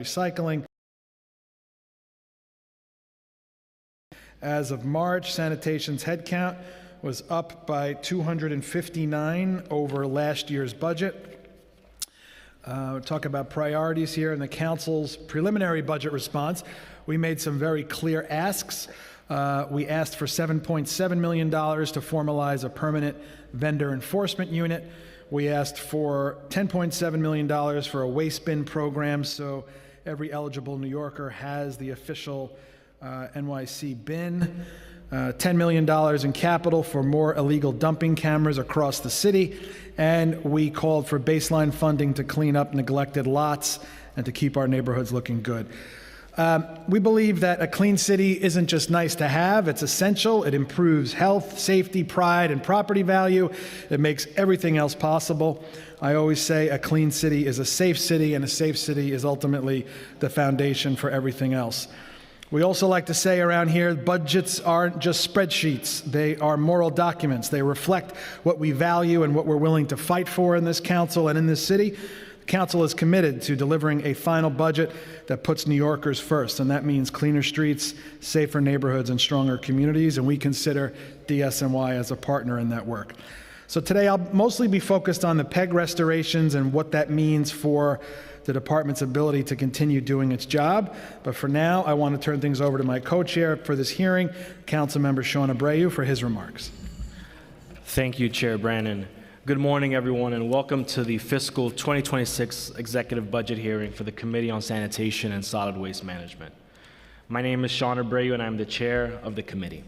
recycling. As of March, sanitation's headcount was up by 259 over last year's budget. Talk about priorities here in the council's preliminary budget response. We made some very clear asks. We asked for $7.7 million to formalize a permanent vendor enforcement unit. We asked for $10.7 million for a waste bin program, so every eligible New Yorker has the official NYC bin. $10 million in capital for more illegal dumping cameras across the city. And we called for baseline funding to clean up neglected lots and to keep our neighborhoods looking good. We believe that a clean city isn't just nice to have, it's essential. It improves health, safety, pride, and property value. It makes everything else possible. I always say a clean city is a safe city, and a safe city is ultimately the foundation for everything else. We also like to say around here, budgets aren't just spreadsheets. They are moral documents. They reflect what we value and what we're willing to fight for in this council and in this city. The council is committed to delivering a final budget that puts New Yorkers first, and that means cleaner streets, safer neighborhoods, and stronger communities, and we consider DSNY as a partner in that work. So today I'll mostly be focused on the PEG restorations and what that means for the department's ability to continue doing its job. But for now, I want to turn things over to my co-chair for this hearing, Councilmember Sean Abreu, for his remarks. Thank you, Chair Brannon. Good morning, everyone, and welcome to the fiscal 2026 executive budget hearing for the Committee on Sanitation and Solid Waste Management. My name is Sean Abreu, and I'm the chair of the committee.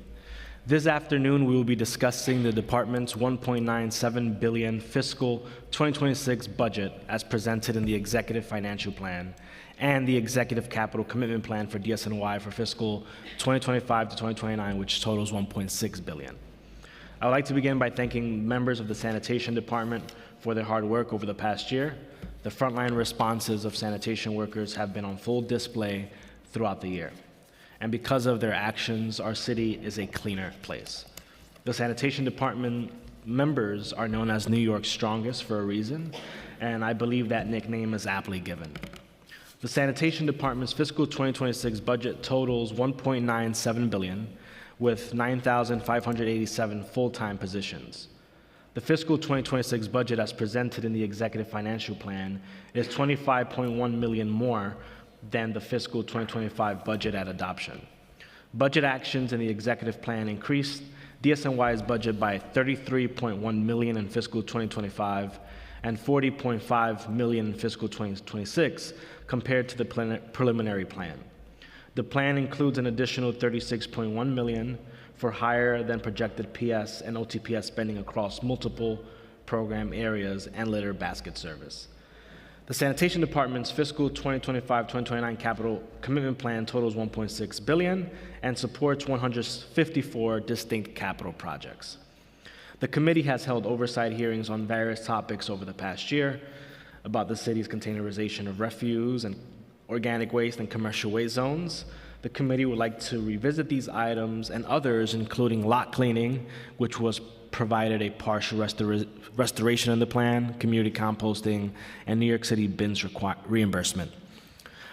This afternoon, we will be discussing the department's $1.97 billion fiscal 2026 budget as presented in the Executive Financial Plan and the Executive Capital Commitment Plan for DSNY for fiscal 2025 to 2029, which totals $1.6 billion. I would like to begin by thanking members of the Sanitation Department for their hard work over the past year. The frontline responses of sanitation workers have been on full display throughout the year. And because of their actions, our city is a cleaner place. The Sanitation Department members are known as New York's strongest for a reason, and I believe that nickname is aptly given. The Sanitation Department's fiscal 2026 budget totals $1.97 billion, with 9,587 full-time positions. The fiscal 2026 budget as presented in the Executive Financial Plan is $25.1 million more than the fiscal 2025 budget at adoption. Budget actions in the executive plan increased DSNY's budget by $33.1 million in fiscal 2025 and $40.5 million in fiscal 2026 compared to the preliminary plan. The plan includes an additional $36.1 million for higher than projected PS and OTPS spending across multiple program areas and litter basket service. The Sanitation Department's fiscal 2025-2029 capital commitment plan totals $1.6 billion and supports 154 distinct capital projects. The committee has held oversight hearings on various topics over the past year about the city's containerization of refuse and organic waste and commercial waste zones. The committee would like to revisit these items and others, including lot cleaning, which was provided a partial restoration in the plan, community composting, and New York City bins reimbursement.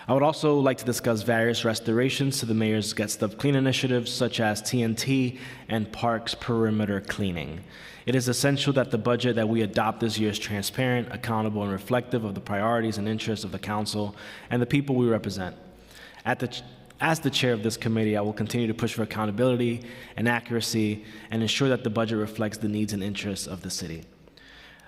I would also like to discuss various restorations to the mayor's Get Stuff Clean initiatives, such as TNT and parks perimeter cleaning. It is essential that the budget that we adopt this year is transparent, accountable, and reflective of the priorities and interests of the council and the people we represent. As the chair of this committee, I will continue to push for accountability and accuracy and ensure that the budget reflects the needs and interests of the city.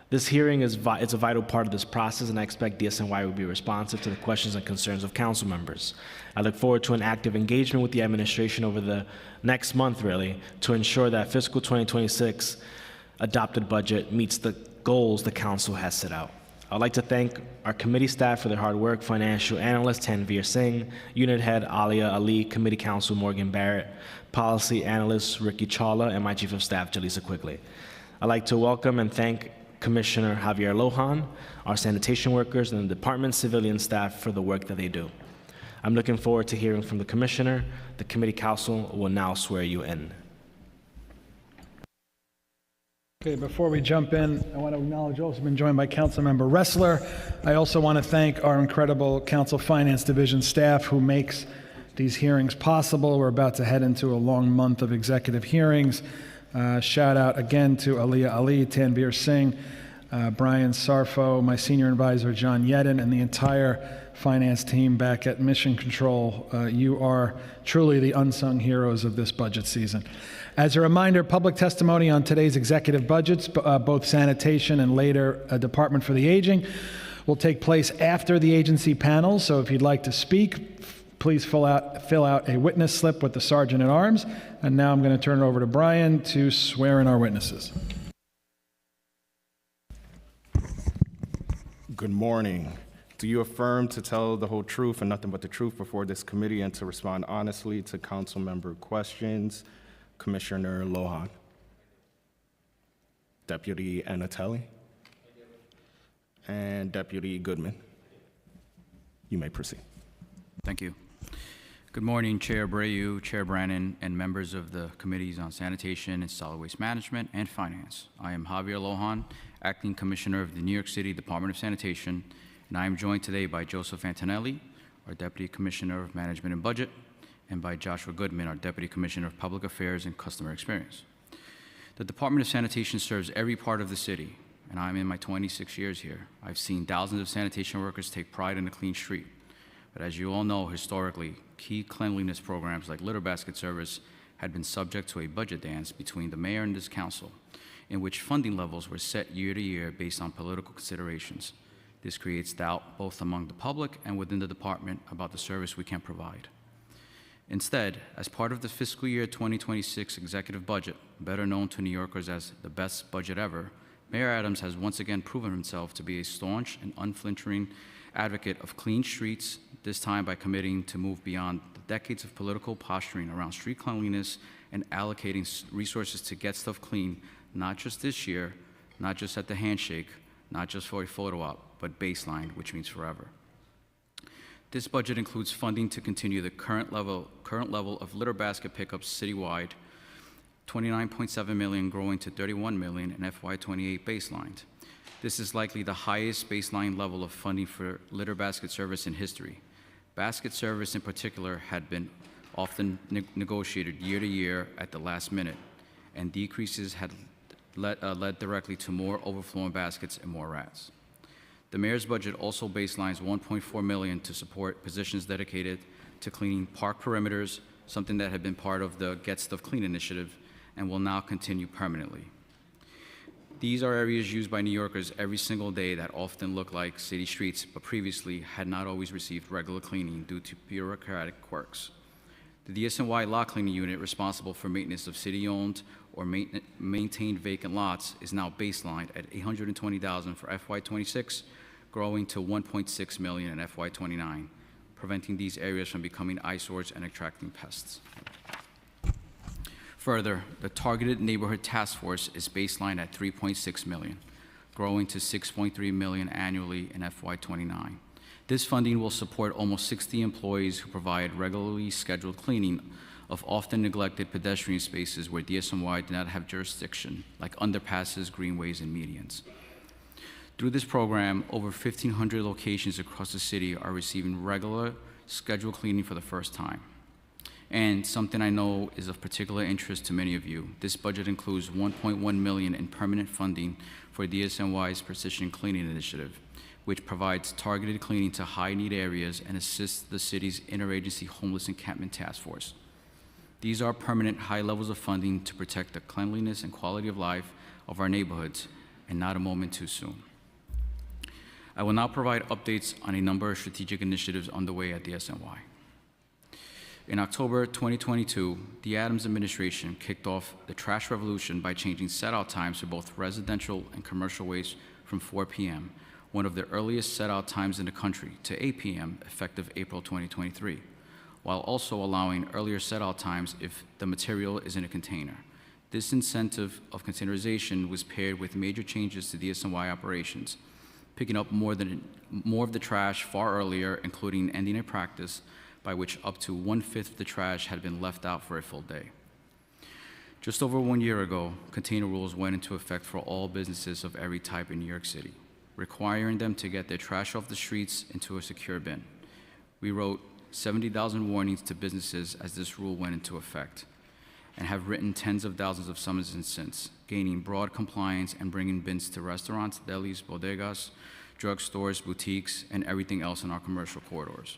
This hearing is a vital part of this process, and I expect DSNY will be responsive to the questions and concerns of council members. I look forward to an active engagement with the administration over the next month, really, to ensure that fiscal 2026 adopted budget meets the goals the council has set out. I'd like to thank our committee staff for their hard work, financial analyst Tanveer Singh, unit head Alia Ali, committee counsel Morgan Barrett, policy analyst Ricky Chawla, and my chief of staff Jaleesa Quigley. I'd like to welcome and thank Commissioner Javier Lohan, our sanitation workers, and the department civilian staff for the work that they do. I'm looking forward to hearing from the commissioner. The committee council will now swear you in. Okay, before we jump in, I want to acknowledge also been joined by Councilmember Ressler. I also want to thank our incredible Council Finance Division staff who makes these hearings possible. We're about to head into a long month of executive hearings. Shout out again to Aliyah Ali, Tanvir Singh, Brian Sarfo, my senior advisor John Yedden, and the entire finance team back at Mission Control. You are truly the unsung heroes of this budget season. As a reminder, public testimony on today's executive budgets, both sanitation and later Department for the Aging, will take place after the agency panel. So if you'd like to speak, please fill out a witness slip with the Sergeant at Arms. And now I'm going to turn it over to Brian to swear in our witnesses. Good morning. Do you affirm to tell the whole truth and nothing but the truth before this committee and to respond honestly to council member questions? Commissioner Lohan. Deputy Anatelli. And Deputy Goodman. You may proceed. Thank you. Good morning, Chair Abreu, Chair Brannon, and members of the Committees on Sanitation and Solid Waste Management and Finance. I am Javier Lohan, Acting Commissioner of the New York City Department of Sanitation, and I am joined today by Joseph Antonelli, our Deputy Commissioner of Management and Budget, and by Joshua Goodman, our Deputy Commissioner of Public Affairs and Customer Experience. The Department of Sanitation serves every part of the city, and I'm in my 26 years here. I've seen thousands of sanitation workers take pride in a clean street. But as you all know, historically, key cleanliness programs like litter basket service had been subject to a budget dance between the mayor and this council, in which funding levels were set year to year based on political considerations. This creates doubt both among the public and within the department about the service we can provide. Instead, as part of the fiscal year 2026 executive budget, better known to New Yorkers as the best budget ever, Mayor Adams has once again proven himself to be a staunch and unflinching advocate of clean streets, this time by committing to move beyond the decades of political posturing around street cleanliness and allocating resources to get stuff clean, not just this year, not just at the handshake, not just for a photo op, but baseline, which means forever. This budget includes funding to continue the current level of litter basket pickups citywide, $29.7 million growing to $31 million in FY28 baseline. This is likely the highest baseline level of funding for litter basket service in history. Basket service in particular had been often negotiated year to year at the last minute, and decreases had led directly to more overflowing baskets and more rats. The mayor's budget also baselines $1.4 million to support positions dedicated to cleaning park perimeters, something that had been part of the Get Stuff Clean initiative and will now continue permanently. These are areas used by New Yorkers every single day that often look like city streets, but previously had not always received regular cleaning due to bureaucratic quirks. The DSNY lot cleaning unit responsible for maintenance of city-owned or maintained vacant lots is now baselined at $820,000 for FY26, growing to $1.6 million in FY29, preventing these areas from becoming eyesores and attracting pests. Further, the Targeted Neighborhood Task Force is baselined at $3.6 million, growing to $6.3 million annually in FY29. This funding will support almost 60 employees who provide regularly scheduled cleaning of often neglected pedestrian spaces where DSNY did not have jurisdiction, like underpasses, greenways, and medians. Through this program, over 1,500 locations across the city are receiving regular scheduled cleaning for the first time. And something I know is of particular interest to many of you, this budget includes $1.1 million in permanent funding for DSNY's Precision Cleaning Initiative, which provides targeted cleaning to high-need areas and assists the city's interagency homeless encampment task force. These are permanent high levels of funding to protect the cleanliness and quality of life of our neighborhoods, and not a moment too soon. I will now provide updates on a number of strategic initiatives underway at DSNY. In October 2022, the Adams administration kicked off the trash revolution by changing set-out times for both residential and commercial waste from 4 p.m., one of the earliest set-out times in the country, to 8 p.m., effective April 2023, while also allowing earlier set-out times if the material is in a container. This incentive of containerization was paired with major changes to DSNY operations, picking up more of the trash far earlier, including ending a practice by which up to 1/5 of the trash had been left out for a full day. Just over 1 year ago, container rules went into effect for all businesses of every type in New York City, requiring them to get their trash off the streets into a secure bin. We wrote 70,000 warnings to businesses as this rule went into effect, and have written tens of thousands of summonses since, gaining broad compliance and bringing bins to restaurants, delis, bodegas, drugstores, boutiques, and everything else in our commercial corridors.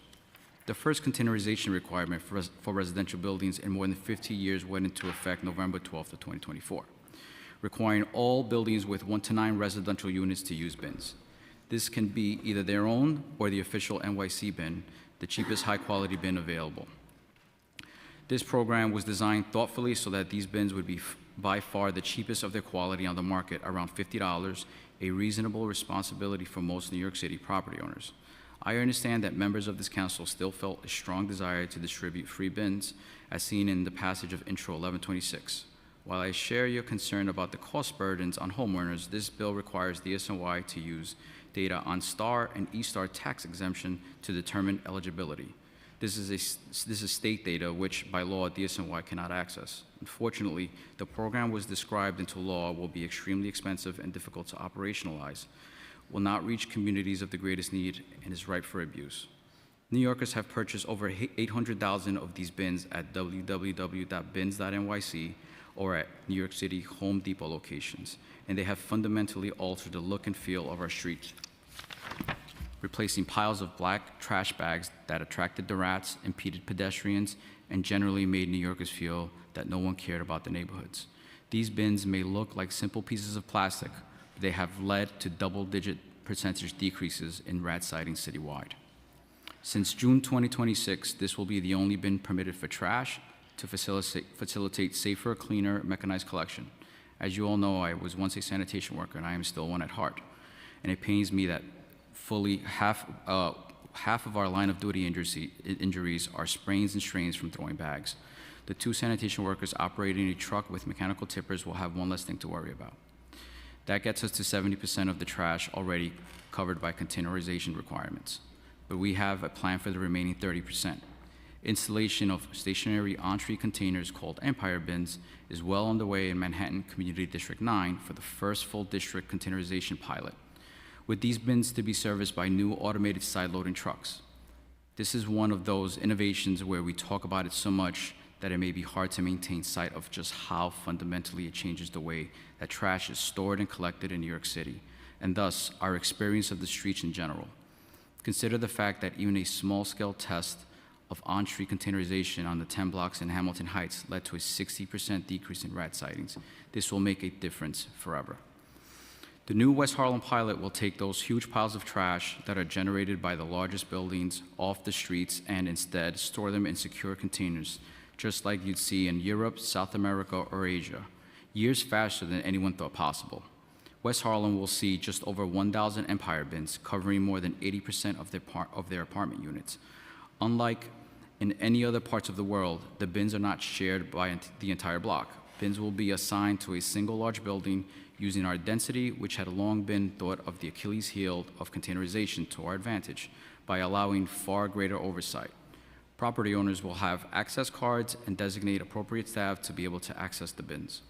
The first containerization requirement for residential buildings in more than 50 years went into effect November 12th of 2024, requiring all buildings with 1 to 9 residential units to use bins. This can be either their own or the official NYC bin, the cheapest high-quality bin available. This program was designed thoughtfully so that these bins would be by far the cheapest of their quality on the market, around $50, a reasonable responsibility for most New York City property owners. I understand that members of this council still felt a strong desire to distribute free bins, as seen in the passage of Intro 1126. While I share your concern about the cost burdens on homeowners, this bill requires DSNY to use data on STAR and E-STAR tax exemption to determine eligibility. This is state data which, by law, DSNY cannot access. Unfortunately, the program was described into law will be extremely expensive and difficult to operationalize, will not reach communities of the greatest need, and is ripe for abuse. New Yorkers have purchased over 800,000 of these bins at www.bins.nyc or at New York City Home Depot locations, and they have fundamentally altered the look and feel of our streets, replacing piles of black trash bags that attracted the rats, impeded pedestrians, and generally made New Yorkers feel that no one cared about the neighborhoods. These bins may look like simple pieces of plastic, but they have led to double-digit percentage decreases in rat sightings citywide. Since June 2026, this will be the only bin permitted for trash to facilitate safer, cleaner, mechanized collection. As you all know, I was once a sanitation worker, and I am still one at heart. And it pains me that fully half of our line of duty injuries are sprains and strains from throwing bags. The 2 sanitation workers operating a truck with mechanical tippers will have one less thing to worry about. That gets us to 70% of the trash already covered by containerization requirements. But we have a plan for the remaining 30%. Installation of stationary on-street containers called Empire bins is well underway in Manhattan Community District 9 for the first full district containerization pilot, with these bins to be serviced by new automated side-loading trucks. This is one of those innovations where we talk about it so much that it may be hard to maintain sight of just how fundamentally it changes the way that trash is stored and collected in New York City, and thus our experience of the streets in general. Consider the fact that even a small-scale test of on-street containerization on the 10 blocks in Hamilton Heights led to a 60% decrease in rat sightings. This will make a difference forever. The new West Harlem pilot will take those huge piles of trash that are generated by the largest buildings off the streets and instead store them in secure containers, just like you'd see in Europe, South America, or Asia, years faster than anyone thought possible. West Harlem will see just over 1,000 Empire bins, covering more than 80% of their apartment units. Unlike in any other parts of the world, the bins are not shared by the entire block. Bins will be assigned to a single large building using our density, which had long been thought of the Achilles heel of containerization, to our advantage by allowing far greater oversight. Property owners will have access cards and designate appropriate staff to be able to access the bins.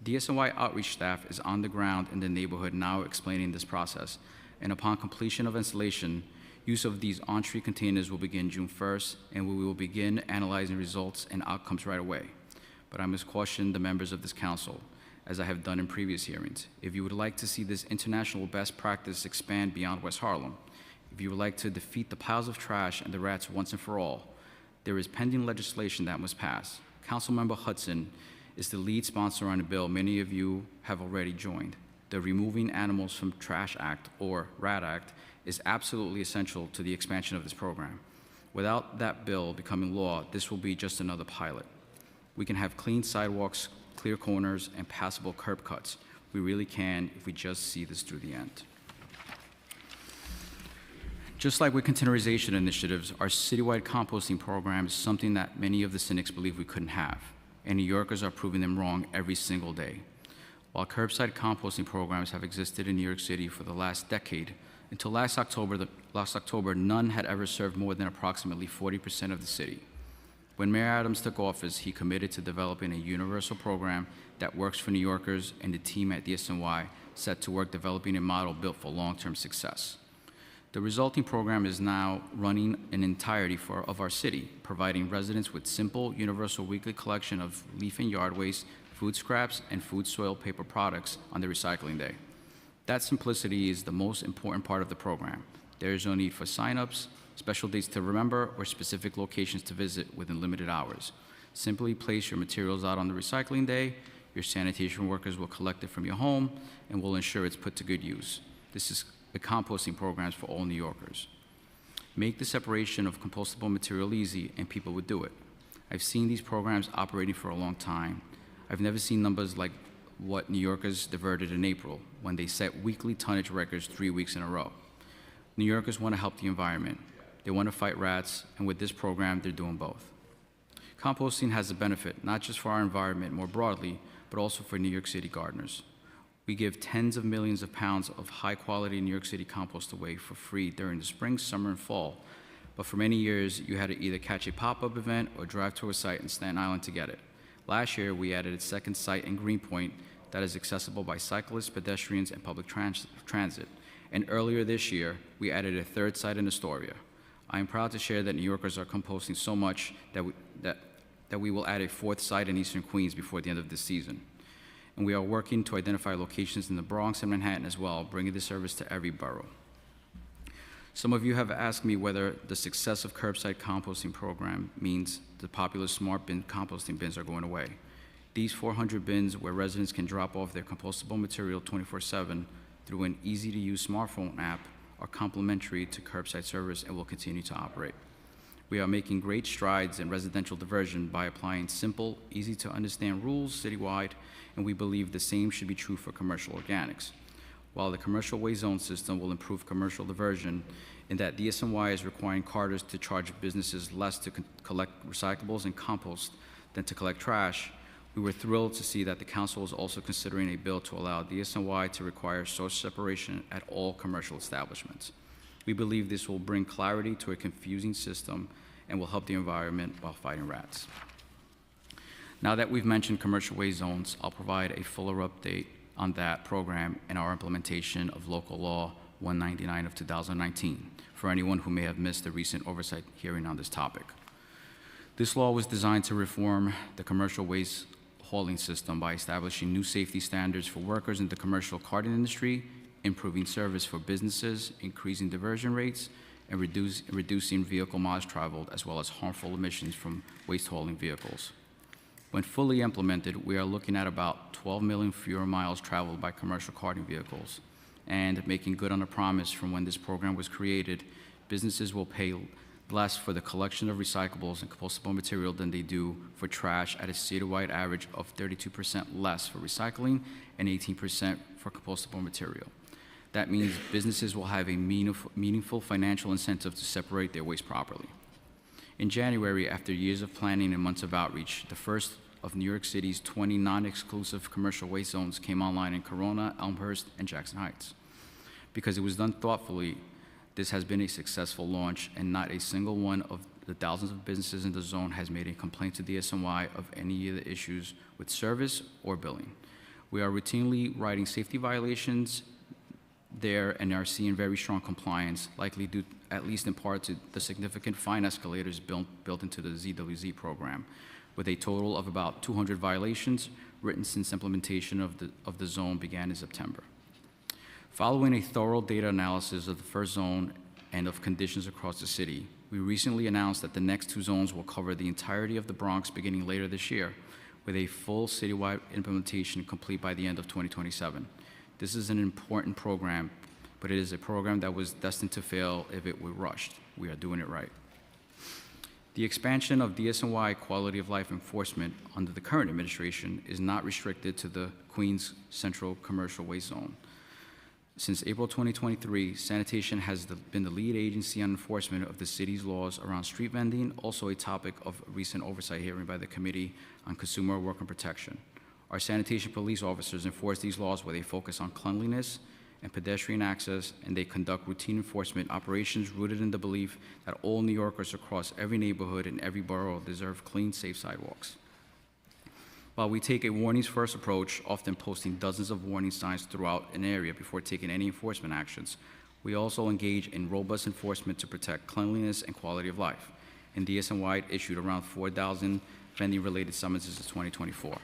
DSNY outreach staff is on the ground in the neighborhood now explaining this process, and upon completion of installation, use of these on-street containers will begin June 1st, and we will begin analyzing results and outcomes right away. But I must caution the members of this council, as I have done in previous hearings, if you would like to see this international best practice expand beyond West Harlem, if you would like to defeat the piles of trash and the rats once and for all, there is pending legislation that must pass. Councilmember Hudson is the lead sponsor on a bill many of you have already joined. The Removing Animals from Trash Act, or RAT Act, is absolutely essential to the expansion of this program. Without that bill becoming law, this will be just another pilot. We can have clean sidewalks, clear corners, and passable curb cuts. We really can if we just see this through the end. Just like with containerization initiatives, our citywide composting program is something that many of the cynics believe we couldn't have, and New Yorkers are proving them wrong every single day. While curbside composting programs have existed in New York City for the last decade, until last October, none had ever served more than approximately 40% of the city. When Mayor Adams took office, he committed to developing a universal program that works for New Yorkers, and the team at DSNY set to work developing a model built for long-term success. The resulting program is now running in entirety of our city, providing residents with simple, universal weekly collection of leaf and yard waste, food scraps, and food soil paper products on the recycling day. That simplicity is the most important part of the program. There is no need for sign-ups, special dates to remember, or specific locations to visit within limited hours. Simply place your materials out on the recycling day. Your sanitation workers will collect it from your home and will ensure it's put to good use. This is the composting programs for all New Yorkers. Make the separation of compostable material easy, and people would do it. I've seen these programs operating for a long time. I've never seen numbers like what New Yorkers diverted in April, when they set weekly tonnage records 3 weeks in a row. New Yorkers want to help the environment. They want to fight rats, and with this program, they're doing both. Composting has a benefit, not just for our environment more broadly, but also for New York City gardeners. We give tens of millions of pounds of high-quality New York City compost away for free during the spring, summer, and fall. But for many years, you had to either catch a pop-up event or drive to a site in Staten Island to get it. Last year, we added a second site in Greenpoint that is accessible by cyclists, pedestrians, and public transit. And earlier this year, we added a third site in Astoria. I am proud to share that New Yorkers are composting so much that we will add a fourth site in Eastern Queens before the end of this season. And we are working to identify locations in the Bronx and Manhattan as well, bringing this service to every borough. Some of you have asked me whether the success of curbside composting program means the popular smart bin composting bins are going away. These 400 bins where residents can drop off their compostable material 24/7 through an easy-to-use smartphone app are complementary to curbside service and will continue to operate. We are making great strides in residential diversion by applying simple, easy-to-understand rules citywide, and we believe the same should be true for commercial organics. While the commercial waste zone system will improve commercial diversion in that DSNY is requiring carters to charge businesses less to collect recyclables and compost than to collect trash, we were thrilled to see that the council is also considering a bill to allow DSNY to require source separation at all commercial establishments. We believe this will bring clarity to a confusing system and will help the environment while fighting rats. Now that we've mentioned commercial waste zones, I'll provide a fuller update on that program and our implementation of Local Law 199 of 2019 for anyone who may have missed the recent oversight hearing on this topic. This law was designed to reform the commercial waste hauling system by establishing new safety standards for workers in the commercial carting industry, improving service for businesses, increasing diversion rates, and reducing vehicle miles traveled, as well as harmful emissions from waste hauling vehicles. When fully implemented, we are looking at about 12 million fewer miles traveled by commercial carting vehicles. And making good on the promise from when this program was created, businesses will pay less for the collection of recyclables and compostable material than they do for trash, at a citywide average of 32% less for recycling and 18% for compostable material. That means businesses will have a meaningful financial incentive to separate their waste properly. In January, after years of planning and months of outreach, the first of New York City's 20 non-exclusive commercial waste zones came online in Corona, Elmhurst, and Jackson Heights. Because it was done thoughtfully, this has been a successful launch, and not a single one of the thousands of businesses in the zone has made a complaint to DSNY of any of the issues with service or billing. We are routinely writing safety violations there and are seeing very strong compliance, likely due at least in part to the significant fine escalators built into the ZWZ program, with a total of about 200 violations written since implementation of the zone began in September. Following a thorough data analysis of the first zone and of conditions across the city, we recently announced that the next two zones will cover the entirety of the Bronx beginning later this year, with a full citywide implementation complete by the end of 2027. This is an important program, but it is a program that was destined to fail if it were rushed. We are doing it right. The expansion of DSNY quality of life enforcement under the current administration is not restricted to the Queens Central Commercial Waste Zone. Since April 2023, Sanitation has been the lead agency on enforcement of the city's laws around street vending, also a topic of recent oversight hearing by the Committee on Consumer Worker Protection. Our sanitation police officers enforce these laws with a focus on cleanliness and pedestrian access, and they conduct routine enforcement operations rooted in the belief that all New Yorkers across every neighborhood and every borough deserve clean, safe sidewalks. While we take a warnings-first approach, often posting dozens of warning signs throughout an area before taking any enforcement actions, we also engage in robust enforcement to protect cleanliness and quality of life. And DSNY issued around 4,000 vending-related summonses in 2024.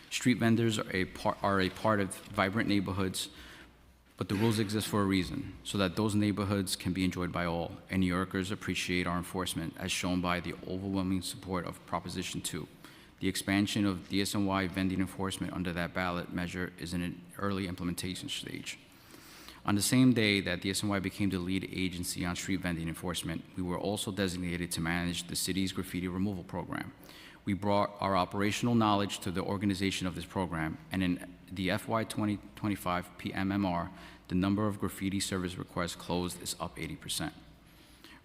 Street vendors are a part of vibrant neighborhoods, but the rules exist for a reason, so that those neighborhoods can be enjoyed by all, and New Yorkers appreciate our enforcement, as shown by the overwhelming support of Proposition 2. The expansion of DSNY vending enforcement under that ballot measure is in an early implementation stage. On the same day that DSNY became the lead agency on street vending enforcement, we were also designated to manage the city's graffiti removal program. We brought our operational knowledge to the organization of this program, and in the FY25 PMMR, the number of graffiti service requests closed is up 80%.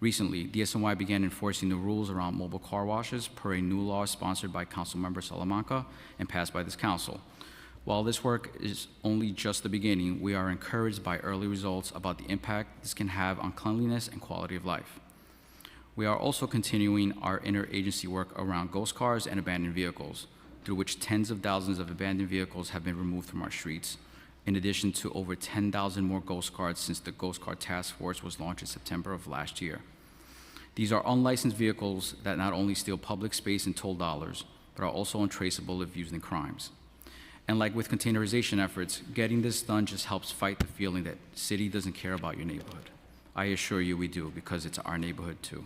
Recently, DSNY began enforcing the rules around mobile car washes per a new law sponsored by Councilmember Salamanca and passed by this council. While this work is only just the beginning, we are encouraged by early results about the impact this can have on cleanliness and quality of life. We are also continuing our interagency work around ghost cars and abandoned vehicles, through which tens of thousands of abandoned vehicles have been removed from our streets, in addition to over 10,000 more ghost cars since the Ghost Car Task Force was launched in September of last year. These are unlicensed vehicles that not only steal public space and toll dollars, but are also untraceable if used in crimes. And like with containerization efforts, getting this done just helps fight the feeling that the city doesn't care about your neighborhood. I assure you we do, because it's our neighborhood too.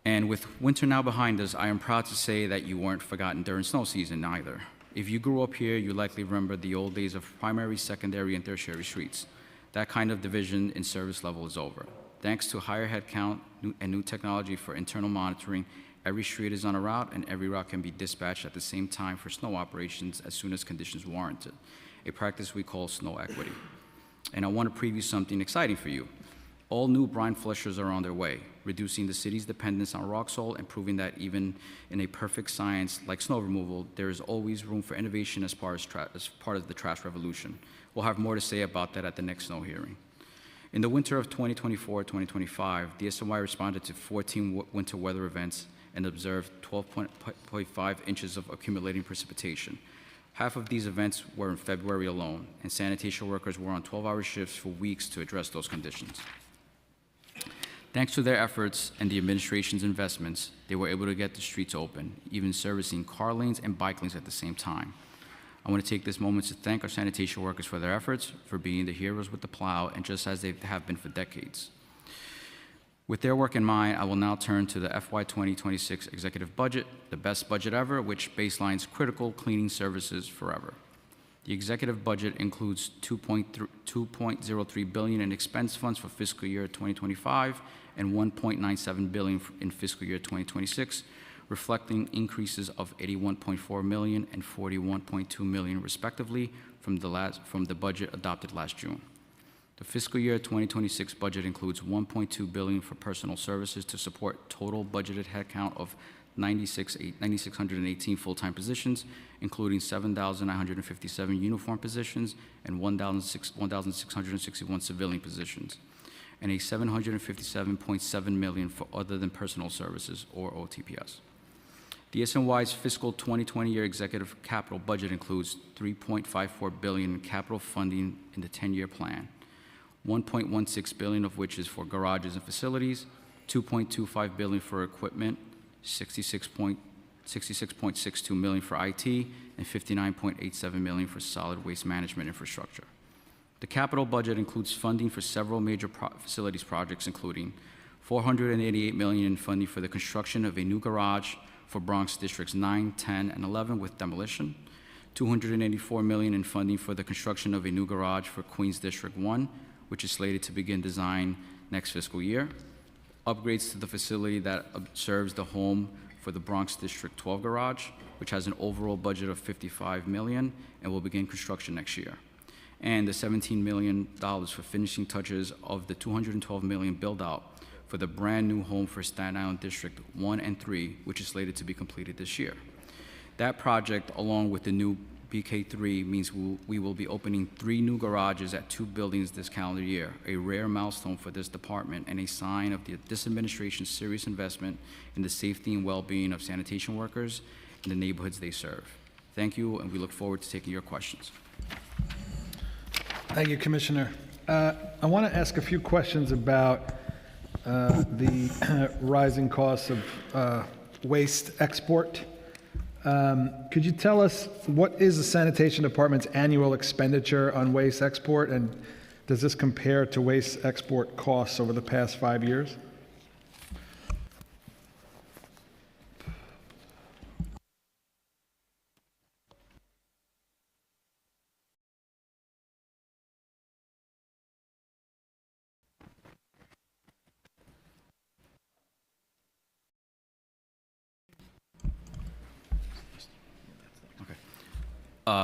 And with winter now behind us, I am proud to say that you weren't forgotten during snow season either. If you grew up here, you likely remember the old days of primary, secondary, and tertiary streets. That kind of division in service level is over. Thanks to higher headcount and new technology for internal monitoring, every street is on a route, and every route can be dispatched at the same time for snow operations as soon as conditions warrant it, a practice we call snow equity. And I want to preview something exciting for you. All new brine flushers are on their way, reducing the city's dependence on rock salt and proving that even in a perfect science like snow removal, there is always room for innovation as part of the trash revolution. We'll have more to say about that at the next snow hearing. In the winter of 2024-2025, DSNY responded to 14 winter weather events and observed 12.5 inches of accumulating precipitation. Half of these events were in February alone, and sanitation workers were on 12-hour shifts for weeks to address those conditions. Thanks to their efforts and the administration's investments, they were able to get the streets open, even servicing car lanes and bike lanes at the same time. I want to take this moment to thank our sanitation workers for their efforts, for being the heroes with the plow, and just as they have been for decades. With their work in mind, I will now turn to the FY 2026 executive budget, the best budget ever, which baselines critical cleaning services forever. The executive budget includes $2.03 billion in expense funds for fiscal year 2025 and $1.97 billion in fiscal year 2026, reflecting increases of $81.4 million and $41.2 million respectively from the budget adopted last June. The fiscal year 2026 budget includes $1.2 billion for personal services to support total budgeted headcount of 9,618 full-time positions, including 7,957 uniform positions and 1,661 civilian positions, and a $757.7 million for other than personal services, or OTPS. DSNY's fiscal 2020 year executive capital budget includes $3.54 billion in capital funding in the 10-year plan, $1.16 billion of which is for garages and facilities, $2.25 billion for equipment, $66.62 million for IT, and $59.87 million for solid waste management infrastructure. The capital budget includes funding for several major facilities projects, including $488 million in funding for the construction of a new garage for Bronx Districts 9, 10, and 11 with demolition, $284 million in funding for the construction of a new garage for Queens District 1, which is slated to begin design next fiscal year, upgrades to the facility that serves the home for the Bronx District 12 garage, which has an overall budget of $55 million and will begin construction next year, and the $17 million for finishing touches of the $212 million build-out for the brand new home for Staten Island District 1 and 3, which is slated to be completed this year. That project, along with the new BK3 means we will be opening 3 new garages at 2 buildings this calendar year, a rare milestone for this department and a sign of this administration's serious investment in the safety and well-being of sanitation workers in the neighborhoods they serve. Thank you, and we look forward to taking your questions. Thank you, Commissioner. I want to ask a few questions about the rising costs of waste export. Could you tell us what is the sanitation department's annual expenditure on waste export, and does this compare to waste export costs over the past 5 years?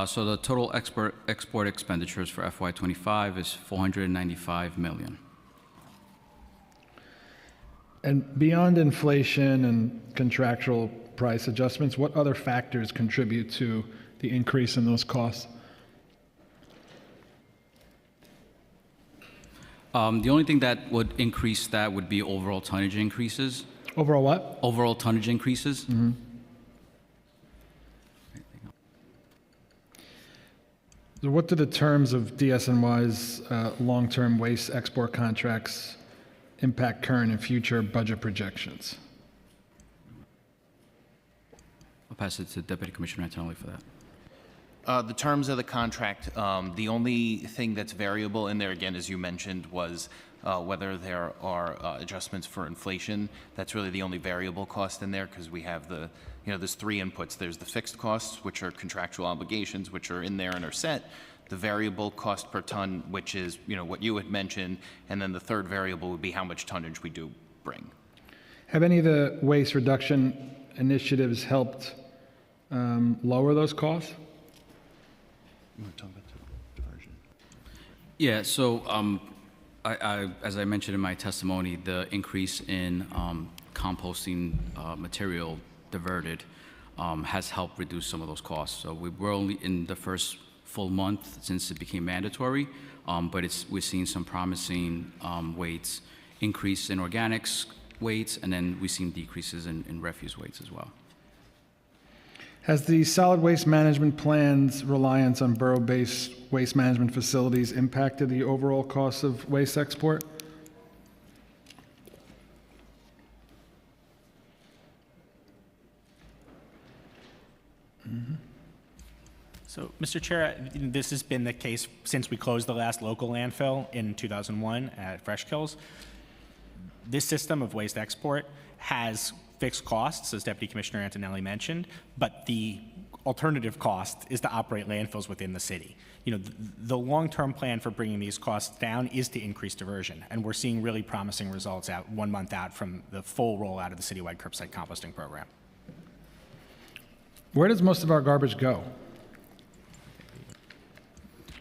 So the total export expenditures for FY25 is $495 million. And beyond inflation and contractual price adjustments, what other factors contribute to the increase in those costs? The only thing that would increase that would be overall tonnage increases. Overall what? Overall tonnage increases. Mm-hmm. So what do the terms of DSNY's long-term waste export contracts impact current and future budget projections? I'll pass it to Deputy Commissioner Antonelli for that. The terms of the contract, the only thing that's variable in there, again, as you mentioned, was whether there are adjustments for inflation. That's really the only variable cost in there, because we have the, there's 3 inputs. There's the fixed costs, which are contractual obligations, which are in there and are set. The variable cost per ton, which is, what you had mentioned. And then the third variable would be how much tonnage we do bring. Have any of the waste reduction initiatives helped lower those costs? You want to talk about the diversion? Yeah, so as I mentioned in my testimony, the increase in composting material diverted has helped reduce some of those costs. So we're only in the first full month since it became mandatory, but we're seeing some promising weights, increase in organics weights, and then we've seen decreases in refuse weights as well. Has the solid waste management plan's reliance on borough-based waste management facilities impacted the overall cost of waste export? Mm-hmm. So, Mr. Chair, this has been the case since we closed the last local landfill in 2001 at Fresh Kills. This system of waste export has fixed costs, as Deputy Commissioner Antonelli mentioned, but the alternative cost is to operate landfills within the city. The long-term plan for bringing these costs down is to increase diversion, and we're seeing really promising results 1 month out from the full rollout of the citywide curbside composting program. Where does most of our garbage go?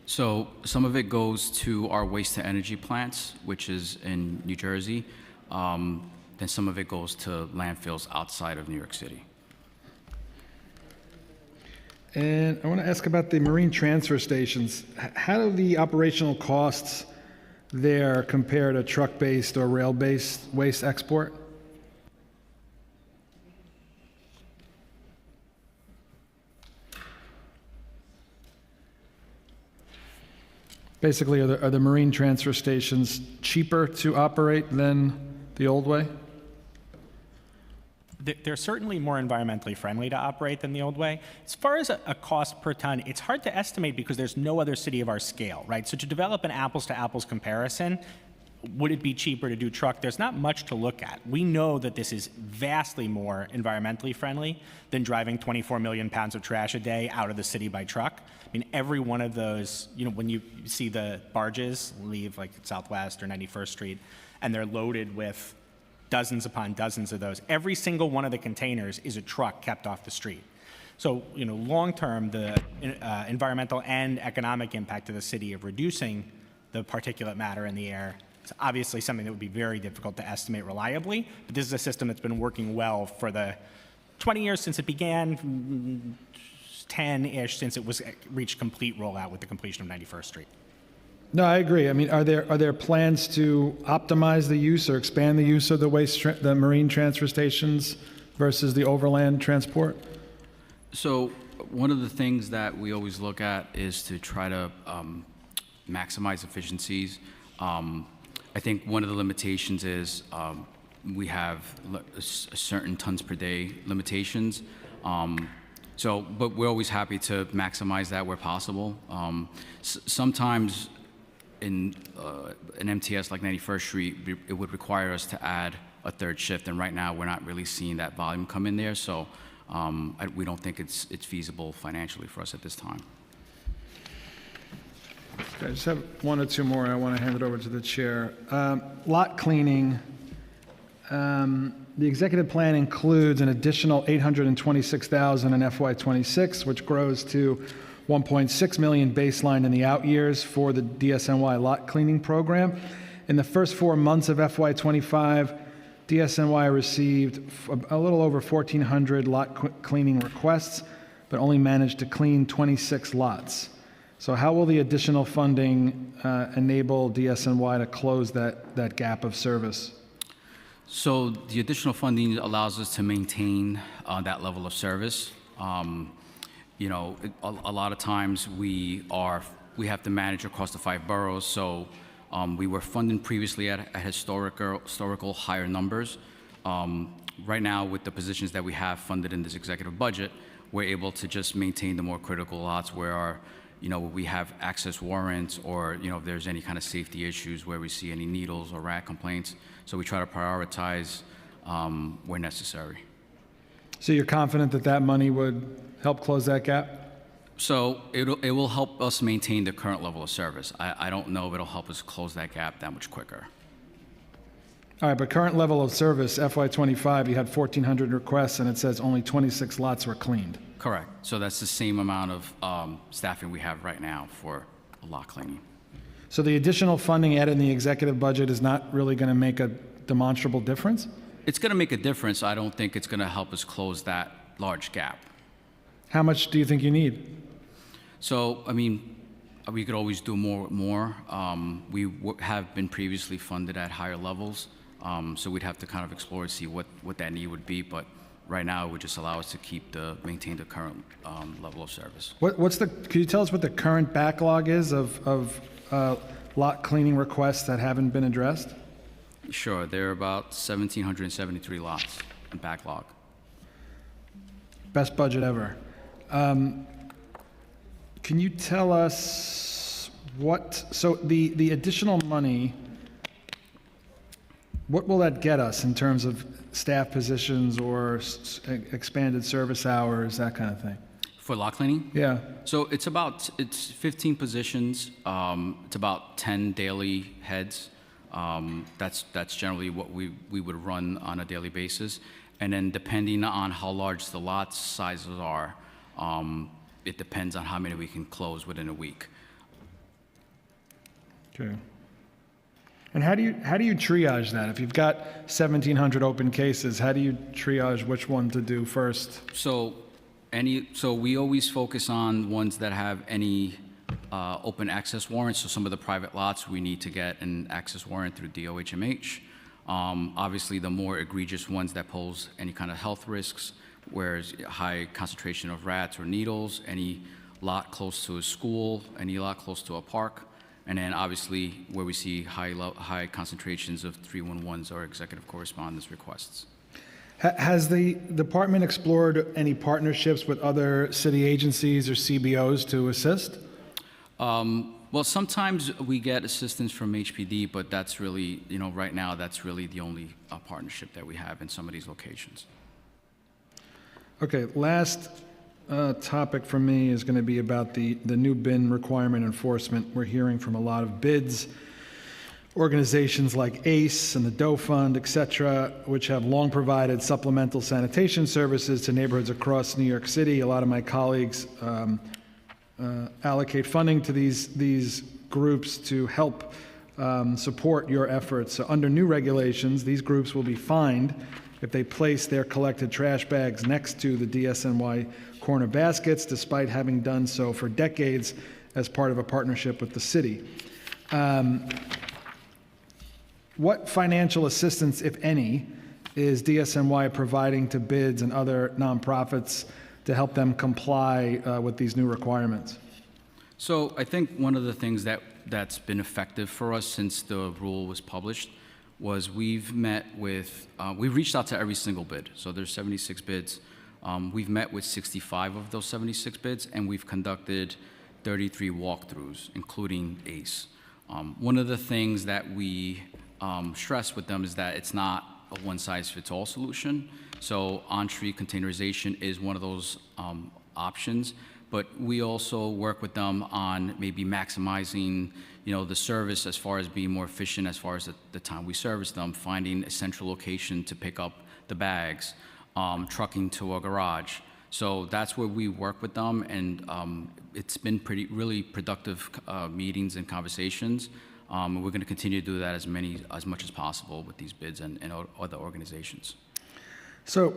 So some of it goes to our waste-to-energy plants, which is in New Jersey. Then some of it goes to landfills outside of New York City. And I want to ask about the marine transfer stations. How do the operational costs there compare to truck-based or rail-based waste export? Basically, are the marine transfer stations cheaper to operate than the old way? They're certainly more environmentally friendly to operate than the old way. As far as a cost per ton, it's hard to estimate because there's no other city of our scale, right? So to develop an apples-to-apples comparison, would it be cheaper to do truck? There's not much to look at. We know that this is vastly more environmentally friendly than driving 24 million pounds of trash a day out of the city by truck. I mean, every one of those, when you see the barges leave like Southwest or 91st Street, and they're loaded with dozens upon dozens of those, every single one of the containers is a truck kept off the street. So, long-term, the environmental and economic impact to the city of reducing the particulate matter in the air is obviously something that would be very difficult to estimate reliably, but this is a system that's been working well for the 20 years since it began, 10-ish since it was reached complete rollout with the completion of 91st Street. No, I agree. I mean, are there plans to optimize the use or expand the use of the marine transfer stations versus the overland transport? So one of the things that we always look at is to try to maximize efficiencies. I think one of the limitations is we have a certain tons per day limitations. But we're always happy to maximize that where possible. Sometimes in an MTS like 91st Street, it would require us to add a third shift, and right now we're not really seeing that volume come in there, so we don't think it's feasible financially for us at this time. Okay, I just have one or two more, and I want to hand it over to the chair. Lot cleaning. The executive plan includes an additional $826,000 in FY26, which grows to 1.6 million baseline in the out years for the DSNY lot cleaning program. In the first 4 months of FY25, DSNY received a little over 1,400 lot cleaning requests, but only managed to clean 26 lots. So how will the additional funding enable DSNY to close that gap of service? So the additional funding allows us to maintain that level of service. A lot of times we have to manage across the 5 boroughs, so we were funding previously at historical higher numbers. Right now, with the positions that we have funded in this executive budget, we're able to just maintain the more critical lots where we have access warrants, or if there's any kind of safety issues where we see any needles or rat complaints. So we try to prioritize where necessary. So you're confident that money would help close that gap? So it will help us maintain the current level of service. I don't know if it'll help us close that gap that much quicker. All right, but current level of service, FY25, you had 1,400 requests, and it says only 26 lots were cleaned. Correct. So that's the same amount of staffing we have right now for lot cleaning. So the additional funding added in the executive budget is not really going to make a demonstrable difference? It's going to make a difference. I don't think it's going to help us close that large gap. How much do you think you need? So, I mean, we could always do more. We have been previously funded at higher levels, so we'd have to kind of explore and see what that need would be. But right now, it would just allow us to maintain the current level of service. Could you tell us what the current backlog is of lot cleaning requests that haven't been addressed? Sure, there are about 1,773 lots in backlog. Best budget ever. Can you tell us so the additional money, what will that get us in terms of staff positions or expanded service hours, that kind of thing? For lot cleaning? Yeah. So it's 15 positions. It's about 10 daily heads. That's generally what we would run on a daily basis. And then depending on how large the lot sizes are, it depends on how many we can close within a week. Okay. And how do you triage that? If you've got 1,700 open cases, how do you triage which one to do first? So we always focus on ones that have any open access warrants. So some of the private lots, we need to get an access warrant through DOHMH. Obviously, the more egregious ones that pose any kind of health risks, whereas high concentration of rats or needles, any lot close to a school, any lot close to a park, and then obviously where we see high concentrations of 311s or executive correspondence requests. Has the department explored any partnerships with other city agencies or CBOs to assist? Well, sometimes we get assistance from HPD, but that's really, right now, that's really the only partnership that we have in some of these locations. Okay, last topic for me is going to be about the new bin requirement enforcement. We're hearing from a lot of bids, organizations like ACE and the Doe Fund, et cetera, which have long provided supplemental sanitation services to neighborhoods across New York City. A lot of my colleagues allocate funding to these groups to help support your efforts. So under new regulations, these groups will be fined if they place their collected trash bags next to the DSNY corner baskets, despite having done so for decades as part of a partnership with the city. What financial assistance, if any, is DSNY providing to BIDS and other nonprofits to help them comply with these new requirements? So I think one of the things that's been effective for us since the rule was published was we've reached out to every single bid. So there's 76 bids. We've met with 65 of those 76 bids, and we've conducted 33 walkthroughs, including ACE. One of the things that we stress with them is that it's not a one-size-fits-all solution. So on-street containerization is one of those options, but we also work with them on maybe maximizing, the service as far as being more efficient as far as the time we service them, finding a central location to pick up the bags, trucking to a garage. So that's where we work with them, and it's been really productive meetings and conversations. We're going to continue to do that as much as possible with these bids and other organizations. So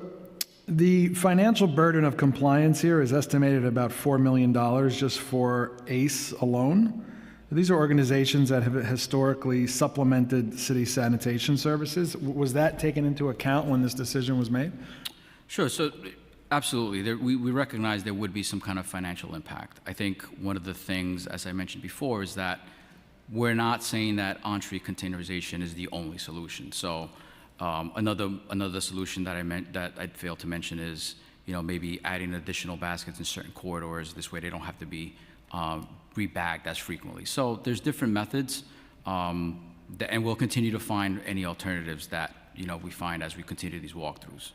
the financial burden of compliance here is estimated at about $4 million just for ACE alone. These are organizations that have historically supplemented city sanitation services. Was that taken into account when this decision was made? Sure. So absolutely. We recognize there would be some kind of financial impact. I think one of the things, as I mentioned before, is that we're not saying that on-street containerization is the only solution. So another solution that I'd failed to mention is, maybe adding additional baskets in certain corridors. This way they don't have to be rebagged as frequently. So there's different methods, and we'll continue to find any alternatives that, we find as we continue these walkthroughs.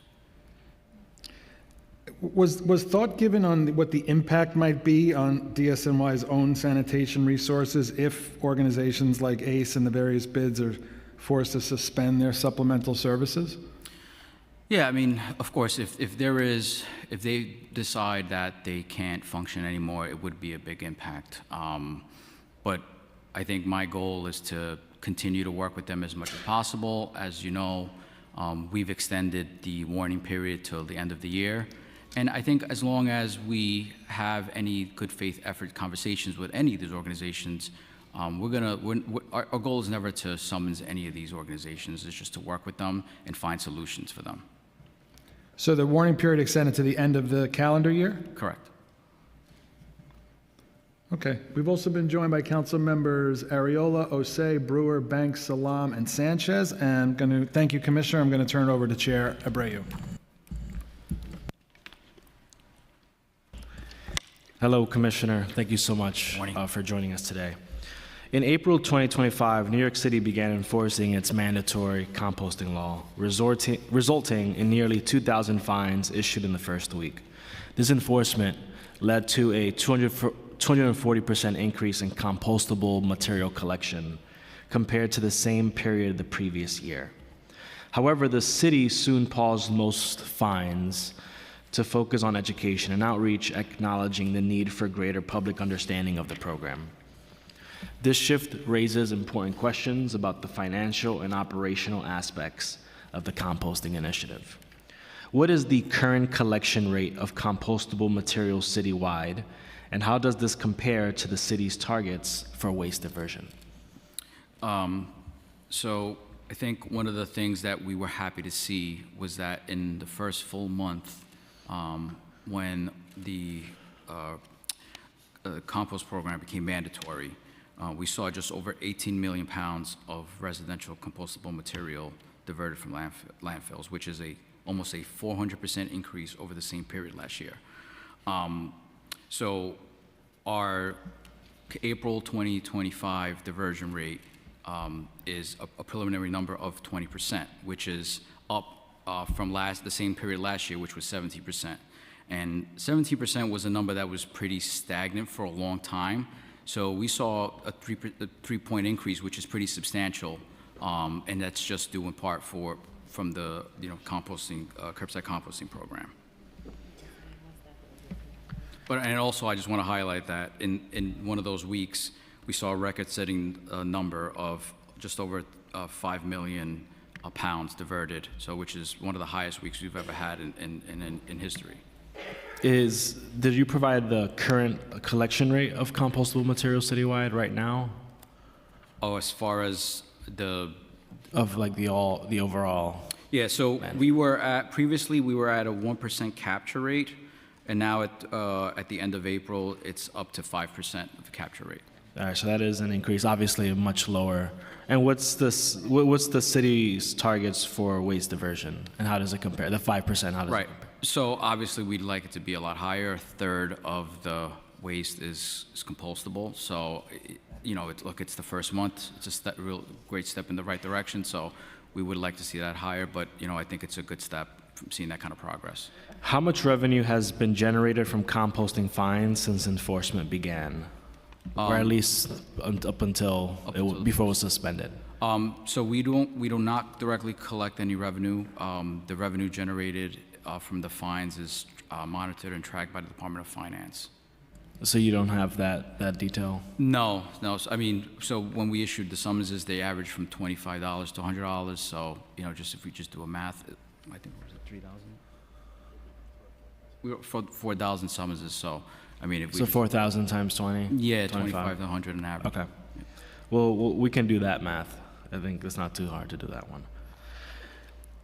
Was thought given on what the impact might be on DSNY's own sanitation resources if organizations like ACE and the various bids are forced to suspend their supplemental services? Yeah, I mean, of course, if they decide that they can't function anymore, it would be a big impact. But I think my goal is to continue to work with them as much as possible. As you know, we've extended the warning period till the end of the year. And I think as long as we have any good faith effort conversations with any of these organizations, our goal is never to summons any of these organizations. It's just to work with them and find solutions for them. So the warning period extended to the end of the calendar year? Correct. Okay. We've also been joined by council members Ariola, Osei, Brewer, Banks, Salam, and Sanchez. And I'm going to thank you, Commissioner. I'm going to turn it over to Chair Abreu. Hello, Commissioner. Thank you so much for joining us today. In April 2025, New York City began enforcing its mandatory composting law, resulting in nearly 2,000 fines issued in the first week. This enforcement led to a 240% increase in compostable material collection compared to the same period the previous year. However, the city soon paused most fines to focus on education and outreach, acknowledging the need for greater public understanding of the program. This shift raises important questions about the financial and operational aspects of the composting initiative. What is the current collection rate of compostable materials citywide, and how does this compare to the city's targets for waste diversion? So I think one of the things that we were happy to see was that in the first full month, when the compost program became mandatory, we saw just over 18 million pounds of residential compostable material diverted from landfills, which is almost a 400% increase over the same period last year. So our April 2025 diversion rate is a preliminary number of 20%, which is up from the same period last year, which was 17%. And 17% was a number that was pretty stagnant for a long time. So we saw a 3-point increase, which is pretty substantial, and that's just due in part from the composting, curbside composting program. And also, I just want to highlight that in one of those weeks, we saw a record-setting number of just over 5 million pounds diverted, so which is one of the highest weeks we've ever had in history. Did you provide the current collection rate of compostable materials citywide right now? Oh, as far as the Of like the overall? Yeah, so previously we were at a 1% capture rate, and now at the end of April, it's up to 5% of the capture rate. All right, so that is an increase, obviously much lower. And what's the city's targets for waste diversion, and how does it compare? The 5%, how does it compare? So obviously, we'd like it to be a lot higher. A third of the waste is compostable. So, it's the first month. It's a real great step in the right direction. So we would like to see that higher, but, I think it's a good step from seeing that kind of progress. How much revenue has been generated from composting fines since enforcement began? Or at least up until before it was suspended? So we do not directly collect any revenue. The revenue generated from the fines is monitored and tracked by the Department of Finance. So you don't have that detail? No. So when we issued the summonses, they averaged from $25 to $100. So, if we just do a math, I think, what was it, 3,000? We were for 4,000 summonses, so, if we. So 4,000 times 20? Yeah, 25 to 100 on average. Okay. Well, we can do that math. I think it's not too hard to do that one.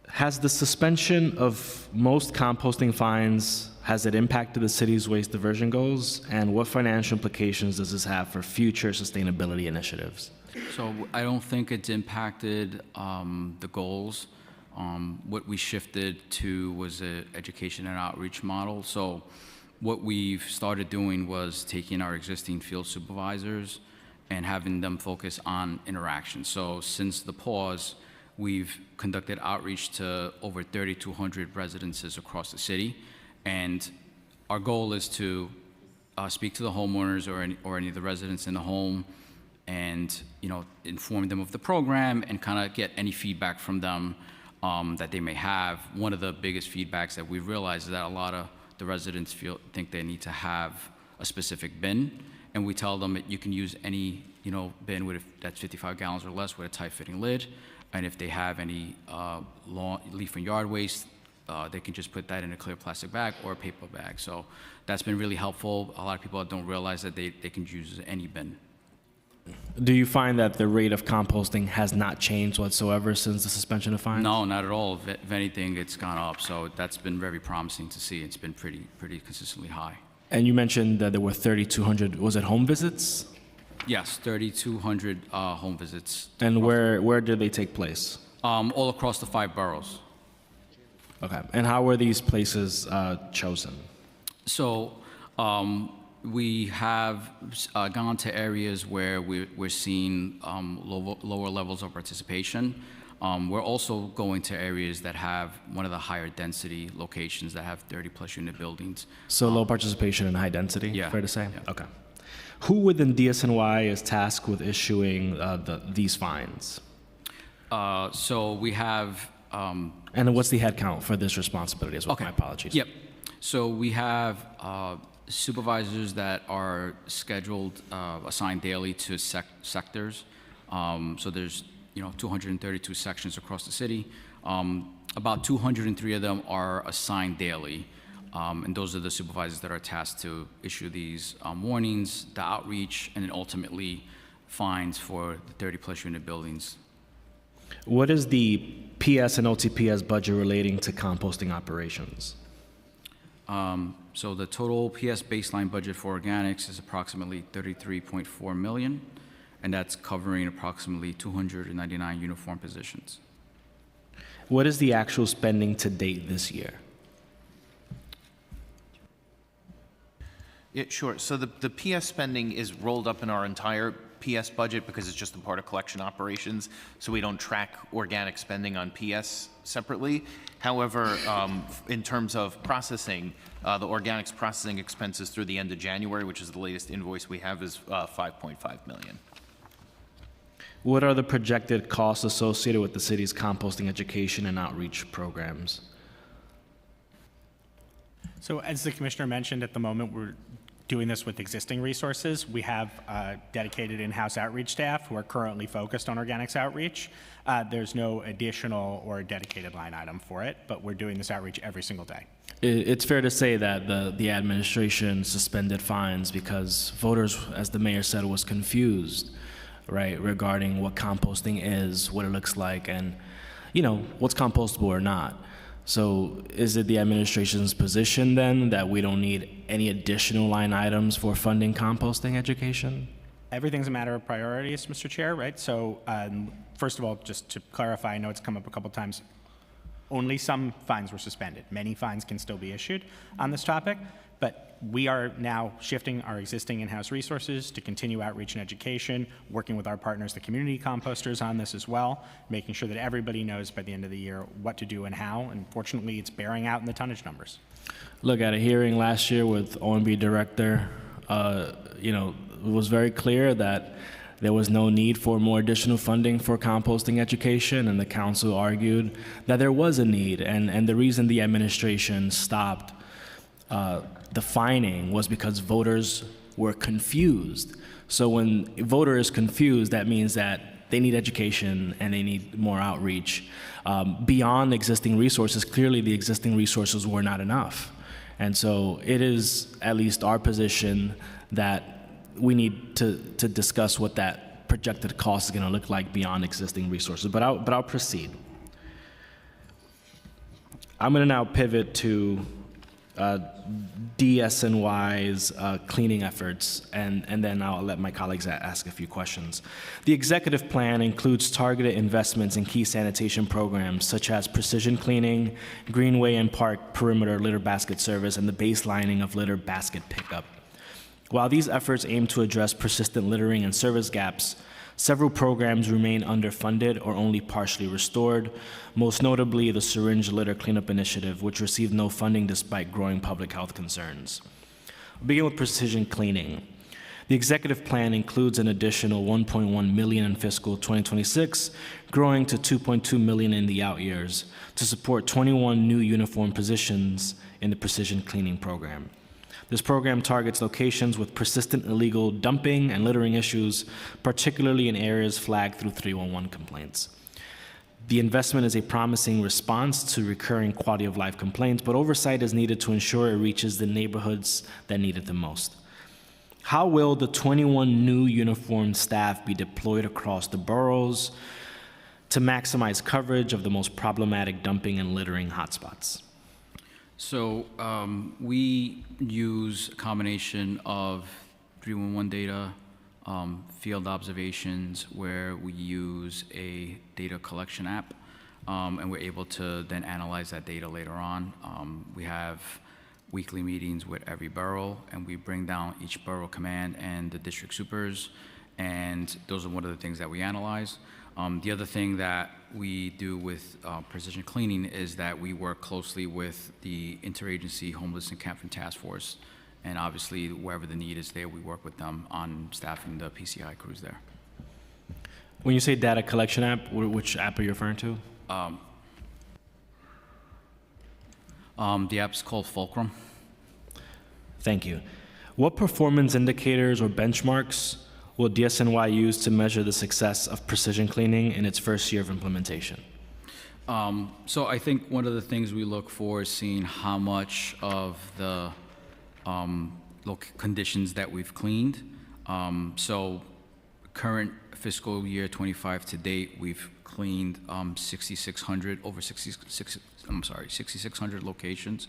Has the suspension of most composting fines, has it impacted the city's waste diversion goals? And what financial implications does this have for future sustainability initiatives? So I don't think it's impacted the goals. What we shifted to was an education and outreach model. So what we've started doing was taking our existing field supervisors and having them focus on interaction. So since the pause, we've conducted outreach to over 3,200 residences across the city, and our goal is to speak to the homeowners or any of the residents in the home, and inform them of the program and kind of get any feedback from them that they may have. One of the biggest feedbacks that we've realized is that a lot of the residents think they need to have a specific bin, and we tell them that you can use any bin that's 55 gallons or less with a tight-fitting lid. And if they have any leaf and yard waste, they can just put that in a clear plastic bag or a paper bag. So that's been really helpful. A lot of people don't realize that they can use any bin. Do you find that the rate of composting has not changed whatsoever since the suspension of fines? No, not at all. If anything, it's gone up. So that's been very promising to see. It's been pretty consistently high. And you mentioned that there were 3,200, was it home visits? Yes, 3,200 home visits. And where did they take place? All across the 5 boroughs. Okay. And how were these places chosen? So we have gone to areas where we're seeing lower levels of participation. We're also going to areas that have one of the higher density locations that have 30-plus unit buildings. So low participation and high density, Yeah. fair to say? Yeah. Okay. Who within DSNY is tasked with issuing these fines? So we have. And what's the head count for this responsibility as well? Okay. My apologies. Yep. So we have supervisors that are scheduled, assigned daily to sectors. So there's 232 sections across the city. About 203 of them are assigned daily. And those are the supervisors that are tasked to issue these warnings, the outreach, and then ultimately fines for the 30-plus unit buildings. What is the PS and OTPS budget relating to composting operations? So the total PS baseline budget for organics is approximately $33.4 million, and that's covering approximately 299 uniform positions. What is the actual spending to date this year? Yeah, sure. So the PS spending is rolled up in our entire PS budget because it's just a part of collection operations, so we don't track organic spending on PS separately. However, in terms of processing, the organics processing expenses through the end of January, which is the latest invoice we have, is $5.5 million. What are the projected costs associated with the city's composting education and outreach programs? So as the commissioner mentioned, at the moment, we're doing this with existing resources. We have dedicated in-house outreach staff who are currently focused on organics outreach. There's no additional or dedicated line item for it, but we're doing this outreach every single day. It's fair to say that the administration suspended fines because voters, as the mayor said, was confused, right, regarding what composting is, what it looks like, and, you know, what's compostable or not. So is it the administration's position then that we don't need any additional line items for funding composting education? Everything's a matter of priorities, Mr. Chair, right? So first of all, just to clarify, I know it's come up a couple times, only some fines were suspended. Many fines can still be issued on this topic, but we are now shifting our existing in-house resources to continue outreach and education, working with our partners, the community composters, on this as well, making sure that everybody knows by the end of the year what to do and how, and fortunately it's bearing out in the tonnage numbers. Look, at a hearing last year with OMB director, you know, it was very clear that there was no need for more additional funding for composting education, and the council argued that there was a need, and the reason the administration stopped the fining was because voters were confused. So when a voter is confused, that means that they need education and they need more outreach. Beyond existing resources, clearly the existing resources were not enough. And so it is at least our position that we need to discuss what that projected cost is going to look like beyond existing resources. But I'll proceed. I'm going to now pivot to DSNY's cleaning efforts, and then I'll let my colleagues ask a few questions. The executive plan includes targeted investments in key sanitation programs such as precision cleaning, greenway and park perimeter litter basket service, and the baselining of litter basket pickup. While these efforts aim to address persistent littering and service gaps, several programs remain underfunded or only partially restored, most notably the Syringe Litter Cleanup Initiative, which received no funding despite growing public health concerns. I'll begin with precision cleaning. The executive plan includes an additional $1.1 million in fiscal 2026, growing to $2.2 million in the out years, to support 21 new uniform positions in the precision cleaning program. This program targets locations with persistent illegal dumping and littering issues, particularly in areas flagged through 311 complaints. The investment is a promising response to recurring quality of life complaints, but oversight is needed to ensure it reaches the neighborhoods that need it the most. How will the 21 new uniformed staff be deployed across the boroughs to maximize coverage of the most problematic dumping and littering hotspots? So we use a combination of 311 data, field observations, where we use a data collection app, and we're able to then analyze that data later on. We have weekly meetings with every borough, and we bring down each borough command and the district supers, and those are one of the things that we analyze. The other thing that we do with precision cleaning is that we work closely with the Interagency Homeless Encampment Task Force, and obviously wherever the need is there, we work with them on staffing the PCI crews there. When you say data collection app, which app are you referring to? The app's called Fulcrum. Thank you. What performance indicators or benchmarks will DSNY use to measure the success of precision cleaning in its first year of implementation? So I think one of the things we look for is seeing how much of the conditions that we've cleaned. So current fiscal year 25 to date, we've cleaned 6,600 locations.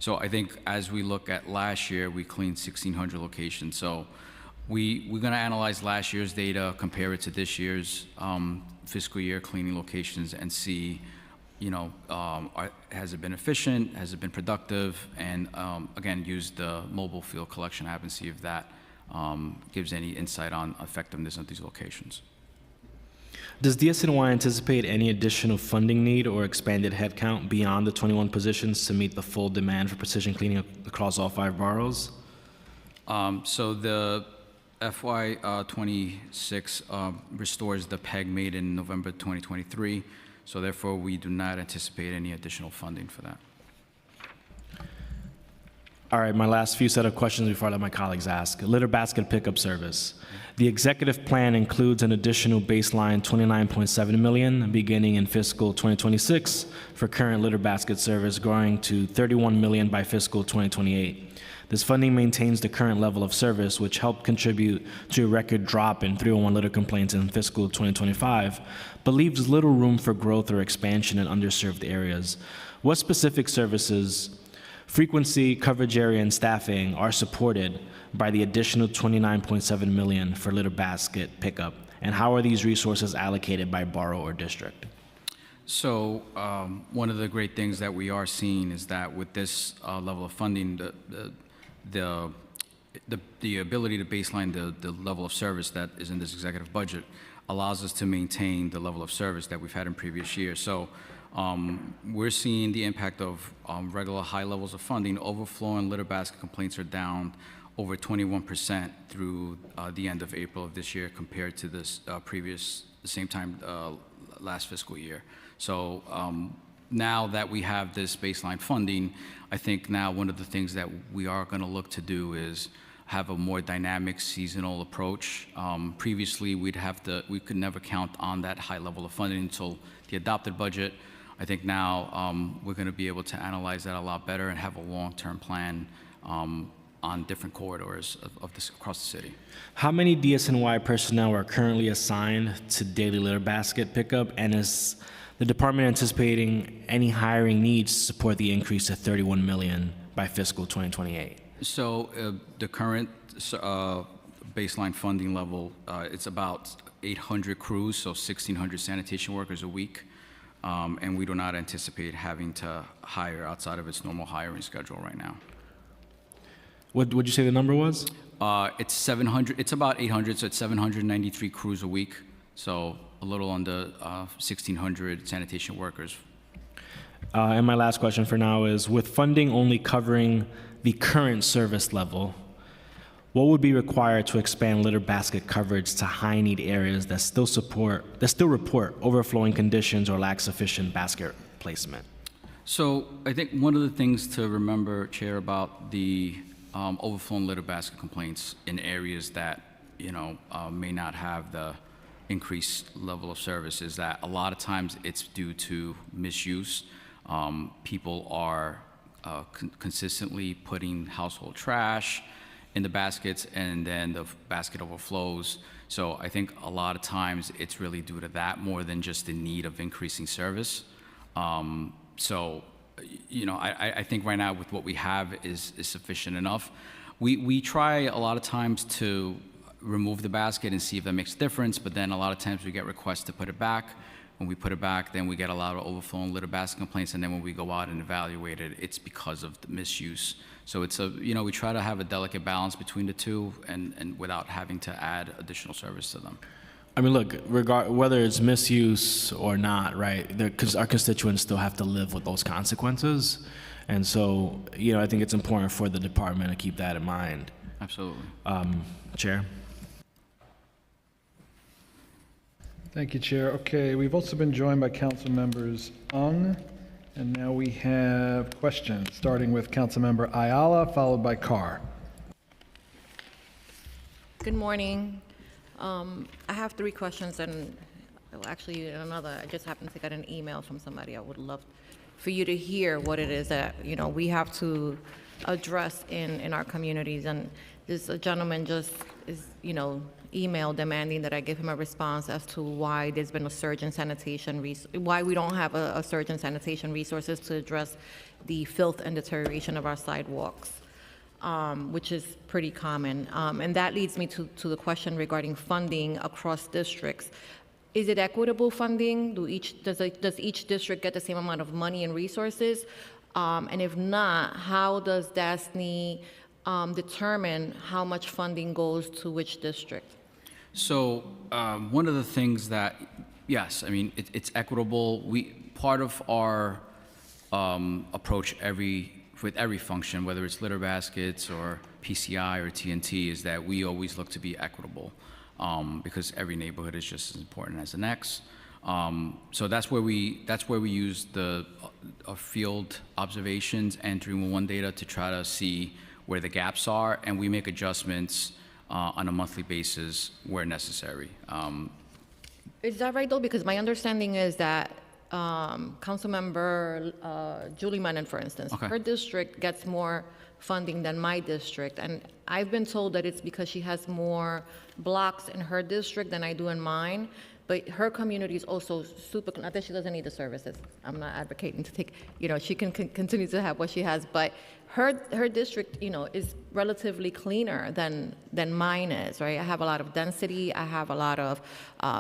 So I think as we look at last year, we cleaned 1,600 locations. So we're going to analyze last year's data, compare it to this year's fiscal year cleaning locations, and see, you know, has it been efficient, has it been productive, and again, use the mobile field collection app and see if that gives any insight on effectiveness of these locations. Does DSNY anticipate any additional funding need or expanded headcount beyond the 21 positions to meet the full demand for precision cleaning across all 5 boroughs? So the FY26 restores the PEG made in November 2023, so therefore we do not anticipate any additional funding for that. All right, my last few set of questions before I let my colleagues ask. Litter basket pickup service. The executive plan includes an additional baseline $29.7 million beginning in fiscal 2026 for current litter basket service, growing to $31 million by fiscal 2028. This funding maintains the current level of service, which helped contribute to a record drop in 301 litter complaints in fiscal 2025, but leaves little room for growth or expansion in underserved areas. What specific services, frequency, coverage area, and staffing are supported by the additional $29.7 million for litter basket pickup, and how are these resources allocated by borough or district? So one of the great things that we are seeing is that with this level of funding, the ability to baseline the level of service that is in this executive budget allows us to maintain the level of service that we've had in previous years. So we're seeing the impact of regular high levels of funding. Overflow and litter basket complaints are down over 21% through the end of April of this year compared to this the same time last fiscal year. So now that we have this baseline funding, I think now one of the things that we are going to look to do is have a more dynamic seasonal approach. Previously, we could never count on that high level of funding until the adopted budget. I think now we're going to be able to analyze that a lot better and have a long-term plan on different corridors of this across the city. How many DSNY personnel are currently assigned to daily litter basket pickup, and is the department anticipating any hiring needs to support the increase to $31 million by fiscal 2028? So the current baseline funding level, it's about 800 crews, so 1,600 sanitation workers a week. And we do not anticipate having to hire outside of its normal hiring schedule right now. What would you say the number was? It's 700. It's about 800, so it's 793 crews a week. So a little under 1,600 sanitation workers. And my last question for now is, with funding only covering the current service level, what would be required to expand litter basket coverage to high-need areas that still report overflowing conditions or lack sufficient basket placement? So I think one of the things to remember, Chair, about the overflowing litter basket complaints in areas that may not have the increased level of service is that a lot of times it's due to misuse. People are consistently putting household trash in the baskets, and then the basket overflows. So I think a lot of times it's really due to that more than just the need of increasing service. So, I think right now with what we have is sufficient enough. We try a lot of times to remove the basket and see if that makes a difference, but then a lot of times we get requests to put it back. When we put it back, then we get a lot of overflowing litter basket complaints, and then when we go out and evaluate it, it's because of the misuse. So it's we try to have a delicate balance between the two, and without having to add additional service to them. I mean, look, whether it's misuse or not, right? Because our constituents still have to live with those consequences, and so I think it's important for the department to keep that in mind. Absolutely. Chair. Thank you, Chair. Okay, we've also been joined by Council Members Ung, and now we have questions, starting with Council Member Ayala, followed by Carr. Good morning. I have 3 questions, and actually another. I just happened to get an email from somebody. I would love for you to hear what it is that we have to address in our communities. And this gentleman just is email demanding that I give him a response as to why there's been a surge in sanitation, why we don't have a surge in sanitation resources to address the filth and deterioration of our sidewalks, which is pretty common. And that leads me to the question regarding funding across districts. Is it equitable funding? Does each district get the same amount of money and resources? And if not, how does DASNY determine how much funding goes to which district? So one of the things that, yes, I mean, it's equitable. Part of our approach with every function, whether it's litter baskets or PCI or TNT, is that we always look to be equitable because every neighborhood is just as important as the next. So that's where we use the field observations and 311 data to try to see where the gaps are, and we make adjustments on a monthly basis where necessary. Is that right, though? Because my understanding is that Councilmember Julie Menon, for instance, Okay. her district gets more funding than my district, and I've been told that it's because she has more blocks in her district than I do in mine, but her community is also super, not that she doesn't need the services. I'm not advocating to take, she can continue to have what she has, but her district, is relatively cleaner than mine is, right? I have a lot of density, I have a lot of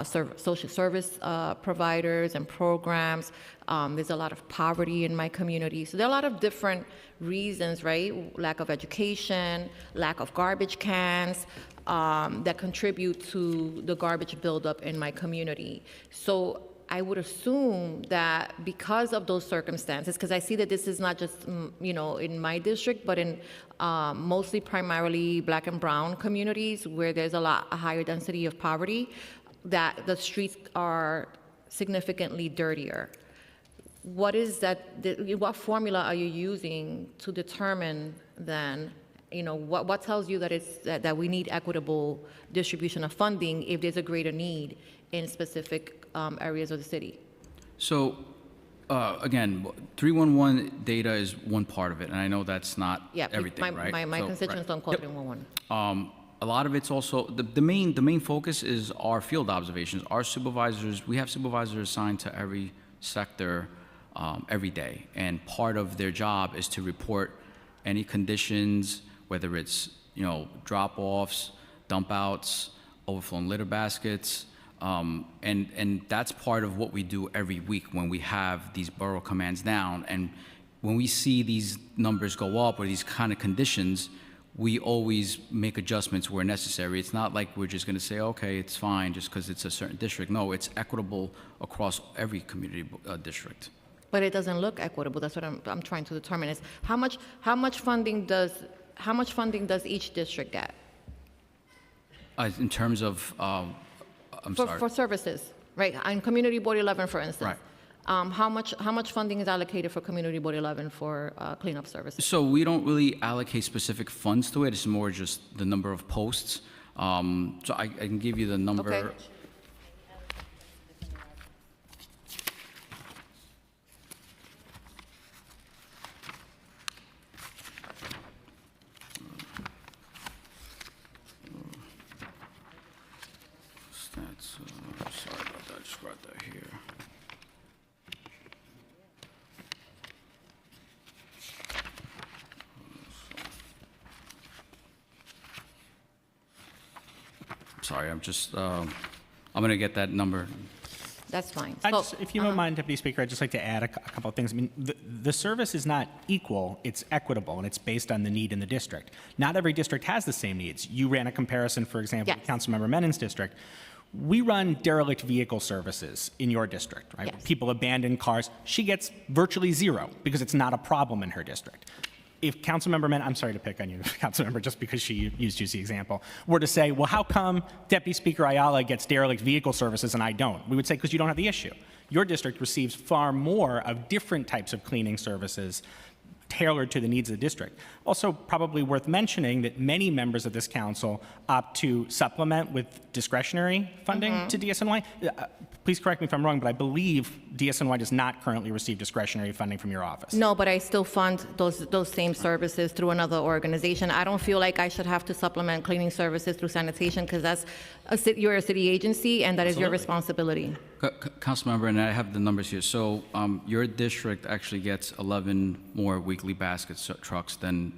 social service providers and programs. There's a lot of poverty in my community. So there are a lot of different reasons, right? Lack of education, lack of garbage cans, that contribute to the garbage buildup in my community. So I would assume that because of those circumstances, because I see that this is not just, in my district, but in mostly primarily black and brown communities where there's a higher density of poverty, that the streets are significantly dirtier. What is that, what formula are you using to determine then, what tells you that that we need equitable distribution of funding if there's a greater need in specific areas of the city? So, again, 311 data is one part of it, and I know that's not everything, right? My So, constituents don't call 311. A lot of it's also, the main focus is our field observations. Our supervisors, we have supervisors assigned to every sector every day, and part of their job is to report any conditions, whether it's, drop-offs, dump-outs, overflowing litter baskets, and that's part of what we do every week when we have these borough commands down. And when we see these numbers go up or these kind of conditions, we always make adjustments where necessary. It's not like we're just going to say, okay, it's fine just because it's a certain district. No, it's equitable across every community district. But it doesn't look equitable. That's what I'm trying to determine is how much funding does each district get? In terms of, I'm sorry. For services, right? On Community Board 11, for instance. Right. How much funding is allocated for Community Board 11 for cleanup services? So we don't really allocate specific funds to it. It's more just the number of posts. So I can give you the number. Okay. Stats, sorry about that. I just got that here. Sorry, I'm just, I'm going to get that number. That's fine. If you don't mind, Deputy Speaker, I'd just like to add a couple of things. I mean, the service is not equal, it's equitable, and it's based on the need in the district. Not every district has the same needs. You ran a comparison, for example, Yes. with Councilmember Menon's district. We run derelict vehicle services in your district, right? Yes. People abandon cars. She gets virtually zero because it's not a problem in her district. If Councilmember Menon, I'm sorry to pick on you, Councilmember, just because she used you as the example, were to say, well, how come Deputy Speaker Ayala gets derelict vehicle services and I don't? We would say, because you don't have the issue. Your district receives far more of different types of cleaning services tailored to the needs of the district. Also, probably worth mentioning that many members of this council opt to supplement with discretionary funding to DSNY. Please correct me if I'm wrong, but I believe DSNY does not currently receive discretionary funding from your office. No, but I still fund those same services through another organization. I don't feel like I should have to supplement cleaning services through sanitation because you're a city agency and that is your responsibility. Councilmember, and I have the numbers here. So your district actually gets 11 more weekly basket trucks than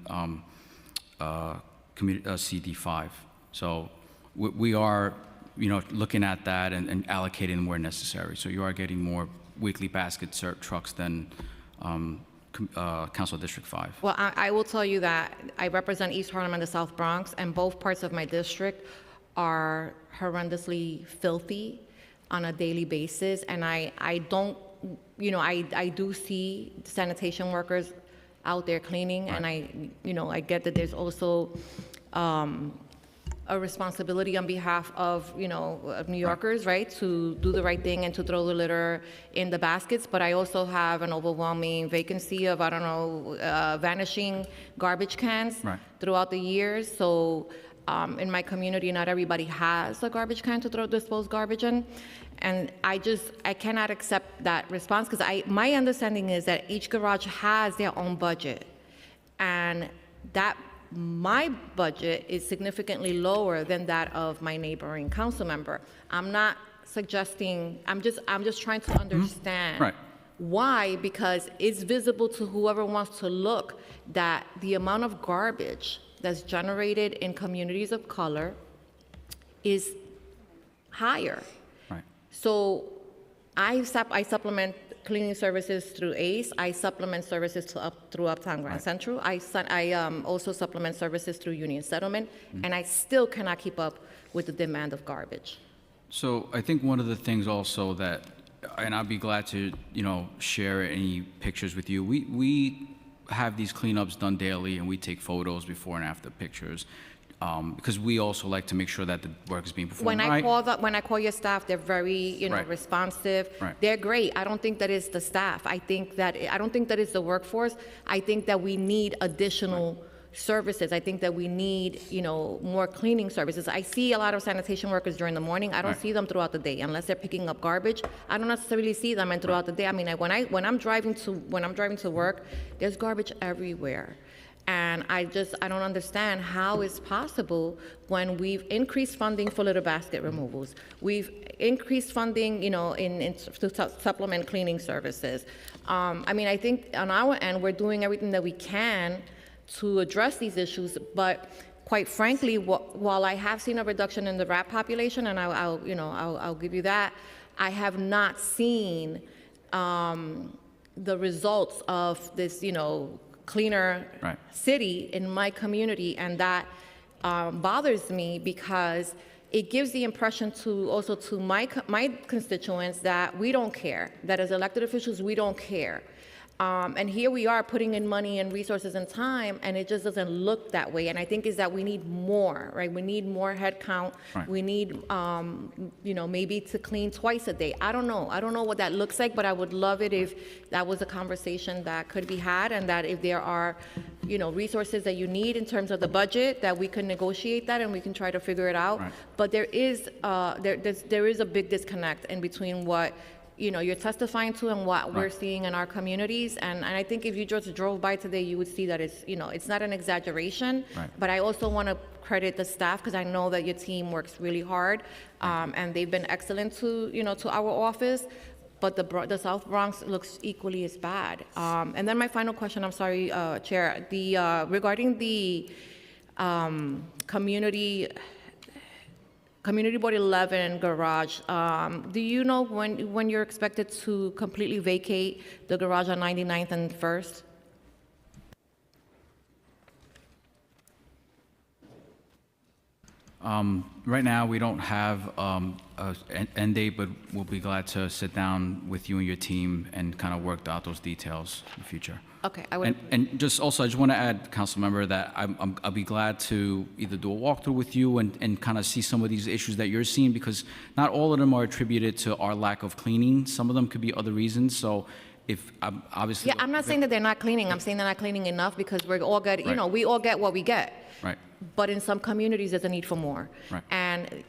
CD5. So we are, looking at that and allocating them where necessary. So you are getting more weekly basket trucks than Council District 5. Well, I will tell you that I represent East Harlem and the South Bronx, and both parts of my district are horrendously filthy on a daily basis, and I don't, I do see sanitation workers out there cleaning, and I get that there's also a a responsibility on behalf of, of New Yorkers, right, to do the right thing and to throw the litter in the baskets. But I also have an overwhelming vacancy of, vanishing garbage cans throughout the years. So in my community, not everybody has a garbage can to dispose garbage in. And I cannot accept that response, because my understanding is that each garage has their own budget. And that my budget is significantly lower than that of my neighboring council member. I'm not suggesting, I'm just trying to understand why, because it's visible to whoever wants to look that the amount of garbage that's generated in communities of color is higher. So I supplement cleaning services through ACE. I supplement services through Uptown Grand Central. I also supplement services through Union Settlement, and I still cannot keep up with the demand of garbage. So I think one of the things also that, and I'd be glad to, share any pictures with you. We have these cleanups done daily, and we take photos before and after pictures. Because we also like to make sure that the work is being performed When I call your staff, they're very, responsive. They're great. I don't think that it's the staff. I don't think that it's the workforce. I think that we need additional services. I think that we need, more cleaning services. I see a lot of sanitation workers during the morning. I don't see them throughout the day unless they're picking up garbage. I don't necessarily see them throughout the day. I mean, when I'm driving to work, there's garbage everywhere. And I don't understand how it's possible when we've increased funding for litter basket removals. We've increased funding, to supplement cleaning services. I think on our end, we're doing everything that we can to address these issues, but quite frankly, while I have seen a reduction in the rat population, and I'll give you that, I have not seen the results of this, cleaner city in my community, and that bothers me, because it gives the impression to my constituents that we don't care, that as elected officials we don't care. And here we are putting in money and resources and time, and it just doesn't look that way. And I think is that we need more, right? We need more head count. We need, maybe to clean twice a day. I don't know what that looks like, but I would love it if that was a conversation that could be had, and that if there are, resources that you need in terms of the budget, that we can negotiate that and we can try to figure it out. But there is a big disconnect in between what you're testifying to and what we're seeing in our communities. And I think if you just drove by today, you would see that it's not an exaggeration. But I also want to credit the staff, because I know that your team works really hard, and they've been excellent to our office. But the South Bronx looks equally as bad. And then my final question, I'm sorry, Chair, regarding the Community Board 11 garage, do you know when you're expected to completely vacate the garage on 99th and 1st? Right now, we don't have an end date, but we'll be glad to sit down with you and your team and kind of work out those details in the future. Okay, I would. And just also, I just want to add, Council Member, that I'll be glad to either do a walkthrough with you and kind of see some of these issues that you're seeing, because not all of them are attributed to our lack of cleaning. Some of them could be other reasons. So if obviously. Yeah, I'm not saying that they're not cleaning. I'm saying they're not cleaning enough, because we're all getting, we all get what we get. Right. But in some communities, there's a need for more. And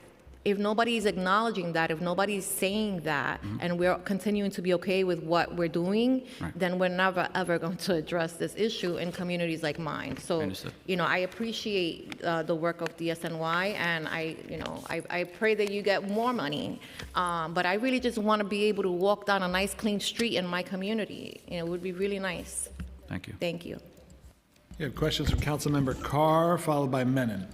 if nobody's acknowledging that, if nobody's saying that, and we're continuing to be okay with what we're doing, then we're never, ever going to address this issue in communities like mine. So, I appreciate the work of DSNY, and I pray that you get more money. But I really just want to be able to walk down a nice, clean street in my community. It would be really nice. Thank you. Thank you. You have questions from Councilmember Carr, followed by Menon.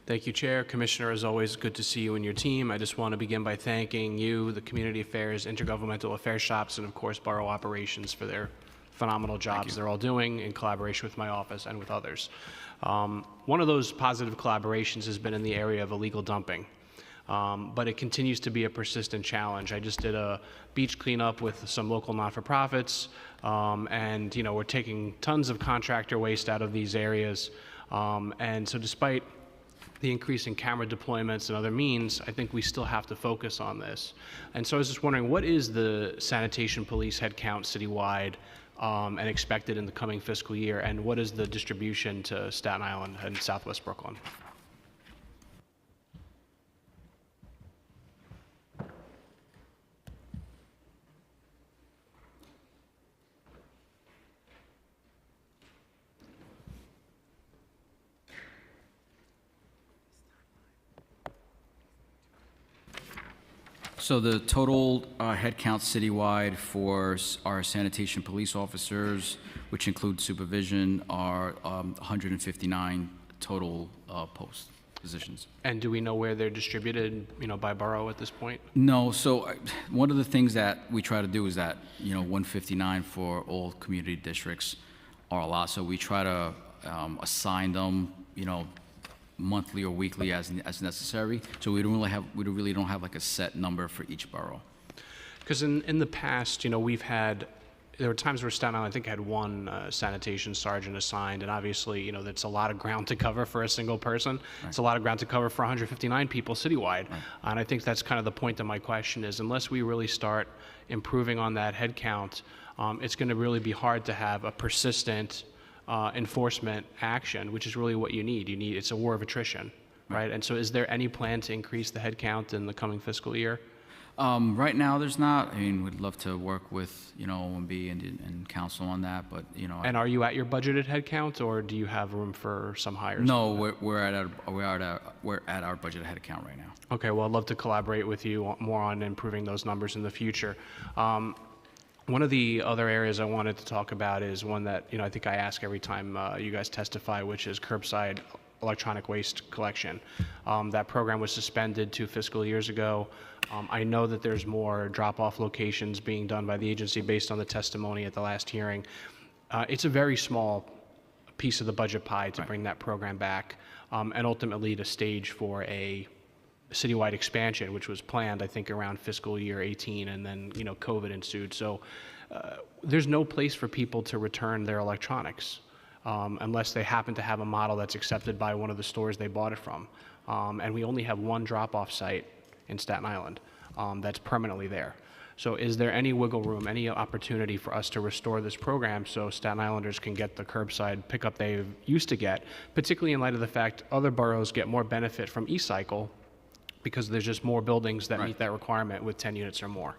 Thank you, Chair. Commissioner, as always, good to see you and your team. I just want to begin by thanking you, the Community Affairs, Intergovernmental Affairs Shops, and of course, Borough Operations for their phenomenal jobs they're all doing in collaboration with my office and with others. One of those positive collaborations has been in the area of illegal dumping. But it continues to be a persistent challenge. I just did a beach cleanup with some local not-for-profits, and we're taking tons of contractor waste out of these areas. And so despite the increase in camera deployments and other means, I think we still have to focus on this. And so I was just wondering, what is the sanitation police headcount citywide and expected in the coming fiscal year, and what is the distribution to Staten Island and Southwest Brooklyn? So the total headcount citywide for our sanitation police officers, which include supervision, are 159 total positions. And do we know where they're distributed, by borough at this point? No, so one of the things that we try to do is that, 159 for all community districts are a lot, so we try to assign them, monthly or weekly as necessary. So we really don't have like a set number for each borough. Because in the past, there were times where Staten Island, I think, had one sanitation sergeant assigned, and obviously, that's a lot of ground to cover for a single person. Right. It's a lot of ground to cover for 159 people citywide. Right. And I think that's kind of the point of my question is, unless we really start improving on that head count, it's going to really be hard to have a persistent enforcement action, which is really what you need. It's a war of attrition, right? And so is there any plan to increase the head count in the coming fiscal year? Right now, there's not. I mean, we'd love to work with, OMB and council on that, but, And are you at your budgeted head count, or do you have room for some hires? No, we're at our budgeted head count right now. Okay, well, I'd love to collaborate with you more on improving those numbers in the future. One of the other areas I wanted to talk about is one that, I think I ask every time you guys testify, which is curbside electronic waste collection. That program was suspended 2 fiscal years ago. I know that there's more drop-off locations being done by the agency based on the testimony at the last hearing. It's a very small piece of the budget pie to bring that program back, and ultimately to stage for a citywide expansion, which was planned, I think, around fiscal year 18, and then, COVID ensued. So there's no place for people to return their electronics unless they happen to have a model that's accepted by one of the stores they bought it from. And we only have one drop-off site in Staten Island that's permanently there. So is there any wiggle room, any opportunity for us to restore this program so Staten Islanders can get the curbside pickup they used to get, particularly in light of the fact other boroughs get more benefit from e-cycle because there's just more buildings that meet that requirement with 10 units or more?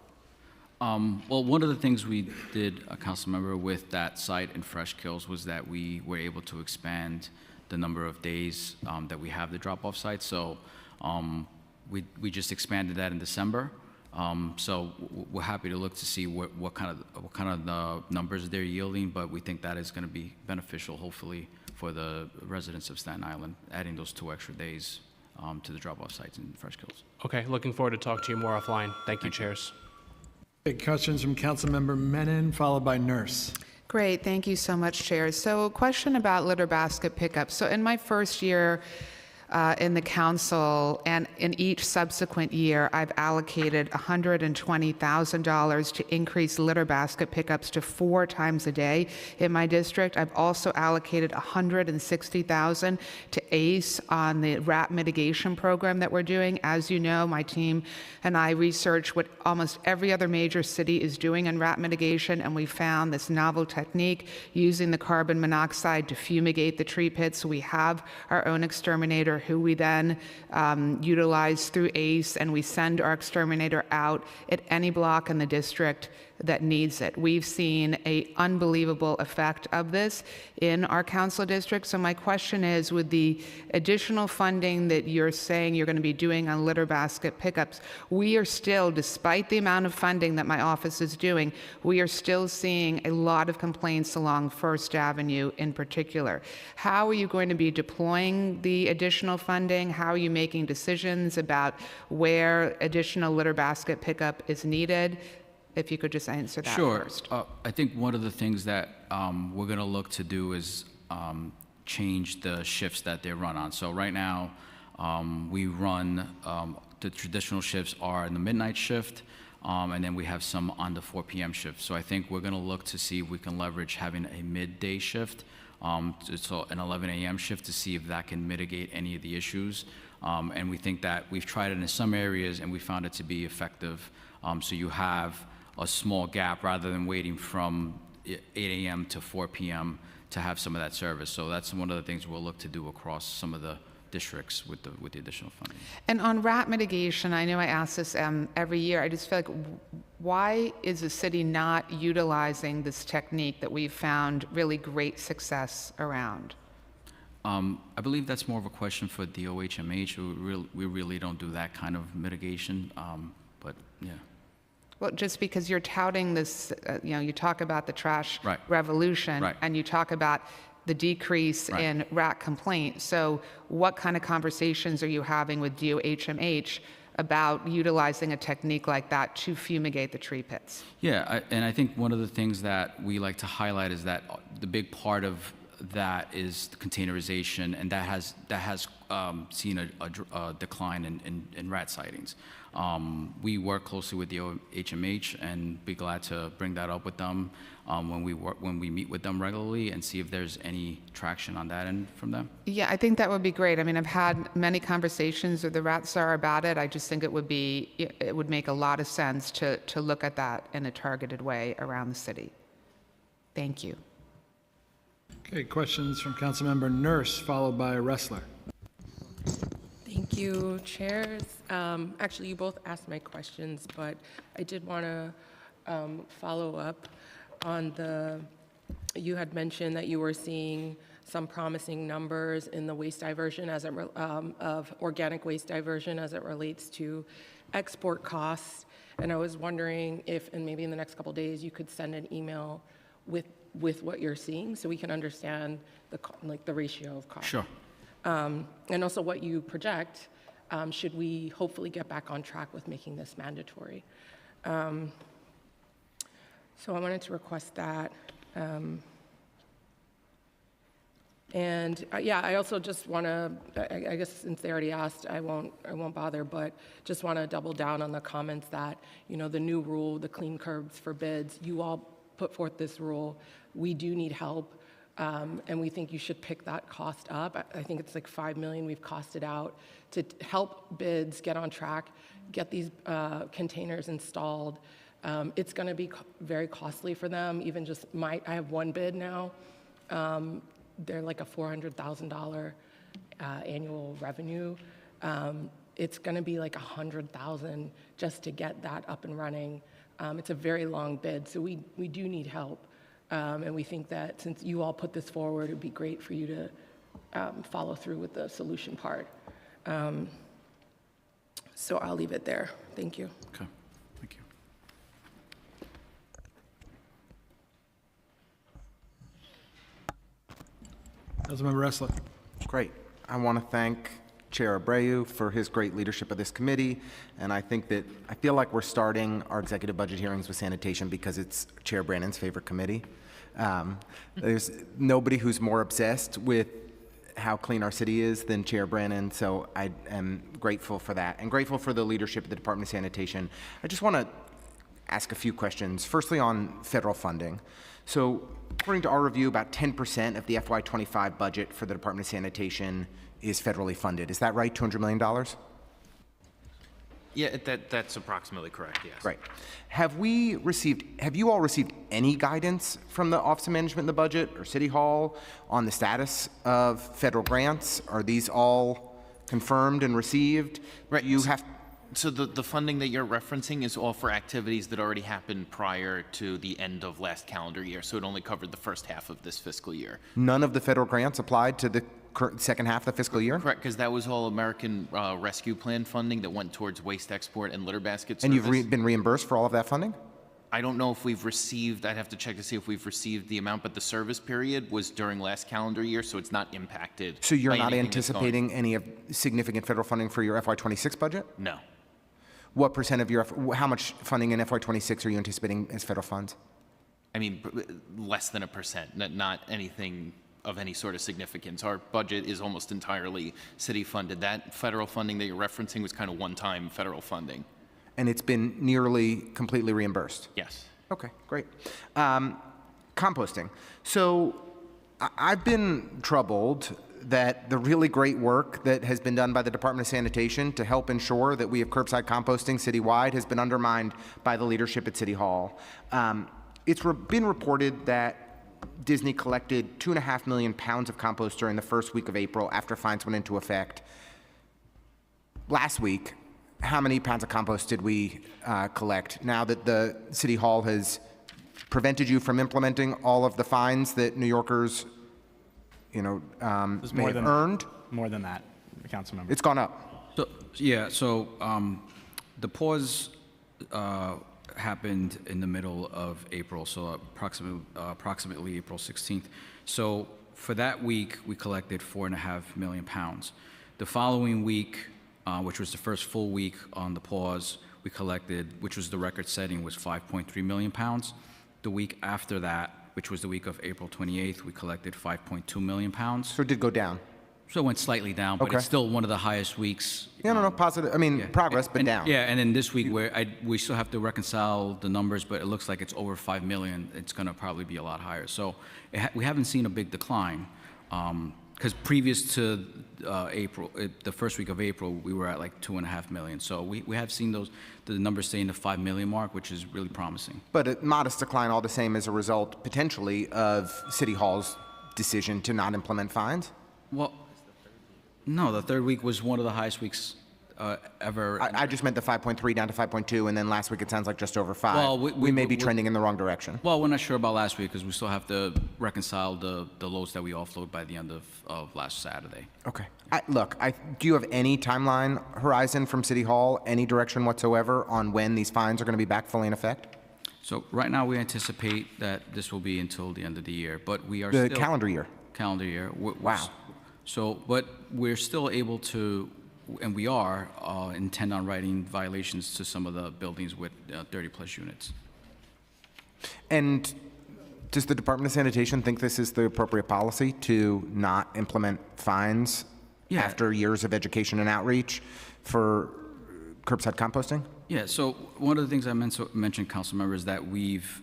Well, one of the things we did, council member, with that site in Fresh Kills was that we were able to expand the number of days that we have the drop-off site. So we just expanded that in December. So we're happy to look to see what kind of the numbers they're yielding, but we think that is going to be beneficial, hopefully, for the residents of Staten Island, adding those 2 extra days to the drop-off sites in Fresh Kills. Okay, looking forward to talk to you more offline. Thank you, chairs. Questions from Councilmember Menon, followed by Nurse. Great, thank you so much, Chair. So, question about litter basket pickup. So, in my first year in the council, and in each subsequent year, I've allocated $120,000 to increase litter basket pickups to 4 times a day in my district. I've also allocated $160,000 to ACE on the rat mitigation program that we're doing. As you know, my team and I researched what almost every other major city is doing in rat mitigation, and we found this novel technique using the carbon monoxide to fumigate the tree pits. So we have our own exterminator who we then utilize through ACE, and we send our exterminator out at any block in the district that needs it. We've seen an unbelievable effect of this in our council district. So my question is, with the additional funding that you're saying you're going to be doing on litter basket pickups, we are still, despite the amount of funding that my office is doing, we are still seeing a lot of complaints along First Avenue in particular. How are you going to be deploying the additional funding? How are you making decisions about where additional litter basket pickup is needed? If you could just answer that first. Sure. I think one of the things that we're going to look to do is change the shifts that they run on. So right now, we run, the traditional shifts are in the midnight shift, and then we have some on the 4 p.m. shift. So I think we're going to look to see if we can leverage having a midday shift It's an 11 a.m. shift to see if that can mitigate any of the issues. And we think that we've tried it in some areas and we found it to be effective. So you have a small gap rather than waiting from 8 a.m. to 4 p.m. to have some of that service. So that's one of the things we'll look to do across some of the districts with the additional funding. And on rat mitigation, I know I ask this every year. I just feel like, why is the city not utilizing this technique that we've found really great success around? I believe that's more of a question for the OHMH. We really don't do that kind of mitigation, but yeah. Well, just because you're touting this, you talk about the trash Right. revolution, Right. and you talk about the decrease Right. in rat complaints. So what kind of conversations are you having with DOHMH about utilizing a technique like that to fumigate the tree pits? Yeah, and I think one of the things that we like to highlight is that the big part of that is the containerization, and that has seen a decline in rat sightings. We work closely with the HMH and be glad to bring that up with them when we meet with them regularly and see if there's any traction on that end from them. Yeah, I think that would be great. I mean, I've had many conversations with the rat czar about it. I just think it would make a lot of sense to look at that in a targeted way around the city. Thank you. Okay, questions from Councilmember Nurse, followed by Wrestler. Thank you, chairs. Actually, you both asked my questions, but I did want to follow up on you had mentioned that you were seeing some promising numbers in the waste diversion of organic waste diversion as it relates to export costs. And I was wondering if, and maybe in the next couple of days, you could send an email with what you're seeing so we can understand the ratio of cost. Sure. And also what you project, should we hopefully get back on track with making this mandatory. So I wanted to request that. Yeah, I also just want to, I guess since they already asked, I won't bother, but just want to double down on the comments that, the new rule, the clean curbs for bids, you all put forth this rule. We do need help. And we think you should pick that cost up. I think it's like $5 million we've costed out to help bids get on track, get these containers installed. It's going to be very costly for them. Even just I have one bid now. They're like a $400,000 annual revenue. It's going to be like $100,000 just to get that up and running. It's a very long bid, so we do need help. And we think that since you all put this forward, it would be great for you to follow through with the solution part. So I'll leave it there. Thank you. Okay. Thank you. Councilmember Wrestler. Great. I want to thank Chair Abreu for his great leadership of this committee, and I feel like we're starting our executive budget hearings with sanitation because it's Chair Brannon's favorite committee. There's nobody who's more obsessed with how clean our city is than Chair Brannon, so I am grateful for that, and grateful for the leadership of the Department of Sanitation. I just want to ask a few questions. Firstly, on federal funding. So, according to our review, about 10% of the FY25 budget for the Department of Sanitation is federally funded. Is that right? $200 million? Yeah, that's approximately correct, yes. Right. Have you all received any guidance from the Office of Management and the Budget or City Hall on the status of federal grants? Are these all confirmed and received? Right. So the funding that you're referencing is all for activities that already happened prior to the end of last calendar year, so it only covered the first half of this fiscal year. None of the federal grants applied to the second half of the fiscal year? Correct, because that was all American Rescue Plan funding that went towards waste export and litter basket service. And you've been reimbursed for all of that funding? I don't know if we've received, I'd have to check to see if we've received the amount, but the service period was during last calendar year, so it's not impacted. So you're by not anything that's going- anticipating any of significant federal funding for your FY26 budget? No. What percent of how much funding in FY26 are you anticipating as federal funds? I mean, less than 1%, not anything of any sort of significance. Our budget is almost entirely city funded. That federal funding that you're referencing was kind of one-time federal funding. And it's been nearly completely reimbursed? Yes. Okay, great. Composting. So I've been troubled that the really great work that has been done by the Department of Sanitation to help ensure that we have curbside composting citywide has been undermined by the leadership at City Hall. It's been reported that Disney collected 2.5 million pounds of compost during the first week of April after fines went into effect. Last week, how many pounds of compost did we collect? Now that the City Hall has prevented you from implementing all of the fines that New Yorkers, may have earned? More than that, council member. It's gone up. So the pause happened in the middle of April, so approximately April 16th. So for that week, we collected 4.5 million pounds. The following week, which was the first full week on the pause, we collected, which was the record setting, was 5.3 million pounds. The week after that, which was the week of April 28th, we collected 5.2 million pounds. So it did go down. So it went slightly down, but Okay. it's still one of the highest weeks. No, positive. I mean, progress, but down. Yeah, and then this week, we still have to reconcile the numbers, but it looks like it's over 5 million. It's going to probably be a lot higher. So we haven't seen a big decline, because previous to April, the first week of April, we were at like 2.5 million. So we have seen the numbers stay in the 5 million mark, which is really promising. But a modest decline all the same as a result, potentially, of City Hall's decision to not implement fines? Well, no, the third week was one of the highest weeks ever. I just meant the 5.3 down to 5.2, and then last week it sounds like just over 5. Well, we may be trending in the wrong direction. Well, we're not sure about last week because we still have to reconcile the loads that we offload by the end of last Saturday. Okay. Do you have any timeline horizon from City Hall, any direction whatsoever on when these fines are going to be back fully in effect? So right now we anticipate that this will be until the end of the year, but we are The still... calendar year? Calendar year. Wow. So, but we're still able to, and we are, intend on writing violations to some of the buildings with 30-plus units. And does the Department of Sanitation think this is the appropriate policy to not implement fines after years of education and outreach for curbside composting? Yeah, so one of the things I mentioned, council member, is that we've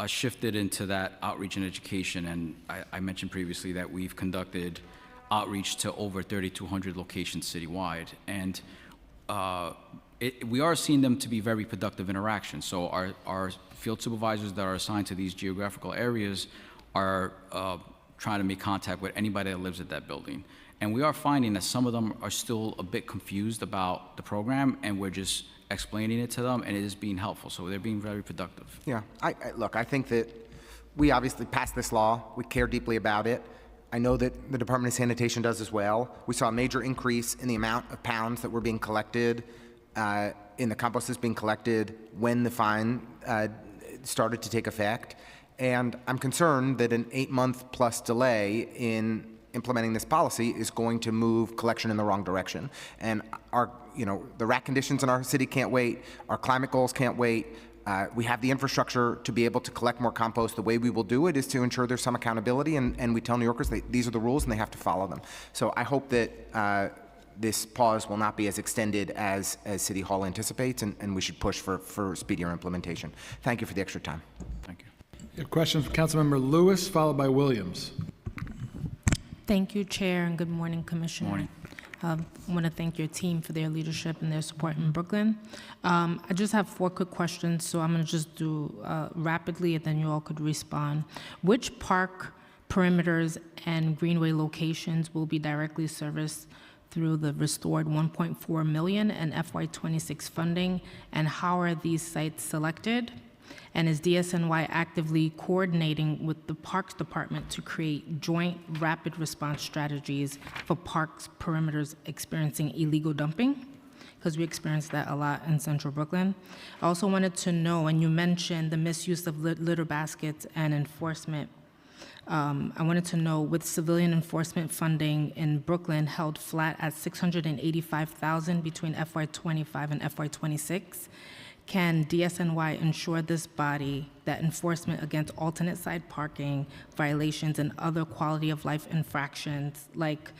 shifted into that outreach and education, and I mentioned previously that we've conducted outreach to over 3,200 locations citywide, and we are seeing them to be very productive interactions. So our field supervisors that are assigned to these geographical areas are trying to make contact with anybody that lives at that building. And we are finding that some of them are still a bit confused about the program, and we're just explaining it to them, and it is being helpful. So they're being very productive. Yeah, I think that we obviously passed this law. We care deeply about it. I know that the Department of Sanitation does as well. We saw a major increase in the amount of pounds that were being collected, in the compost that's being collected when the fine started to take effect. And I'm concerned that an 8-month plus delay in implementing this policy is going to move collection in the wrong direction. And the rat conditions in our city can't wait. Our climate goals can't wait. We have the infrastructure to be able to collect more compost. The way we will do it is to ensure there's some accountability, and we tell New Yorkers these are the rules and they have to follow them. So I hope that this pause will not be as extended as City Hall anticipates, and we should push for speedier implementation. Thank you for the extra time. Thank you. You have questions from Councilmember Lewis, followed by Williams. Thank you, Chair, and good morning, Commissioner. Morning. I want to thank your team for their leadership and their support in Brooklyn. I just have 4 quick questions, so I'm going to just do rapidly, and then you all could respond. Which park perimeters and greenway locations will be directly serviced through the restored $1.4 million and FY26 funding, and how are these sites selected? And is DSNY actively coordinating with the Parks Department to create joint rapid response strategies for parks perimeters experiencing illegal dumping? Because we experience that a lot in central Brooklyn. I also wanted to know, and you mentioned the misuse of litter baskets and enforcement. I wanted to know, with civilian enforcement funding in Brooklyn held flat at $685,000 between FY25 and FY26, can DSNY ensure this body that enforcement against alternate side parking violations and other quality of life infractions like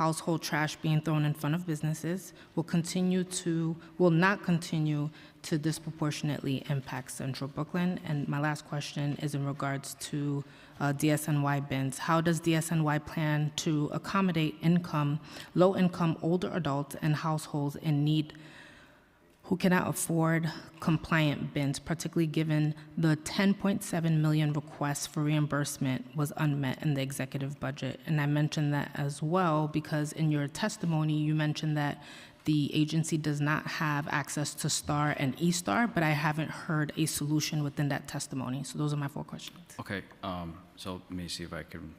household trash being thrown in front of businesses will not continue to disproportionately impact Central Brooklyn? And my last question is in regards to DSNY bins. How does DSNY plan to accommodate low-income older adults and households in need who cannot afford compliant bins, particularly given the 10.7 million requests for reimbursement was unmet in the executive budget? And I mentioned that as well because in your testimony, you mentioned that the agency does not have access to STAR and eSTAR, but I haven't heard a solution within that testimony. So those are my 4 questions. Okay, so let me see if I can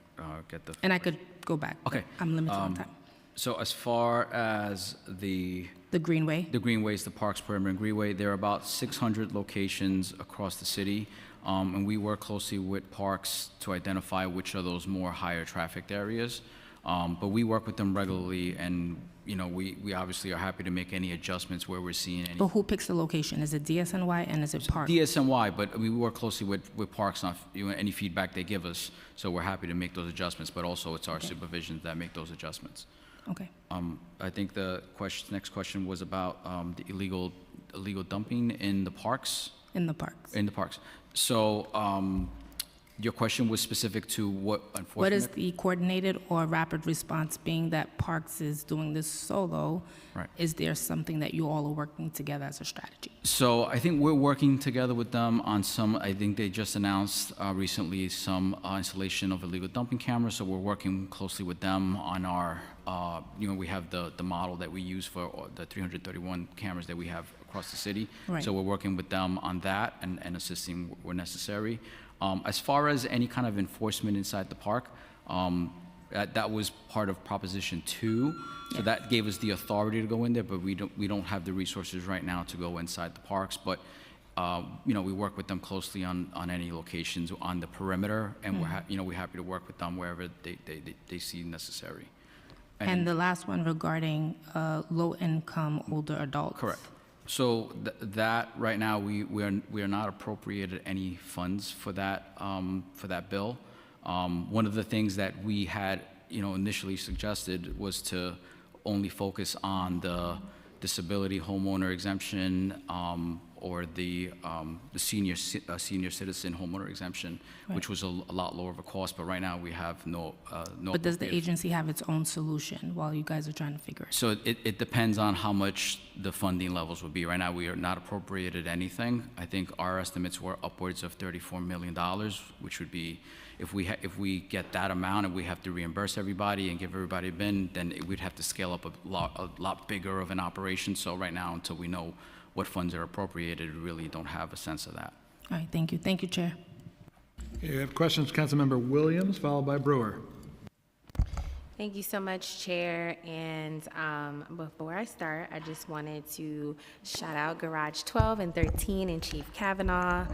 get the. And I could go back. Okay. I'm limited on time. So as far as the Greenway? the greenways, the parks, perimeter, and greenway, there are about 600 locations across the city, and we work closely with parks to identify which are those more higher trafficked areas. But we work with them regularly, and we obviously are happy to make any adjustments where we're seeing any. But who picks the location? Is it DSNY and is it Park? DSNY, but we work closely with parks on any feedback they give us, so we're happy to make those adjustments, but also it's our supervisions that make those adjustments. Okay. I think the next question was about the illegal dumping in the parks. In the parks. In the parks. So your question was specific to what enforcement? What is the coordinated or rapid response, being that Parks is doing this solo? Right. Is there something that you all are working together as a strategy? So I think we're working together with them on some, I think they just announced recently some installation of illegal dumping cameras, so we're working closely with them on our, we have the model that we use for the 331 cameras that we have across the city. Right. So we're working with them on that and assisting where necessary. As far as any kind of enforcement inside the park, that was part of Proposition 2, so that gave us the authority to go in there, but we don't have the resources right now to go inside the parks. But we work with them closely on any locations on the perimeter, and we're happy to work with them wherever they see necessary. And the last one regarding low-income older adults. Correct. So that right now we are not appropriated any funds for that bill. One of the things that we had initially suggested was to only focus on the disability homeowner exemption or the senior citizen homeowner exemption, which was a lot lower of a cost. But right now we have no. But does the agency have its own solution while you guys are trying to figure it out? So it depends on how much the funding levels would be. Right now we are not appropriated anything. I think our estimates were upwards of $34 million, which would be, if we get that amount and we have to reimburse everybody and give everybody a bin, then we'd have to scale up a lot bigger of an operation. So right now, until we know what funds are appropriated, we really don't have a sense of that. All right, thank you. Thank you, Chair. Okay, we have questions, Councilmember Williams, followed by Brewer. Thank you so much, Chair. And before I start, I just wanted to shout out Garage 12 and 13 and Chief Kavanaugh,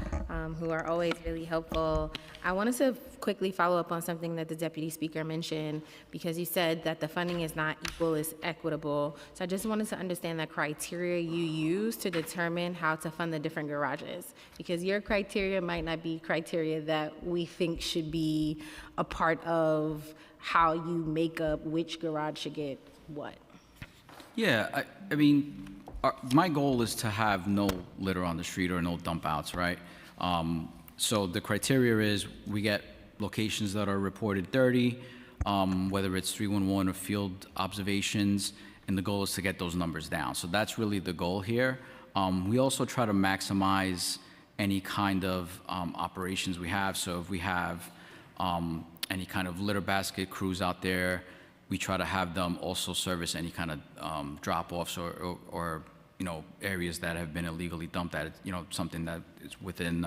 who are always really helpful. I wanted to quickly follow up on something that the Deputy Speaker mentioned, because you said that the funding is not equal, it's equitable. So I just wanted to understand the criteria you use to determine how to fund the different garages, because your criteria might not be criteria that we think should be a part of how you make up which garage should get what. Yeah, I mean, my goal is to have no litter on the street or no dump outs, right? So the criteria is we get locations that are reported dirty, whether it's 311 or field observations, and the goal is to get those numbers down. So that's really the goal here. We also try to maximize any kind of operations we have. So if we have any kind of litter basket crews out there, we try to have them also service any kind of drop-offs or areas that have been illegally dumped at, something that is within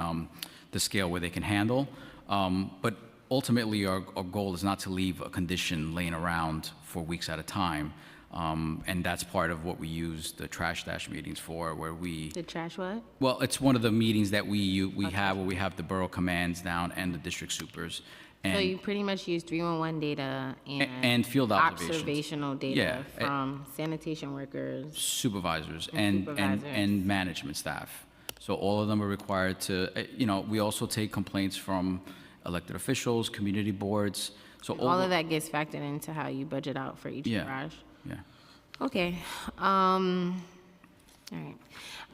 the scale where they can handle. But ultimately, our goal is not to leave a condition laying around for weeks at a time. And that's part of what we use the trash stash meetings for, where we... The trash what? Well, it's one of the meetings that we have where we have the borough commands down and the district supers. So you pretty much use 311 data and field observations. Observational data from sanitation workers, supervisors, and management staff. So all of them are required to, we also take complaints from elected officials, community boards. So All of that gets factored into how you budget out for each Yeah. garage? Yeah. Okay. All right.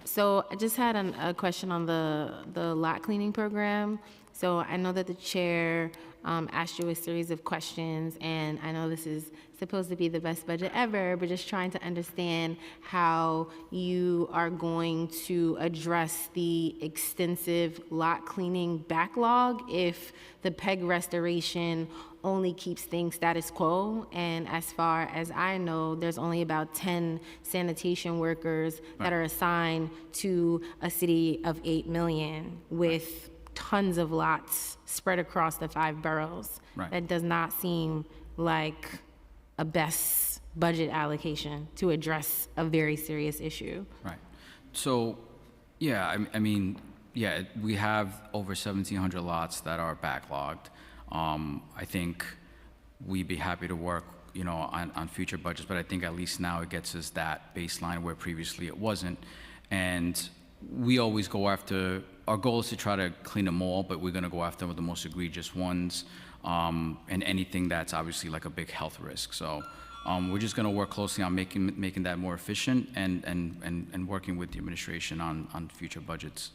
So I just had a question on the lot cleaning program. So I know that the chair asked you a series of questions, and I know this is supposed to be the best budget ever, but just trying to understand how you are going to address the extensive lot cleaning backlog if the PEG restoration only keeps things status quo. And as far as I know, there's only about 10 sanitation workers that are assigned to a city of 8 million with tons of lots spread across the 5 boroughs. Right. That does not seem like a best budget allocation to address a very serious issue. Right. So, yeah, I mean, yeah, we have over 1,700 lots that are backlogged. I think we'd be happy to work, you know, on future budgets, but I think at least now it gets us that baseline where previously it wasn't. And we always go after, our goal is to try to clean them all, but we're gonna go after the most egregious ones, and anything that's obviously like a big health risk. So we're just gonna work closely on making that more efficient and working with the administration on future budgets.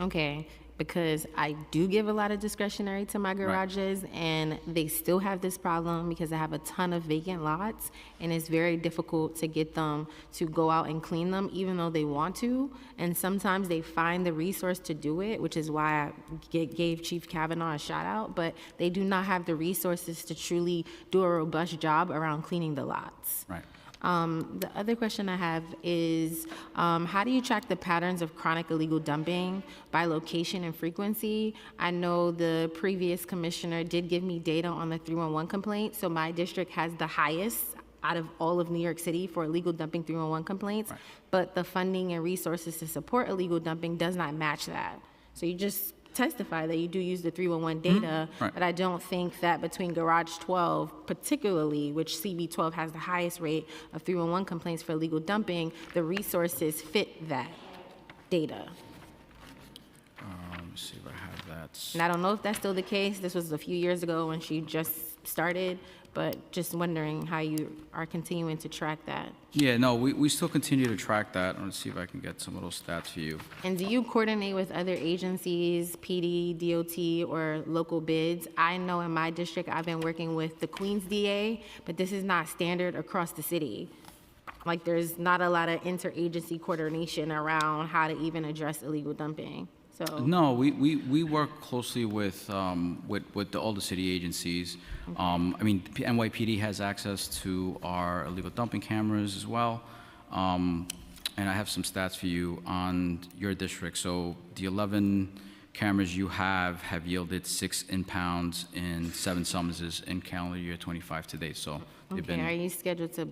Okay, because I do give a lot of discretionary to my garages, and they still have this problem because I have a ton of vacant lots, and it's very difficult to get them to go out and clean them, even though they want to. And sometimes they find the resource to do it, which is why I gave Chief Kavanaugh a shout out, but they do not have the resources to truly do a robust job around cleaning the lots. Right. The other question I have is, how do you track the patterns of chronic illegal dumping by location and frequency? I know the previous commissioner did give me data on the 311 complaint, so my district has the highest out of all of New York City for illegal dumping 311 complaints, but the funding and resources to support illegal dumping does not match that. So you just testify that you do use the 311 data, but I don't think that between Garage 12 particularly, which CB 12 has the highest rate of 311 complaints for illegal dumping, the resources fit that data. Let me see if I have that. And I don't know if that's still the case. This was a few years ago when she just started, but just wondering how you are continuing to track that. Yeah, no, we still continue to track that. Let's see if I can get some of those stats for you. And do you coordinate with other agencies, PD, DOT, or local bids? I know in my district, I've been working with the Queens DA, but this is not standard across the city. Like, there's not a lot of interagency coordination around how to even address illegal dumping. So No, we work closely with all the city agencies. I mean, NYPD has access to our illegal dumping cameras as well. And I have some stats for you on your district. So the 11 cameras you have yielded 6 impounds and 7 summonses in calendar year 25 to date. So they've okay, been. are you scheduled to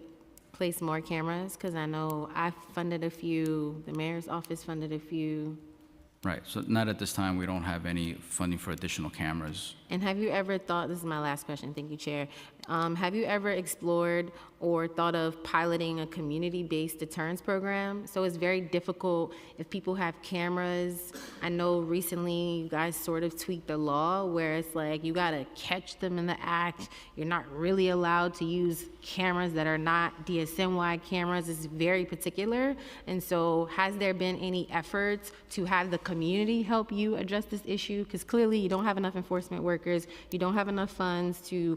place more cameras? Because I know I funded a few, the mayor's office funded a few. Right, so not at this time, we don't have any funding for additional cameras. And have you ever thought, this is my last question, thank you, Chair. Have you ever explored or thought of piloting a community-based deterrence program? So it's very difficult if people have cameras. I know recently you guys sort of tweaked the law where it's like you gotta catch them in the act. You're not really allowed to use cameras that are not DSNY cameras. It's very particular. And so has there been any efforts to have the community help you address this issue? Because clearly you don't have enough enforcement workers, you don't have enough funds to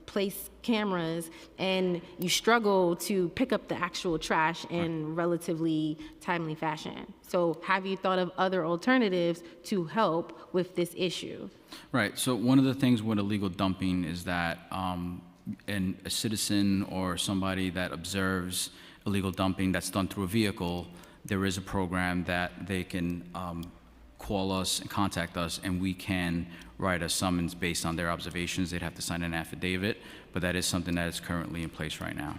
place cameras, and you struggle to pick up the actual trash in relatively timely fashion. So have you thought of other alternatives to help with this issue? Right, so one of the things with illegal dumping is that a citizen or somebody that observes illegal dumping that's done through a vehicle, there is a program that they can call us and contact us, and we can write a summons based on their observations. They'd have to sign an affidavit, but that is something that is currently in place right now.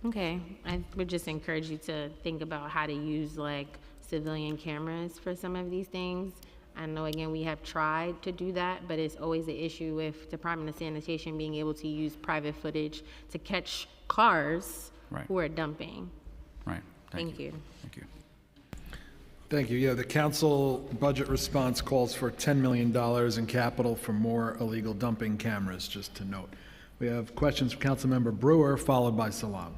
Okay, I would just encourage you to think about how to use like civilian cameras for some of these things. I know, again, we have tried to do that, but it's always an issue with Department of Sanitation being able to use private footage to catch cars who are dumping. Right. Thank you. Thank you. Thank you. Yeah, the council budget response calls for $10 million in capital for more illegal dumping cameras, just to note. We have questions from Councilmember Brewer, followed by Salam.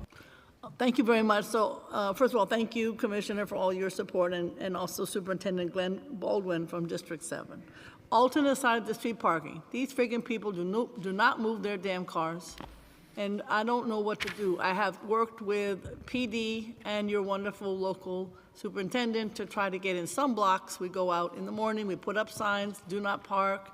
Thank you very much. So, first of all, thank you, Commissioner, for all your support, and also Superintendent Glenn Baldwin from District 7. Alternate side of the street parking. These friggin' people do not move their damn cars, and I don't know what to do. I have worked with PD and your wonderful local superintendent to try to get in some blocks. We go out in the morning, we put up signs, do not park,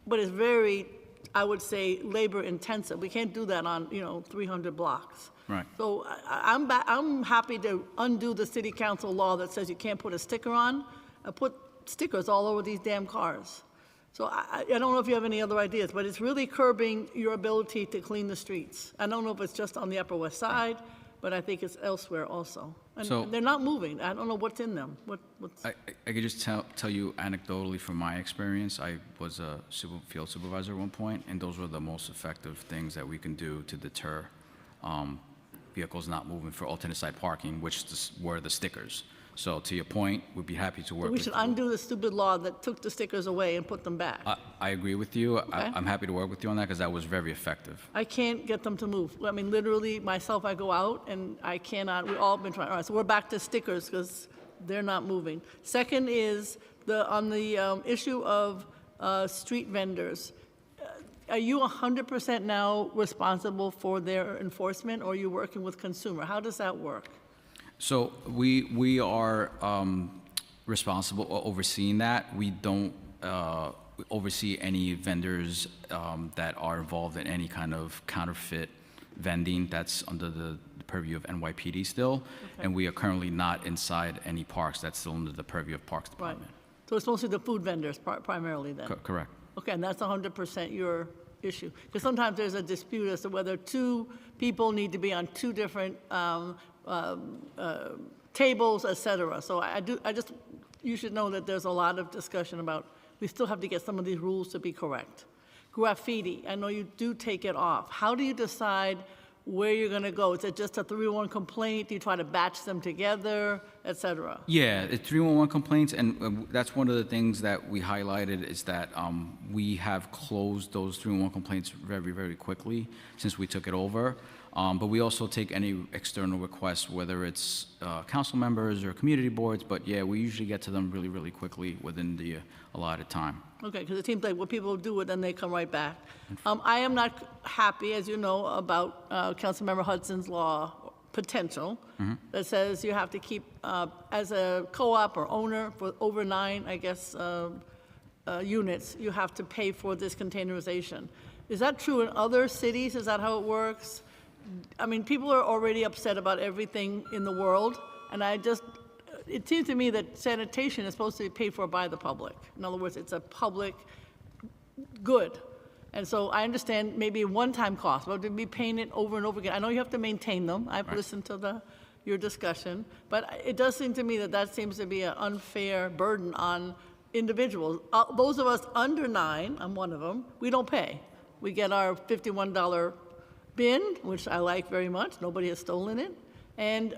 but it's very, I would say, labor intensive. We can't do that on, 300 blocks. Right. So I'm happy to undo the city council law that says you can't put a sticker on. I put stickers all over these damn cars. So I don't know if you have any other ideas, but it's really curbing your ability to clean the streets. I don't know if it's just on the Upper West Side, but I think it's elsewhere also. And they're not moving. I don't know what's in them. What's... I could just tell you anecdotally from my experience. I was a field supervisor at one point, and those were the most effective things that we can do to deter vehicles not moving for alternate side parking, which were the stickers. So to your point, we'd be happy to work with you. We should undo the stupid law that took the stickers away and put them back. I agree with you. Okay. I'm happy to work with you on that because that was very effective. I can't get them to move. I mean, literally, myself, I go out and I cannot. We've all been trying. All right, so we're back to stickers because they're not moving. Second is on the issue of street vendors. Are you 100% now responsible for their enforcement, or are you working with consumer? How does that work? So we are responsible for overseeing that. We don't oversee any vendors that are involved in any kind of counterfeit vending. That's under the purview of NYPD still. Okay. And we are currently not inside any parks. That's still under the purview of Parks Department. Right. So it's mostly the food vendors primarily then? Correct. Okay, and that's 100% your issue. Because sometimes there's a dispute as to whether two people need to be on two different tables, et cetera. So you should know that there's a lot of discussion about, we still have to get some of these rules to be correct. Graffiti, I know you do take it off. How do you decide where you're going to go? Is it just a 311 complaint? Do you try to batch them together, et cetera? Yeah, it's 311 complaints, and that's one of the things that we highlighted is that we have closed those 311 complaints very, very quickly since we took it over. But we also take any external requests, whether it's council members or community boards, but yeah, we usually get to them really, really quickly within the allotted time. Okay, because it seems like when people do it, then they come right back. I am not happy, as you know, about Councilmember Hudson's law potential that says you have to keep, as a co-op or owner for over 9, I guess, units, you have to pay for this containerization. Is that true in other cities? Is that how it works? I mean, people are already upset about everything in the world, and it seems to me that sanitation is supposed to be paid for by the public. In other words, it's a public good. And so I understand maybe a one-time cost, but to be paying it over and over again. I know you have to maintain them. I've listened to your discussion, but it does seem to me that seems to be an unfair burden on individuals. Those of us under 9, I'm one of them, we don't pay. We get our $51 bin, which I like very much. Nobody has stolen it. And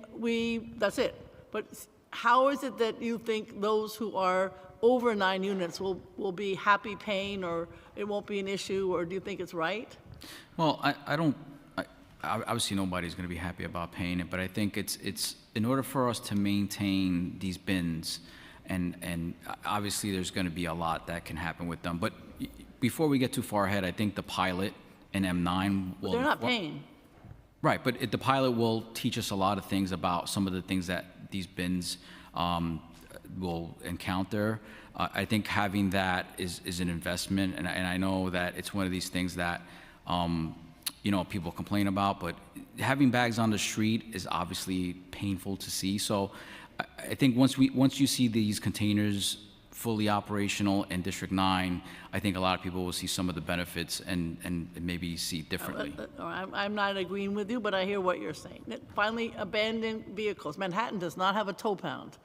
that's it. But how is it that you think those who are over 9 units will be happy paying, or it won't be an issue, or do you think it's right? Well, obviously nobody's going to be happy about paying it, but I think it's in order for us to maintain these bins, and obviously there's going to be a lot that can happen with them. But before we get too far ahead, I think the pilot in M9 will... But they're not paying. Right, but the pilot will teach us a lot of things about some of the things that these bins will encounter. I think having that is an investment, and I know that it's one of these things that people complain about, but having bags on the street is obviously painful to see. So I think once you see these containers fully operational in District 9, I think a lot of people will see some of the benefits and maybe see differently. I'm not agreeing with you, but I hear what you're saying. Finally, abandoned vehicles. Manhattan does not have a tow pound.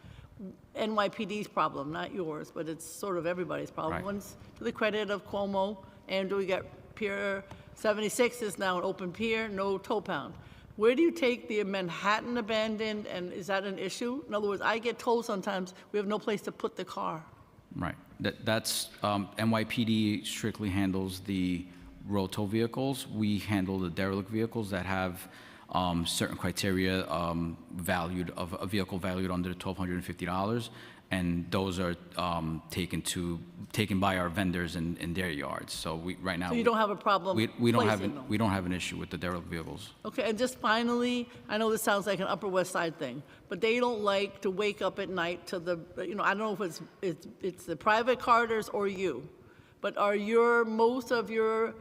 NYPD's problem, not yours, but it's sort of everybody's problem. Right. Once to the credit of Cuomo, and we got Pier 76 is now an open pier, no tow pound. where do you take the Manhattan abandoned, and is that an issue? In other words, I get told sometimes we have no place to put the car. Right. That's NYPD strictly handles the road tow vehicles. We handle the derelict vehicles that have certain criteria valued of a vehicle valued under $1,250, and those are taken by our vendors in their yards. So right now So you don't have a problem we don't placing them? we don't have an issue with the derelict vehicles. Okay, and just finally, I know this sounds like an Upper West Side thing, but they don't like to wake up at night to the, I don't know if it's the private carters or you, but are most of your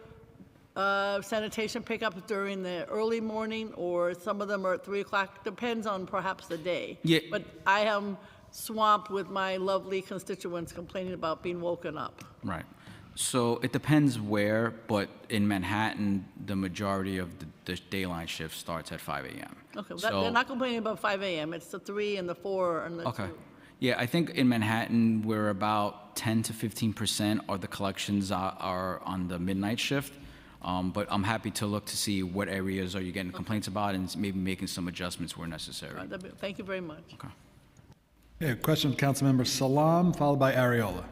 sanitation pickups during the early morning, or some of them are at 3 o'clock? Depends on perhaps the day. Yeah. But I am swamped with my lovely constituents complaining about being woken up. Right. So it depends where, but in Manhattan, the majority of the dayline shift starts at 5 a.m. Okay, So- they're not complaining about 5 a.m., it's the 3 and the 4 and the 2. Okay. Yeah, I think in Manhattan, we're about 10 to 15% of the collections are on the midnight shift. But I'm happy to look to see what areas are you getting complaints about and maybe making some adjustments where necessary. Thank you very much. Okay. Okay, question from Councilmember Salam, followed by Ariola.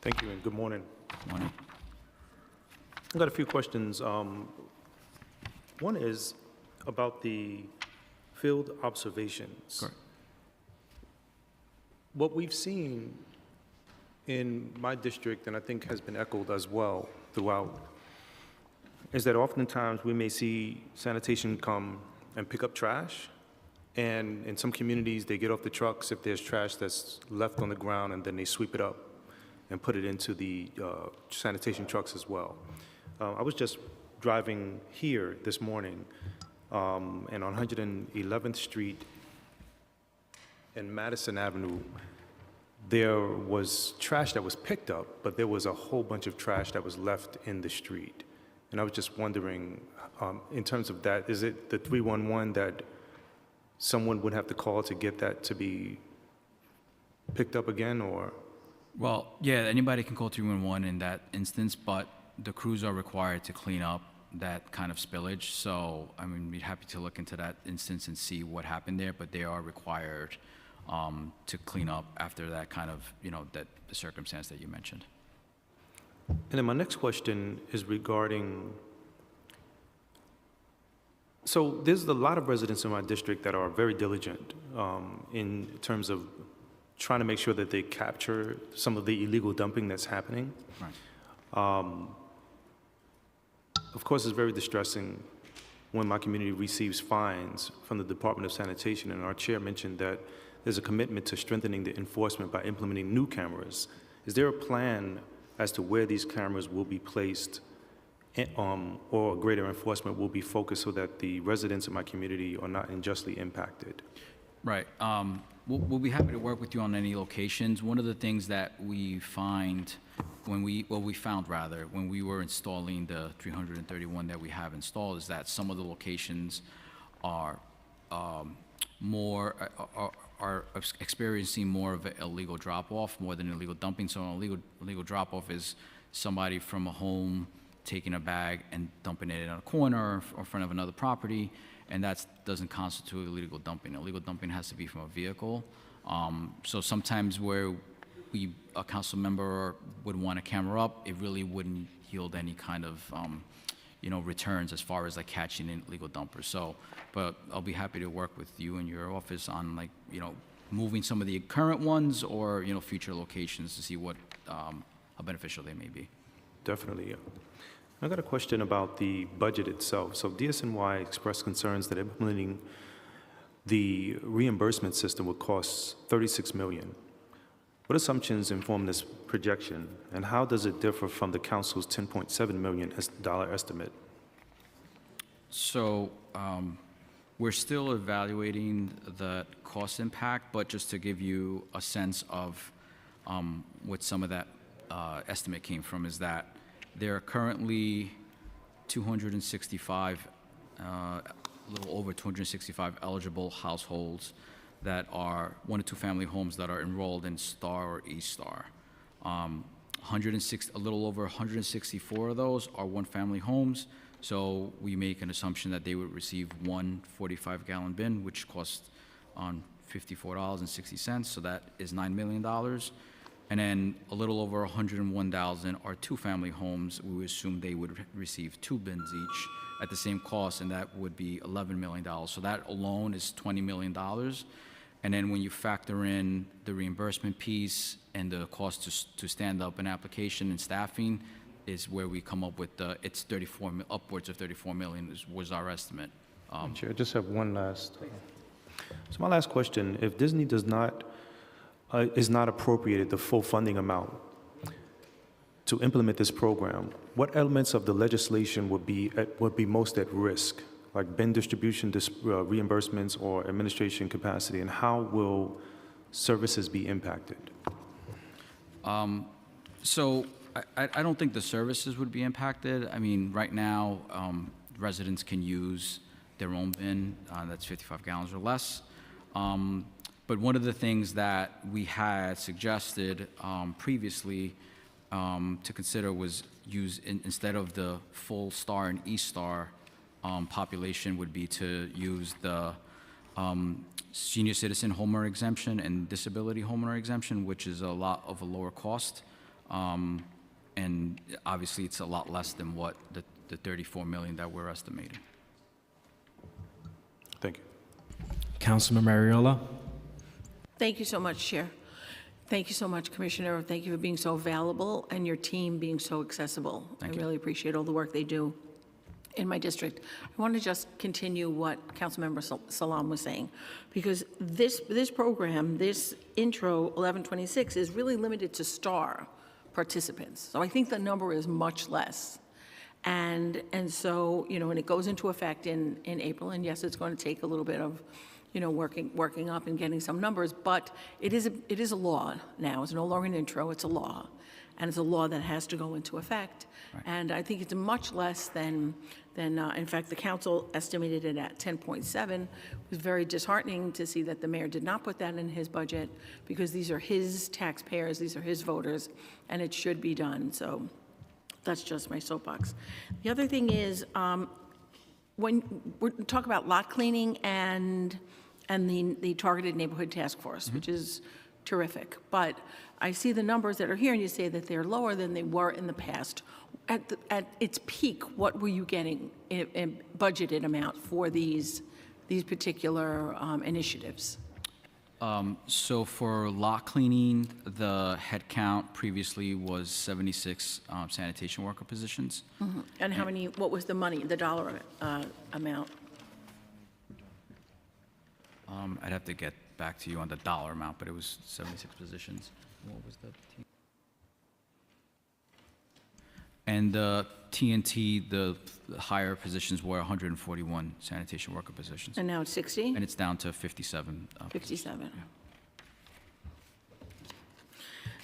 Thank you and good morning. Morning. I've got a few questions. One is about the field observations. Correct. What we've seen in my district, and I think has been echoed as well throughout, is that oftentimes we may see sanitation come and pick up trash, and in some communities, they get off the trucks if there's trash that's left on the ground, and then they sweep it up and put it into the sanitation trucks as well. I was just driving here this morning, and on 111th Street and Madison Avenue, there was trash that was picked up, but there was a whole bunch of trash that was left in the street. And I was just wondering, in terms of that, is it the 311 that someone would have to call to get that to be picked up again, or? Well, yeah, anybody can call 311 in that instance, but the crews are required to clean up that kind of spillage. So, I mean, we'd happy to look into that instance and see what happened there, but they are required to clean up after that kind of, the circumstance that you mentioned. And then my next question is regarding, so there's a lot of residents in my district that are very diligent in terms of trying to make sure that they capture some of the illegal dumping that's happening. Right. Of course, it's very distressing when my community receives fines from the Department of Sanitation, and our chair mentioned that there's a commitment to strengthening the enforcement by implementing new cameras. Is there a plan as to where these cameras will be placed, or greater enforcement will be focused so that the residents in my community are not unjustly impacted? Right. We'll be happy to work with you on any locations. One of the things that we found when we were installing the 331 that we have installed is that some of the locations are experiencing more of an illegal drop-off more than illegal dumping. So an illegal drop-off is somebody from a home taking a bag and dumping it in a corner or in front of another property, and that doesn't constitute illegal dumping. Illegal dumping has to be from a vehicle. So sometimes where a council member would want a camera up, it really wouldn't yield any kind of returns as far as like catching illegal dumpers. So, but I'll be happy to work with you and your office on moving some of the current ones or future locations to see what how beneficial they may be. Definitely. I got a question about the budget itself. So DSNY expressed concerns that implementing the reimbursement system would cost $36 million. What assumptions inform this projection, and how does it differ from the council's $10.7 million estimate? So we're still evaluating the cost impact, but just to give you a sense of what some of that estimate came from is that there are currently 265, a little over 265 eligible households that are 1 to 2 family homes that are enrolled in STAR or E-STAR. 106, a little over 164 of those are 1 family homes. So we make an assumption that they would receive one 45-gallon bin, which costs on $54.60, so that is $9 million. And then a little over 101,000 are two-family homes. We would assume they would receive 2 bins each at the same cost, and that would be $11 million. So that alone is $20 million. And then when you factor in the reimbursement piece and the cost to stand up an application and staffing, is where we come up with it's upwards of 34 million was our estimate. Chair, I just have one last. So my last question: if Disney is not appropriated the full funding amount to implement this program, what elements of the legislation would be most at risk, like bin distribution, reimbursements, or administration capacity, and how will services be impacted? So I don't think the services would be impacted. I mean, right now, residents can use their own bin that's 55 gallons or less. But one of the things that we had suggested previously to consider was instead of the full Star and E-Star population would be to use the senior citizen homeowner exemption and disability homeowner exemption, which is a lot of a lower cost. And obviously, it's a lot less than what the 34 million that we're estimating. Thank you. Councilman Mariola? Thank you so much, Chair. Thank you so much, Commissioner. Thank you for being so valuable and your team being so accessible. I really appreciate all the work they do in my district. I want to just continue what Councilmember Salam was saying, because this program, this intro 1126, is really limited to STAR participants. So I think the number is much less. And so, when it goes into effect in April, and yes, it's going to take a little bit of, working up and getting some numbers, but it is a law now. It's no longer an intro, it's a law. And it's a law that has to go into effect. Right. And I think it's much less than in fact, the council estimated it at 10.7. It was very disheartening to see that the mayor did not put that in his budget, because these are his taxpayers, these are his voters, and it should be done. So that's just my soapbox. The other thing is, when we talk about lot cleaning and the targeted neighborhood task force, which is terrific, but I see the numbers that are here, and you say that they're lower than they were in the past. At its peak, what were you getting in budgeted amount for these particular initiatives? So for lot cleaning, the head count previously was 76 sanitation worker positions. Mm-hmm. And how many? What was the money, the dollar amount? I'd have to get back to you on the dollar amount, but it was 76 positions. What was the team? And the TNT, the higher positions were 141 sanitation worker positions. And now it's 60? And it's down to 57. 57. Yeah.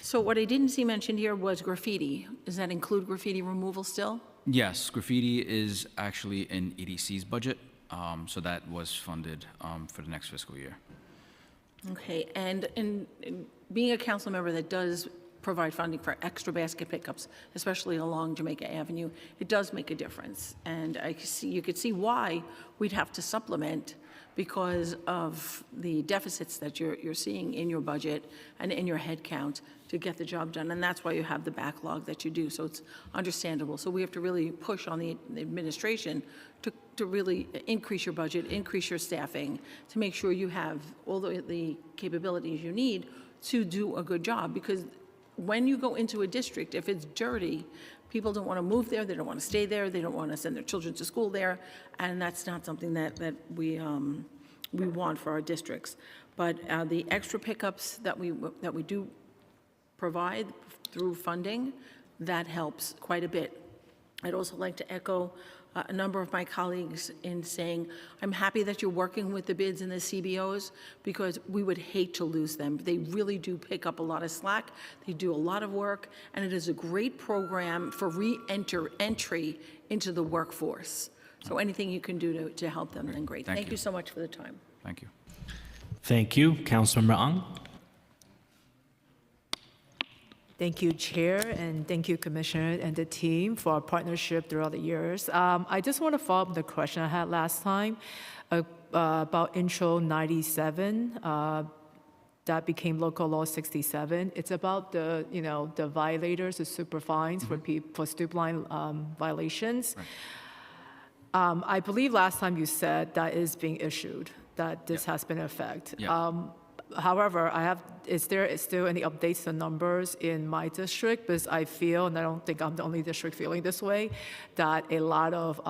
So what I didn't see mentioned here was graffiti. Does that include graffiti removal still? Yes, graffiti is actually in EDC's budget, so that was funded for the next fiscal year. Okay, and being a council member that does provide funding for extra basket pickups, especially along Jamaica Avenue, it does make a difference. And you could see why we'd have to supplement, because of the deficits that you're seeing in your budget and in your head count to get the job done. And that's why you have the backlog that you do. So it's understandable. So we have to really push on the administration to really increase your budget, increase your staffing, to make sure you have all the capabilities you need to do a good job. Because when you go into a district, if it's dirty, people don't want to move there, they don't want to stay there, they don't want to send their children to school there, and that's not something that we want for our districts. But the extra pickups that we do provide through funding, that helps quite a bit. I'd also like to echo a number of my colleagues in saying, I'm happy that you're working with the bids and the CBOs, because we would hate to lose them. They really do pick up a lot of slack. They do a lot of work, and it is a great program for re-entry into the workforce. So anything you can do to help them, then great. Thank you so much for the time. Thank you. Thank you. Councilmember Ang? Thank you, Chair, and thank you, Commissioner and the team for our partnership throughout the years. I just want to follow up the question I had last time about Intro 97. That became Local Law 67. It's about the, the violators, the super fines for stoop line violations. Right. I believe last time you said that is being issued, that this has been in effect. Yeah. However, is there still any updates to numbers in my district? Because I feel, and I don't think I'm the only district feeling this way, that a lot of,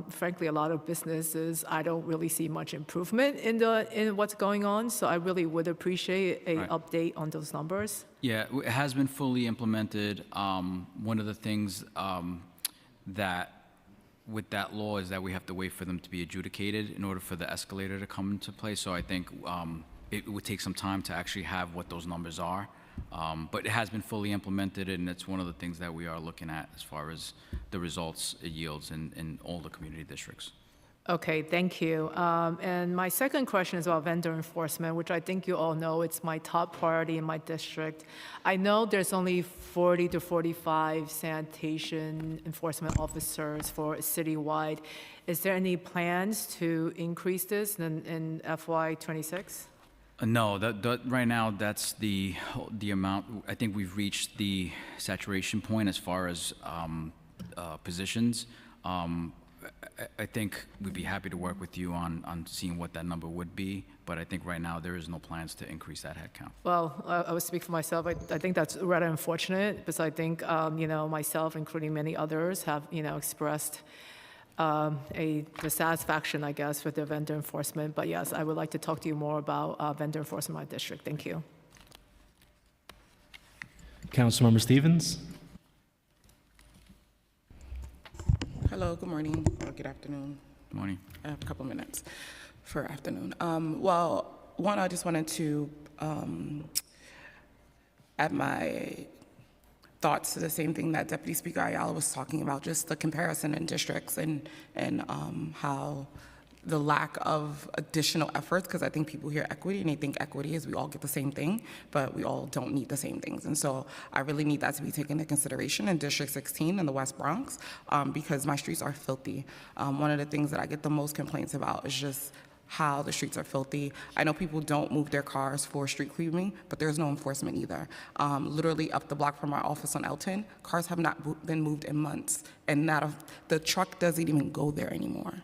frankly, a lot of businesses, I don't really see much improvement in what's going on. So I really would appreciate a update on those numbers. Yeah, it has been fully implemented. One of the things that with that law is that we have to wait for them to be adjudicated in order for the escalator to come into play. So I think it would take some time to actually have what those numbers are. But it has been fully implemented, and it's one of the things that we are looking at as far as the results it yields in all the community districts. Okay, thank you. And my second question is about vendor enforcement, which I think you all know it's my top priority in my district. I know there's only 40 to 45 sanitation enforcement officers for citywide. Is there any plans to increase this in FY26? No, that right now that's the amount. I think we've reached the saturation point as far as positions. I think we'd be happy to work with you on seeing what that number would be, but I think right now there is no plans to increase that headcount. Well, I will speak for myself. I think that's rather unfortunate because I think, myself, including many others, have, expressed the satisfaction, I guess, with the vendor enforcement. But yes, I would like to talk to you more about vendor enforcement in my district. Thank you. Councilmember Stevens. Hello, good morning, or good afternoon. Good morning. I have a couple minutes for afternoon. Well, one, I just wanted to add my thoughts to the same thing that Deputy Speaker Ayala was talking about, just the comparison in districts and how the lack of additional efforts, because I think people hear equity and they think equity is we all get the same thing, but we all don't need the same things. And so I really need that to be taken into consideration in District 16 in the West Bronx, because my streets are filthy. One of the things that I get the most complaints about is just how the streets are filthy. I know people don't move their cars for street cleaning, but there's no enforcement either. Literally up the block from our office on Elton, cars have not been moved in months, and the truck doesn't even go there anymore.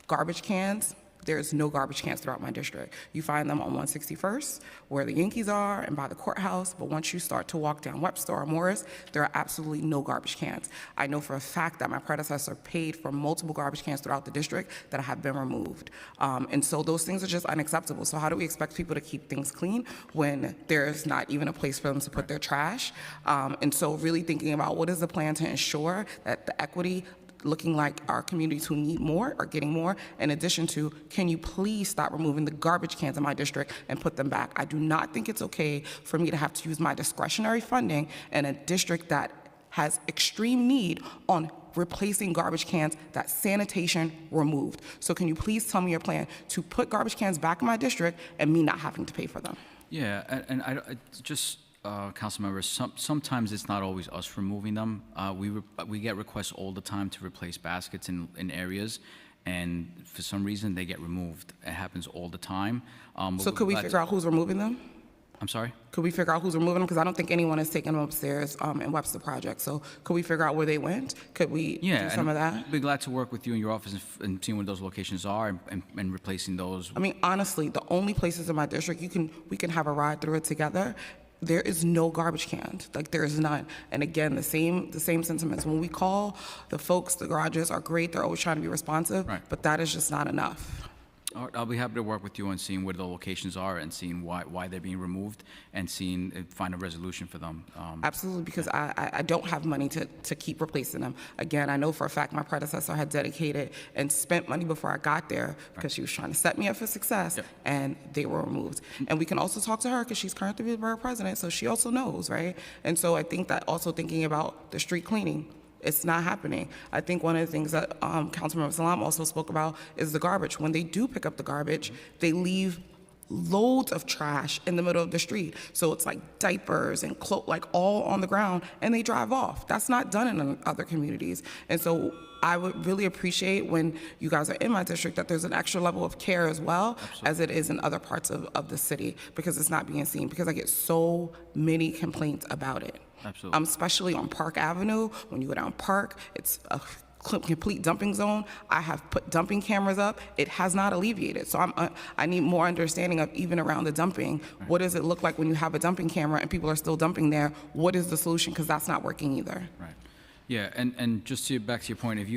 Garbage cans, there's no garbage cans throughout my district. You find them on 161st, where the Yankees are, and by the courthouse, but once you start to walk down Webster or Morris, there are absolutely no garbage cans. I know for a fact that my predecessor paid for multiple garbage cans throughout the district that have been removed. And so those things are just unacceptable. So how do we expect people to keep things clean when there's not even a place for them to put their trash? And so really thinking about what is the plan to ensure that the equity looking like our communities who need more are getting more, in addition to, can you please stop removing the garbage cans in my district and put them back? I do not think it's okay for me to have to use my discretionary funding in a district that has extreme need on replacing garbage cans that sanitation removed. So can you please tell me your plan to put garbage cans back in my district and me not having to pay for them? Yeah, and I just council members, sometimes it's not always us removing them. We get requests all the time to replace baskets in areas, and for some reason they get removed. It happens all the time. So could we figure out who's removing them? I'm sorry? Could we figure out who's removing them? Because I don't think anyone is taking them upstairs in Webster Project. So could we figure out where they went? Could we do some of that? We'd be glad to work with you in your office and seeing where those locations are and replacing those. I mean, honestly, the only places in my district we can have a ride through it together. There is no garbage cans, like there is none. And again, the same sentiments. When we call, the folks, the garages are great. They're always trying to be responsive, but that is just not enough. I'll be happy to work with you on seeing where the locations are and seeing why they're being removed and find a resolution for them. Absolutely, because I don't have money to keep replacing them. Again, I know for a fact my predecessor had dedicated and spent money before I got there because she was trying to set me up for success, and they were removed. And we can also talk to her because she's currently the borough president, so she also knows, right? And so I think that also thinking about the street cleaning, it's not happening. I think one of the things that Councilmember Salam also spoke about is the garbage. When they do pick up the garbage, they leave loads of trash in the middle of the street. So it's like diapers and like all on the ground, and they drive off. That's not done in other communities. And so I would really appreciate when you guys are in my district that there's an extra level of care as well as it is in other parts of the city, because it's not being seen, because I get so many complaints about it. Absolutely. Especially on Park Avenue. When you go down Park, it's a complete dumping zone. I have put dumping cameras up. It has not alleviated. So I need more understanding of, even around the dumping. Right. What does it look like when you have a dumping camera and people are still dumping there? What is the solution? Because that's not working either. Right. Yeah, and just back to your point, if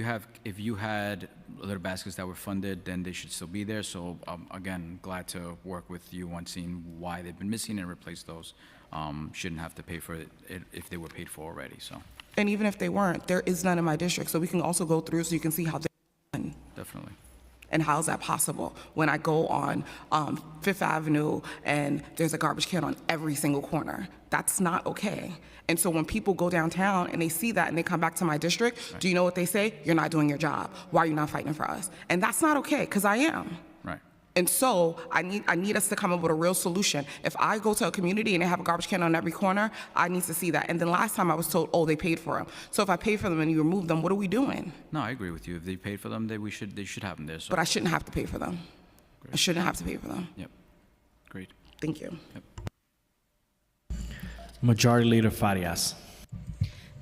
you had litter baskets that were funded, then they should still be there. So again, glad to work with you on seeing why they've been missing and replace those. Shouldn't have to pay for it if they were paid for already. So. And even if they weren't, there is none in my district, so we can also go through so you can see how they're done. Definitely. And how is that possible? When I go on Fifth Avenue and there's a garbage can on every single corner, that's not okay. And so when people go downtown and they see that and they come back to my district, right. Do you know what they say? You're not doing your job. Why are you not fighting for us? And that's not okay, because I am. Right. And so I need us to come up with a real solution. If I go to a community and they have a garbage can on every corner, I need to see that. And then last time I was told, oh, they paid for them. So if I pay for them and you remove them, what are we doing? No, I agree with you. If they paid for them, they should have them there. So. But I shouldn't have to pay for them. Great. I shouldn't have to pay for them. Yep. Great. Thank you. Yep. Majority Leader Farias.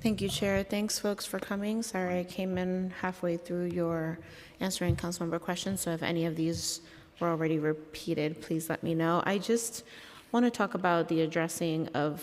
Thank you, Chair. Thanks, folks, for coming. Sorry I came in halfway through your answering councilmember questions, so if any of these were already repeated, please let me know. I just want to talk about the addressing of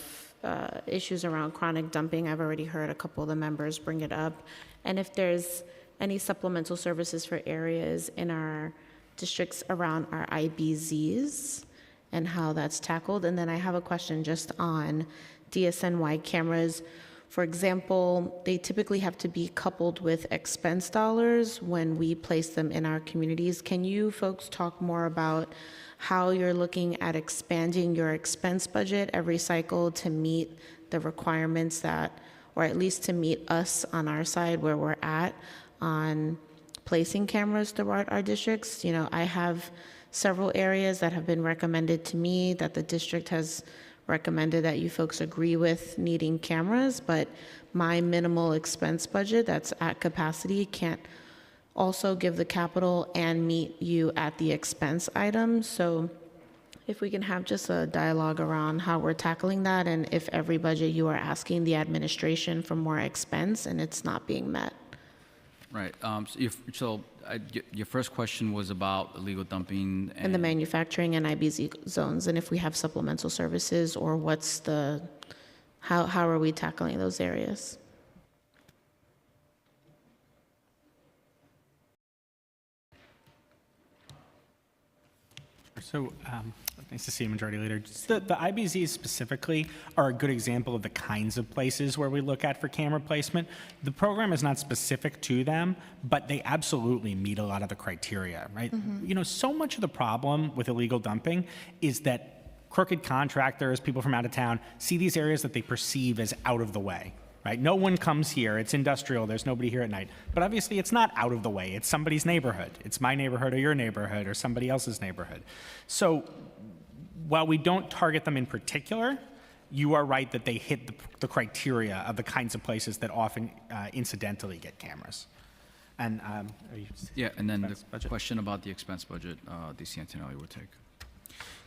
issues around chronic dumping. I've already heard a couple of the members bring it up. And if there's any supplemental services for areas in our districts around our IBZs and how that's tackled. And then I have a question just on DSNY cameras. For example, they typically have to be coupled with expense dollars when we place them in our communities. Can you folks talk more about how you're looking at expanding your expense budget every cycle to meet the requirements that, or at least to meet us on our side where we're at on placing cameras throughout our districts? You know, I have several areas that have been recommended to me that the district has recommended that you folks agree with needing cameras, but my minimal expense budget that's at capacity can't also give the capital and meet you at the expense item. So if we can have just a dialogue around how we're tackling that, and if every budget you are asking the administration for more expense and it's not being met. Right. Your first question was about illegal dumping and the manufacturing and IBZ zones, and if we have supplemental services, or what's the, how are we tackling those areas? So, nice to see you, Majority Leader. Just the IBZs specifically are a good example of the kinds of places where we look at for camera placement. The program is not specific to them, but they absolutely meet a lot of the criteria, right? Mm-hmm. You know, so much of the problem with illegal dumping is that crooked contractors, people from out of town, see these areas that they perceive as out of the way. Right? No one comes here. It's industrial. There's nobody here at night. But obviously, it's not out of the way. It's somebody's neighborhood. It's my neighborhood or your neighborhood or somebody else's neighborhood. So while we don't target them in particular, you are right that they hit the criteria of the kinds of places that often incidentally get cameras. And and then the budget question about the expense budget, DC Antonelli will take.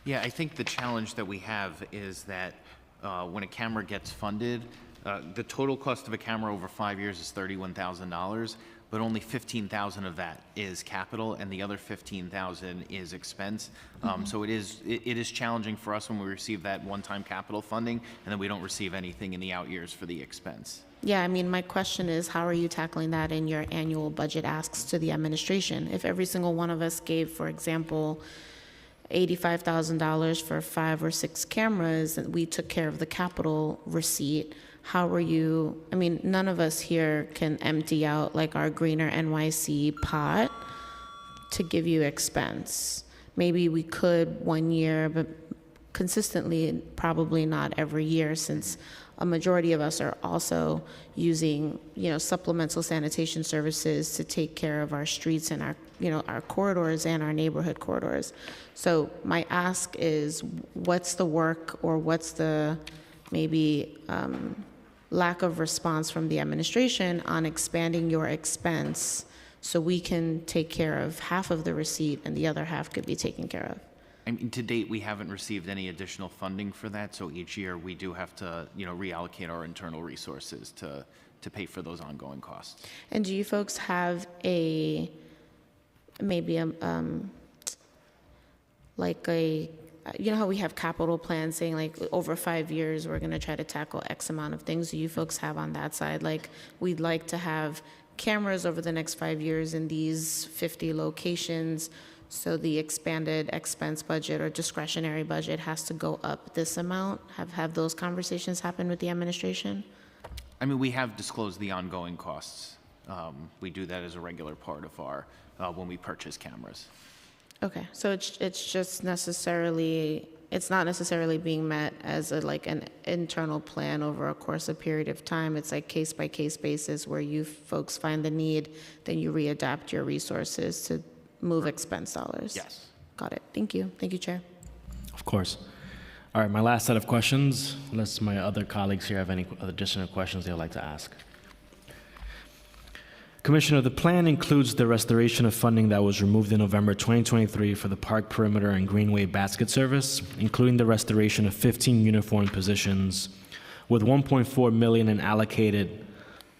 Yeah, I think the challenge that we have is that when a camera gets funded, the total cost of a camera over 5 years is $31,000, but only $15,000 of that is capital, and the other $15,000 is expense. So it is challenging for us when we receive that one-time capital funding, and then we don't receive anything in the out years for the expense. Yeah, I mean, my question is, how are you tackling that in your annual budget asks to the administration? If every single one of us gave, for example, $85,000 for 5 or 6 cameras, and we took care of the capital receipt, how are you, I mean, none of us here can empty out like our Greener NYC pot to give you expense. Maybe we could one year, but consistently, probably not every year, since a majority of us are also using, supplemental sanitation services to take care of our streets and our corridors and our neighborhood corridors. So my ask is, what's the work, or what's the maybe lack of response from the administration on expanding your expense so we can take care of half of the receipt and the other half could be taken care of? I mean, to date, we haven't received any additional funding for that, so each year we do have to, reallocate our internal resources to pay for those ongoing costs. And do you folks have how we have capital plans saying like over 5 years we're going to try to tackle X amount of things? Do you folks have on that side, like, we'd like to have cameras over the next 5 years in these 50 locations, so the expanded expense budget or discretionary budget has to go up this amount? Have those conversations happened with the administration? I mean, we have disclosed the ongoing costs. We do that as a regular part of our, when we purchase cameras. Okay, so it's just necessarily, it's not necessarily being met as an internal plan over a course of period of time. It's like case by case basis where you folks find the need, then you readapt your resources to move expense dollars. Yes. Got it. Thank you. Thank you, Chair. Of course. All right, my last set of questions, unless my other colleagues here have any additional questions they would like to ask. Commissioner, the plan includes the restoration of funding that was removed in November 2023 for the park perimeter and greenway basket service, including the restoration of 15 uniform positions, with $1.4 million in allocated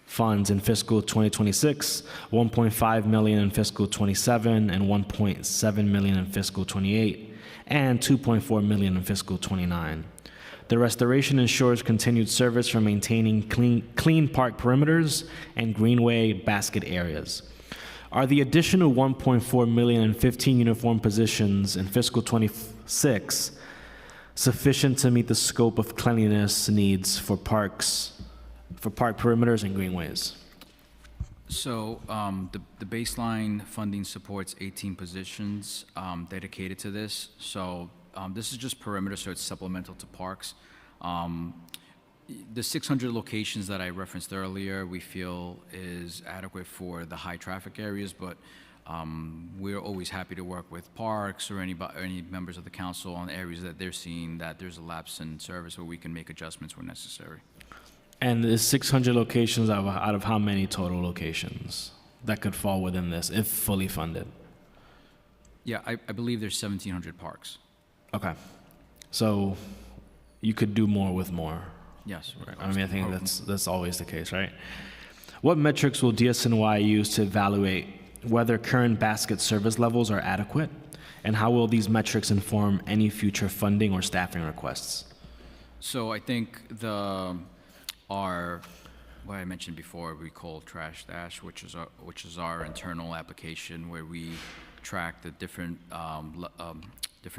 funds in fiscal 2026, $1.5 million in fiscal 27, and $1.7 million in fiscal 28, and $2.4 million in fiscal 29. The restoration ensures continued service for maintaining clean park perimeters and greenway basket areas. Are the additional $1.4 million and 15 uniform positions in fiscal 26 sufficient to meet the scope of cleanliness needs for park perimeters and greenways? So the baseline funding supports 18 positions dedicated to this. So this is just perimeter, so it's supplemental to parks. The 600 locations that I referenced earlier, we feel is adequate for the high traffic areas, but we're always happy to work with parks or any members of the council on areas that they're seeing that there's a lapse in service where we can make adjustments where necessary. And the 600 locations out of how many total locations that could fall within this if fully funded? Yeah, I believe there's 1,700 parks. Okay. So you could do more with more. Yes. Right. I mean, I think that's always the case, right? What metrics will DSNY use to evaluate whether current basket service levels are adequate? And how will these metrics inform any future funding or staffing requests? So I think what I mentioned before, we call Trash Dash, which is our internal application where we track the different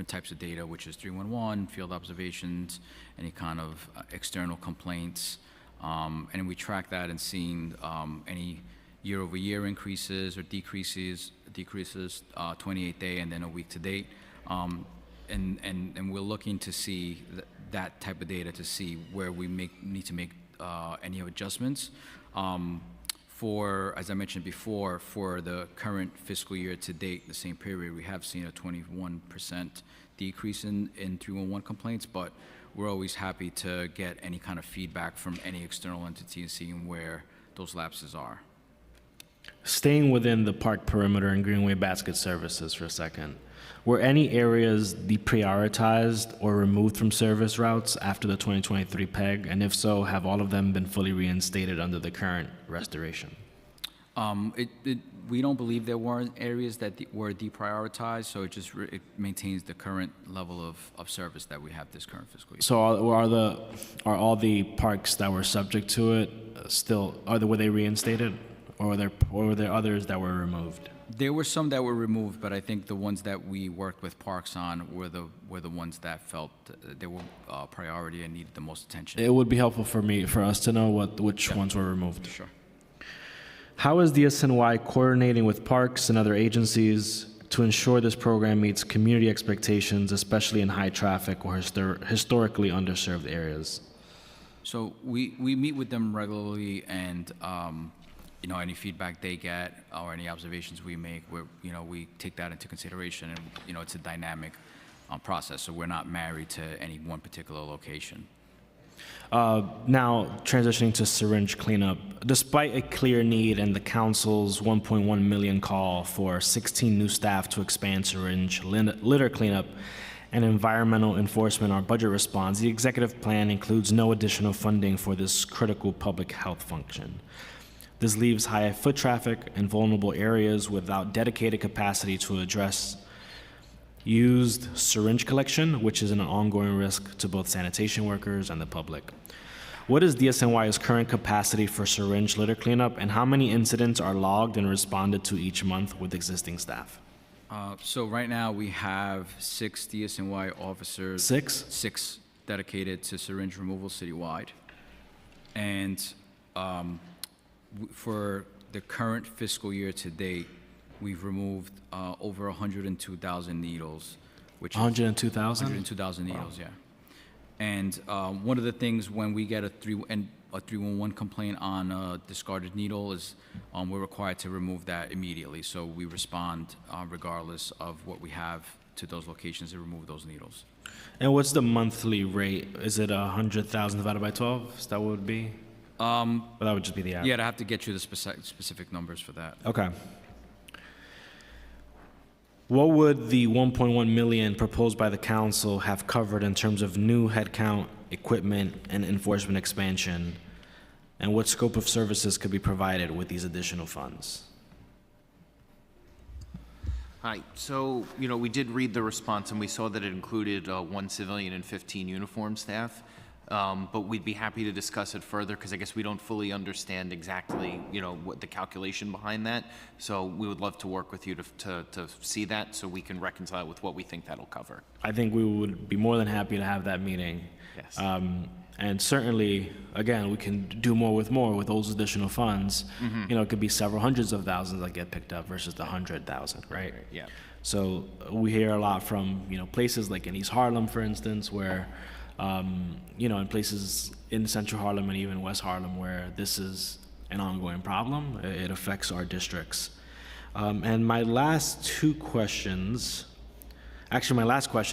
types of data, which is 311, field observations, any kind of external complaints, and we track that and seeing any year-over-year increases or decreases, 28-day and then a week-to-date, and we're looking to see that type of data to see where we need to make any adjustments. As I mentioned before, for the current fiscal year to date, the same period, we have seen a 21% decrease in 311 complaints, but we're always happy to get any kind of feedback from any external entity and seeing where those lapses are. Staying within the park perimeter and greenway basket services for a second, were any areas deprioritized or removed from service routes after the 2023 PEG? And if so, have all of them been fully reinstated under the current restoration? We don't believe there were areas that were deprioritized, so it maintains the current level of service that we have this current fiscal year. So are all the parks that were subject to it were they reinstated, or were there others that were removed? There were some that were removed, but I think the ones that we worked with parks on were the ones that felt they were priority and needed the most attention. It would be helpful for us to know which ones were removed. Sure. How is DSNY coordinating with parks and other agencies to ensure this program meets community expectations, especially in high traffic or historically underserved areas? So we meet with them regularly, and any feedback they get or any observations we make, we take that into consideration, and it's a dynamic process. So we're not married to any one particular location. Now, transitioning to syringe cleanup, despite a clear need and the council's 1.1 million call for 16 new staff to expand syringe litter cleanup and environmental enforcement, our budget response, the executive plan includes no additional funding for this critical public health function. This leaves high foot traffic and vulnerable areas without dedicated capacity to address used syringe collection, which is an ongoing risk to both sanitation workers and the public. What is DSNY's current capacity for syringe litter cleanup, and how many incidents are logged and responded to each month with existing staff? So right now we have 6 DSNY officers. 6 dedicated to syringe removal citywide. And for the current fiscal year to date, we've removed over 102,000 needles, which is 102,000? 102,000 needles, yeah. And one of the things when we get a 311 complaint on a discarded needle is we're required to remove that immediately. So we respond regardless of what we have to those locations to remove those needles. And what's the monthly rate? Is it 100,000 divided by 12? Is that what it would be? Or that would just be the average? Yeah, I'd have to get you the specific numbers for that. Okay. What would the 1.1 million proposed by the council have covered in terms of new headcount, equipment, and enforcement expansion? And what scope of services could be provided with these additional funds? Hi. So, we did read the response, and we saw that it included 1 civilian and 15 uniform staff. But we'd be happy to discuss it further, because I guess we don't fully understand exactly, what the calculation behind that. So we would love to work with you to see that, so we can reconcile it with what we think that'll cover. I think we would be more than happy to have that meeting. Yes. And certainly, again, we can do more with those additional funds. Mm-hmm. It could be several hundreds of thousands that get picked up versus the 100,000, right? Yeah. So we hear a lot from, places like in East Harlem, for instance, where in places in Central Harlem and even West Harlem where this is an ongoing problem. It affects our districts. And my last question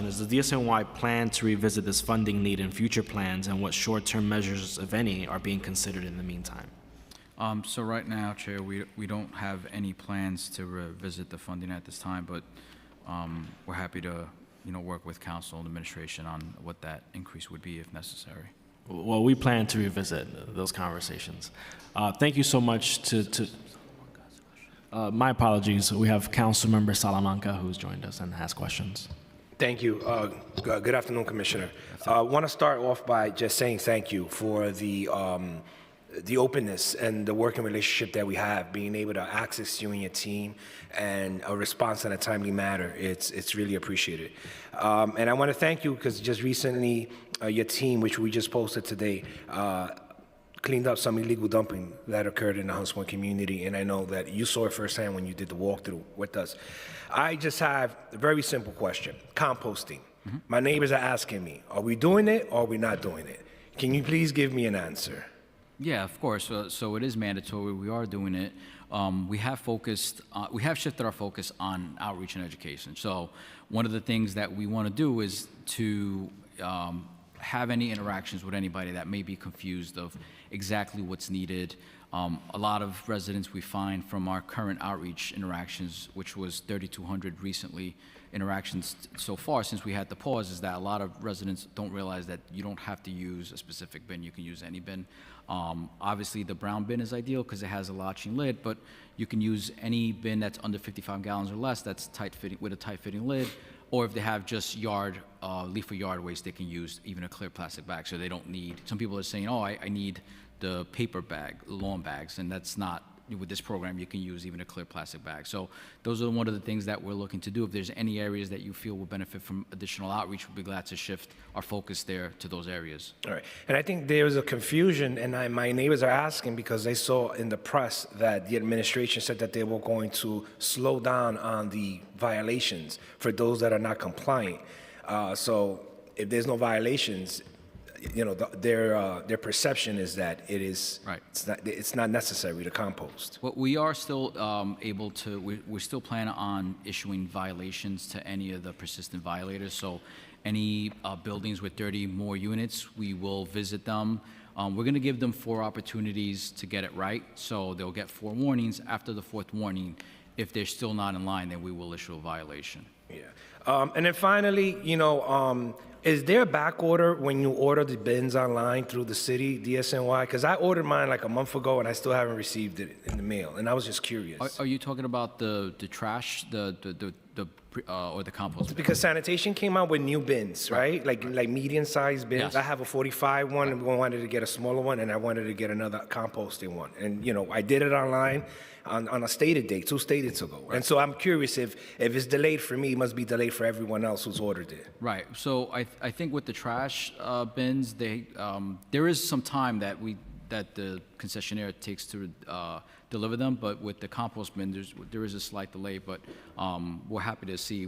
is, does DSNY plan to revisit this funding need in future plans, and what short-term measures, if any, are being considered in the meantime? So right now, Chair, we don't have any plans to revisit the funding at this time, but we're happy to work with council and administration on what that increase would be if necessary. Well, we plan to revisit those conversations. Thank you so much my apologies. We have Councilmember Salamanca who's joined us and has questions. Thank you. Good afternoon, Commissioner. I want to start off by just saying thank you for the openness and the working relationship that we have, being able to access you and your team and a response in a timely manner. It's really appreciated. And I want to thank you because just recently your team, which we just posted today, cleaned up some illegal dumping that occurred in the Hunts Point community, and I know that you saw it firsthand when you did the walkthrough with us. I just have a very simple question. Composting. Mm-hmm. My neighbors are asking me, are we doing it or are we not doing it? Can you please give me an answer? Yeah, of course. So it is mandatory. We are doing it. We have shifted our focus on outreach and education. So one of the things that we want to do is to have any interactions with anybody that may be confused of exactly what's needed. A lot of residents we find from our current outreach interactions, which was 3,200 recently interactions so far since we had the pause, is that a lot of residents don't realize that you don't have to use a specific bin. You can use any bin. Obviously, the brown bin is ideal because it has a latching lid, but you can use any bin that's under 55 gallons or less that's tight-fitting with a tight-fitting lid. Or if they have just leaf or yard waste, they can use even a clear plastic bag. So they don't need, some people are saying, I need the paper bag, lawn bags, and that's not, with this program, you can use even a clear plastic bag. So those are one of the things that we're looking to do. If there's any areas that you feel will benefit from additional outreach, we'll be glad to shift our focus there to those areas. All right. And I think there was a confusion, and my neighbors are asking because they saw in the press that the administration said that they were going to slow down on the violations for those that are not compliant. So if there's no violations, their perception is that it's not necessary to compost. Well, we are still able to, we're still planning on issuing violations to any of the persistent violators. So any buildings with 30 more units, we will visit them. We're going to give them 4 opportunities to get it right. So they'll get 4 warnings. After the 4th warning, if they're still not in line, then we will issue a violation. Yeah. And then finally, is there a back order when you order the bins online through the city, DSNY? Because I ordered mine like a month ago and I still haven't received it in the mail, and I was just curious. Are you talking about the trash, or the compost? Because sanitation came out with new bins, right? Like medium-sized bins. Yes. I have a 45 one, and I wanted to get a smaller one, and I wanted to get another composting one. And I did it online on a stated date, 2 stated ago. Right. And so I'm curious if it's delayed for me, it must be delayed for everyone else who's ordered it. Right. So I think with the trash bins, there is some time that the concessionaire takes to deliver them, but with the compost bin, there is a slight delay. But we're happy to see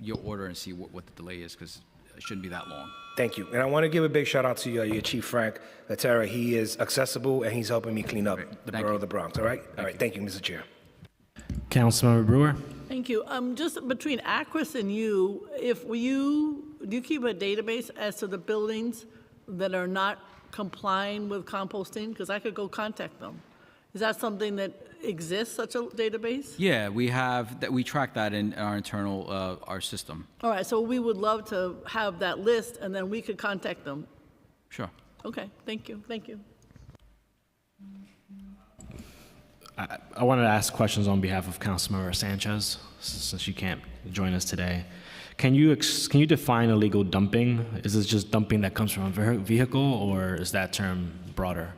your order and see what the delay is, because it shouldn't be that long. Thank you. And I want to give a big shout out to your chief, Frank Latera. He is accessible and he's helping me clean up the borough of the Bronx. All right? All right. Thank you, Mr. Chair. Councilmember Brewer. Thank you. Just between Acris and you, do you keep a database as to the buildings that are not complying with composting? Because I could go contact them. Is that something that exists, such a database? Yeah, we track that in our internal our system. All right, so we would love to have that list, and then we could contact them. Sure. Okay, thank you, thank you. I wanted to ask questions on behalf of Councilmember Sanchez, since you can't join us today. Can you define illegal dumping? Is this just dumping that comes from a vehicle, or is that term broader?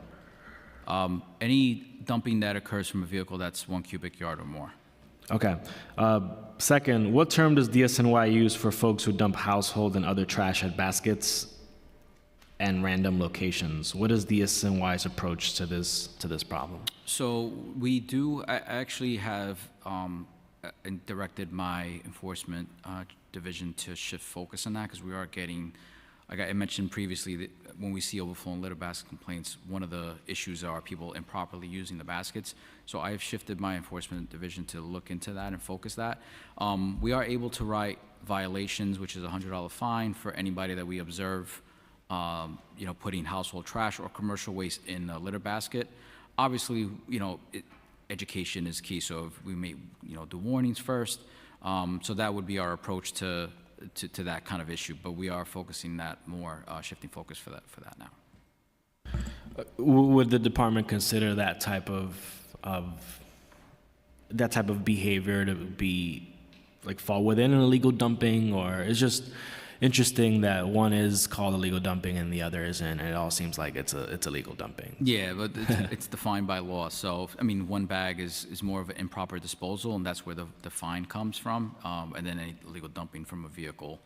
Any dumping that occurs from a vehicle that's 1 cubic yard or more. Okay. Second, what term does DSNY use for folks who dump household and other trash at baskets and random locations? What is DSNY's approach to this problem? So we do. I actually have directed my enforcement division to shift focus on that, because we are getting, like I mentioned previously, that when we see overflow and litter basket complaints, one of the issues are people improperly using the baskets. So I have shifted my enforcement division to look into that and focus that. We are able to write violations, which is a $100 fine for anybody that we observe, putting household trash or commercial waste in a litter basket. Obviously, education is key. So if we may, do warnings first. So that would be our approach to that kind of issue, but we are focusing that more, shifting focus for that now. Would the department consider that type of behavior to be fall within an illegal dumping, or it's just interesting that one is called illegal dumping and the other isn't, and it all seems like it's illegal dumping? Yeah, but it's defined by law. So, one bag is more of an improper disposal, and that's where the fine comes from. And then any illegal dumping from a vehicle,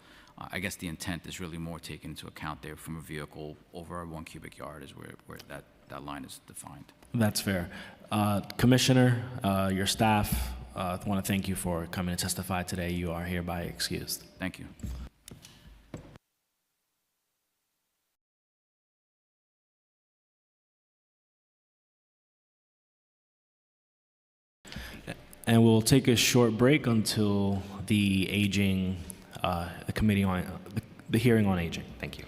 I guess the intent is really more taken into account there. From a vehicle over 1 cubic yard is where that line is defined. That's fair. Commissioner, your staff, I want to thank you for coming to testify today. You are hereby excused. Thank you. And we'll take a short break until the aging, the committee on the hearing on aging. Thank you.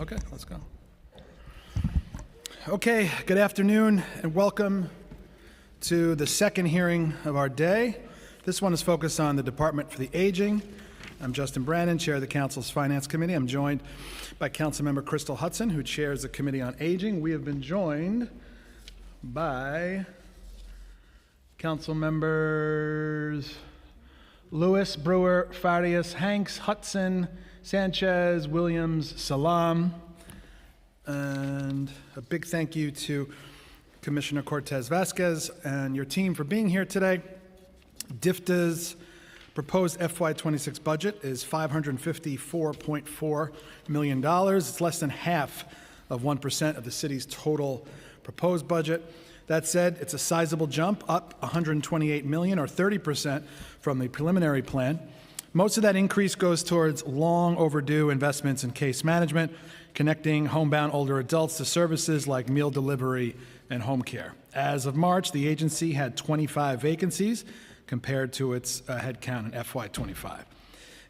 Okay, let's go. Okay, good afternoon and welcome to the second hearing of our day. This one is focused on the Department for the Aging. I'm Justin Brannon, Chair of the Council's Finance Committee. I'm joined by Councilmember Crystal Hudson, who chairs the Committee on Aging. We have been joined by Council members Lewis, Brewer, Farias, Hanks, Hudson, Sanchez, Williams, Salam. And a big thank you to Commissioner Cortez Vasquez and your team for being here today. DFTA's proposed FY26 budget is $554.4 million. It's less than half of 1% of the city's total proposed budget. That said, it's a sizable jump, up $128 million or 30% from the preliminary plan. Most of that increase goes towards long overdue investments in case management, connecting homebound older adults to services like meal delivery and home care. As of March, the agency had 25 vacancies compared to its headcount in FY25.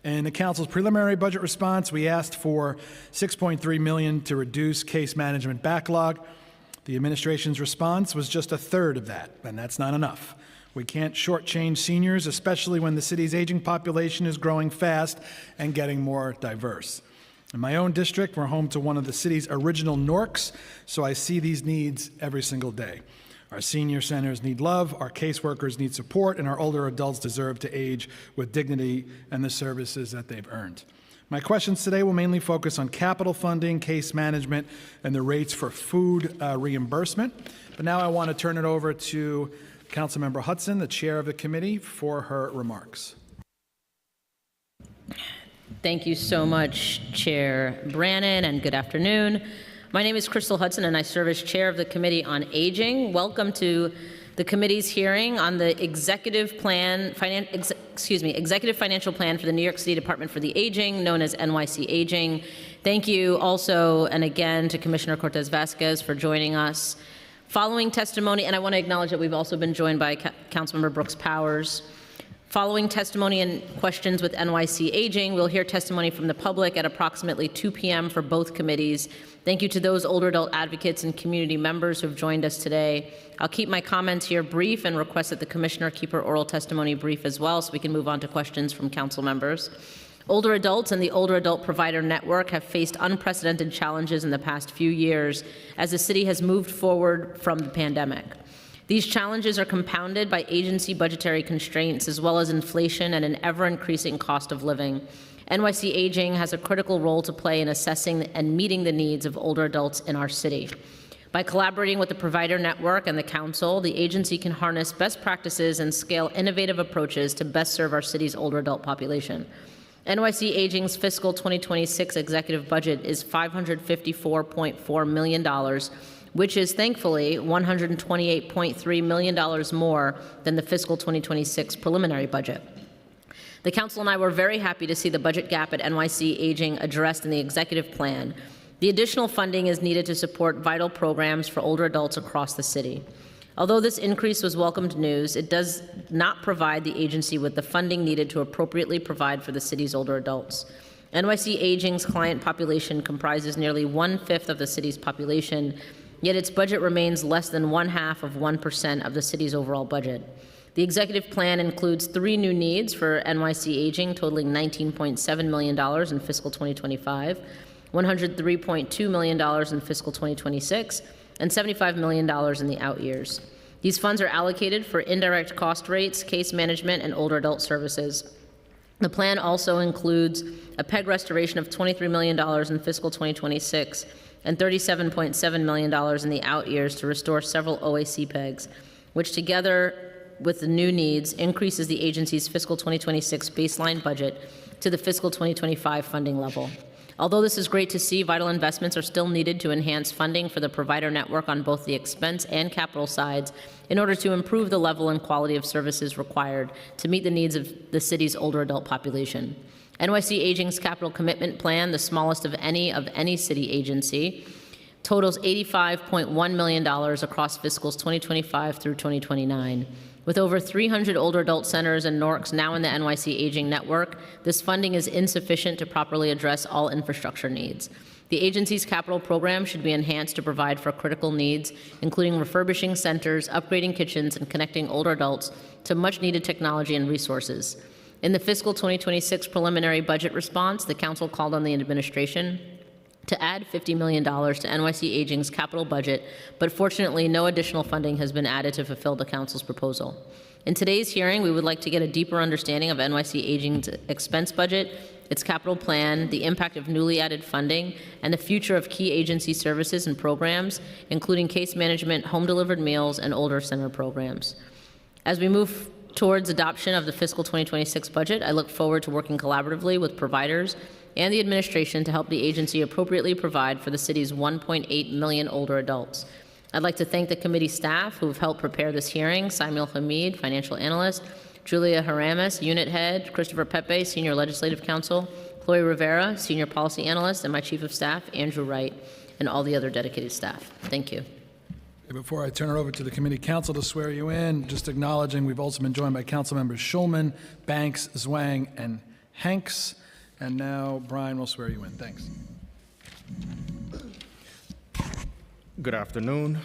In the Council's preliminary budget response, we asked for $6.3 million to reduce case management backlog. The administration's response was just a third of that, and that's not enough. We can't shortchange seniors, especially when the city's aging population is growing fast and getting more diverse. In my own district, we're home to one of the city's original NORCs, so I see these needs every single day. Our senior centers need love, our caseworkers need support, and our older adults deserve to age with dignity and the services that they've earned. My questions today will mainly focus on capital funding, case management, and the rates for food reimbursement. But now I want to turn it over to Councilmember Hudson, the chair of the committee, for her remarks. Thank you so much, Chair Brannon, and good afternoon. My name is Crystal Hudson, and I serve as chair of the Committee on Aging. Welcome to the committee's hearing on the executive financial plan for the New York City Department for the Aging, known as NYC Aging. Thank you also, and again, to Commissioner Cortez Vasquez for joining us. Following testimony, and I want to acknowledge that we've also been joined by Councilmember Brooks Powers. Following testimony and questions with NYC Aging, we'll hear testimony from the public at approximately 2 p.m. for both committees. Thank you to those older adult advocates and community members who have joined us today. I'll keep my comments here brief and request that the Commissioner keep her oral testimony brief as well so we can move on to questions from council members. Older adults and the older adult provider network have faced unprecedented challenges in the past few years as the city has moved forward from the pandemic. These challenges are compounded by agency budgetary constraints as well as inflation and an ever-increasing cost of living. NYC Aging has a critical role to play in assessing and meeting the needs of older adults in our city. By collaborating with the provider network and the council, the agency can harness best practices and scale innovative approaches to best serve our city's older adult population. NYC Aging's fiscal 2026 executive budget is $554.4 million, which is thankfully $128.3 million more than the fiscal 2026 preliminary budget. The council and I were very happy to see the budget gap at NYC Aging addressed in the executive plan. The additional funding is needed to support vital programs for older adults across the city. Although this increase was welcomed news, it does not provide the agency with the funding needed to appropriately provide for the city's older adults. NYC Aging's client population comprises nearly 1/5 of the city's population, yet its budget remains less than 1/2 of 1% of the city's overall budget. The executive plan includes 3 new needs for NYC Aging, totaling $19.7 million in fiscal 2025, $103.2 million in fiscal 2026, and $75 million in the out years. These funds are allocated for indirect cost rates, case management, and older adult services. The plan also includes a PEG restoration of $23 million in fiscal 2026 and $37.7 million in the out years to restore several OAC PEGs, which together with the new needs increases the agency's fiscal 2026 baseline budget to the fiscal 2025 funding level. Although this is great to see, vital investments are still needed to enhance funding for the provider network on both the expense and capital sides in order to improve the level and quality of services required to meet the needs of the city's older adult population. NYC Aging's capital commitment plan, the smallest of any city agency, totals $85.1 million across fiscals 2025 through 2029. With over 300 older adult centers and NORCs now in the NYC Aging network, this funding is insufficient to properly address all infrastructure needs. The agency's capital program should be enhanced to provide for critical needs, including refurbishing centers, upgrading kitchens, and connecting older adults to much-needed technology and resources. In the fiscal 2026 preliminary budget response, the council called on the administration to add $50 million to NYC Aging's capital budget, but fortunately, no additional funding has been added to fulfill the council's proposal. In today's hearing, we would like to get a deeper understanding of NYC Aging's expense budget, its capital plan, the impact of newly added funding, and the future of key agency services and programs, including case management, home-delivered meals, and older center programs. As we move towards adoption of the fiscal 2026 budget, I look forward to working collaboratively with providers and the administration to help the agency appropriately provide for the city's 1.8 million older adults. I'd like to thank the committee staff who have helped prepare this hearing: Samuel Hamid, financial analyst; Julia Haramis, unit head; Christopher Pepe, senior legislative counsel; Chloe Rivera, senior policy analyst; and my chief of staff, Andrew Wright, and all the other dedicated staff. Thank you. Before I turn it over to the committee counsel to swear you in, just acknowledging we've also been joined by council members Schulman, Banks, Zwang, and Hanks. And now Brian will swear you in. Thanks. Good afternoon.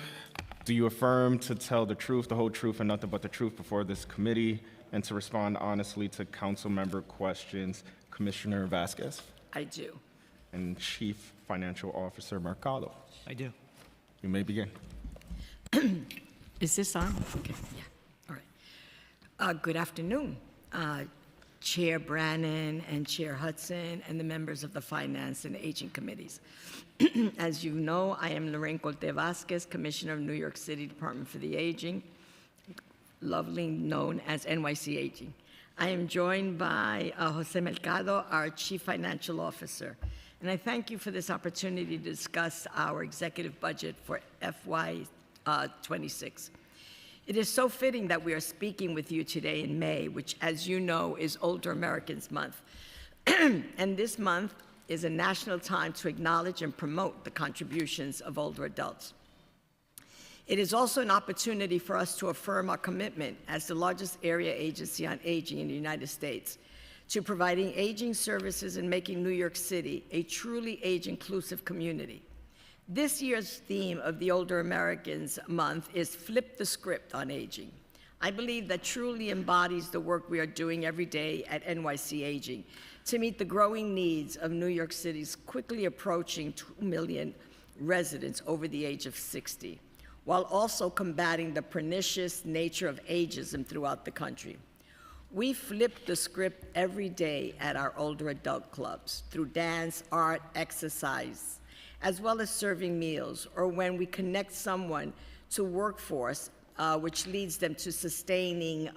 Do you affirm to tell the truth, the whole truth, and nothing but the truth before this committee, and to respond honestly to council member questions? Commissioner Vasquez? I do. And Chief Financial Officer Mercado? I do. You may begin. Is this on? Okay, yeah, all right. Good afternoon, Chair Brannan and Chair Hudson and the members of the Finance and Aging Committees. As you know, I am Lorraine Corte Vasquez, Commissioner of New York City Department for the Aging, lovely known as NYC Aging. I am joined by Jose Mercado, our Chief Financial Officer. And I thank you for this opportunity to discuss our executive budget for FY26. It is so fitting that we are speaking with you today in May, which, as you know, is Older Americans Month. And this month is a national time to acknowledge and promote the contributions of older adults. It is also an opportunity for us to affirm our commitment as the largest area agency on aging in the United States to providing aging services and making New York City a truly age-inclusive community. This year's theme of the Older Americans Month is Flip the Script on Aging. I believe that truly embodies the work we are doing every day at NYC Aging to meet the growing needs of New York City's quickly approaching 2 million residents over the age of 60, while also combating the pernicious nature of ageism throughout the country. We flip the script every day at our older adult clubs through dance, art, exercise, as well as serving meals, or when we connect someone to workforce, which leads them to sustaining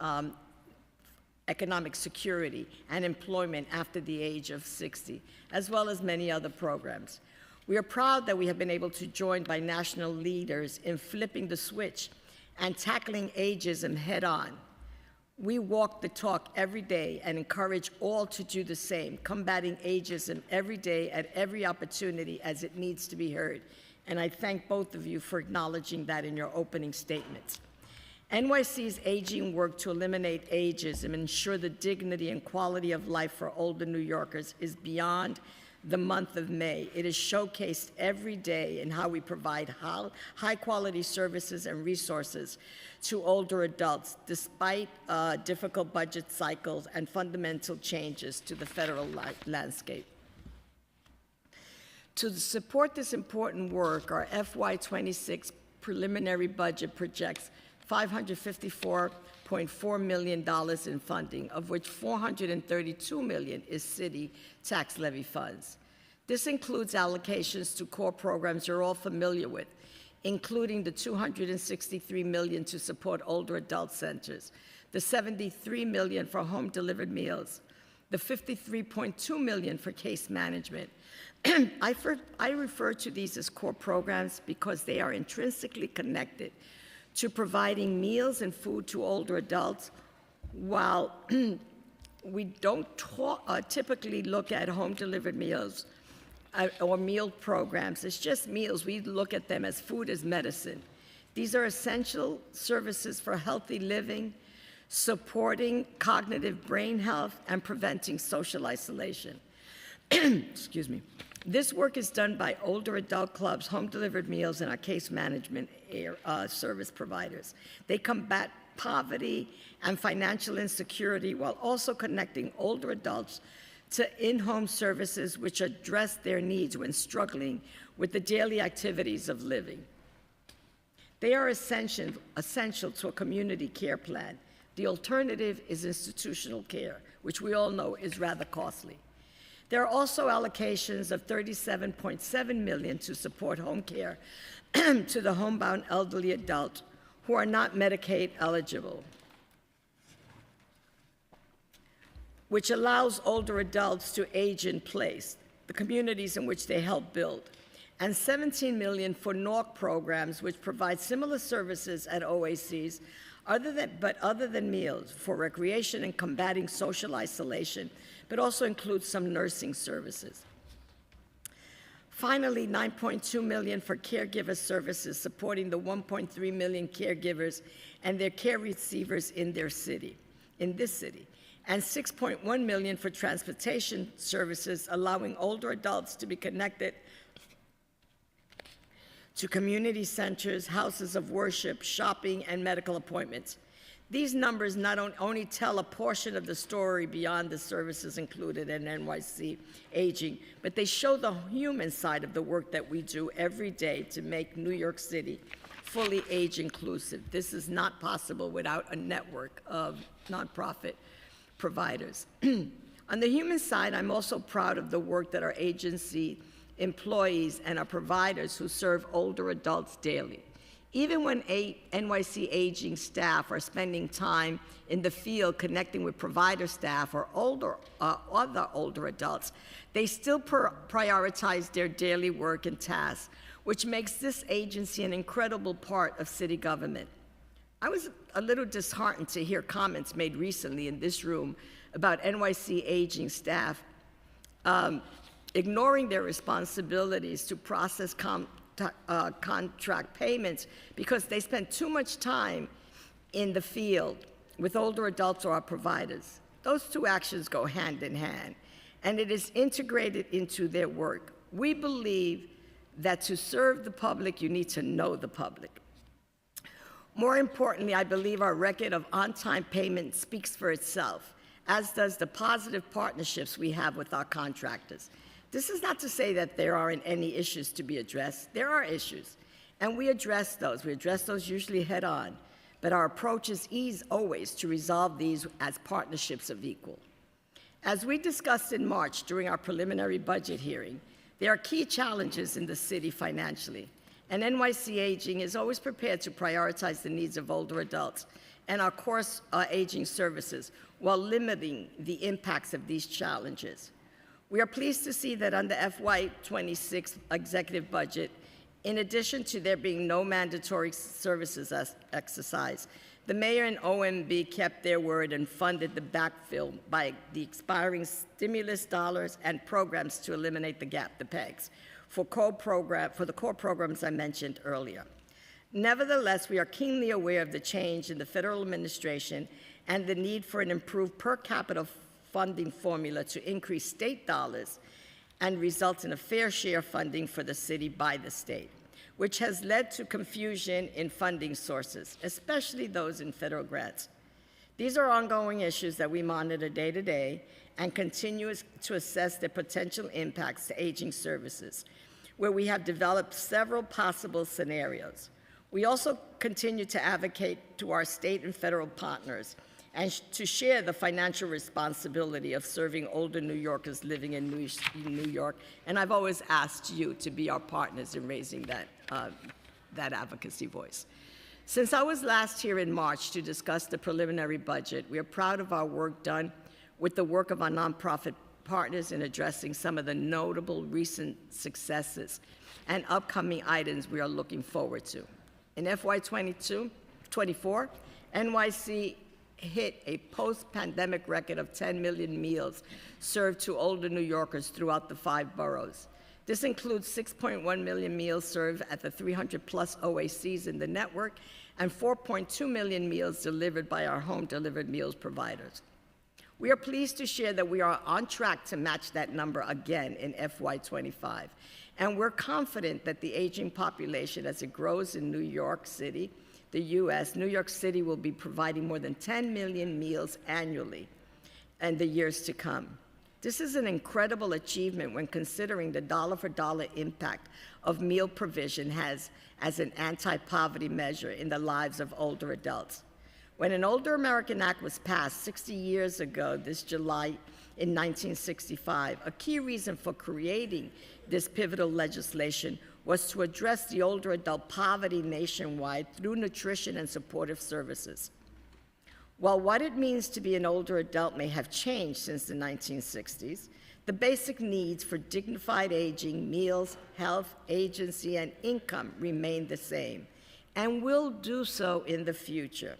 economic security and employment after the age of 60, as well as many other programs. We are proud that we have been able to join by national leaders in flipping the switch and tackling ageism head-on. We walk the talk every day and encourage all to do the same, combating ageism every day at every opportunity as it needs to be heard. And I thank both of you for acknowledging that in your opening statements. NYC's aging work to eliminate ageism and ensure the dignity and quality of life for older New Yorkers is beyond the month of May. It is showcased every day in how we provide high-quality services and resources to older adults, despite difficult budget cycles and fundamental changes to the federal landscape. To support this important work, our FY26 preliminary budget projects $554.4 million in funding, of which $432 million is city tax levy funds. This includes allocations to core programs you're all familiar with, including the $263 million to support older adult centers, the $73 million for home-delivered meals, the $53.2 million for case management. I refer to these as core programs because they are intrinsically connected to providing meals and food to older adults. While we don't typically look at home-delivered meals or meal programs, it's just meals. We look at them as food as medicine. These are essential services for healthy living, supporting cognitive brain health, and preventing social isolation. Excuse me. This work is done by older adult clubs, home-delivered meals, and our case management service providers. They combat poverty and financial insecurity while also connecting older adults to in-home services which address their needs when struggling with the daily activities of living. They are essential to a community care plan. The alternative is institutional care, which we all know is rather costly. There are also allocations of $37.7 million to support home care to the homebound elderly adult who are not Medicaid eligible, which allows older adults to age in place, the communities in which they help build, and $17 million for NORC programs, which provide similar services at OACs, other than meals, for recreation and combating social isolation, but also includes some nursing services. Finally, $9.2 million for caregiver services, supporting the 1.3 million caregivers and their care receivers in this city, and $6.1 million for transportation services, allowing older adults to be connected to community centers, houses of worship, shopping, and medical appointments. These numbers not only tell a portion of the story beyond the services included in NYC Aging, but they show the human side of the work that we do every day to make New York City fully age inclusive. This is not possible without a network of nonprofit providers. On the human side, I'm also proud of the work that our agency employees and our providers who serve older adults daily. Even when NYC Aging staff are spending time in the field connecting with provider staff or other older adults, they still prioritize their daily work and tasks, which makes this agency an incredible part of city government. I was a little disheartened to hear comments made recently in this room about NYC Aging staff ignoring their responsibilities to process contract payments because they spend too much time in the field with older adults or our providers. Those two actions go hand in hand, and it is integrated into their work. We believe that to serve the public, you need to know the public. More importantly, I believe our record of on-time payment speaks for itself, as does the positive partnerships we have with our contractors. This is not to say that there aren't any issues to be addressed. There are issues, and we address those. We address those usually head on, but our approach is always to resolve these as partnerships of equal. As we discussed in March during our preliminary budget hearing, there are key challenges in the city financially, and NYC Aging is always prepared to prioritize the needs of older adults and our core aging services while limiting the impacts of these challenges. We are pleased to see that under FY26 executive budget, in addition to there being no mandatory services exercise, the mayor and OMB kept their word and funded the backfill by the expiring stimulus dollars and programs to eliminate the gap, the PEGs, for the core programs I mentioned earlier. Nevertheless, we are keenly aware of the change in the federal administration and the need for an improved per capita funding formula to increase state dollars and result in a fair share funding for the city by the state, which has led to confusion in funding sources, especially those in federal grants. These are ongoing issues that we monitor day to day and continue to assess their potential impacts to aging services, where we have developed several possible scenarios. We also continue to advocate to our state and federal partners and to share the financial responsibility of serving older New Yorkers living in New York. And I've always asked you to be our partners in raising that advocacy voice. Since I was last here in March to discuss the preliminary budget, we are proud of our work done with the work of our nonprofit partners in addressing some of the notable recent successes and upcoming items we are looking forward to. In FY24, NYC hit a post-pandemic record of 10 million meals served to older New Yorkers throughout the 5 boroughs. This includes 6.1 million meals served at the 300-plus OACs in the network and 4.2 million meals delivered by our home-delivered meals providers. We are pleased to share that we are on track to match that number again in FY25. And we're confident that the aging population, as it grows in New York City, the U.S., New York City will be providing more than 10 million meals annually in the years to come. This is an incredible achievement when considering the dollar-for-dollar impact of meal provision has as an anti-poverty measure in the lives of older adults. When an Older American Act was passed 60 years ago, this July in 1965, a key reason for creating this pivotal legislation was to address the older adult poverty nationwide through nutrition and supportive services. While what it means to be an older adult may have changed since the 1960s, the basic needs for dignified aging, meals, health, agency, and income remain the same, and will do so in the future.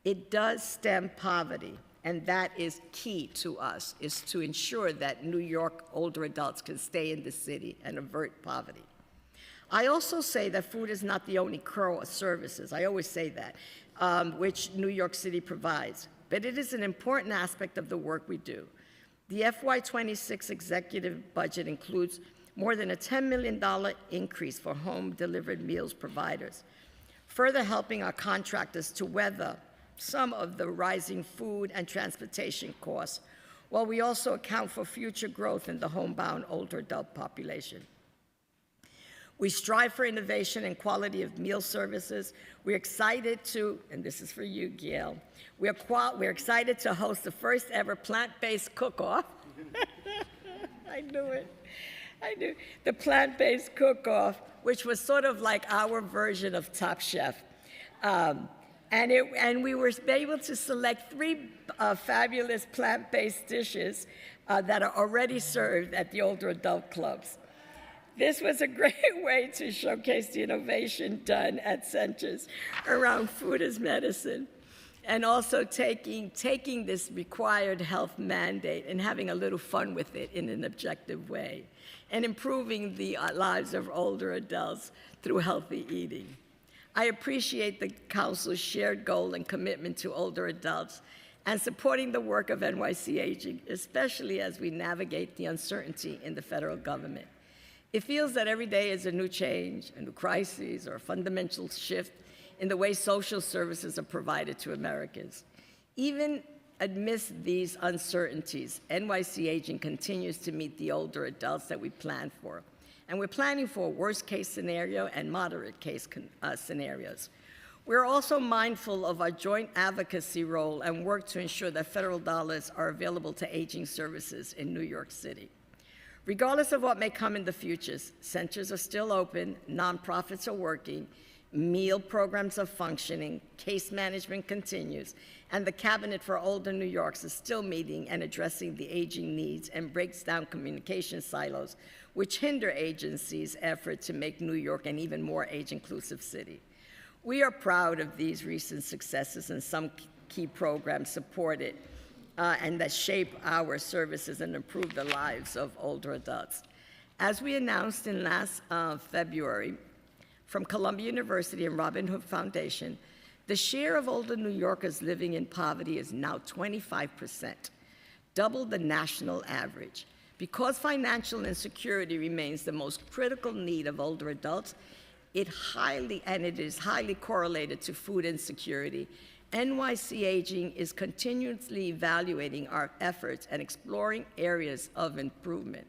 It does stem poverty, and that is key to us, is to ensure that New York older adults can stay in the city and avert poverty. I also say that food is not the only core of services, I always say that, which New York City provides, but it is an important aspect of the work we do. The FY26 executive budget includes more than a $10 million increase for home-delivered meals providers, further helping our contractors to weather some of the rising food and transportation costs, while we also account for future growth in the homebound older adult population. We strive for innovation and quality of meal services. We're excited to, and this is for you, Gail, we're excited to host the first ever plant-based cook-off. I knew it. I knew. The plant-based cook-off, which was sort of like our version of Top Chef. And we were able to select 3 fabulous plant-based dishes that are already served at the older adult clubs. This was a great way to showcase the innovation done at centers around food as medicine, and also taking this required health mandate and having a little fun with it in an objective way, and improving the lives of older adults through healthy eating. I appreciate the Council's shared goal and commitment to older adults and supporting the work of NYC Aging, especially as we navigate the uncertainty in the federal government. It feels that every day is a new change, a new crisis, or a fundamental shift in the way social services are provided to Americans. Even amidst these uncertainties, NYC Aging continues to meet the older adults that we plan for. And we're planning for a worst-case scenario and moderate-case scenarios. We're also mindful of our joint advocacy role and work to ensure that federal dollars are available to aging services in New York City. Regardless of what may come in the future, centers are still open, nonprofits are working, meal programs are functioning, case management continues, and the Cabinet for Older New Yorks is still meeting and addressing the aging needs and breaks down communication silos, which hinder agencies' effort to make New York an even more age-inclusive city. We are proud of these recent successes and some key programs supported and that shape our services and improve the lives of older adults. As we announced in last February, from Columbia University and Robin Hood Foundation, the share of older New Yorkers living in poverty is now 25%, double the national average. Because financial insecurity remains the most critical need of older adults, it is highly correlated to food insecurity. NYC Aging is continuously evaluating our efforts and exploring areas of improvement.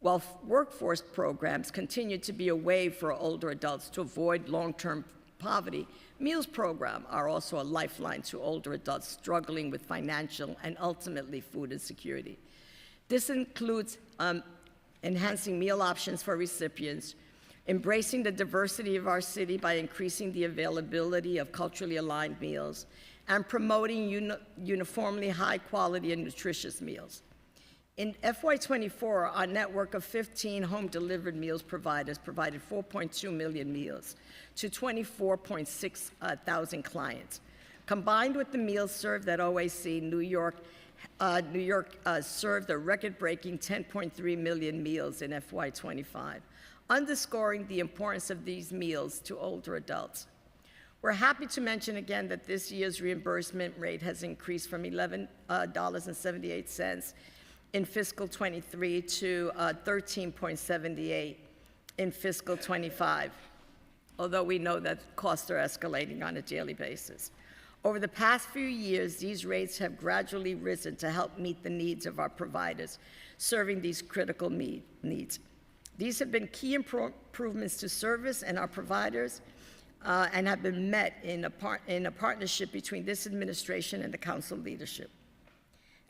While workforce programs continue to be a way for older adults to avoid long-term poverty, meals programs are also a lifeline to older adults struggling with financial and ultimately food insecurity. This includes enhancing meal options for recipients, embracing the diversity of our city by increasing the availability of culturally aligned meals, and promoting uniformly high quality and nutritious meals. In FY24, our network of 15 home-delivered meals providers provided 4.2 million meals to 24.6 thousand clients. Combined with the meals served at OAC, New York served a record-breaking 10.3 million meals in FY25, underscoring the importance of these meals to older adults. We're happy to mention again that this year's reimbursement rate has increased from $11.78 in fiscal 23 to $13.78 in fiscal 25, although we know that costs are escalating on a daily basis. Over the past few years, these rates have gradually risen to help meet the needs of our providers serving these critical needs. These have been key improvements to service and our providers and have been met in a partnership between this administration and the council leadership.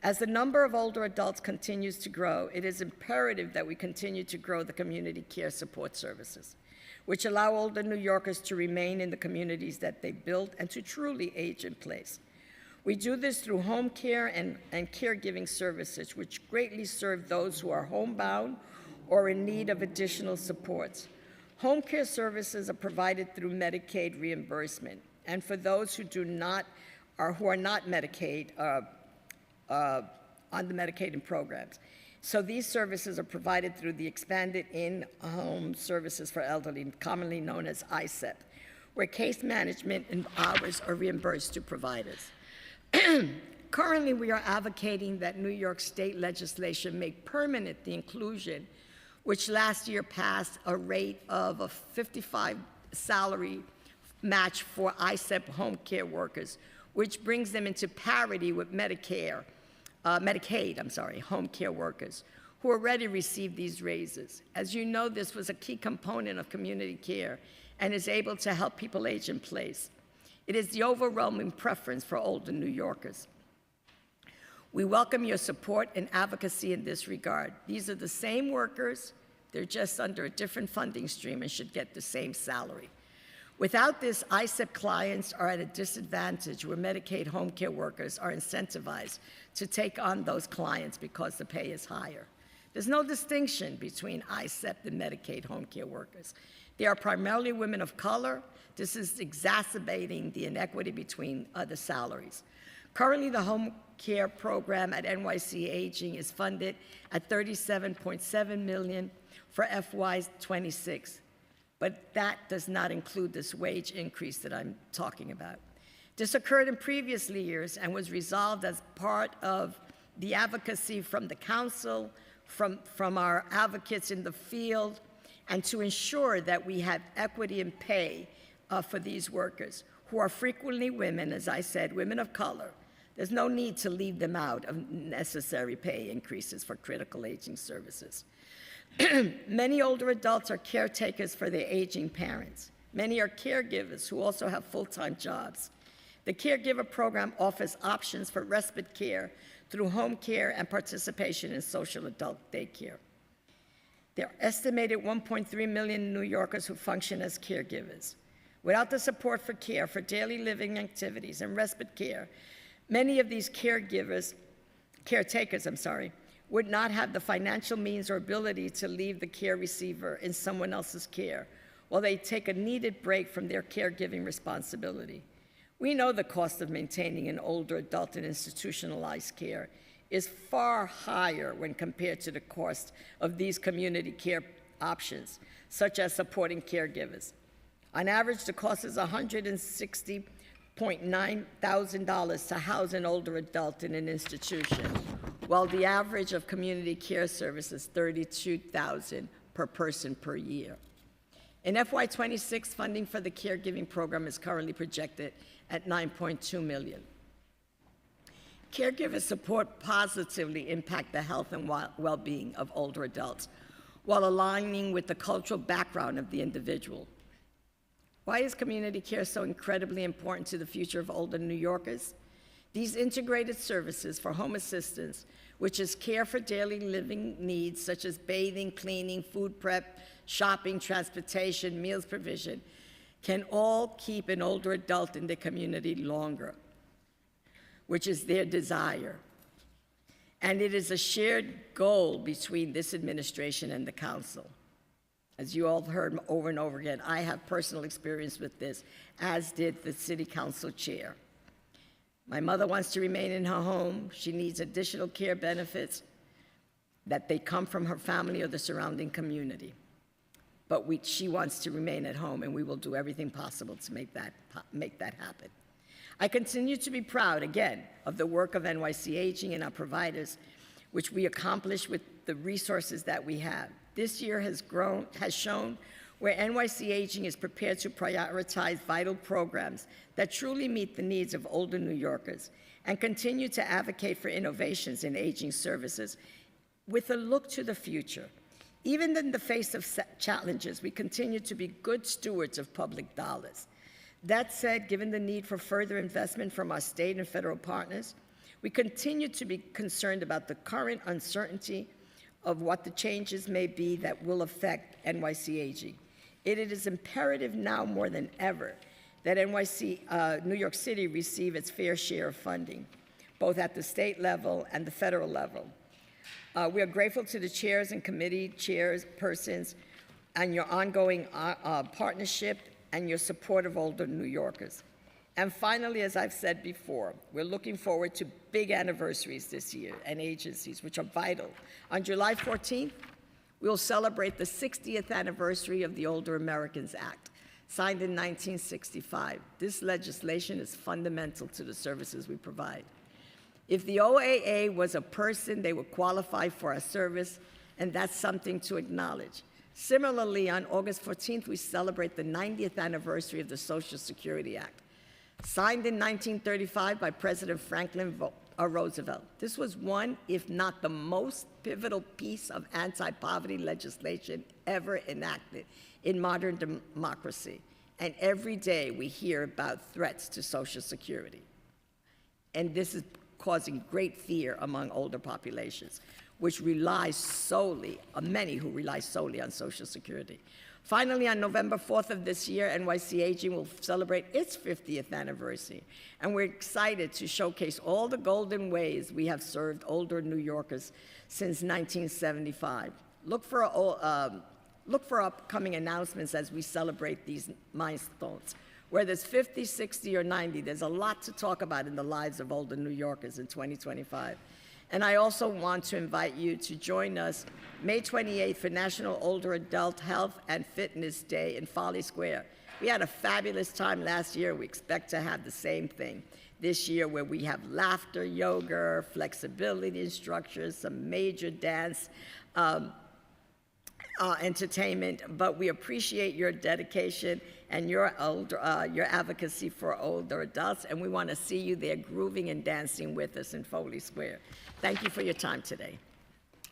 As the number of older adults continues to grow, it is imperative that we continue to grow the community care support services, which allow older New Yorkers to remain in the communities that they built and to truly age in place. We do this through home care and caregiving services, which greatly serve those who are homebound or in need of additional supports. Home care services are provided through Medicaid reimbursement, and for those who are not Medicaid, on the Medicaid programs. So these services are provided through the expanded in-home services for elderly, commonly known as ISEP, where case management and hours are reimbursed to providers. Currently, we are advocating that New York State legislation make permanent the inclusion, which last year passed a rate of a 55 salary match for ISEP home care workers, which brings them into parity with Medicaid home care workers who already received these raises. As you know, this was a key component of community care and is able to help people age in place. It is the overwhelming preference for older New Yorkers. We welcome your support and advocacy in this regard. These are the same workers, they're just under a different funding stream and should get the same salary. Without this, ISEP clients are at a disadvantage where Medicaid home care workers are incentivized to take on those clients because the pay is higher. There's no distinction between ISEP and Medicaid home care workers. They are primarily women of color. This is exacerbating the inequity between the salaries. Currently, the home care program at NYC Aging is funded at $37.7 million for FY26. But that does not include this wage increase that I'm talking about. This occurred in previous years and was resolved as part of the advocacy from the council, from our advocates in the field, and to ensure that we have equity in pay for these workers, who are frequently women, as I said, women of color. There's no need to leave them out of necessary pay increases for critical aging services. Many older adults are caretakers for their aging parents. Many are caregivers who also have full-time jobs. The caregiver program offers options for respite care through home care and participation in social adult daycare. There are estimated 1.3 million New Yorkers who function as caregivers. Without the support for care for daily living activities and respite care, many of these caretakers, would not have the financial means or ability to leave the care receiver in someone else's care while they take a needed break from their caregiving responsibility. We know the cost of maintaining an older adult in institutionalized care is far higher when compared to the cost of these community care options, such as supporting caregivers. On average, the cost is $160.9 thousand to house an older adult in an institution, while the average of community care service is $32,000 per person per year. In FY26, funding for the caregiving program is currently projected at $9.2 million. Caregiver support positively impact the health and well-being of older adults while aligning with the cultural background of the individual. Why is community care so incredibly important to the future of older New Yorkers? These integrated services for home assistance, which is care for daily living needs such as bathing, cleaning, food prep, shopping, transportation, meals provision, can all keep an older adult in the community longer, which is their desire. And it is a shared goal between this administration and the council. As you all have heard over and over again, I have personal experience with this, as did the city council chair. My mother wants to remain in her home. She needs additional care benefits that they come from her family or the surrounding community. but she wants to remain at home, and we will do everything possible to make that happen. I continue to be proud, again, of the work of NYC Aging and our providers, which we accomplish with the resources that we have. This year has shown where NYC Aging is prepared to prioritize vital programs that truly meet the needs of older New Yorkers and continue to advocate for innovations in aging services with a look to the future. Even in the face of challenges, we continue to be good stewards of public dollars. That said, given the need for further investment from our state and federal partners, we continue to be concerned about the current uncertainty of what the changes may be that will affect NYC Aging. It is imperative now more than ever that New York City receive its fair share of funding, both at the state level and the federal level. We are grateful to the chairs and committee chairpersons and your ongoing partnership and your support of older New Yorkers. And finally, as I've said before, we're looking forward to big anniversaries this year and agencies, which are vital. On July 14th, we'll celebrate the 60th anniversary of the Older Americans Act, signed in 1965. This legislation is fundamental to the services we provide. If the OAA was a person, they would qualify for our service, and that's something to acknowledge. Similarly, on August 14th, we celebrate the 90th anniversary of the Social Security Act, signed in 1935 by President Franklin Roosevelt. This was one, if not the most pivotal piece of anti-poverty legislation ever enacted in modern democracy. And every day we hear about threats to Social Security. And this is causing great fear among older populations, which rely solely, many who rely solely on Social Security. Finally, on November 4th of this year, NYC Aging will celebrate its 50th anniversary, and we're excited to showcase all the golden ways we have served older New Yorkers since 1975. Look for upcoming announcements as we celebrate these milestones. Whether it's 50, 60, or 90, there's a lot to talk about in the lives of older New Yorkers in 2025. And I also want to invite you to join us May 28th for National Older Adult Health and Fitness Day in Folly Square. We had a fabulous time last year. We expect to have the same thing this year, where we have laughter, yoga, flexibility instructors, some major dance, entertainment, but we appreciate your dedication and your advocacy for older adults, and we want to see you there grooving and dancing with us in Foley Square. Thank you for your time today.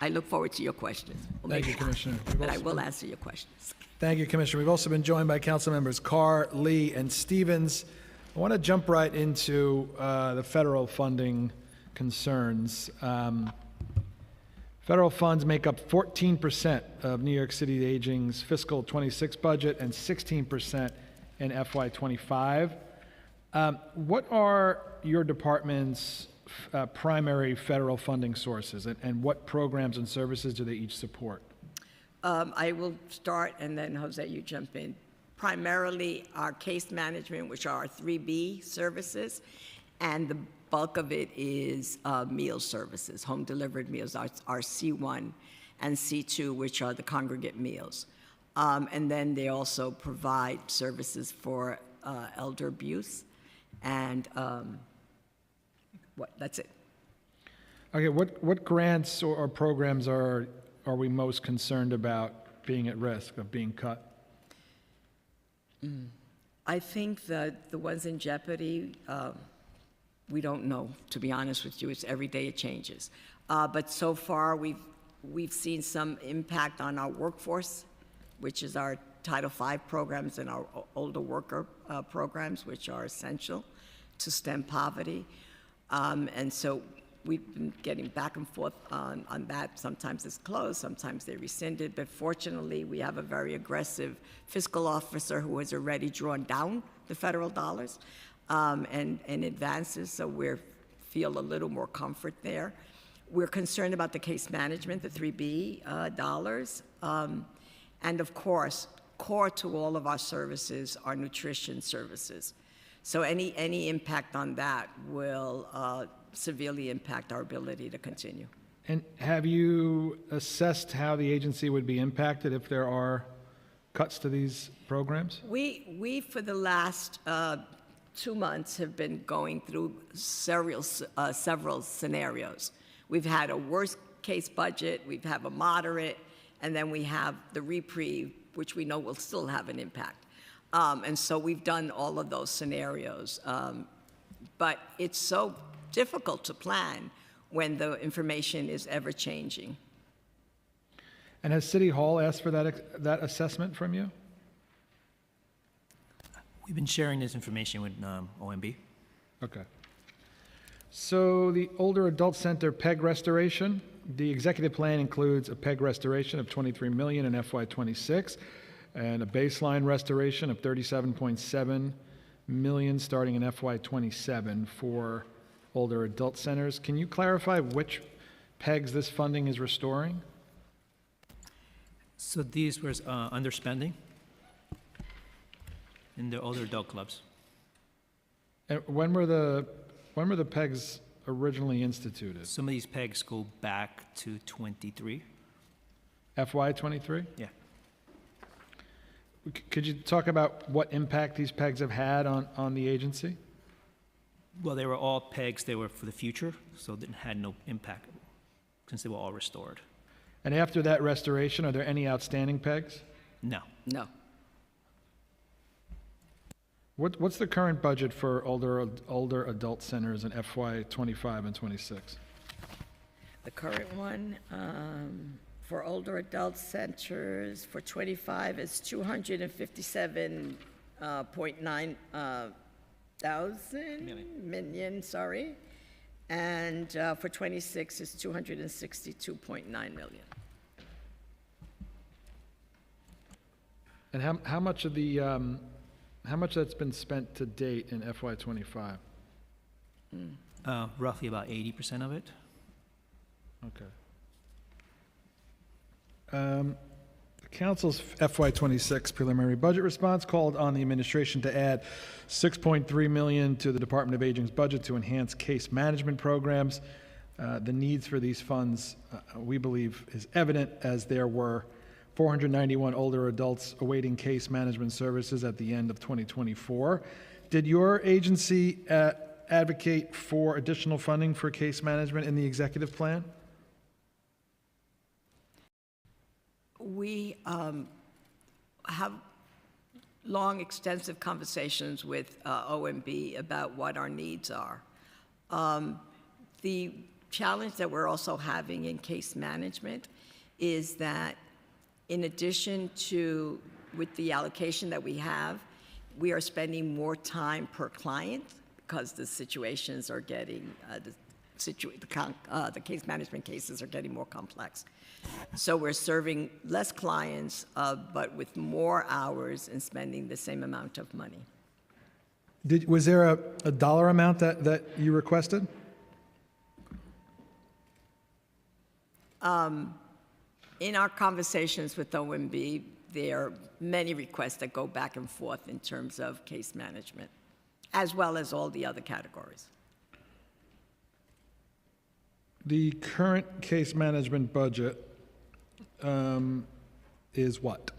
I look forward to your questions. Thank you, Commissioner. But I will answer your questions. Thank you, Commissioner. We've also been joined by council members Carr, Lee, and Stevens. I want to jump right into the federal funding concerns. Federal funds make up 14% of New York City Aging's fiscal 26 budget and 16% in FY25. What are your department's primary federal funding sources, and what programs and services do they each support? I will start, and then Jose, you jump in. Primarily our case management, which are our 3B services, and the bulk of it is meal services, home delivered meals, our C1 and C2, which are the congregate meals. And then they also provide services for elder abuse, and that's it. Okay, what grants or programs are we most concerned about being at risk of being cut? I think that the ones in jeopardy, we don't know, to be honest with you. It's every day it changes. But so far, we've seen some impact on our workforce, which is our Title V programs and our older worker programs, which are essential to stem poverty. And so we've been getting back and forth on that. Sometimes it's closed, sometimes they're rescinded, but fortunately we have a very aggressive fiscal officer who has already drawn down the federal dollars and advances, so we feel a little more comfort there. We're concerned about the case management, the 3B dollars, and of course, core to all of our services are nutrition services. So any impact on that will severely impact our ability to continue. And have you assessed how the agency would be impacted if there are cuts to these programs? We for the last 2 months have been going through several scenarios. We've had a worst-case budget, we've had a moderate, and then we have the reprieve, which we know will still have an impact. And so we've done all of those scenarios. But it's so difficult to plan when the information is ever-changing. And has City Hall asked for that assessment from you? We've been sharing this information with OMB. Okay. So the Older Adult Center PEG restoration, the executive plan includes a PEG restoration of $23 million in FY26 and a baseline restoration of $37.7 million starting in FY27 for older adult centers. Can you clarify which PEGs this funding is restoring? So these were underspending in the older adult clubs. And when were the PEGs originally instituted? Some of these pegs go back to 23. FY23? Yeah. Could you talk about what impact these PEGs have had on the agency? Well, they were all pegs. They were for the future, so it had no impact since they were all restored. And after that restoration, are there any outstanding PEGs? No. No. What's the current budget for older adult centers in FY25 and 26? The current one for older adult centers for 25 is 257.9 million, sorry. And for 26 is 262.9 million. And how much of the how much that's been spent to date in FY25? Roughly about 80% of it. Okay. The Council's FY26 preliminary budget response called on the administration to add $6.3 million to the Department of Aging's budget to enhance case management programs. The needs for these funds, we believe, is evident as there were 491 older adults awaiting case management services at the end of 2024. Did your agency advocate for additional funding for case management in the executive plan? We have long, extensive conversations with OMB about what our needs are. The challenge that we're also having in case management is that in addition to, with the allocation that we have, we are spending more time per client because the situations are getting, the case management cases are getting more complex. So we're serving less clients, but with more hours and spending the same amount of money. Was there a dollar amount that you requested? In our conversations with OMB, there are many requests that go back and forth in terms of case management, as well as all the other categories. The current case management budget is what?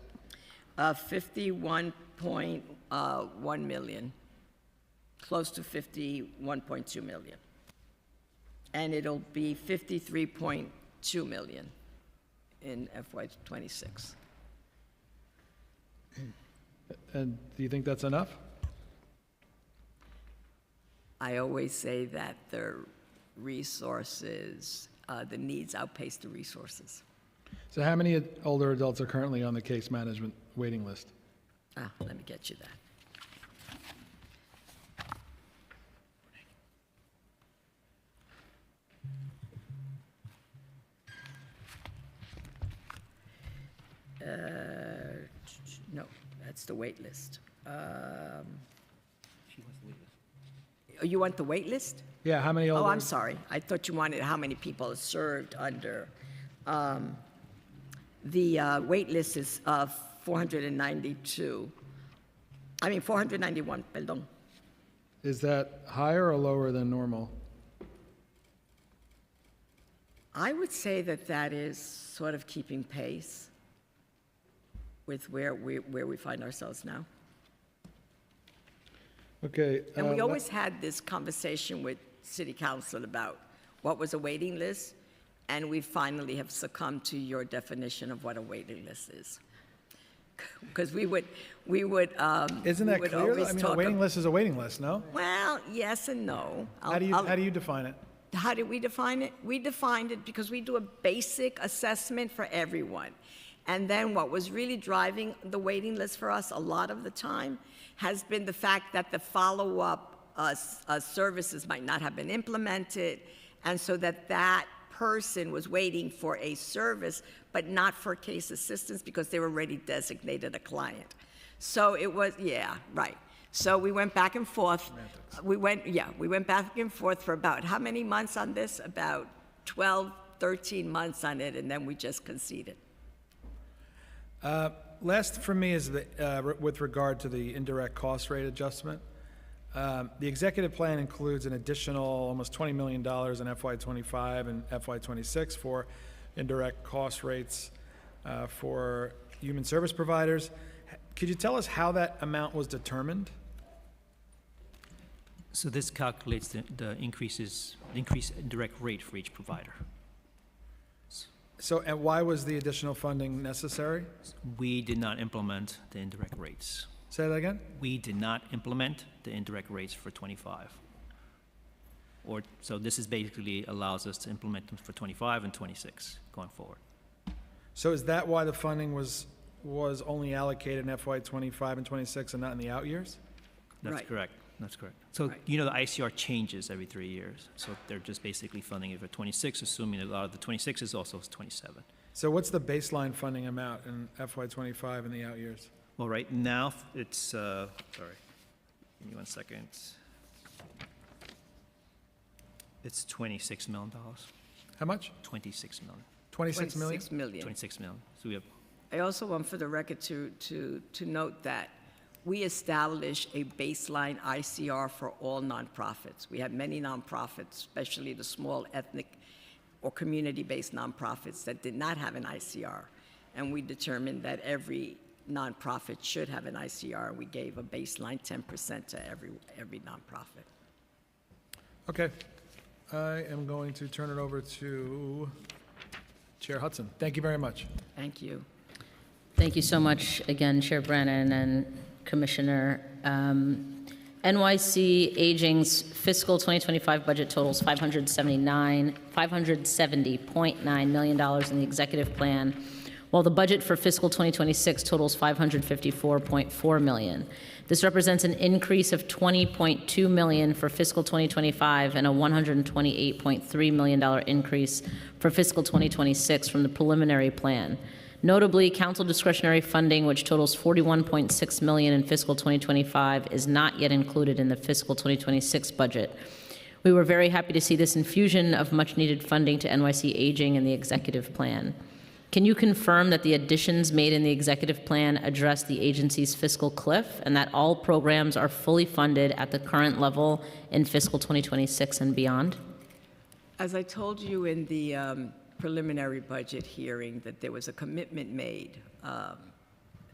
51.1 million, close to 51.2 million. And it'll be 53.2 million in FY26. And do you think that's enough? I always say that the resources, the needs outpace the resources. So how many older adults are currently on the case management waiting list? Let me get you that. No, that's the wait list. You want the wait list? Yeah, how many older? Oh, I'm sorry. I thought you wanted how many people are served under. The wait list is 491, perdón. Is that higher or lower than normal? I would say that that is sort of keeping pace with where we find ourselves now. Okay. And we always had this conversation with City Council about what was a waiting list, and we finally have succumbed to your definition of what a waiting list is. Because we would. Isn't that clear? I mean, a waiting list is a waiting list, no? Well, yes and no. How do you define it? How did we define it? We defined it because we do a basic assessment for everyone. And then what was really driving the waiting list for us a lot of the time has been the fact that the follow-up services might not have been implemented, and so that person was waiting for a service, but not for case assistance because they were already designated a client. So it was, yeah, right. So we went back and forth. We went back and forth for about how many months on this? About 12, 13 months on it, and then we just conceded. Last for me is with regard to the indirect cost rate adjustment. The executive plan includes an additional almost $20 million in FY25 and FY26 for indirect cost rates for human service providers. Could you tell us how that amount was determined? So this calculates the increased indirect rate for each provider. So, and why was the additional funding necessary? We did not implement the indirect rates. Say that again? We did not implement the indirect rates for 25. So this is basically allows us to implement them for 25 and 26 going forward. So is that why the funding was only allocated in FY25 and 26 and not in the out years? That's correct. That's correct. So, you know, the ICR changes every 3 years. So they're just basically funding it for 26, assuming a lot of the 26 is also 27. So what's the baseline funding amount in FY25 and the out years? Well, right now, it's, sorry, give me 1 second. It's $26 million. How much? 26 million. 26 million? 26 million. 26 million. So we have. I also want for the record to note that we establish a baseline ICR for all nonprofits. We have many nonprofits, especially the small ethnic or community-based nonprofits that did not have an ICR. And we determined that every nonprofit should have an ICR. We gave a baseline 10% to every nonprofit. Okay. I am going to turn it over to Chair Hudson. Thank you very much. Thank you. Thank you so much again, Chair Brennan and Commissioner. NYC Aging's fiscal 2025 budget totals $570.9 million in the executive plan, while the budget for fiscal 2026 totals $554.4 million. This represents an increase of $20.2 million for fiscal 2025 and a $128.3 million increase for fiscal 2026 from the preliminary plan. Notably, council discretionary funding, which totals $41.6 million in fiscal 2025, is not yet included in the fiscal 2026 budget. We were very happy to see this infusion of much-needed funding to NYC Aging in the executive plan. Can you confirm that the additions made in the executive plan address the agency's fiscal cliff and that all programs are fully funded at the current level in fiscal 2026 and beyond? As I told you in the preliminary budget hearing, that there was a commitment made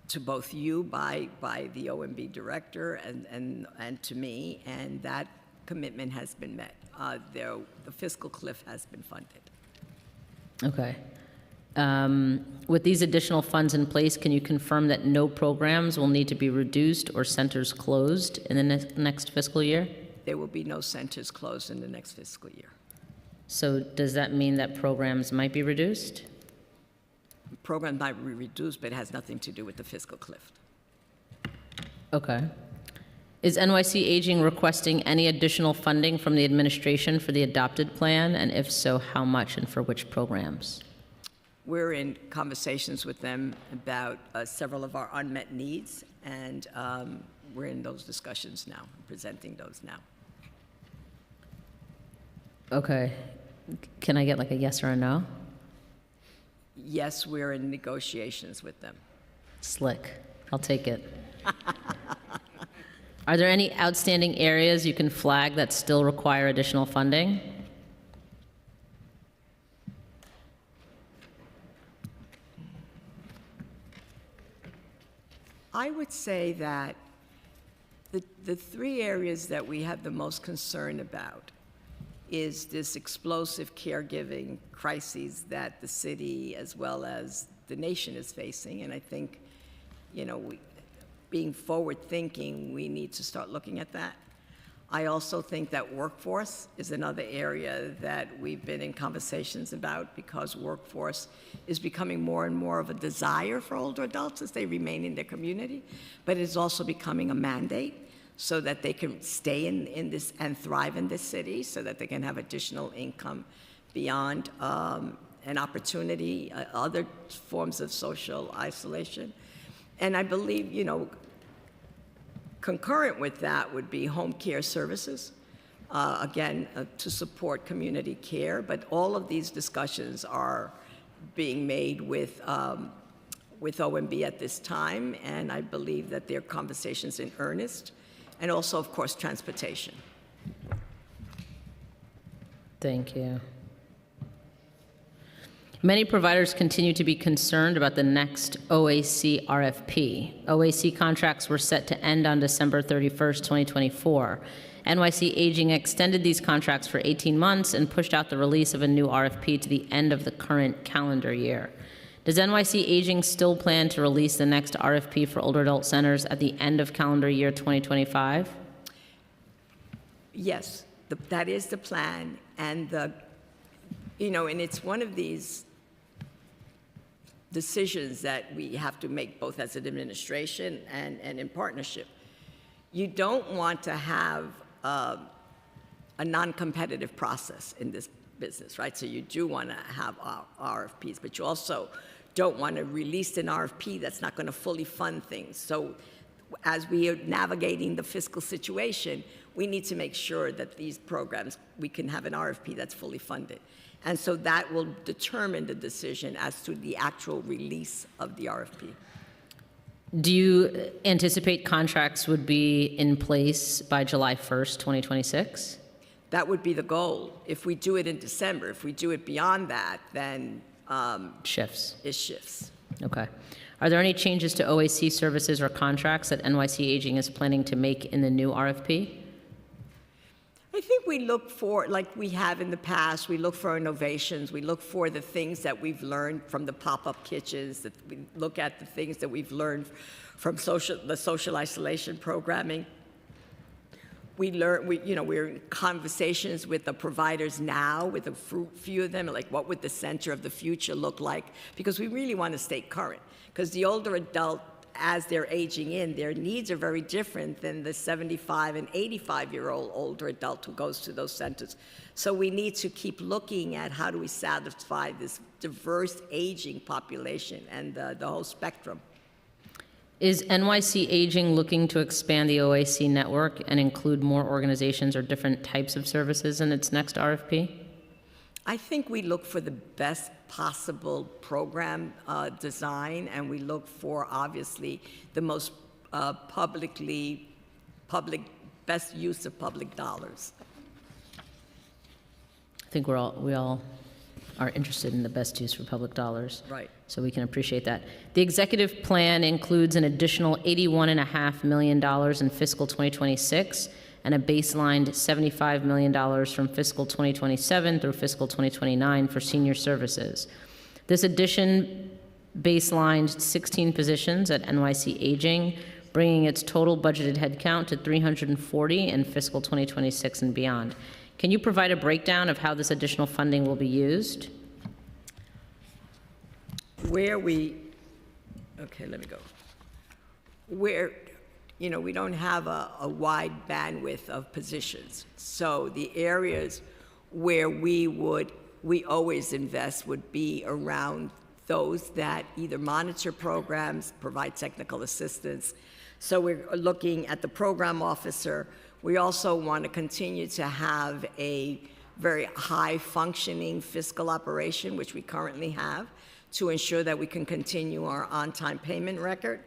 to both you by the OMB director and to me, and that commitment has been met. The fiscal cliff has been funded. Okay. With these additional funds in place, can you confirm that no programs will need to be reduced or centers closed in the next fiscal year? There will be no centers closed in the next fiscal year. So does that mean that programs might be reduced? Program might be reduced, but it has nothing to do with the fiscal cliff. Okay. Is NYC Aging requesting any additional funding from the administration for the adopted plan? And if so, how much and for which programs? We're in conversations with them about several of our unmet needs, and we're in those discussions now, presenting those now. Okay. Can I get like a yes or a no? Yes, we're in negotiations with them. Slick. I'll take it. Are there any outstanding areas you can flag that still require additional funding? would say that the three areas that we have the most concern about is this explosive caregiving crises that the city as well as the nation is facing. And I think, being forward-thinking, we need to start looking at that. I also think that workforce is another area that we've been in conversations about, because workforce is becoming more and more of a desire for older adults as they remain in their community, but it's also becoming a mandate so that they can stay in this and thrive in this city, so that they can have additional income beyond an opportunity, other forms of social isolation. And I believe, concurrent with that would be home care services, again, to support community care. But all of these discussions are being made with OMB at this time, and I believe that there are conversations in earnest, and also, of course, transportation. Thank you. Many providers continue to be concerned about the next OAC RFP. OAC contracts were set to end on December 31st, 2024. NYC Aging extended these contracts for 18 months and pushed out the release of a new RFP to the end of the current calendar year. Does NYC Aging still plan to release the next RFP for older adult centers at the end of calendar year 2025? Yes, that is the plan, and and it's one of these decisions that we have to make both as an administration and in partnership. You don't want to have a non-competitive process in this business, right? So you do want to have RFPs, but you also don't want to release an RFP that's not going to fully fund things. So as we are navigating the fiscal situation, we need to make sure that these programs, we can have an RFP that's fully funded. And so that will determine the decision as to the actual release of the RFP. Do you anticipate contracts would be in place by July 1st, 2026? That would be the goal. If we do it in December, if we do it beyond that, then shifts. It shifts. Okay. Are there any changes to OAC services or contracts that NYC Aging is planning to make in the new RFP? I think we look for, like we have in the past, we look for innovations. We look for the things that we've learned from the pop-up kitchens. That we look at the things that we've learned from the social isolation programming. We're in conversations with the providers now, with a few of them, like what would the center of the future look like? Because we really want to stay current. Because the older adult, as they're aging in, their needs are very different than the 75 and 85-year-old older adult who goes to those centers. So we need to keep looking at how do we satisfy this diverse aging population and the whole spectrum. Is NYC Aging looking to expand the OAC network and include more organizations or different types of services in its next RFP? I think we look for the best possible program design, and we look for, obviously, the most best use of public dollars. I think we all are interested in the best use for public dollars. Right. So we can appreciate that. The executive plan includes an additional $81.5 million in fiscal 2026 and a baselined $75 million from fiscal 2027 through fiscal 2029 for senior services. This addition baselined 16 positions at NYC Aging, bringing its total budgeted headcount to 340 in fiscal 2026 and beyond. Can you provide a breakdown of how this additional funding will be used? Okay, let me go. We don't have a wide bandwidth of positions. So the areas where we always invest would be around those that either monitor programs, provide technical assistance. So we're looking at the program officer. We also want to continue to have a very high functioning fiscal operation, which we currently have, to ensure that we can continue our on-time payment record.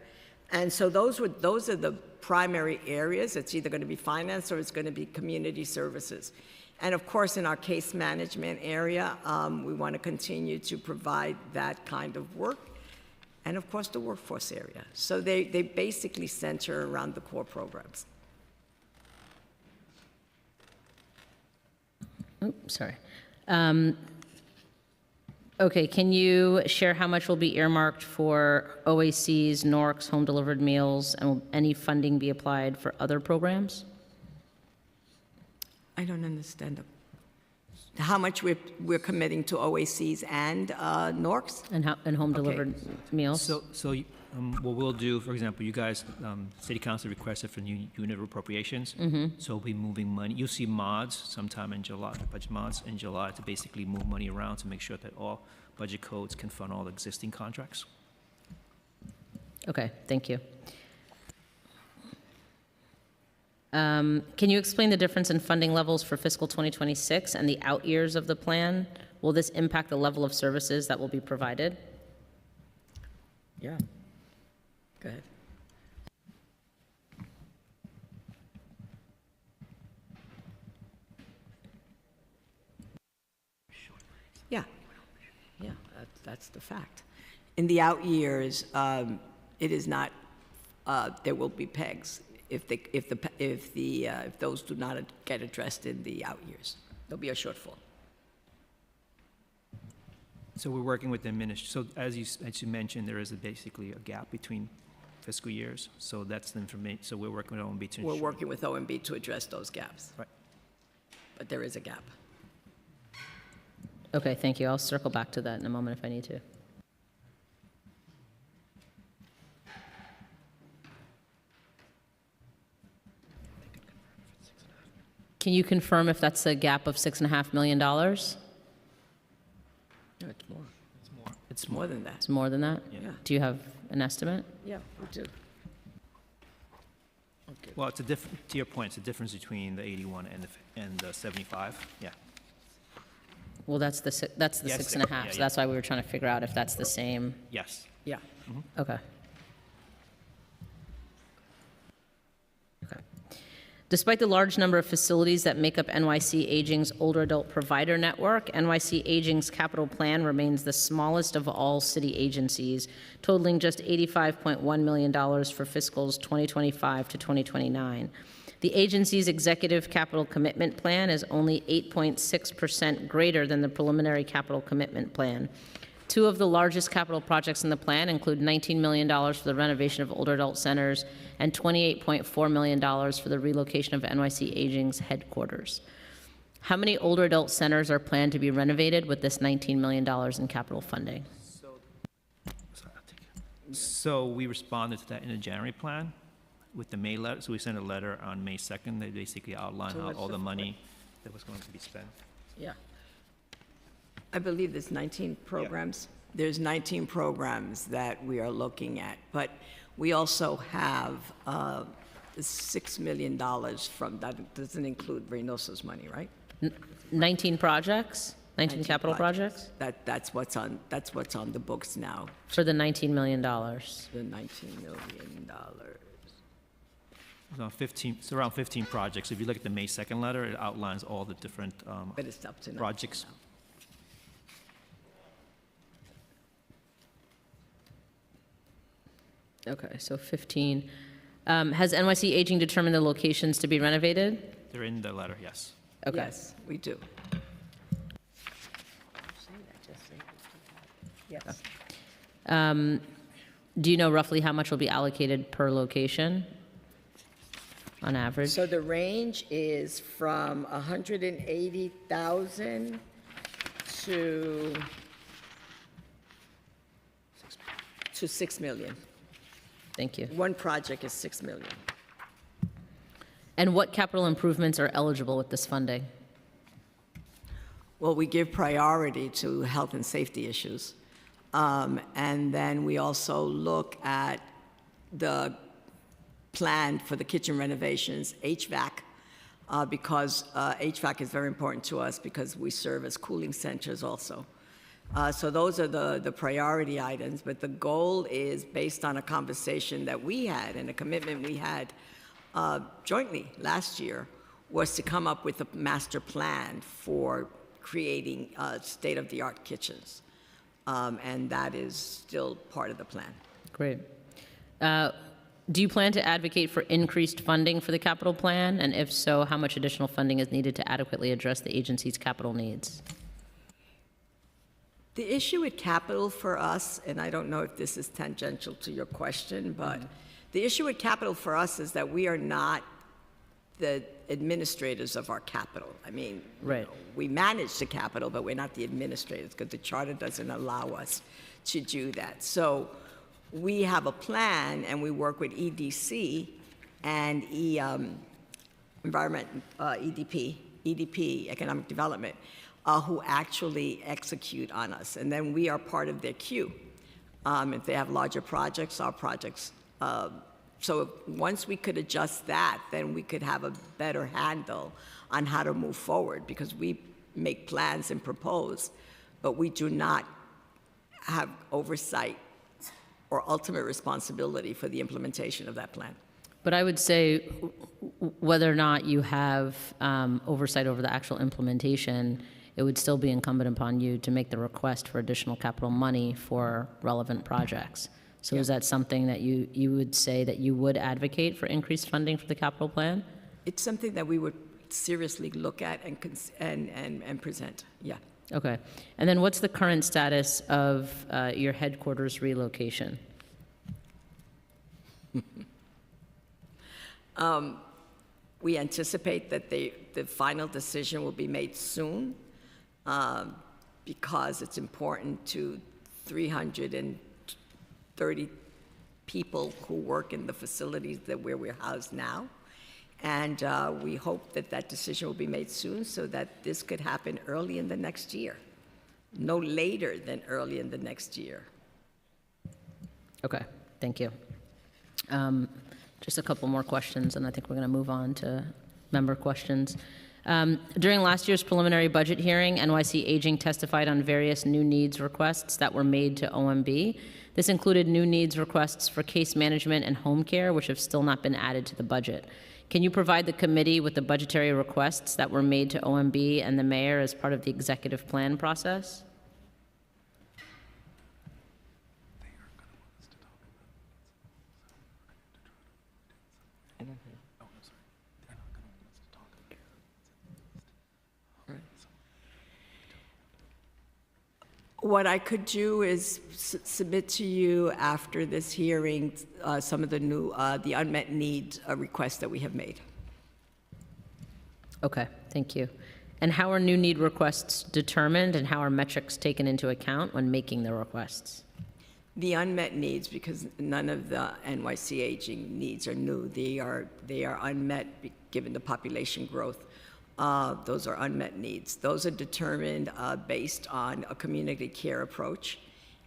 And so those are the primary areas. It's either going to be finance or it's going to be community services. And of course, in our case management area, we want to continue to provide that kind of work. and of course the workforce area. So they basically center around the core programs. Oops, sorry. Okay, can you share how much will be earmarked for OACs, NORCs, home-delivered meals, and will any funding be applied for other programs? I don't understand how much we're committing to OACs and NORCs? And home-delivered meals? So what we'll do, for example, you guys, City Council requested for new unit appropriations. So we'll be moving money. You'll see mods sometime in July, budget mods in July to basically move money around to make sure that all budget codes can fund all existing contracts. Okay, thank you. Can you explain the difference in funding levels for fiscal 2026 and the out years of the plan? Will this impact the level of services that will be provided? Yeah. Go ahead. Yeah. Yeah, that's the fact. In the out years, it is not, there will be pegs if those do not get addressed in the out years. There'll be a shortfall. So we're working with the administration. So as you mentioned, there is basically a gap between fiscal years. So that's the information. So we're working with OMB to ensure. We're working with OMB to address those gaps. Right. But there is a gap. Okay, thank you. I'll circle back to that in a moment if I need to. Can you confirm if that's a gap of $6.5 million? No, it's more. It's more. It's more than that. It's more than that? Yeah. Do you have an estimate? Yeah, we do. Okay. Well, it's a different, to your point, it's a difference between the 81 and the 75. Yeah. Well, that's the Yes, 6.5, yeah, so that's why we were trying to figure out if that's the same. Yes. Yeah. Okay. Okay. Despite the large number of facilities that make up NYC Aging's older adult provider network, NYC Aging's capital plan remains the smallest of all city agencies, totaling just $85.1 million for fiscals 2025 to 2029. The agency's executive capital commitment plan is only 8.6% greater than the preliminary capital commitment plan. Two of the largest capital projects in the plan include $19 million for the renovation of older adult centers and $28.4 million for the relocation of NYC Aging's headquarters. How many older adult centers are planned to be renovated with this $19 million in capital funding? So we responded to that in the January plan with the May letter. So we sent a letter on May 2nd. They basically outlined So how what's all the the money that was going to be spent. Yeah. I believe there's 19 programs. There's 19 programs that we are looking at, but we also have $6 million from, that doesn't include Reynoso's money, right? 19 projects? 19 capital projects? That's what's on the books now, For the $19 million. the $19 million. It's around 15 projects. If you look at the May 2nd letter, it outlines all the different But it's up to 19 projects. Okay, so 15. Has NYC Aging determined the locations to be renovated? They're in the letter, yes. Okay. Yes, we do. Yes. Do you know roughly how much will be allocated per location on average? So the range is from 180,000 to 6 million. Thank you. One project is 6 million. And what capital improvements are eligible with this funding? Well, we give priority to health and safety issues. And then we also look at the plan for the kitchen renovations, HVAC, because HVAC is very important to us because we serve as cooling centers also. So those are the priority items, but the goal is based on a conversation that we had and a commitment we had jointly last year was to come up with a master plan for creating state-of-the-art kitchens. and that is still part of the plan. Great. Do you plan to advocate for increased funding for the capital plan? And if so, how much additional funding is needed to adequately address the agency's capital needs? The issue with capital for us, and I don't know if this is tangential to your question, but the issue with capital for us is that we are not the administrators of our capital. I mean, right. We manage the capital, but we're not the administrators because the charter doesn't allow us to do that. So we have a plan, and we work with EDC and EDP, Economic Development, who actually execute on us. And then we are part of their queue. If they have larger projects, our projects. So once we could adjust that, then we could have a better handle on how to move forward, because we make plans and propose, but we do not have oversight or ultimate responsibility for the implementation of that plan. But I would say whether or not you have oversight over the actual implementation, it would still be incumbent upon you to make the request for additional capital money for relevant projects. So is that something that you would say that you would advocate for increased funding for the capital plan? It's something that we would seriously look at and present, yeah. Okay. And then what's the current status of your headquarters relocation? We anticipate that the final decision will be made soon, because it's important to 330 people who work in the facilities where we're housed now. And we hope that that decision will be made soon so that this could happen early in the next year, no later than early in the next year. Okay, thank you. Just a couple more questions, and I think we're going to move on to member questions. During last year's preliminary budget hearing, NYC Aging testified on various new needs requests that were made to OMB. This included new needs requests for case management and home care, which have still not been added to the budget. Can you provide the committee with the budgetary requests that were made to OMB and the mayor as part of the executive plan process? What I could do is submit to you after this hearing some of the new, the unmet need requests that we have made. Okay, thank you. And how are new need requests determined, and how are metrics taken into account when making the requests? The unmet needs, because none of the NYC Aging needs are new. They are unmet given the population growth. Those are unmet needs. Those are determined based on a community care approach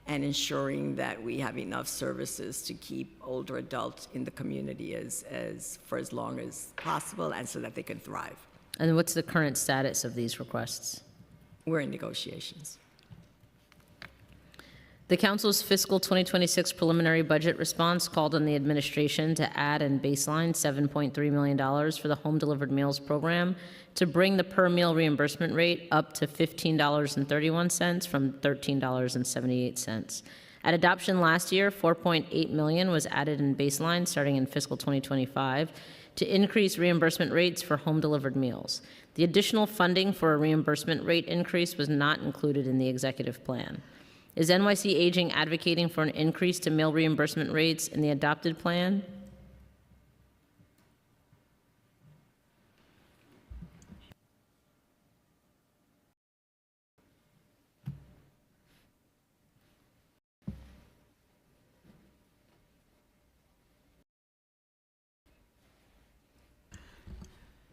and ensuring that we have enough services to keep older adults in the community for as long as possible, and so that they can thrive. And what's the current status of these requests? We're in negotiations. The Council's fiscal 2026 preliminary budget response called on the administration to add and baseline $7.3 million for the home delivered meals program to bring the per meal reimbursement rate up to $15.31 from $13.78. At adoption last year, $4.8 million was added in baseline starting in fiscal 2025 to increase reimbursement rates for home delivered meals. The additional funding for a reimbursement rate increase was not included in the executive plan. Is NYC Aging advocating for an increase to meal reimbursement rates in the adopted plan?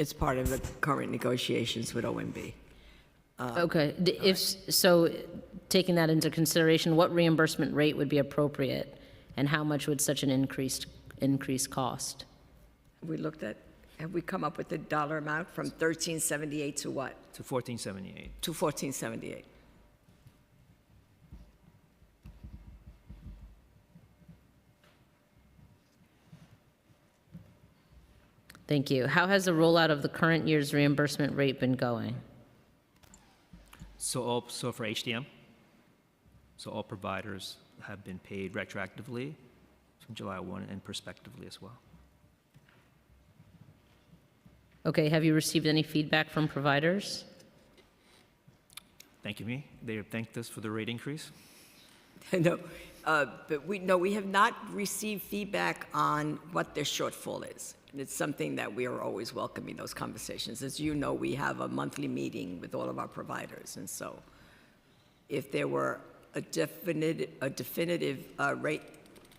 It's part of the current negotiations with OMB. Okay, if so, taking that into consideration, what reimbursement rate would be appropriate, and how much would such an increase cost? We looked at, have we come up with the dollar amount from 1378 to what? To 1478. To 1478. Thank you. How has the rollout of the current year's reimbursement rate been going? So for HDM? So all providers have been paid retroactively from July 1 and prospectively as well. Okay, have you received any feedback from providers? Thank you, me. They have thanked us for the rate increase. No, but we have not received feedback on what their shortfall is. It's something that we are always welcoming those conversations. As you know, we have a monthly meeting with all of our providers, and so if there were a definitive rate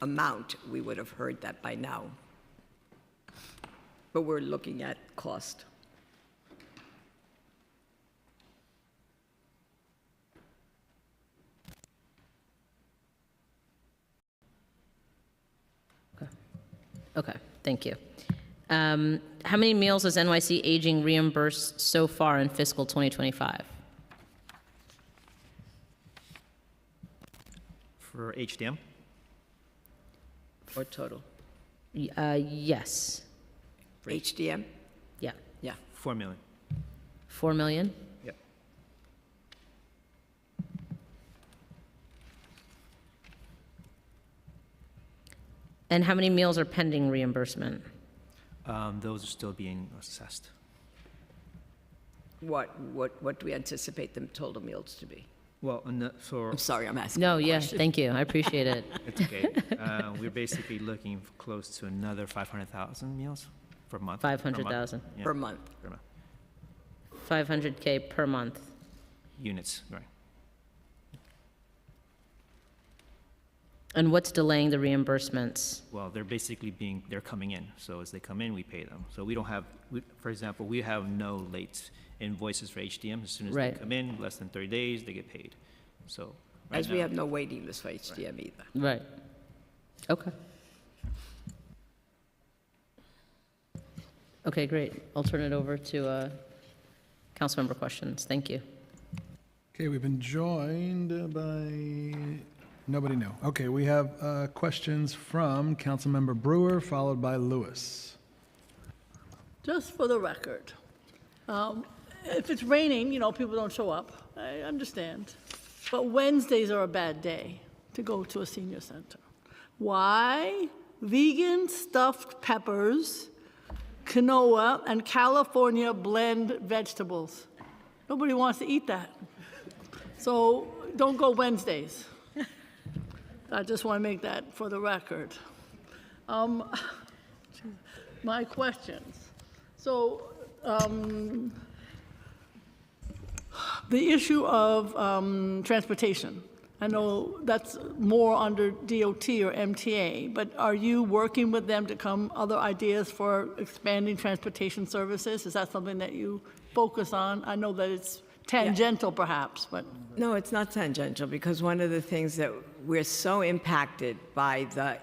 amount, we would have heard that by now. But we're looking at cost. Okay, thank you. How many meals has NYC Aging reimbursed so far in fiscal 2025? For HDM? Or total? Yes. For HDM? Yeah. Yeah. 4 million. 4 million? Yep. And how many meals are pending reimbursement? Those are still being assessed. What do we anticipate the total meals to be? Well, for... I'm sorry, I'm asking. No, a yeah, question. thank you. I appreciate it. It's okay. We're basically looking close to another 500,000 meals per month. 500,000. Yeah, Per month. per month. 500K per month. Units, right. And what's delaying the reimbursements? Well, they're coming in. So as they come in, we pay them. So we don't have, for example, we have no late invoices for HDM. As soon as Right. they come in, less than 30 days, they get paid. So right As we now- have no waiting list for HDM either. Right. Okay. Okay, great. I'll turn it over to council member questions. Thank you. Okay, we've been joined by, nobody new. Okay, we have questions from Councilmember Brewer, followed by Lewis. Just for the record, if it's raining, people don't show up. I understand. But Wednesdays are a bad day to go to a senior center. Why? Vegan stuffed peppers, quinoa, and California blend vegetables. Nobody wants to eat that. So don't go Wednesdays. I just want to make that for the record. My questions. So the issue of transportation. I know that's more under DOT or MTA, but are you working with them to come other ideas for expanding transportation services? Is that something that you focus on? I know that it's tangential perhaps, but. No, it's not tangential, because one of the things that we're so impacted by the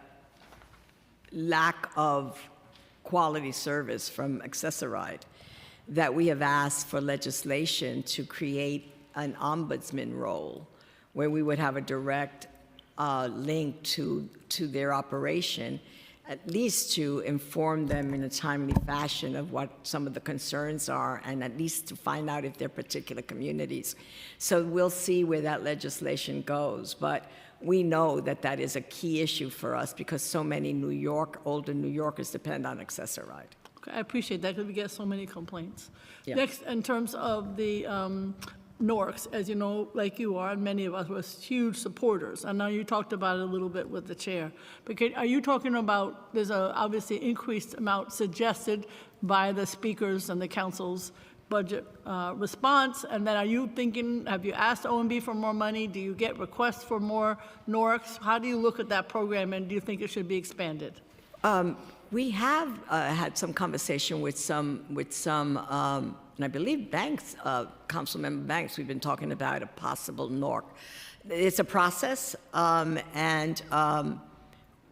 lack of quality service from Accessoride that we have asked for legislation to create an ombudsman role where we would have a direct link to their operation, at least to inform them in a timely fashion of what some of the concerns are, and at least to find out if they're particular communities. So we'll see where that legislation goes, but we know that that is a key issue for us because so many older New Yorkers depend on Accessoride. Okay, I appreciate that because we get so many complaints. Yeah. Next, in terms of the NORCs, as you know, like you are, and many of us were huge supporters. I know you talked about it a little bit with the chair. But are you talking about, there's a obviously increased amount suggested by the speakers and the council's budget response, and then are you thinking, have you asked OMB for more money? Do you get requests for more NORCs? How do you look at that program, and do you think it should be expanded? We have had some conversation with some, and I believe Banks, Councilmember Banks, we've been talking about a possible NORC. It's a process, and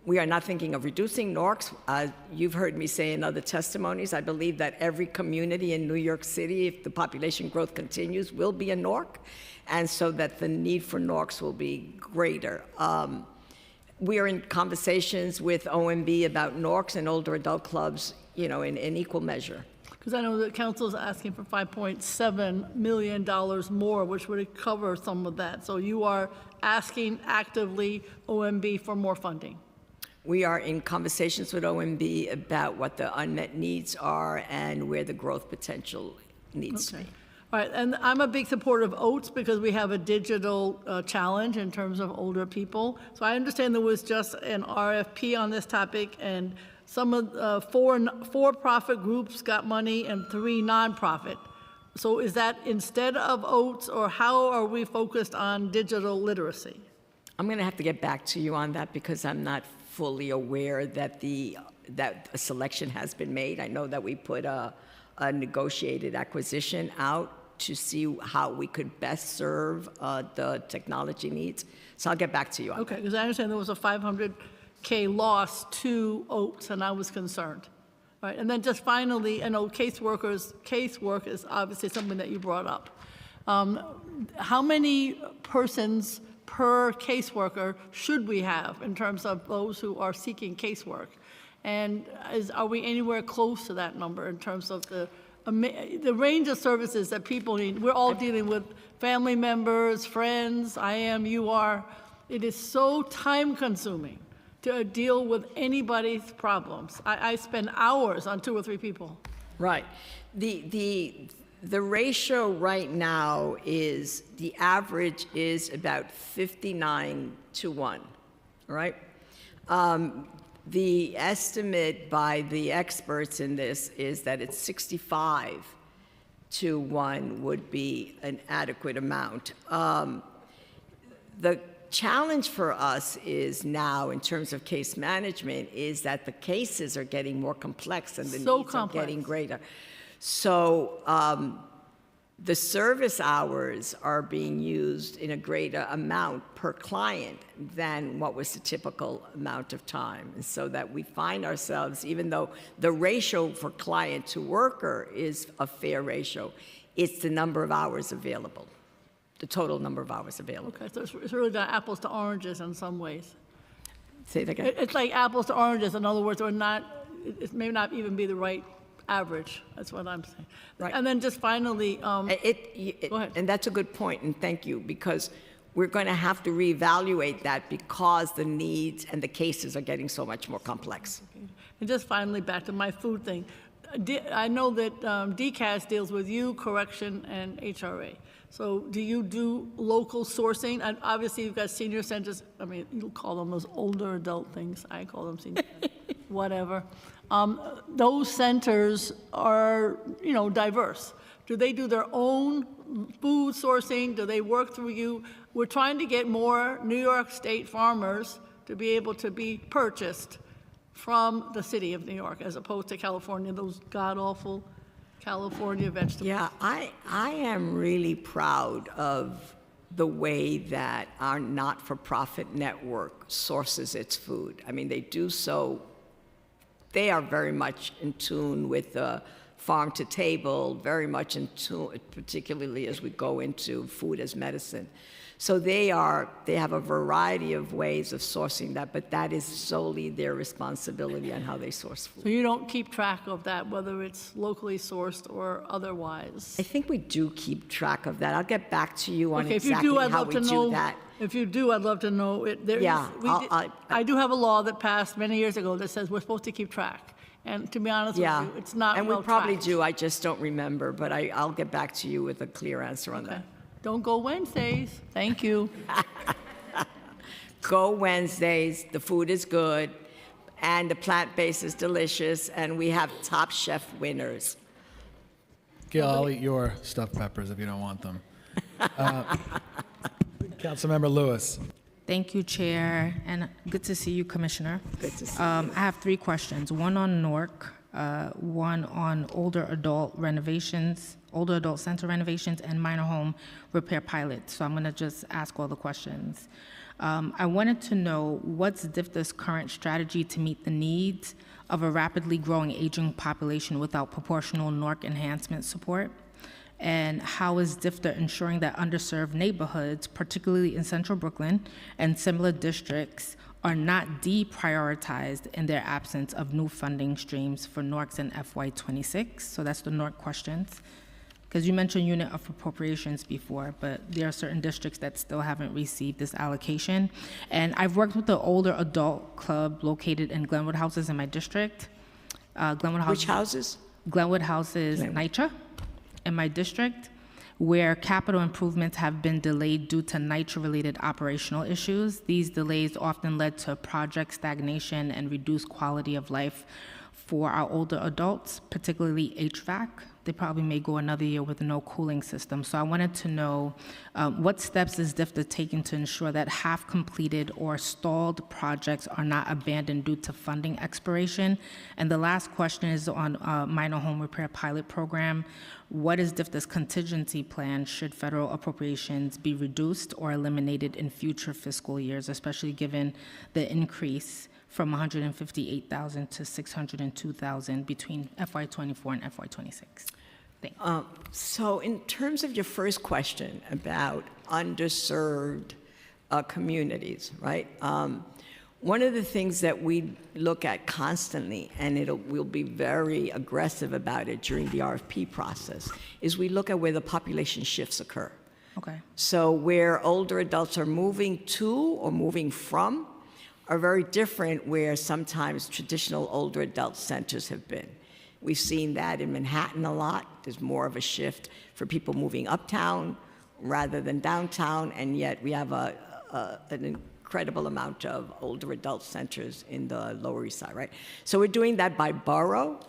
we are not thinking of reducing NORCs. You've heard me say in other testimonies, I believe that every community in New York City, if the population growth continues, will be a NORC, and so that the need for NORCs will be greater. We are in conversations with OMB about NORCs and older adult clubs, in equal measure. Because I know that council is asking for $5.7 million more, which would cover some of that. So you are asking actively OMB for more funding. We are in conversations with OMB about what the unmet needs are and where the growth potential needs to be. All right, and I'm a big supporter of OATS because we have a digital challenge in terms of older people. So I understand there was just an RFP on this topic, and some of for-profit groups got money and 3 nonprofit. So is that instead of OATS, or how are we focused on digital literacy? I'm going to have to get back to you on that because I'm not fully aware that that a selection has been made. I know that we put a negotiated acquisition out to see how we could best serve the technology needs. So I'll get back to you on that. Okay, because I understand there was a $500K loss to OATS, and I was concerned. All right, and then just finally, I know casework is obviously something that you brought up. How many persons per caseworker should we have in terms of those who are seeking casework? And are we anywhere close to that number in terms of the range of services that people need? We're all dealing with family members, friends, you are. It is so time-consuming to deal with anybody's problems. I spend hours on 2 or 3 people. Right. The ratio right now is, the average is about 59 to 1, all right? The estimate by the experts in this is that it's 65 to 1 would be an adequate amount. The challenge for us is now, in terms of case management, is that the cases are getting more complex and the needs are getting greater. So the service hours are being used in a greater amount per client than what was the typical amount of time. And so that we find ourselves, even though the ratio for client to worker is a fair ratio, it's the number of hours available, the total number of hours available. Okay, so it's really got apples to oranges in some ways. Say that again? It's like apples to oranges. In other words, it may not even be the right average. That's what I'm saying. Right. And then just finally, go ahead. And that's a good point, and thank you, because we're going to have to reevaluate that because the needs and the cases are getting so much more complex. And just finally, back to my food thing. I know that DCAS deals with you, correction, and HRA. So do you do local sourcing? And obviously, you've got senior centers. I mean, you call them those older adult things. I call them senior centers, whatever. Those centers are, diverse. Do they do their own food sourcing? Do they work through you? We're trying to get more New York State farmers to be able to be purchased from the city of New York, as opposed to California, those god-awful California vegetables. Yeah, I am really proud of the way that our not-for-profit network sources its food. I mean, they do so. They are very much in tune with the farm to table, very much in tune, particularly as we go into food as medicine. So they have a variety of ways of sourcing that, but that is solely their responsibility on how they source food. So you don't keep track of that, whether it's locally sourced or otherwise? I think we do keep track of that. I'll get back to you on Okay, exactly how we do that. If you do, I'd love to know. I do have a law that passed many years ago that says we're supposed to keep track. And to be honest with you, it's not and well we probably tracked. do. I just don't remember, but I'll get back to you with a clear answer on that. Don't go Wednesdays. Thank you. Go Wednesdays. The food is good, and the plant-based is delicious, and we have Top Chef winners. Gil, I'll eat your stuffed peppers if you don't want them. Councilmember Lewis. Thank you, Chair, and good to see you, Commissioner. Good to see you. I have 3 questions, one on NORC, one on older adult center renovations, and minor home repair pilot. So I'm going to just ask all the questions. I wanted to know what's DFTA's current strategy to meet the needs of a rapidly growing aging population without proportional NORC enhancement support? And how is DFTA ensuring that underserved neighborhoods, particularly in central Brooklyn and similar districts, are not deprioritized in their absence of new funding streams for NORCs and FY26? So that's the NORC questions. Because you mentioned unit of appropriations before, but there are certain districts that still haven't received this allocation. And I've worked with the older adult club located in Glenwood Houses in my district. Which houses? Glenwood Houses, NYCHA, in my district, where capital improvements have been delayed due to NYCHA-related operational issues. These delays often led to project stagnation and reduced quality of life for our older adults, particularly HVAC. They probably may go another year with no cooling system. So I wanted to know what steps is DFTA taking to ensure that half-completed or stalled projects are not abandoned due to funding expiration? And the last question is on minor home repair pilot program. What is DFTA's contingency plan should federal appropriations be reduced or eliminated in future fiscal years, especially given the increase from 158,000 to 602,000 between FY24 and FY26? So in terms of your first question about underserved communities, right? One of the things that we look at constantly, and we'll be very aggressive about it during the RFP process, is we look at where the population shifts occur. Okay. So where older adults are moving to or moving from are very different where sometimes traditional older adult centers have been. We've seen that in Manhattan a lot. There's more of a shift for people moving uptown rather than downtown, and yet we have an incredible amount of older adult centers in the Lower East Side, right? So we're doing that by borough.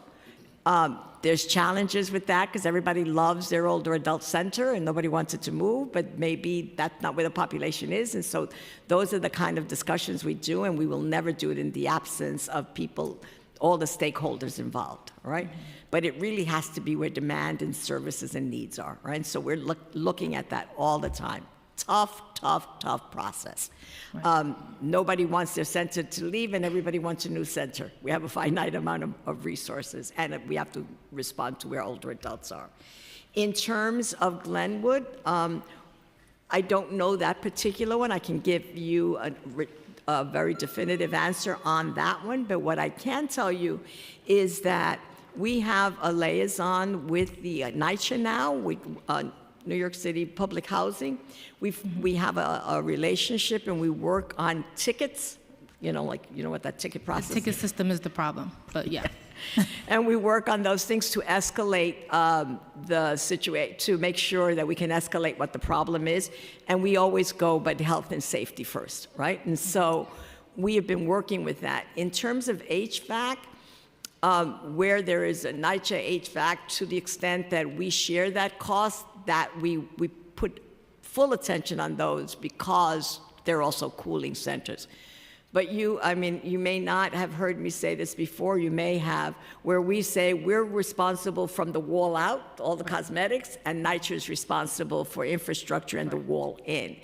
There's challenges with that because everybody loves their older adult center and nobody wants it to move, but maybe that's not where the population is. And so those are the kind of discussions we do, and we will never do it in the absence of people, all the stakeholders involved, right? But it really has to be where demand and services and needs are, right? So we're looking at that all the time. Tough process. Right. Nobody wants their center to leave, and everybody wants a new center. We have a finite amount of resources, and we have to respond to where older adults are. In terms of Glenwood, I don't know that particular one. I can give you a very definitive answer on that one, but what I can tell you is that we have a liaison with the NYCHA now, New York City Public Housing. We have a relationship, and we work on tickets, what that ticket process is. The ticket system is the problem, but yeah. And we work on those things to escalate the situation, to make sure that we can escalate what the problem is. And we always go by health and safety first, right? And so we have been working with that. In terms of HVAC, where there is a NYCHA HVAC, to the extent that we share that cost, that we put full attention on those because they're also cooling centers. But you may not have heard me say this before, you may have, where we say we're responsible from the wall out, all the cosmetics, and NYCHA is responsible for infrastructure and the wall in.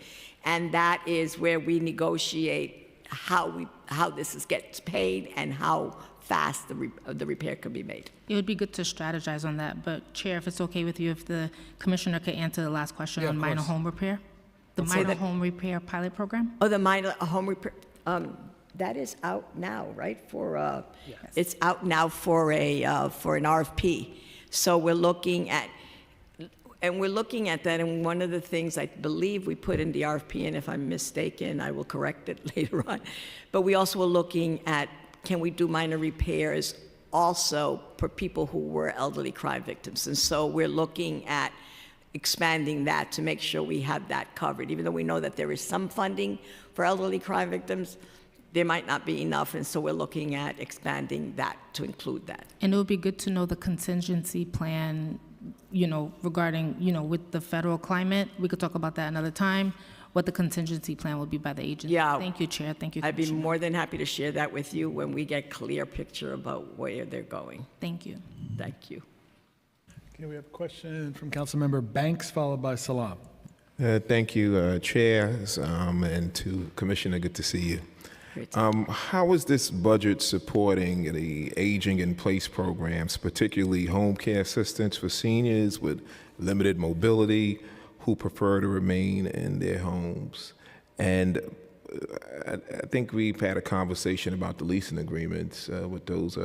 And that is where we negotiate how this gets paid and how fast the repair can be made. It would be good to strategize on that, but Chair, if it's okay with you, if the Commissioner could answer the last question on minor home repair? The minor home repair pilot program? Oh, the minor home repair, that is out now, right? Yes. It's out now for an RFP. So we're looking at that, and one of the things I believe we put in the RFP, and if I'm mistaken, I will correct it later on, but we also were looking at, can we do minor repairs also for people who were elderly crime victims? And so we're looking at expanding that to make sure we have that covered. Even though we know that there is some funding for elderly crime victims, there might not be enough, and so we're looking at expanding that to include that. And it would be good to know the contingency plan, regarding, with the federal climate. We could talk about that another time, what the contingency plan will be by the agency. Yeah. Thank you, Chair. Thank you, I'd be Commissioner. more than happy to share that with you when we get clear picture about where they're going. Thank you. Thank you. Okay, we have a question from Councilmember Banks, followed by Salam. Thank you, Chair, and to Commissioner, good to see you. How is this budget supporting the aging in place programs, particularly home care assistance for seniors with limited mobility who prefer to remain in their homes? And I think we've had a conversation about the leasing agreements with those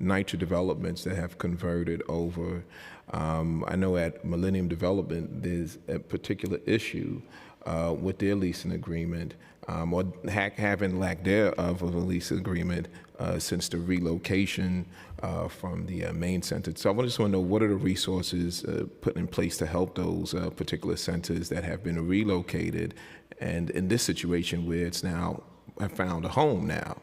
NYCHA developments that have converted over. I know at Millennium Development, there's a particular issue with their leasing agreement, or having lack thereof of a lease agreement since the relocation from the main center. So I just want to know, what are the resources put in place to help those particular centers that have been relocated, and in this situation where it's now have found a home now,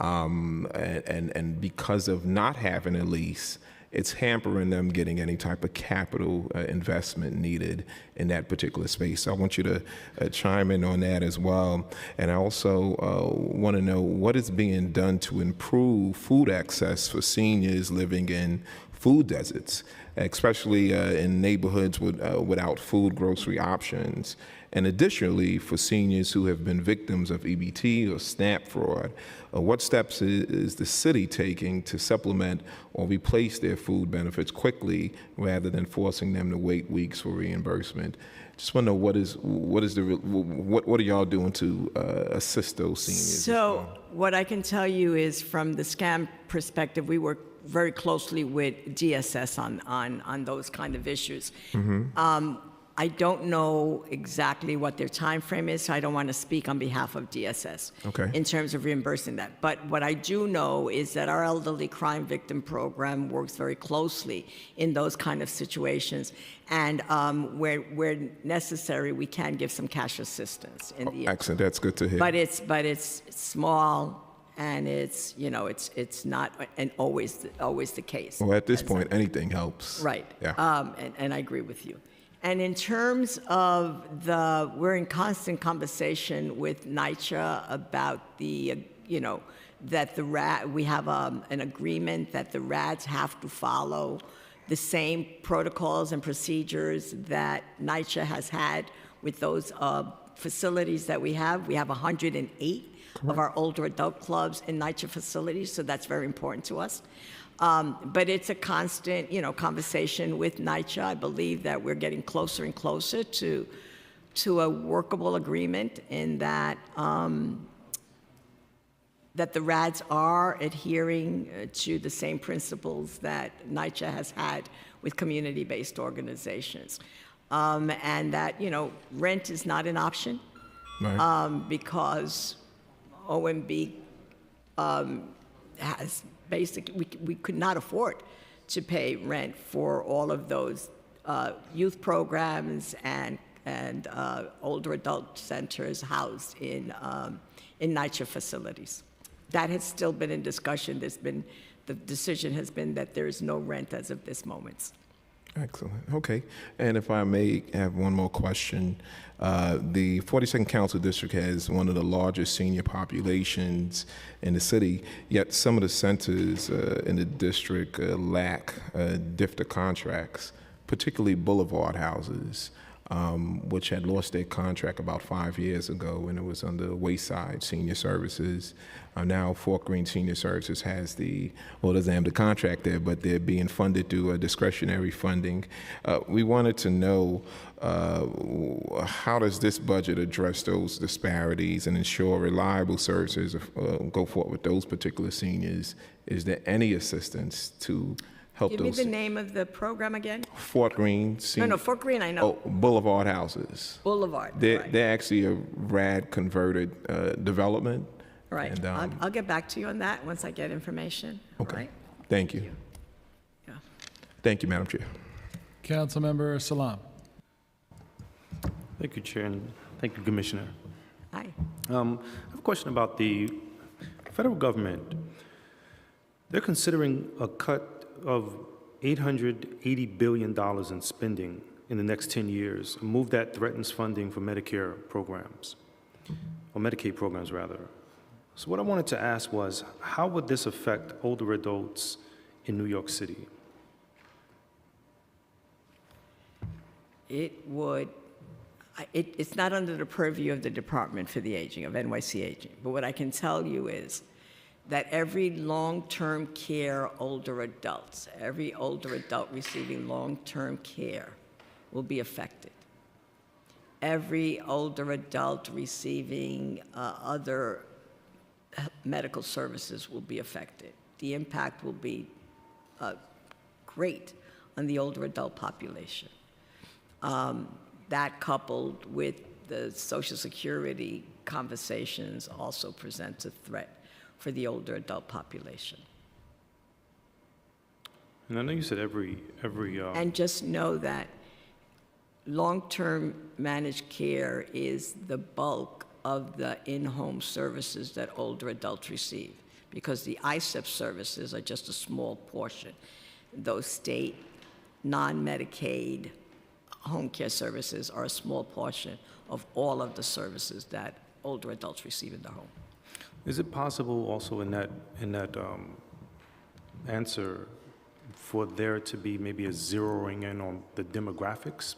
and because of not having a lease, it's hampering them getting any type of capital investment needed in that particular space. So I want you to chime in on that as well. And I also want to know what is being done to improve food access for seniors living in food deserts, especially in neighborhoods without food grocery options. And additionally, for seniors who have been victims of EBT or SNAP fraud, what steps is the city taking to supplement or replace their food benefits quickly rather than forcing them to wait weeks for reimbursement? Just want to know what are y'all doing to assist those seniors? So what I can tell you is, from the SCAM perspective, we work very closely with DSS on those kind of issues. I don't know exactly what their time frame is, so I don't want to speak on behalf of DSS in terms of reimbursing that. But what I do know is that our elderly crime victim program works very closely in those kind of situations, and where necessary, we can give some cash assistance. Excellent, that's good to hear. But it's small. And it's not always the case. Well, at this point, anything helps. Right. Yeah. And I agree with you. And in terms of we're in constant conversation with NYCHA about that we have an agreement that the RADs have to follow the same protocols and procedures that NYCHA has had with those facilities that we have. We have 108 of our older adult clubs in NYCHA facilities, so that's very important to us. But it's a constant, conversation with NYCHA. I believe that we're getting closer and closer to a workable agreement in that that the RADs are adhering to the same principles that NYCHA has had with community-based organizations, and that rent is not an option, because OMB has basically, we could not afford to pay rent for all of those youth programs and older adult centers housed in NYCHA facilities. That has still been in discussion. The decision has been that there is no rent as of this moment. Excellent. Okay. And if I may have one more question. The 42nd Council District has one of the largest senior populations in the city, yet some of the centers in the district lack DFTA contracts, particularly boulevard houses, which had lost their contract about 5 years ago, and it was under Wayside Senior Services. Now Fort Greene Senior Services has doesn't have the contract there, but they're being funded through discretionary funding. We wanted to know, how does this budget address those disparities and ensure reliable services go forward with those particular seniors? Is there any assistance to help Give those? me the name of the program again. Fort Greene. No, Fort Greene, I know. Oh, Boulevard houses. Boulevard. They're actually a RAD converted development. Right. And, I'll get back to you on that once I get information. Okay. Right? Thank you. Yeah. Thank you, Madam Chair. Councilmember Salam. Thank you, Chair, and thank you, Commissioner. Hi. I have a question about the federal government. They're considering a cut of $880 billion in spending in the next 10 years, a move that threatens funding for Medicare programs, or Medicaid programs, rather. So what I wanted to ask was, how would this affect older adults in New York City? It would. It's not under the purview of the Department for the Aging, of NYC Aging. But what I can tell you is that every long-term care older adults, every older adult receiving long-term care will be affected. every older adult receiving other medical services will be affected. The impact will be great on the older adult population. That coupled with the Social Security conversations also presents a threat for the older adult population. And I know you said every. And just know that long-term managed care is the bulk of the in-home services that older adults receive, because the ISEP services are just a small portion. Those state non-Medicaid home care services are a small portion of all of the services that older adults receive in the home. Is it possible also in that answer for there to be maybe a zeroing in on the demographics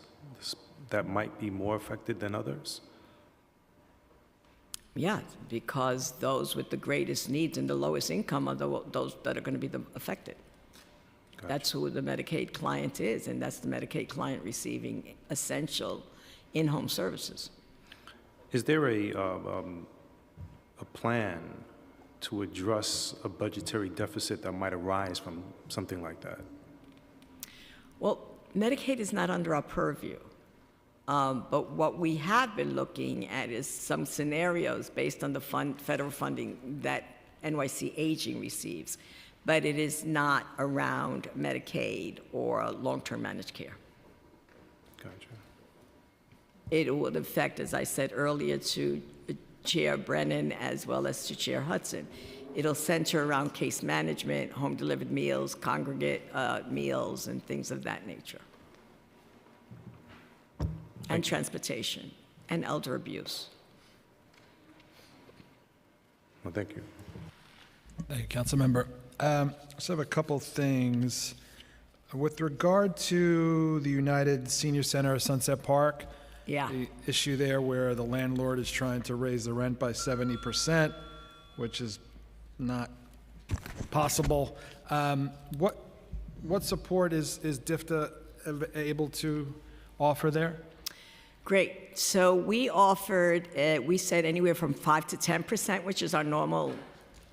that might be more affected than others? Yeah, because those with the greatest needs and the lowest income are those that are going to be affected. Gotcha. That's who the Medicaid client is, and that's the Medicaid client receiving essential in-home services. Is there a plan to address a budgetary deficit that might arise from something like that? Well, Medicaid is not under our purview. But what we have been looking at is some scenarios based on the federal funding that NYC Aging receives, but it is not around Medicaid or long-term managed care. Gotcha. It will affect, as I said earlier, to Chair Brennan as well as to Chair Hudson. It'll center around case management, home-delivered meals, congregate meals, and things of that nature. And transportation, and elder abuse. Well, thank you. Thank you, Councilmember. So I have a couple things. With regard to the United Senior Center of Sunset Park, yeah, the issue there where the landlord is trying to raise the rent by 70%, which is not possible. What support is DFTA able to offer there? Great. So we offered, we said anywhere from 5 to 10%, which is our normal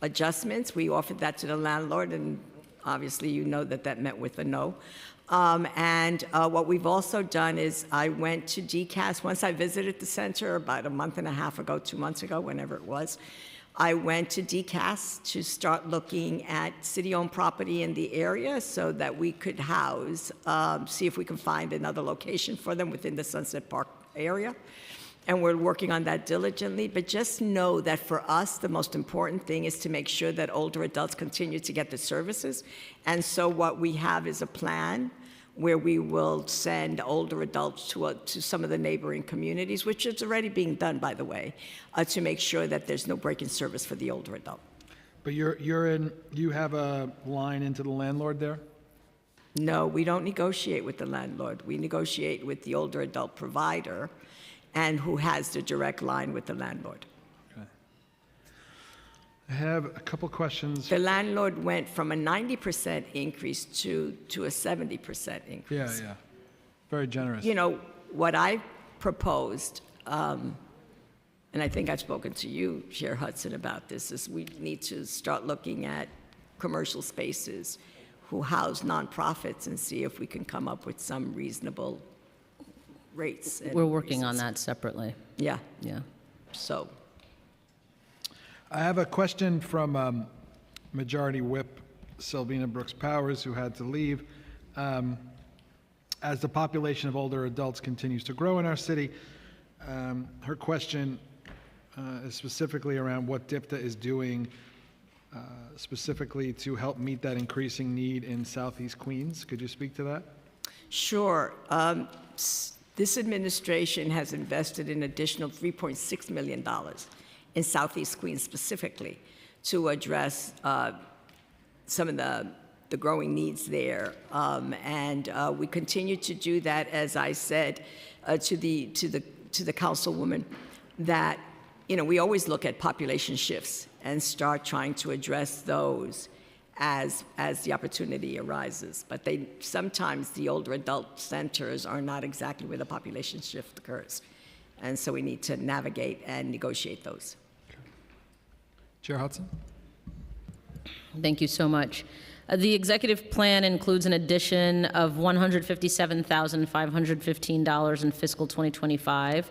adjustments. We offered that to the landlord, and obviously you know that that met with a no. What we've also done is I went to DCAS. Once I visited the center about a month and a half ago, 2 months ago, whenever it was, I went to DCAS to start looking at city-owned property in the area so that we could house, see if we can find another location for them within the Sunset Park area. And we're working on that diligently. But just know that for us, the most important thing is to make sure that older adults continue to get the services. And so what we have is a plan where we will send older adults to some of the neighboring communities, which is already being done, by the way, to make sure that there's no break in service for the older adult. But you have a line into the landlord there? No, we don't negotiate with the landlord. We negotiate with the older adult provider and who has the direct line with the landlord. Okay. I have a couple questions. The landlord went from a 90% increase to a 70% increase. Yeah. Very generous. You know, what I proposed, and I think I've spoken to you, Chair Hudson, about this, is we need to start looking at commercial spaces who house nonprofits and see if we can come up with some reasonable rates. We're working on that separately. Yeah. Yeah. So. I have a question from Majority Whip Sylvina Brooks Powers, who had to leave. As the population of older adults continues to grow in our city, her question is specifically around what DFTA is doing specifically to help meet that increasing need in Southeast Queens. Could you speak to that? Sure. This administration has invested an additional $3.6 million in Southeast Queens specifically to address some of the growing needs there. We continue to do that, as I said to the councilwoman, that we always look at population shifts and start trying to address those as the opportunity arises. But sometimes the older adult centers are not exactly where the population shift occurs. And so we need to navigate and negotiate those. Chair Hudson? Thank you so much. The executive plan includes an addition of $157,515 in fiscal 2025,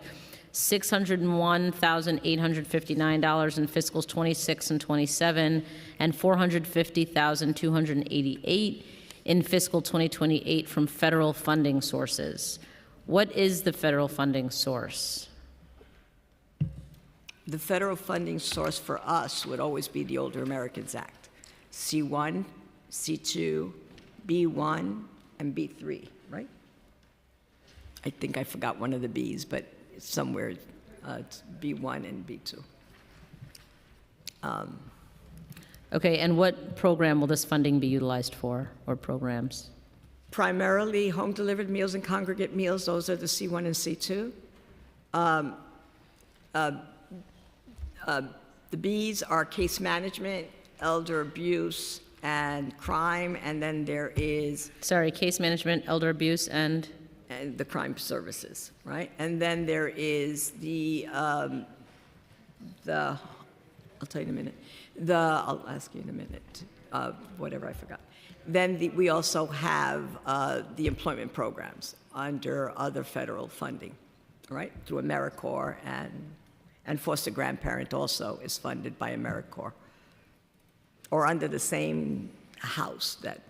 $601,859 in fiscals 26 and 27, and $450,288 in fiscal 2028 from federal funding sources. What is the federal funding source? The federal funding source for us would always be the Older Americans Act. C1, C2, B1, and B3, right? I think I forgot one of the Bs, but it's somewhere it's B1 and B2. Okay, and what program will this funding be utilized for, or programs? Primarily home-delivered meals and congregate meals. Those are the C1 and C2. The Bs are case management, elder abuse, and crime, and then there is... Sorry, case management, elder abuse, and the crime services, right? And then there is I'll tell you in a minute. I'll ask you in a minute, whatever I forgot. Then we also have the employment programs under other federal funding, right? Through AmeriCorps, and foster grandparent also is funded by AmeriCorps, or under the same house that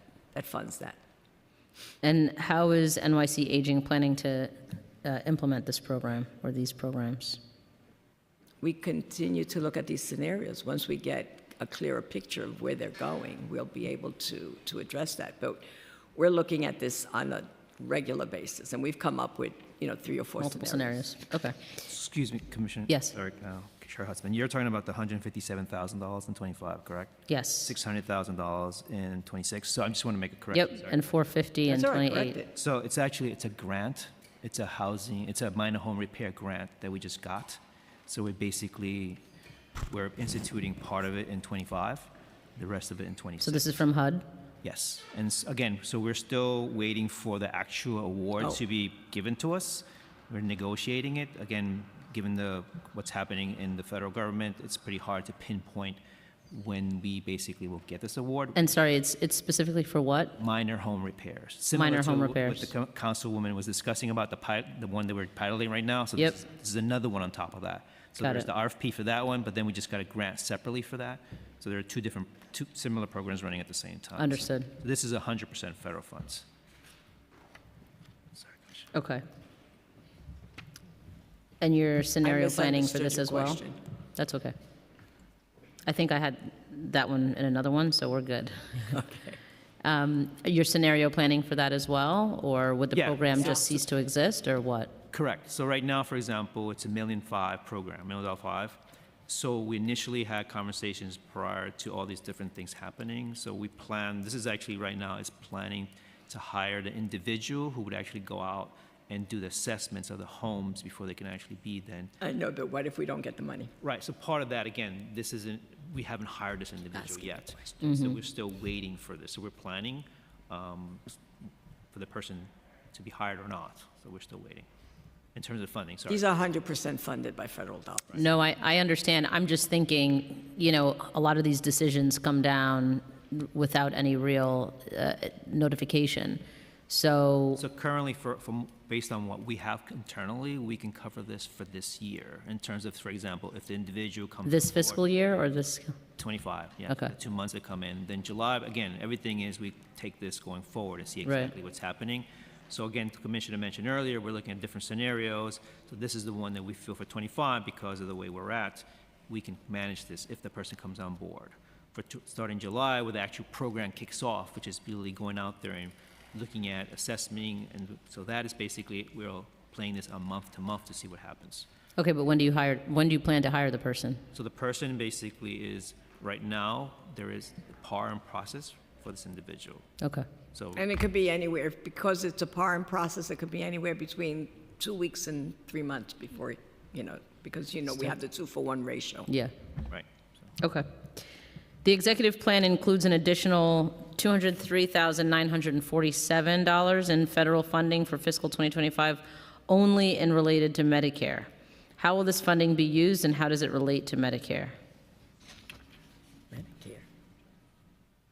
funds that. And how is NYC Aging planning to implement this program or these programs? We continue to look at these scenarios. Once we get a clearer picture of where they're going, we'll be able to address that. But we're looking at this on a regular basis, and we've come up with 3 or 4 Multiple scenarios. Okay. Excuse me, Commissioner. Yes. Sorry, Chair Hudson. You're talking about the $157,000 in 25, correct? Yes. $600,000 in 26. So I just want to make it correct. Yep, Sorry. and 450 in 28. So it's a grant. It's a minor home repair grant that we just got. So we're instituting part of it in 25, the rest of it in 26. So this is from HUD? Yes. And again, so we're still waiting for the actual award to be given to us. We're negotiating it. Again, given what's happening in the federal government, it's pretty hard to pinpoint when we basically will get this award. And sorry, it's specifically for what? Minor home repairs. Minor home repairs. What the councilwoman was discussing about the one that we're piloting right now. So this is another one on top of that. So there's the RFP for that one, but then we just got a grant separately for that. So there are two similar programs running at the same time. Understood. So this is 100% federal funds. Sorry, okay. And you're scenario planning for this as well? Question. That's okay. I think I had that one in another one, so we're good. Okay. You're scenario planning for that as well, or would the program just cease to exist, or what? Correct. So right now, for example, it's a $1.5 million program, $1.5 million. So we initially had conversations prior to all these different things happening. So we this is actually right now is planning to hire the individual who would actually go out and do the assessments of the homes before they can actually be then. I know, but what if we don't get the money? Right. So part of that, again, we haven't hired this individual yet. Mm-hmm. So we're still waiting for this. So we're planning for the person to be hired or not. So we're still waiting. In terms of funding, sorry. These are 100% funded by federal dollars. No, I understand. I'm just thinking, a lot of these decisions come down without any real notification. So currently, based on what we have internally, we can cover this for this year. In terms of, for example, if the individual comes this fiscal year or this? 25, yeah. Okay. The 2 months that come in. Then July, again, everything is we take this going forward and see exactly what's happening. So again, the Commissioner mentioned earlier, we're looking at different scenarios. So this is the one that we feel for 25 because of the way we're at. We can manage this if the person comes on board. Starting July, where the actual program kicks off, which is really going out there and looking at assessing, and so that is basically we're playing this on month to month to see what happens. Okay, but when do you plan to hire the person? So the person basically is right now there is a PAR in process for this individual. Okay. So and it could be anywhere, because it's a PAR in process, it could be anywhere between 2 weeks and 3 months before, because we have the 2-for-1 ratio. Yeah. Right. Okay. The executive plan includes an additional $203,947 in federal funding for fiscal 2025 only and related to Medicare. How will this funding be used, and how does it relate to Medicare? Medicare.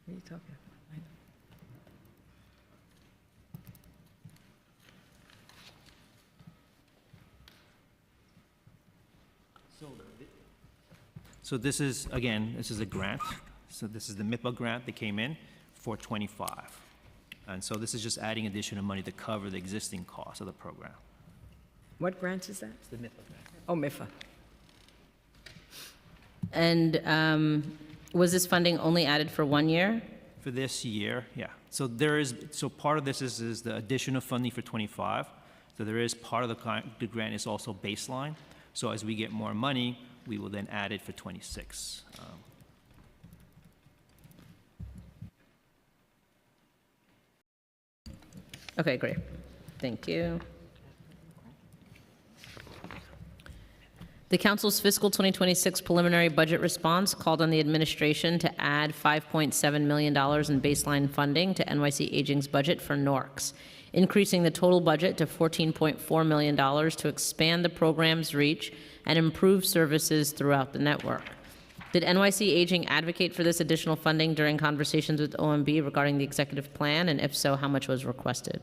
What are you talking about? So this is, again, this is a grant. So this is the MIPA grant that came in for 25. And so this is just adding additional money to cover the existing cost of the program. What grant is that? It's the MIPA grant. Oh, MIFA. And was this funding only added for 1 year? For this year, yeah. So so part of this is the additional funding for 25. So there is part of the grant is also baseline. So as we get more money, we will then add it for 26. Okay, great. Thank you. The Council's fiscal 2026 preliminary budget response called on the administration to add $5.7 million in baseline funding to NYC Aging's budget for NORCs, increasing the total budget to $14.4 million to expand the program's reach and improve services throughout the network. Did NYC Aging advocate for this additional funding during conversations with OMB regarding the executive plan, and if so, how much was requested?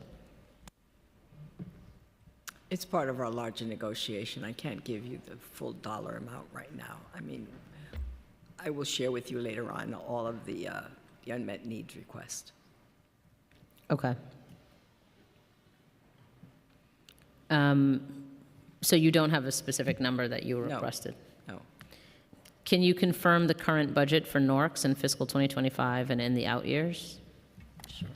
It's part of our larger negotiation. I can't give you the full dollar amount right now. I mean, I will share with you later on all of the unmet needs request. Okay. So you don't have a specific number that you requested? No. Can you confirm the current budget for NORCs in fiscal 2025 and in the out years? Sure.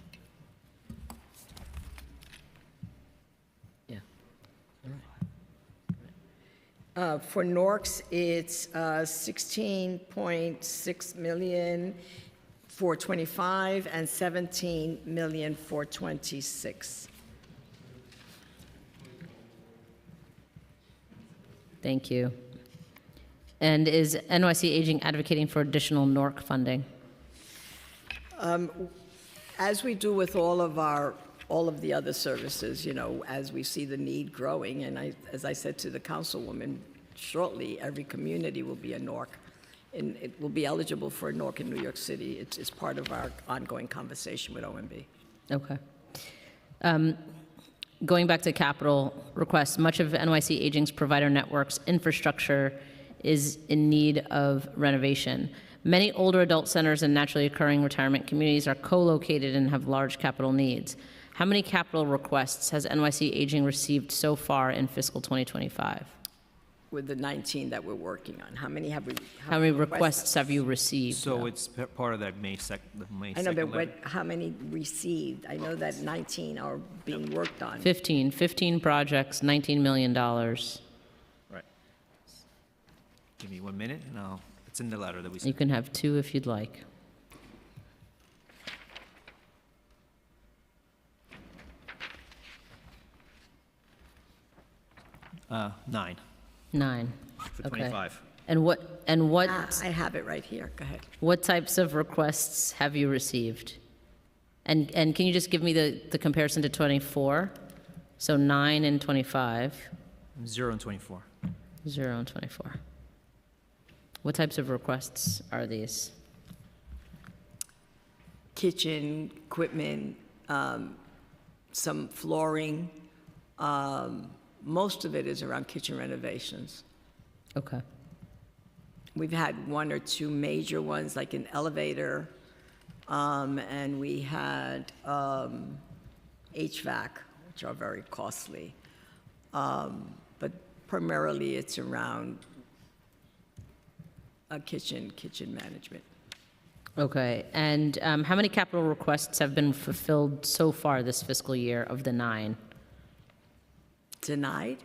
Yeah. All right. For NORCs, it's 16.6 million for 25 and 17 million for 26. Thank you. And is NYC Aging advocating for additional NORC funding? As we do with all of the other services, you know, as we see the need growing, and as I said to the councilwoman, shortly every community will be a NORC, and it will be eligible for a NORC in New York City. It's part of our ongoing conversation with OMB. Okay. Going back to capital requests, much of NYC Aging's provider network's infrastructure is in need of renovation. Many older adult centers and naturally occurring retirement communities are co-located and have large capital needs. How many capital requests has NYC Aging received so far in fiscal 2025? With the 19 that we're working on, how many have we? How many requests have you received? So it's part of that May 2nd I know, but letter. how many received? I know that 19 are being worked on. 15 projects, $19 million. Right. Give me 1 minute, and it's in the letter that we sent. You can have 2 if you'd like. Nine. 9. For Okay. 25. And what, I have it right here. Go ahead. what types of requests have you received? And can you just give me the comparison to 24? So 9 and 25, 0 and 24. 0 and 24. What types of requests are these? Kitchen equipment, some flooring. Most of it is around kitchen renovations. Okay. We've had 1 or 2 major ones, like an elevator, and we had HVAC, which are very costly. But primarily, it's around kitchen management. Okay. And how many capital requests have been fulfilled so far this fiscal year of the 9? Denied?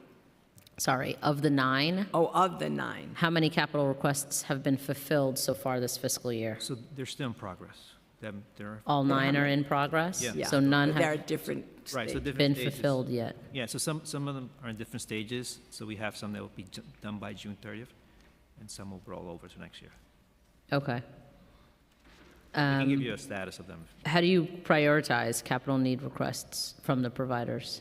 Sorry, of the 9? Oh, of the 9. How many capital requests have been fulfilled so far this fiscal year? So they're still in progress. They're All 9 are in progress? Yeah. So none There are have different Right, so stages. different been stages. fulfilled yet? Yeah, so some of them are in different stages. So we have some that will be done by June 30th, and some will roll over to next year. Okay. I can give you a status of them. How do you prioritize capital need requests from the providers?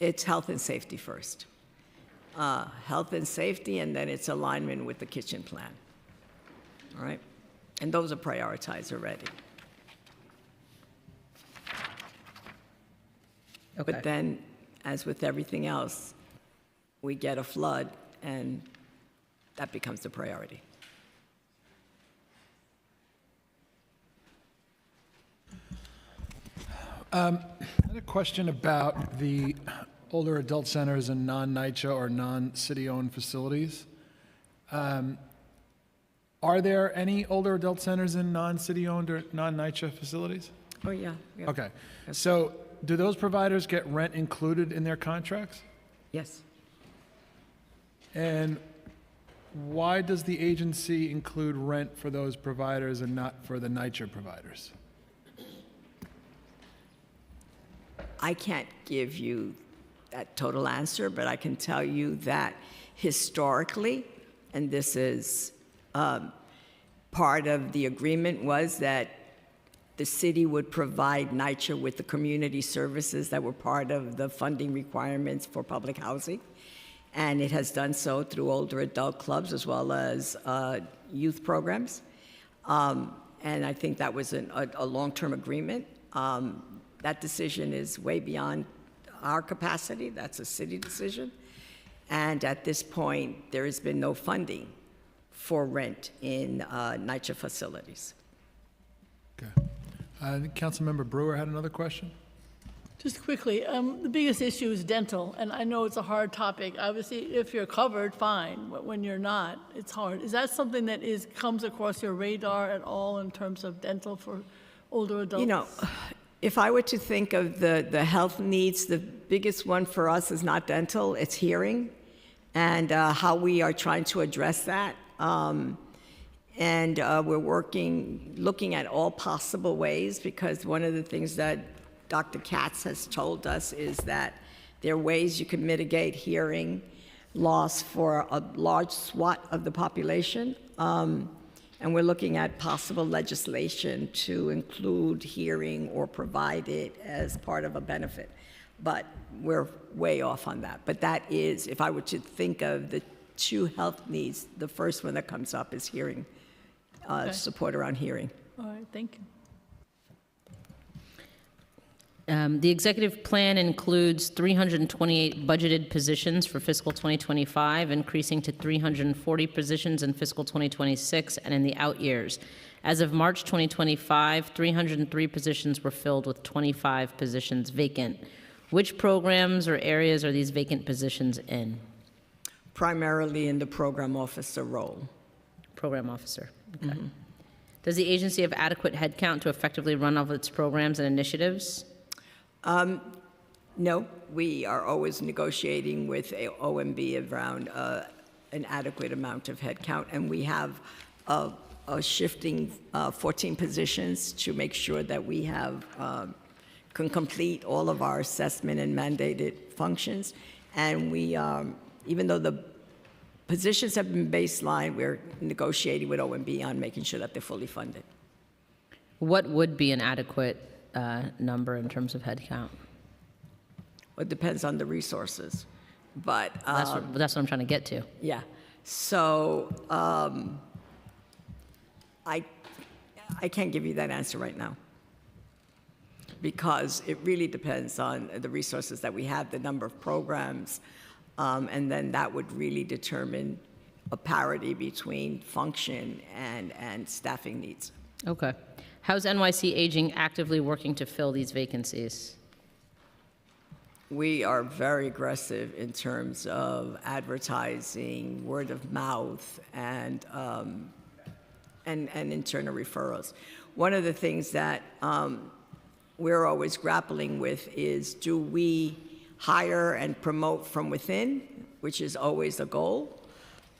It's health and safety first. health and safety, and then it's alignment with the kitchen plan. All right? And those are prioritized already. Okay. But then, as with everything else, we get a flood, and that becomes the priority. I had a question about the older adult centers and non-NYCHA or non-city-owned facilities. Are there any older adult centers in non-city-owned or non-NYCHA facilities? Oh, yeah. Yeah. Okay. So do those providers get rent included in their contracts? Yes. And why does the agency include rent for those providers and not for the NYCHA providers? I can't give you that total answer, but I can tell you that historically, and this is part of the agreement, was that the city would provide NYCHA with the community services that were part of the funding requirements for public housing. And it has done so through older adult clubs as well as youth programs. And I think that was a long-term agreement. That decision is way beyond our capacity. That's a city decision. And at this point, there has been no funding for rent in NYCHA facilities. Okay. I think Councilmember Brewer had another question. Just quickly, the biggest issue is dental, and I know it's a hard topic. Obviously, if you're covered, fine, but when you're not, it's hard. Is that something that comes across your radar at all in terms of dental for older adults? You know, if I were to think of the health needs, the biggest one for us is not dental, it's hearing, and how we are trying to address that. And we're looking at all possible ways, because one of the things that Dr. Katz has told us is that there are ways you can mitigate hearing loss for a large swath of the population. And we're looking at possible legislation to include hearing or provide it as part of a benefit. But we're way off on that. But that is, if I were to think of the two health needs, the first one that comes up is hearing, Okay. support around hearing. All right, thank you. The executive plan includes 328 budgeted positions for fiscal 2025, increasing to 340 positions in fiscal 2026 and in the out years. As of March 2025, 303 positions were filled with 25 positions vacant. Which programs or areas are these vacant positions in? Primarily in the program officer role. Program officer. Okay. Does the agency have adequate headcount to effectively run all of its programs and initiatives? No, we are always negotiating with OMB around an adequate amount of headcount, and we have a shifting 14 positions to make sure that we have can complete all of our assessment and mandated functions. And we, even though the positions have been baseline, we're negotiating with OMB on making sure that they're fully funded. What would be an adequate number in terms of headcount? It depends on the resources, but That's what I'm trying to get to. yeah. So I can't give you that answer right now, because it really depends on the resources that we have, the number of programs, and then that would really determine a parity between function and staffing needs. Okay. How's NYC Aging actively working to fill these vacancies? We are very aggressive in terms of advertising, word of mouth, and internal referrals. One of the things that we're always grappling with is, do we hire and promote from within, which is always a goal,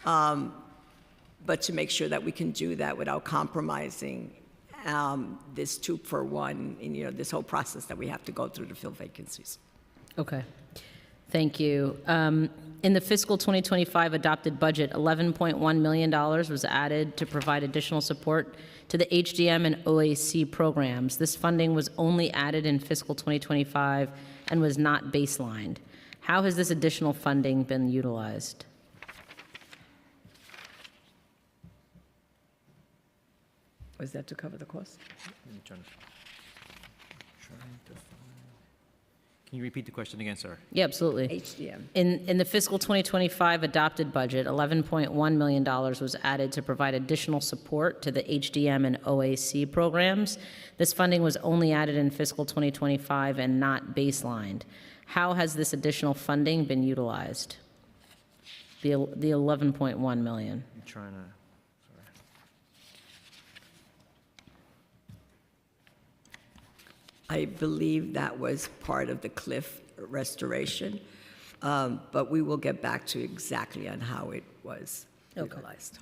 but to make sure that we can do that without compromising this 2-for-1, and, this whole process that we have to go through to fill vacancies. Okay. Thank you. In the fiscal 2025 adopted budget, $11.1 million was added to provide additional support to the HDM and OAC programs. This funding was only added in fiscal 2025 and was not baselined. How has this additional funding been utilized? Was that to cover the cost? Can you repeat the question again, sir? Yeah, absolutely. HDM. In the fiscal 2025 adopted budget, $11.1 million was added to provide additional support to the HDM and OAC programs. This funding was only added in fiscal 2025 and not baselined. How has this additional funding been utilized? The 11.1 million. I'm trying to, I believe that was part of the cliff restoration, but we will get back to exactly on how it was utilized.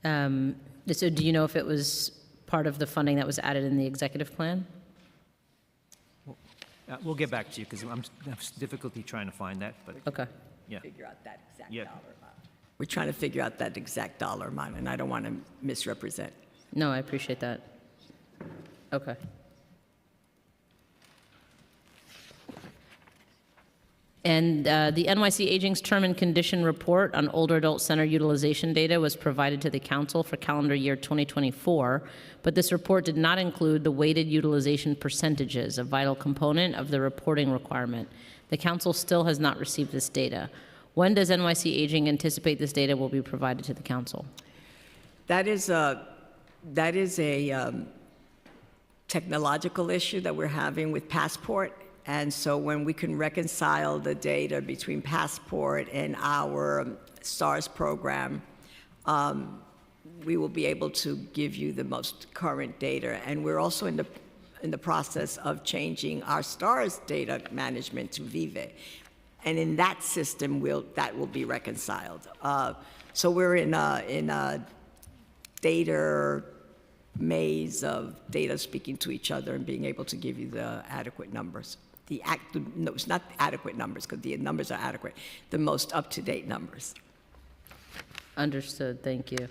So do you know if it was part of the funding that was added in the executive plan? we'll get back to you because I'm have difficulty trying to find that, but. Okay. Yeah. Figure out that exact Yeah. dollar amount. We're trying to figure out that exact dollar amount, and I don't want to misrepresent. No, I appreciate that. Okay. And the NYC Aging's Term and Condition Report on older adult center utilization data was provided to the council for calendar year 2024, but this report did not include the weighted utilization percentages, a vital component of the reporting requirement. The council still has not received this data. When does NYC Aging anticipate this data will be provided to the council? That is a technological issue that we're having with Passport. And so when we can reconcile the data between Passport and our STARS program, we will be able to give you the most current data. And we're also in the process of changing our STARS data management to Vive. And in that system, that will be reconciled. So we're in a data maze of data speaking to each other and being able to give you the adequate numbers. No, it's not adequate numbers, because the numbers are adequate, the most up-to-date numbers. Understood, thank you.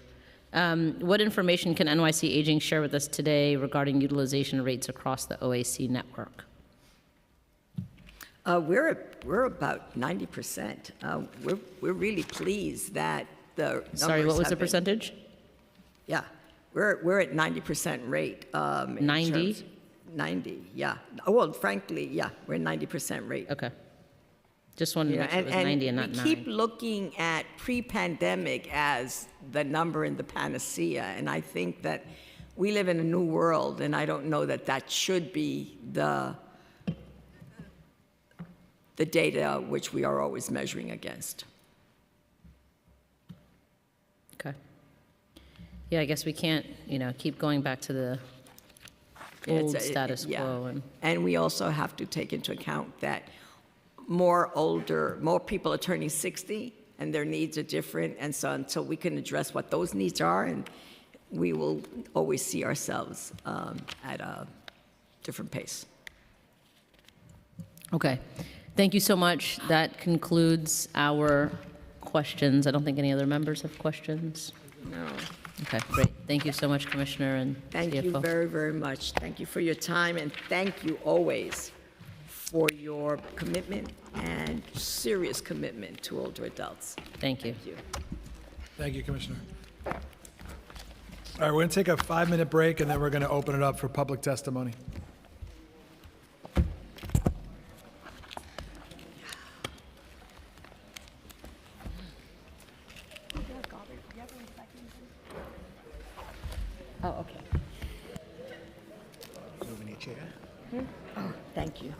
What information can NYC Aging share with us today regarding utilization rates across the OAC network? We're about 90%. We're really pleased that the numbers. Sorry, what was the have been- percentage? Yeah, we're at 90% rate. 90? 90, yeah. Well, frankly, yeah, we're at 90% rate. Okay. Just wanted to make sure it was 90 and not 9. We keep looking at pre-pandemic as the number in the panacea, and I think that we live in a new world, and I don't know that that should be the data which we are always measuring against. Okay. Yeah, I guess we can't, keep going back to the old status quo. And we also have to take into account that more people are turning 60, and their needs are different, and so until we can address what those needs are, and we will always see ourselves at a different pace. Okay. Thank you so much. That concludes our questions. I don't think any other members have questions. No. Okay, great. Thank you so much, Commissioner and Thank CFO. you very, very much. Thank you for your time, and thank you always for your commitment and serious commitment to older adults. Thank you. Thank you. Thank you, Commissioner. All right, we're going to take a 5-minute break, and then we're going to open it up for public testimony. Oh, okay. Oh, thank you.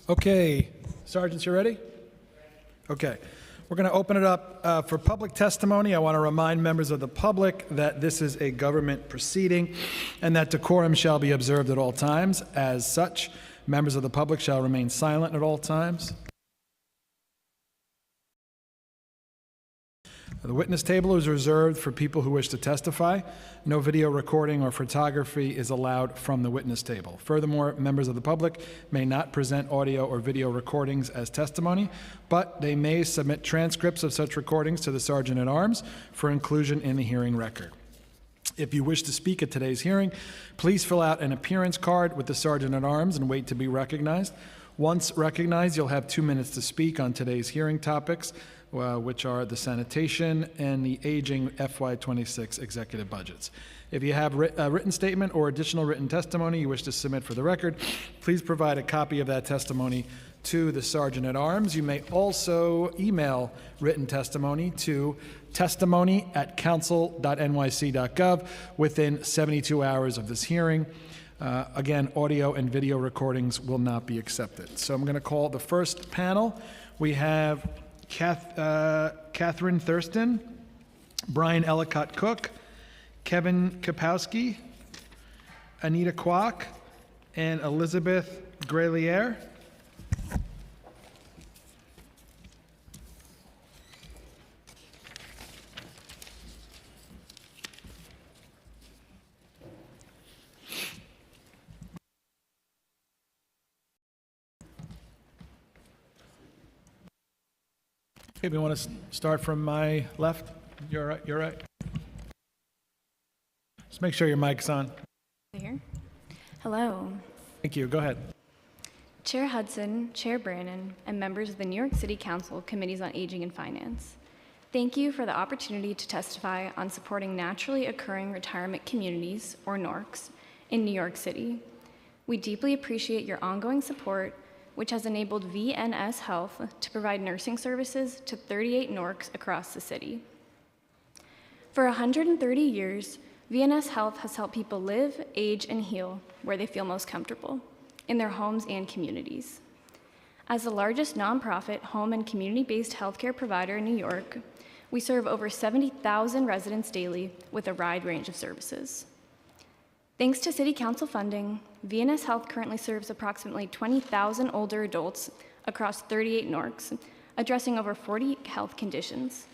Okay, sergeants, you ready? Okay. We're going to open it up for public testimony. I want to remind members of the public that this is a government proceeding and that decorum shall be observed at all times. As such, members of the public shall remain silent at all times. The witness table is reserved for people who wish to testify. No video recording or photography is allowed from the witness table. Furthermore, members of the public may not present audio or video recordings as testimony, but they may submit transcripts of such recordings to the Sergeant at Arms for inclusion in the hearing record. If you wish to speak at today's hearing, please fill out an appearance card with the Sergeant at Arms and wait to be recognized. Once recognized, you'll have 2 minutes to speak on today's hearing topics, which are the sanitation and the aging FY26 executive budgets. If you have a written statement or additional written testimony you wish to submit for the record, please provide a copy of that testimony to the Sergeant at Arms. You may also email written testimony to testimony@council.nyc.gov within 72 hours of this hearing. Again, audio and video recordings will not be accepted. So I'm going to call the first panel. We have Catherine Thurston, Brian Ellicott Cook, Kevin Kapowski, Anita Kwok, and Elizabeth Grelier. Okay, we want to start from my left. You're right. You're right. Just make sure your mic's on. Here. Hello. Thank you. Go ahead. Chair Hudson, Chair Brannon, and members of the New York City Council Committees on Aging and Finance. Thank you for the opportunity to testify on supporting naturally occurring retirement communities, or NORCs, in New York City. We deeply appreciate your ongoing support, which has enabled VNS Health to provide nursing services to 38 NORCs across the city. For 130 years, VNS Health has helped people live, age, and heal where they feel most comfortable, in their homes and communities. As the largest nonprofit home and community-based healthcare provider in New York, we serve over 70,000 residents daily with a wide range of services. Thanks to City Council funding, VNS Health currently serves approximately 20,000 older adults across 38 NORCs, addressing over 40 health conditions.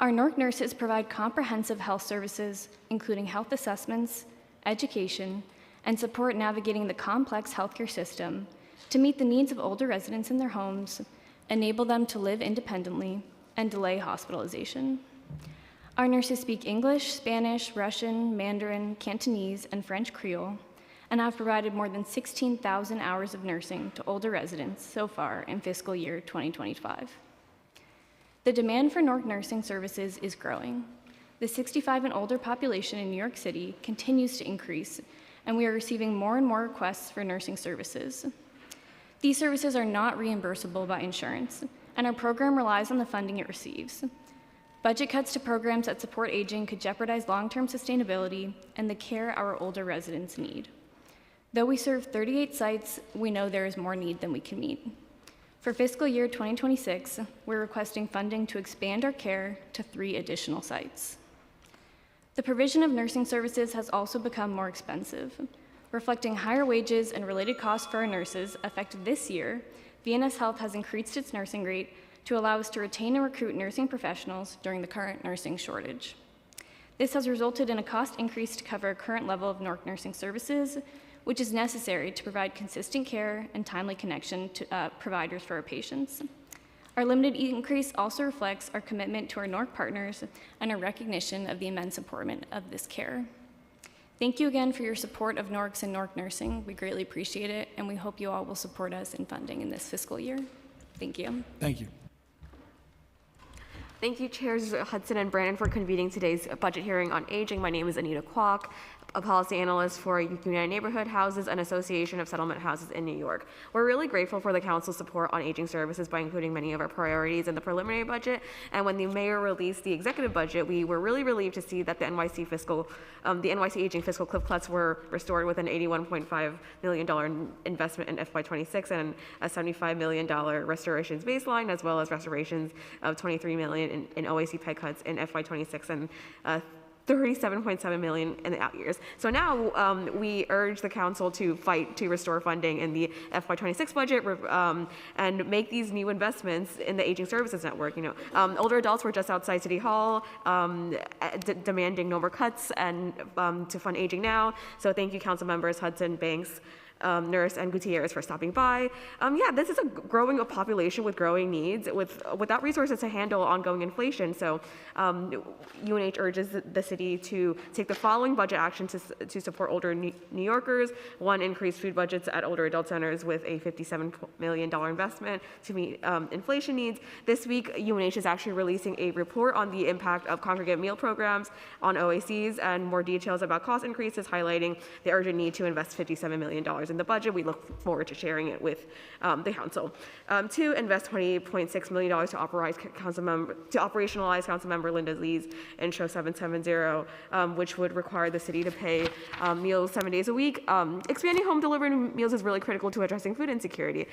Our NORC nurses provide comprehensive health services, including health assessments, education, and support navigating the complex healthcare system to meet the needs of older residents in their homes, enable them to live independently, and delay hospitalization. Our nurses speak English, Spanish, Russian, Mandarin, Cantonese, and French Creole, and have provided more than 16,000 hours of nursing to older residents so far in fiscal year 2025. The demand for NORC nursing services is growing. The 65 and older population in New York City continues to increase, and we are receiving more and more requests for nursing services. These services are not reimbursable by insurance, and our program relies on the funding it receives. Budget cuts to programs that support aging could jeopardize long-term sustainability and the care our older residents need. Though we serve 38 sites, we know there is more need than we can meet. For fiscal year 2026, we're requesting funding to expand our care to 3 additional sites. The provision of nursing services has also become more expensive. Reflecting higher wages and related costs for our nurses effective this year, VNS Health has increased its nursing rate to allow us to retain and recruit nursing professionals during the current nursing shortage. This has resulted in a cost increase to cover a current level of NORC nursing services, which is necessary to provide consistent care and timely connection to providers for our patients. Our limited increase also reflects our commitment to our NORC partners and our recognition of the immense importance of this care. Thank you again for your support of NORCs and NORC nursing. We greatly appreciate it, and we hope you all will support us in funding in this fiscal year. Thank you. Thank you. Thank you, Chairs Hudson and Brannon, for convening today's budget hearing on aging. My name is Anita Kwok, a policy analyst for United Neighborhood Houses, an association of settlement houses in New York. We're really grateful for the council's support on aging services by including many of our priorities in the preliminary budget. And when the mayor released the executive budget, we were really relieved to see that the NYC Aging fiscal cliff cuts were restored with an $81.5 million investment in FY26 and a $75 million restorations baseline, as well as restorations of $23 million in OAC pay cuts in FY26 and $37.7 million in the out years. So now we urge the council to fight to restore funding in the FY26 budget and make these new investments in the aging services network. Older adults were just outside City Hall demanding no more cuts and to fund Aging Now. So thank you, council members Hudson, Banks, Nurse, and Gutierrez for stopping by. This is a growing population with growing needs without resources to handle ongoing inflation. So UNH urges the city to take the following budget action to support older New Yorkers. One, increase food budgets at older adult centers with a $57 million investment to meet inflation needs. This week, UNH is actually releasing a report on the impact of congregate meal programs on OACs and more details about cost increases, highlighting the urgent need to invest $57 million in the budget. We look forward to sharing it with the council. Two, invest $28.6 million to operationalize Councilmember Linda Lee's Intro 770, which would require the city to pay meals 7 days a week. Expanding home delivery meals is really critical to addressing food insecurity.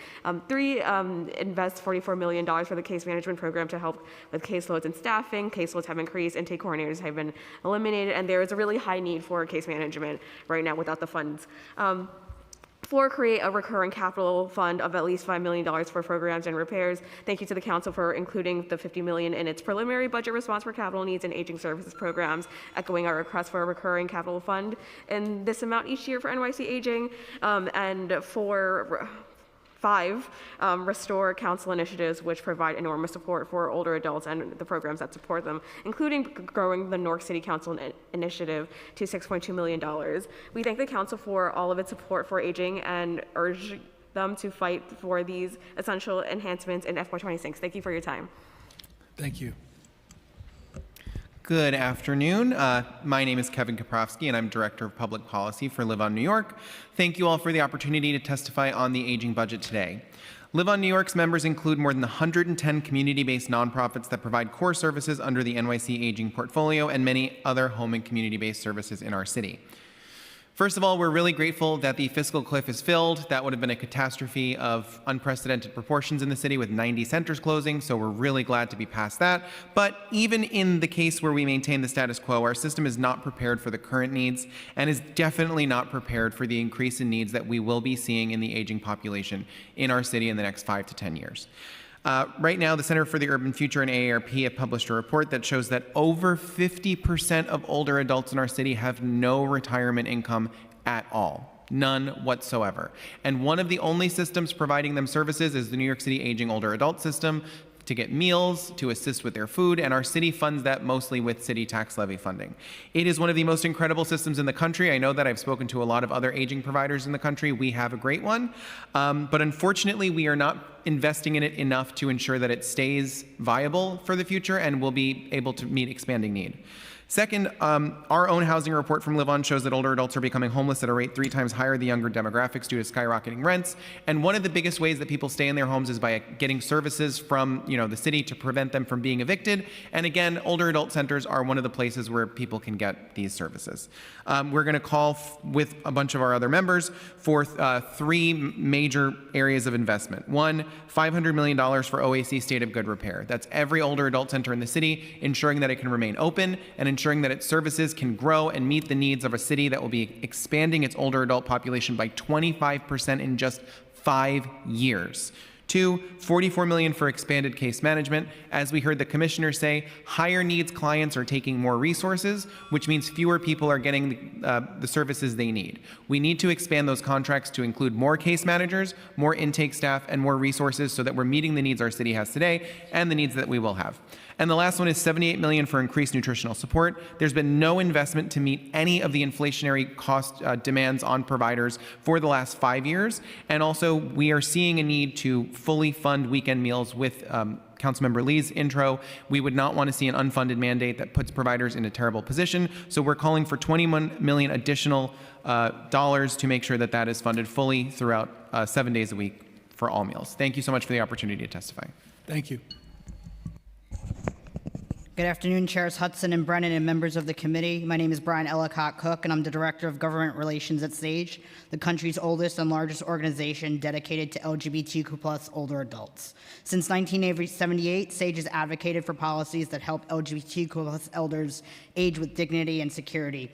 Three, invest $44 million for the case management program to help with caseloads and staffing. Caseloads have increased, intake coordinators have been eliminated, and there is a really high need for case management right now without the funds. Four, create a recurring capital fund of at least $5 million for programs and repairs. Thank you to the council for including the $50 million in its preliminary budget response for capital needs and aging services programs, echoing our request for a recurring capital fund in this amount each year for NYC Aging. And five, restore council initiatives which provide enormous support for older adults and the programs that support them, including growing the New York City Council initiative to $6.2 million. We thank the council for all of its support for aging and urge them to fight for these essential enhancements in FY26. Thank you for your time. Thank you. Good afternoon. My name is Kevin Kaprowski, and I'm Director of Public Policy for Live on New York. Thank you all for the opportunity to testify on the aging budget today. Live on New York's members include more than 110 community-based nonprofits that provide core services under the NYC Aging portfolio and many other home and community-based services in our city. First of all, we're really grateful that the fiscal cliff is filled. That would have been a catastrophe of unprecedented proportions in the city with 90 centers closing, so we're really glad to be past that. But even in the case where we maintain the status quo, our system is not prepared for the current needs and is definitely not prepared for the increase in needs that we will be seeing in the aging population in our city in the next 5 to 10 years. Right now, the Center for the Urban Future and AARP have published a report that shows that over 50% of older adults in our city have no retirement income at all. None whatsoever. And one of the only systems providing them services is the New York City Aging Older Adult System to get meals, to assist with their food, and our city funds that mostly with city tax levy funding. It is one of the most incredible systems in the country. I know that I've spoken to a lot of other aging providers in the country. We have a great one, but unfortunately we are not investing in it enough to ensure that it stays viable for the future and will be able to meet expanding need. Second, our own housing report from Live On shows that older adults are becoming homeless at a rate 3 times higher than younger demographics due to skyrocketing rents. And one of the biggest ways that people stay in their homes is by getting services from the city to prevent them from being evicted. And again, older adult centers are one of the places where people can get these services. We're going to call with a bunch of our other members for 3 major areas of investment. One, $500 million for OAC State of Good repair. That's every older adult center in the city, ensuring that it can remain open and ensuring that its services can grow and meet the needs of a city that will be expanding its older adult population by 25% in just 5 years. 2, $44 million for expanded case management. As we heard the commissioner say, higher needs clients are taking more resources, which means fewer people are getting the services they need. We need to expand those contracts to include more case managers, more intake staff, and more resources so that we're meeting the needs our city has today and the needs that we will have. And the last one is $78 million for increased nutritional support. There's been no investment to meet any of the inflationary cost demands on providers for the last 5 years. And also, we are seeing a need to fully fund weekend meals with Councilmember Lee's intro. We would not want to see an unfunded mandate that puts providers in a terrible position. So we're calling for 21 million additional dollars to make sure that that is funded fully throughout 7 days a week for all meals. Thank you so much for the opportunity to testify. Thank you. Good afternoon, Chairs Hudson and Brennan and members of the committee. My name is Brian Ellicott Cook, and I'm the Director of Government Relations at SAGE, the country's oldest and largest organization dedicated to LGBTQ+ older adults. Since 1978, SAGE has advocated for policies that help LGBTQ+ elders age with dignity and security.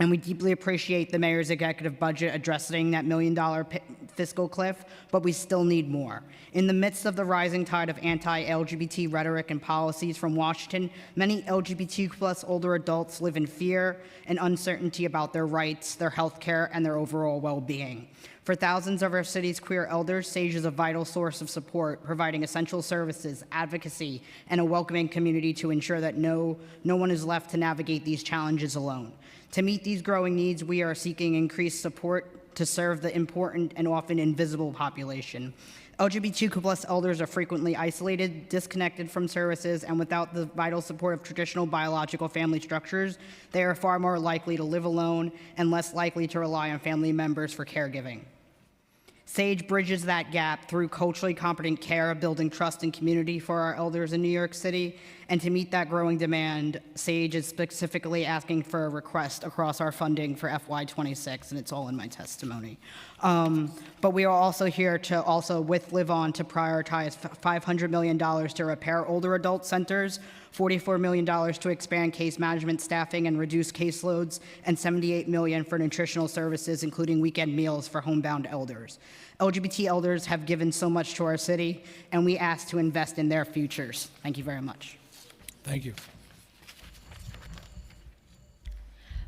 And we deeply appreciate the mayor's executive budget addressing that $1 million fiscal cliff, but we still need more. In the midst of the rising tide of anti-LGBT rhetoric and policies from Washington, many LGBTQ+ older adults live in fear and uncertainty about their rights, their health care, and their overall well-being. For thousands of our city's queer elders, SAGE is a vital source of support, providing essential services, advocacy, and a welcoming community to ensure that no one is left to navigate these challenges alone. To meet these growing needs, we are seeking increased support to serve the important and often invisible population. LGBTQ+ elders are frequently isolated, disconnected from services, and without the vital support of traditional biological family structures, they are far more likely to live alone and less likely to rely on family members for caregiving. SAGE bridges that gap through culturally competent care, building trust and community for our elders in New York City. And to meet that growing demand, SAGE is specifically asking for a request across our funding for FY26, and it's all in my testimony. But we are also here to with Live On to prioritize $500 million to repair older adult centers, $44 million to expand case management staffing and reduce caseloads, and $78 million for nutritional services, including weekend meals for homebound elders. LGBT elders have given so much to our city, and we ask to invest in their futures. Thank you very much. Thank you.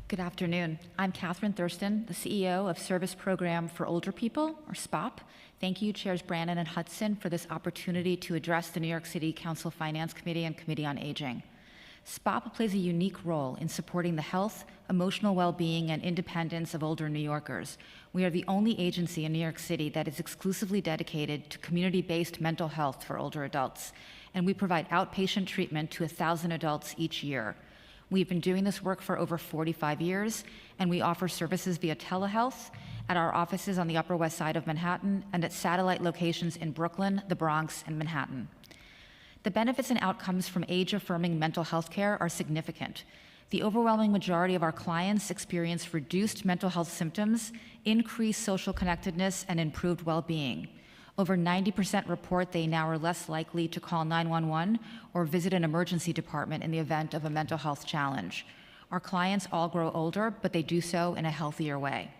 Good afternoon. I'm Catherine Thurston, the CEO of Service Program for Older People, or SPOP. Thank you, Chairs Brannon and Hudson, for this opportunity to address the New York City Council Finance Committee and Committee on Aging. SPOP plays a unique role in supporting the health, emotional well-being, and independence of older New Yorkers. We are the only agency in New York City that is exclusively dedicated to community-based mental health for older adults, and we provide outpatient treatment to 1,000 adults each year. We've been doing this work for over 45 years, and we offer services via telehealth at our offices on the Upper West Side of Manhattan and at satellite locations in Brooklyn, the Bronx, and Manhattan. The benefits and outcomes from age-affirming mental health care are significant. The overwhelming majority of our clients experience reduced mental health symptoms, increased social connectedness, and improved well-being. Over 90% report they now are less likely to call 911 or visit an emergency department in the event of a mental health challenge. Our clients all grow older, but they do so in a healthier way.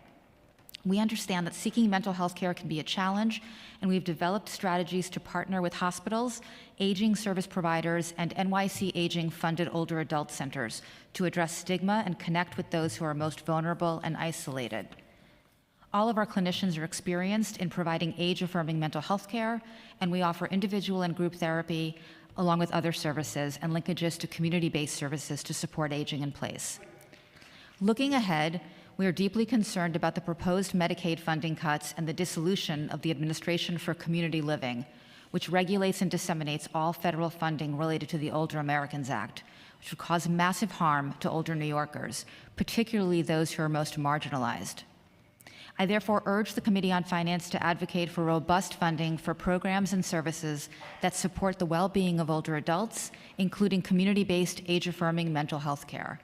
We understand that seeking mental health care can be a challenge, and we've developed strategies to partner with hospitals, aging service providers, and NYC Aging-funded older adult centers to address stigma and connect with those who are most vulnerable and isolated. All of our clinicians are experienced in providing age-affirming mental health care, and we offer individual and group therapy along with other services and linkages to community-based services to support aging in place. Looking ahead, we are deeply concerned about the proposed Medicaid funding cuts and the dissolution of the Administration for Community Living, which regulates and disseminates all federal funding related to the Older Americans Act, which would cause massive harm to older New Yorkers, particularly those who are most marginalized. I therefore urge the Committee on Finance to advocate for robust funding for programs and services that support the well-being of older adults, including community-based age-affirming mental health care.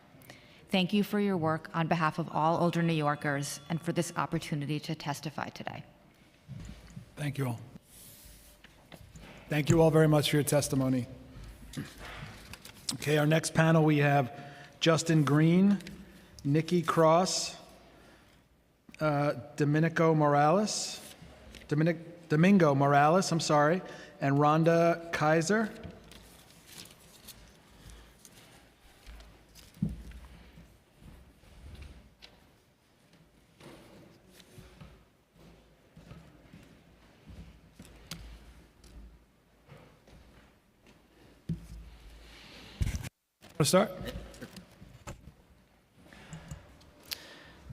Thank you for your work on behalf of all older New Yorkers and for this opportunity to testify today. Thank you all. Thank you all very much for your testimony. Okay, our next panel, we have Justin Green, Nikki Cross, Domingo Morales, and Rhonda Kaiser. Want to start?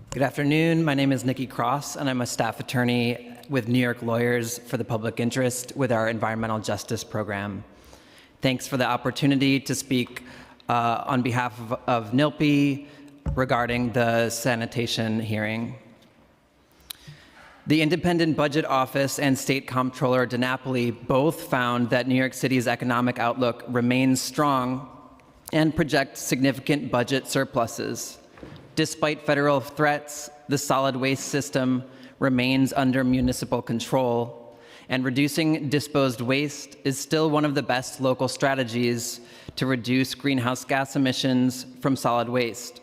Good afternoon. My name is Nikki Cross, and I'm a staff attorney with New York lawyers for the public interest with our environmental justice program. Thanks for the opportunity to speak on behalf of NILPI regarding the sanitation hearing. The Independent Budget Office and State Comptroller DiNapoli both found that New York City's economic outlook remains strong and project significant budget surpluses. Despite federal threats, the solid waste system remains under municipal control, and reducing disposed waste is still one of the best local strategies to reduce greenhouse gas emissions from solid waste,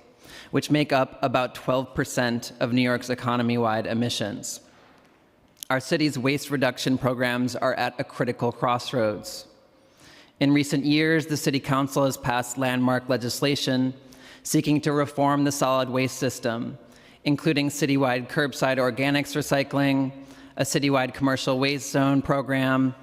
which make up about 12% of New York's economy-wide emissions. Our city's waste reduction programs are at a critical crossroads. In recent years, the City Council has passed landmark legislation seeking to reform the solid waste system, including citywide curbside organics recycling, a citywide commercial waste zone program,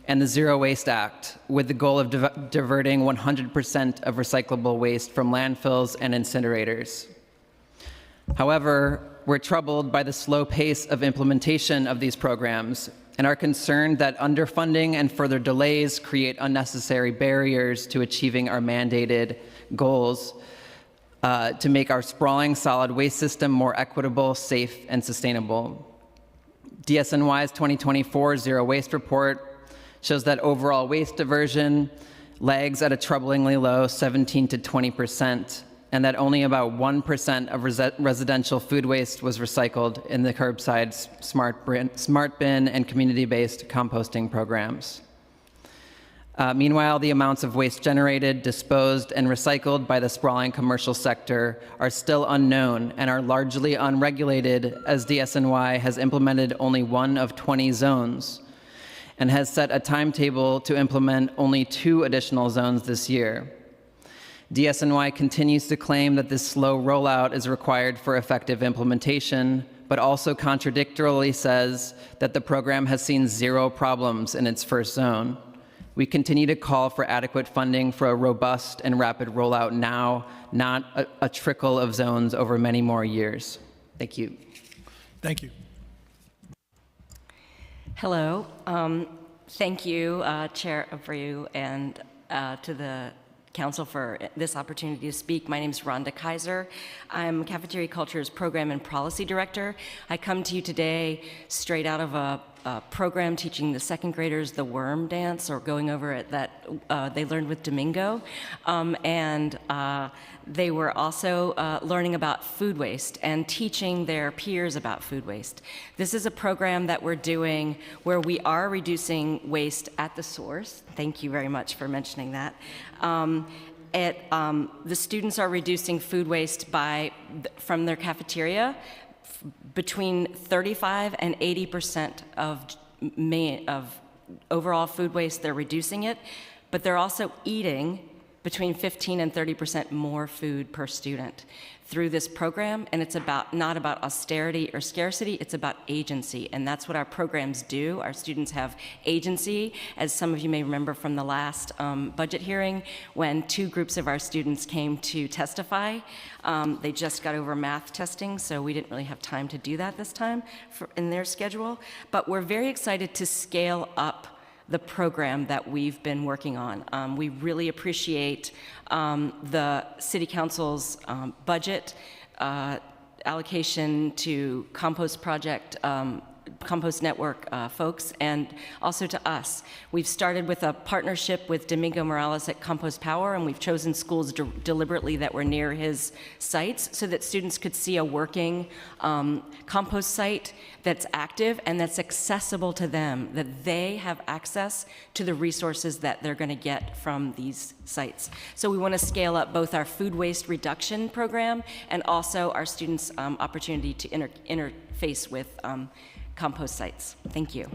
and the Zero Waste Act, with the goal of diverting 100% of recyclable waste from landfills and incinerators. However, we're troubled by the slow pace of implementation of these programs and are concerned that underfunding and further delays create unnecessary barriers to achieving our mandated goals to make our sprawling solid waste system more equitable, safe, and sustainable. DSNY's 2024 Zero Waste Report shows that overall waste diversion lags at a troublingly low 17 to 20%, and that only about 1% of residential food waste was recycled in the curbside smart bin and community-based composting programs. Meanwhile, the amounts of waste generated, disposed, and recycled by the sprawling commercial sector are still unknown and are largely unregulated, as DSNY has implemented only one of 20 zones and has set a timetable to implement only 2 additional zones this year. DSNY continues to claim that this slow rollout is required for effective implementation, but also contradictorily says that the program has seen 0 problems in its first zone. We continue to call for adequate funding for a robust and rapid rollout now, not a trickle of zones over many more years. Thank you. Thank you. Hello. Thank you, Chair Abreu, and to the Council for this opportunity to speak. My name is Rhonda Kaiser. I'm Cafeteria Culture's Program and Policy Director. I come to you today straight out of a program teaching the second graders the worm dance, or going over it, that they learned with Domingo. They were also learning about food waste and teaching their peers about food waste. This is a program that we're doing where we are reducing waste at the source. Thank you very much for mentioning that. The students are reducing food waste from their cafeteria between 35 and 80% of overall food waste. They're reducing it, but they're also eating between 15 and 30% more food per student through this program. And it's not about austerity or scarcity, it's about agency. And that's what our programs do. Our students have agency. As some of you may remember from the last budget hearing, when 2 groups of our students came to testify, they just got over math testing, so we didn't really have time to do that this time in their schedule. But we're very excited to scale up the program that we've been working on. We really appreciate the City Council's budget allocation to Compost Project, Compost Network folks, and also to us. We've started with a partnership with Domingo Morales at Compost Power, and we've chosen schools deliberately that were near his sites so that students could see a working compost site that's active and that's accessible to them, that they have access to the resources that they're going to get from these sites. So we want to scale up both our food waste reduction program and also our students' opportunity to interface with compost sites. Thank you.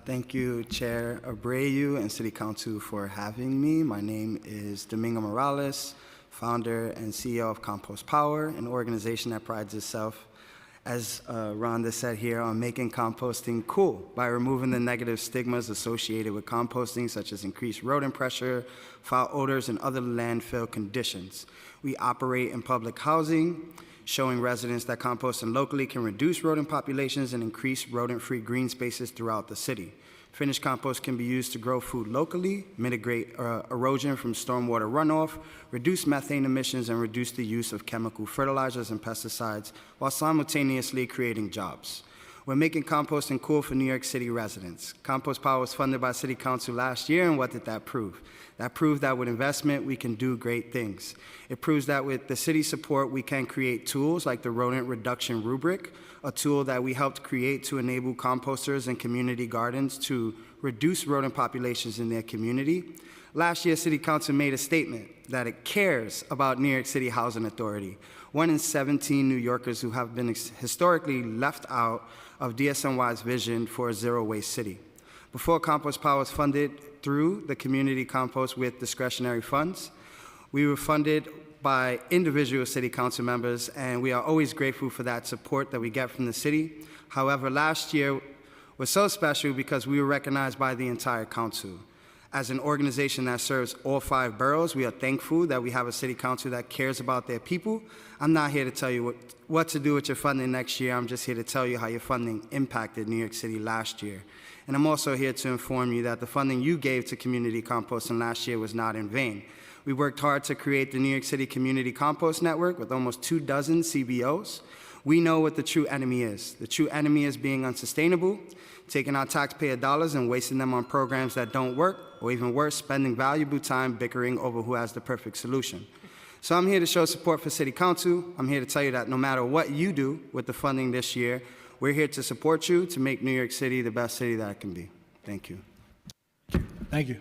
Thank you, Chair Abreu and City Council, for having me. My name is Domingo Morales, founder and CEO of Compost Power, an organization that prides itself, as Rhonda said here, on making composting cool by removing the negative stigmas associated with composting, such as increased rodent pressure, foul odors, and other landfill conditions. We operate in public housing, showing residents that composting locally can reduce rodent populations and increase rodent-free green spaces throughout the city. Finished compost can be used to grow food locally, mitigate erosion from stormwater runoff, reduce methane emissions, and reduce the use of chemical fertilizers and pesticides while simultaneously creating jobs. We're making composting cool for New York City residents. Compost Power was funded by City Council last year, and what did that prove? That proved that with investment, we can do great things. It proves that with the city's support, we can create tools like the rodent reduction rubric, a tool that we helped create to enable composters and community gardens to reduce rodent populations in their community. Last year, City Council made a statement that it cares about New York City Housing Authority, 1 in 17 New Yorkers who have been historically left out of DSNY's vision for a zero-waste city. Before Compost Power was funded through the community compost with discretionary funds, we were funded by individual city council members, and we are always grateful for that support that we get from the city. However, last year was so special because we were recognized by the entire council. As an organization that serves all 5 boroughs, we are thankful that we have a city council that cares about their people. I'm not here to tell you what to do with your funding next year. I'm just here to tell you how your funding impacted New York City last year. And I'm also here to inform you that the funding you gave to community composting last year was not in vain. We worked hard to create the New York City Community Compost Network with almost 24 CBOs. We know what the true enemy is. The true enemy is being unsustainable, taking our taxpayer dollars and wasting them on programs that don't work, or even worse, spending valuable time bickering over who has the perfect solution. So I'm here to show support for City Council. I'm here to tell you that no matter what you do with the funding this year, we're here to support you to make New York City the best city that it can be. Thank you. Thank you.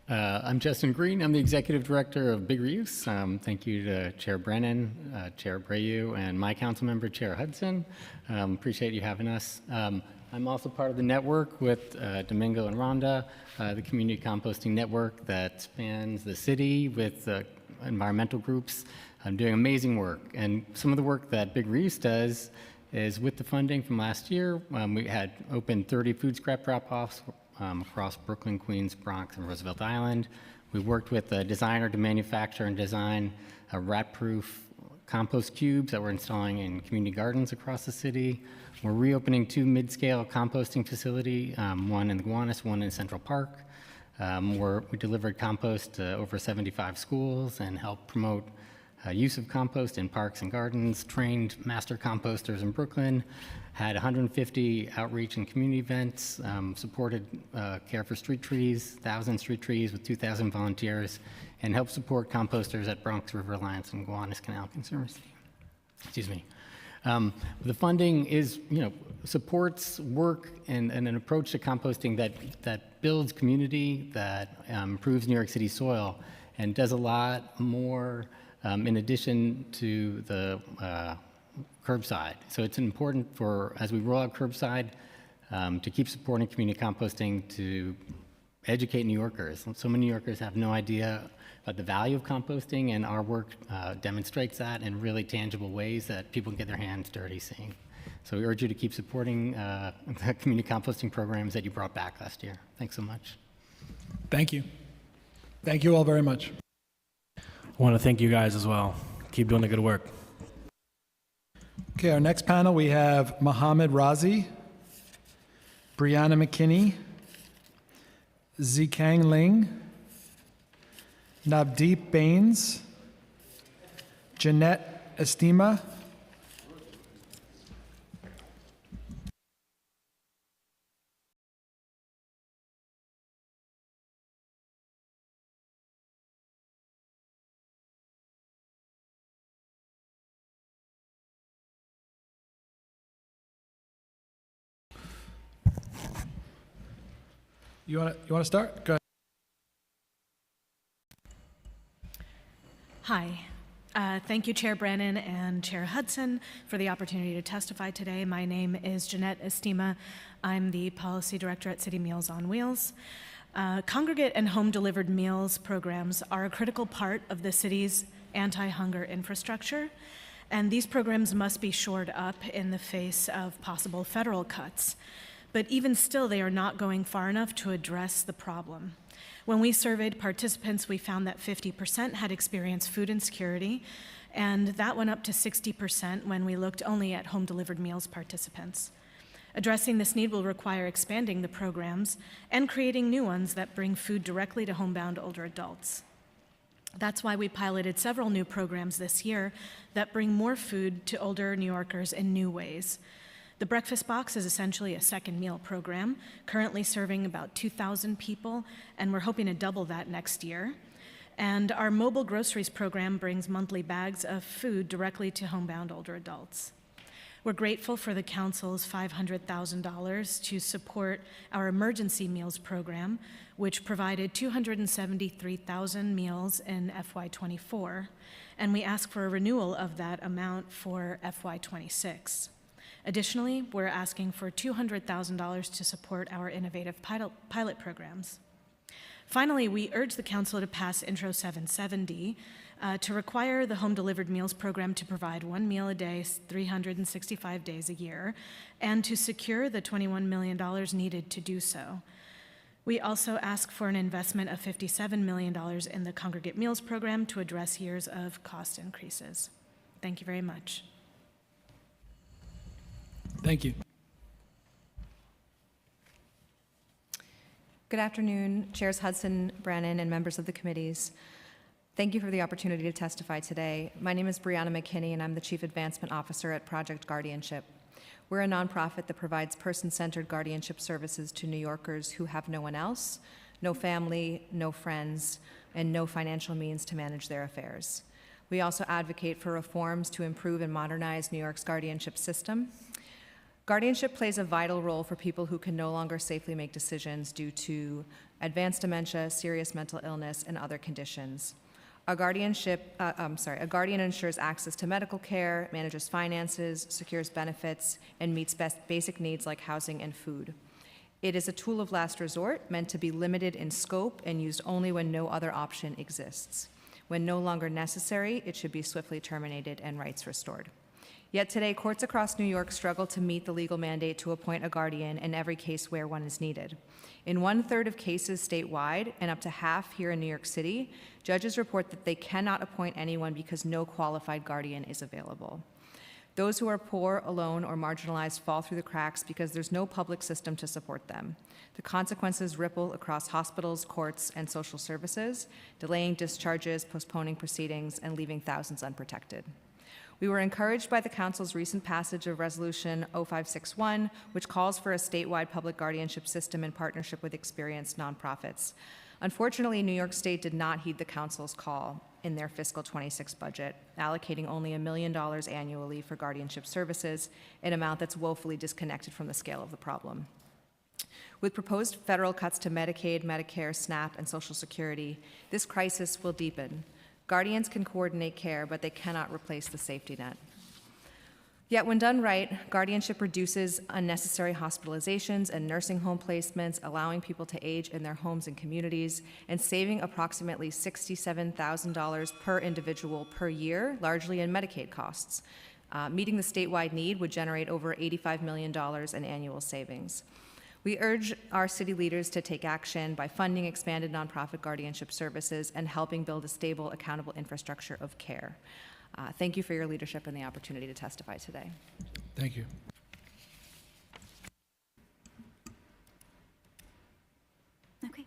I'm Justin Green. I'm the Executive Director of Big Reuse. Thank you to Chair Brennan, Chair Abreu, and my council member, Chair Hudson. Appreciate you having us. I'm also part of the network with Domingo and Rhonda, the community composting network that spans the city with environmental groups. I'm doing amazing work. And some of the work that Big Reuse does is with the funding from last year, we had opened 30 food scrap drop-offs across Brooklyn, Queens, Bronx, and Roosevelt Island. We worked with a designer to manufacture and design rat-proof compost cubes that we're installing in community gardens across the city. We're reopening 2 mid-scale composting facilities, one in the Gowanus, one in Central Park. We delivered compost to over 75 schools and helped promote use of compost in parks and gardens, trained master composters in Brooklyn, had 150 outreach and community events, supported Care for Street Trees, 1,000 street trees with 2,000 volunteers, and helped support composters at Bronx River Alliance and Gowanus Canal Conservancy. Excuse me. The funding is, supports work and an approach to composting that builds community, that improves New York City soil, and does a lot more in addition to the curbside. So it's important for, as we roll out curbside, to keep supporting community composting, to educate New Yorkers. So many New Yorkers have no idea about the value of composting, and our work demonstrates that in really tangible ways that people can get their hands dirty seeing. So we urge you to keep supporting the community composting programs that you brought back last year. Thanks so much. Thank you. Thank you all very much. I want to thank you guys as well. Keep doing the good work. Okay, our next panel, we have Mohammed Razi, Brianna McKinney, Zikang Ling, Navdeep Bains, Jeanette Estima, You want to start? Go ahead. Hi. Thank you, Chair Brennan and Chair Hudson, for the opportunity to testify today. My name is Jeanette Estima. I'm the Policy Director at City Meals on Wheels. Congregate and home-delivered meals programs are a critical part of the city's anti-hunger infrastructure, and these programs must be shored up in the face of possible federal cuts. But even still, they are not going far enough to address the problem. When we surveyed participants, we found that 50% had experienced food insecurity, and that went up to 60% when we looked only at home-delivered meals participants. Addressing this need will require expanding the programs and creating new ones that bring food directly to homebound older adults. That's why we piloted several new programs this year that bring more food to older New Yorkers in new ways. The Breakfast Box is essentially a second meal program, currently serving about 2,000 people, and we're hoping to double that next year. And our mobile groceries program brings monthly bags of food directly to homebound older adults. We're grateful for the Council's $500,000 to support our emergency meals program, which provided 273,000 meals in FY24, and we ask for a renewal of that amount for FY26. Additionally, we're asking for $200,000 to support our innovative pilot programs. Finally, we urge the Council to pass Intro 770 to require the home-delivered meals program to provide 1 meal a day, 365 days a year, and to secure the $21 million needed to do so. We also ask for an investment of $57 million in the congregate meals program to address years of cost increases. Thank you very much. Thank you. Good afternoon, Chairs Hudson, Brannon, and members of the committees. Thank you for the opportunity to testify today. My name is Brianna McKinney, and I'm the Chief Advancement Officer at Project Guardianship. We're a nonprofit that provides person-centered guardianship services to New Yorkers who have no one else, no family, no friends, and no financial means to manage their affairs. We also advocate for reforms to improve and modernize New York's guardianship system. Guardianship plays a vital role for people who can no longer safely make decisions due to advanced dementia, serious mental illness, and other conditions. A guardian ensures access to medical care, manages finances, secures benefits, and meets basic needs like housing and food. It is a tool of last resort, meant to be limited in scope and used only when no other option exists. When no longer necessary, it should be swiftly terminated and rights restored. Yet today, courts across New York struggle to meet the legal mandate to appoint a guardian in every case where one is needed. In 1/3 of cases statewide, and up to half here in New York City, judges report that they cannot appoint anyone because no qualified guardian is available. Those who are poor, alone, or marginalized fall through the cracks because there's no public system to support them. The consequences ripple across hospitals, courts, and social services, delaying discharges, postponing proceedings, and leaving thousands unprotected. We were encouraged by the Council's recent passage of Resolution 0561, which calls for a statewide public guardianship system in partnership with experienced nonprofits. Unfortunately, New York State did not heed the Council's call in their fiscal 26 budget, allocating only $1 million annually for guardianship services, an amount that's woefully disconnected from the scale of the problem. With proposed federal cuts to Medicaid, Medicare, SNAP, and Social Security, this crisis will deepen. Guardians can coordinate care, but they cannot replace the safety net. Yet when done right, guardianship reduces unnecessary hospitalizations and nursing home placements, allowing people to age in their homes and communities, and saving approximately $67,000 per individual per year, largely in Medicaid costs. Meeting the statewide need would generate over $85 million in annual savings. We urge our city leaders to take action by funding expanded nonprofit guardianship services and helping build a stable, accountable infrastructure of care. Thank you for your leadership and the opportunity to testify today. Thank you. Okay.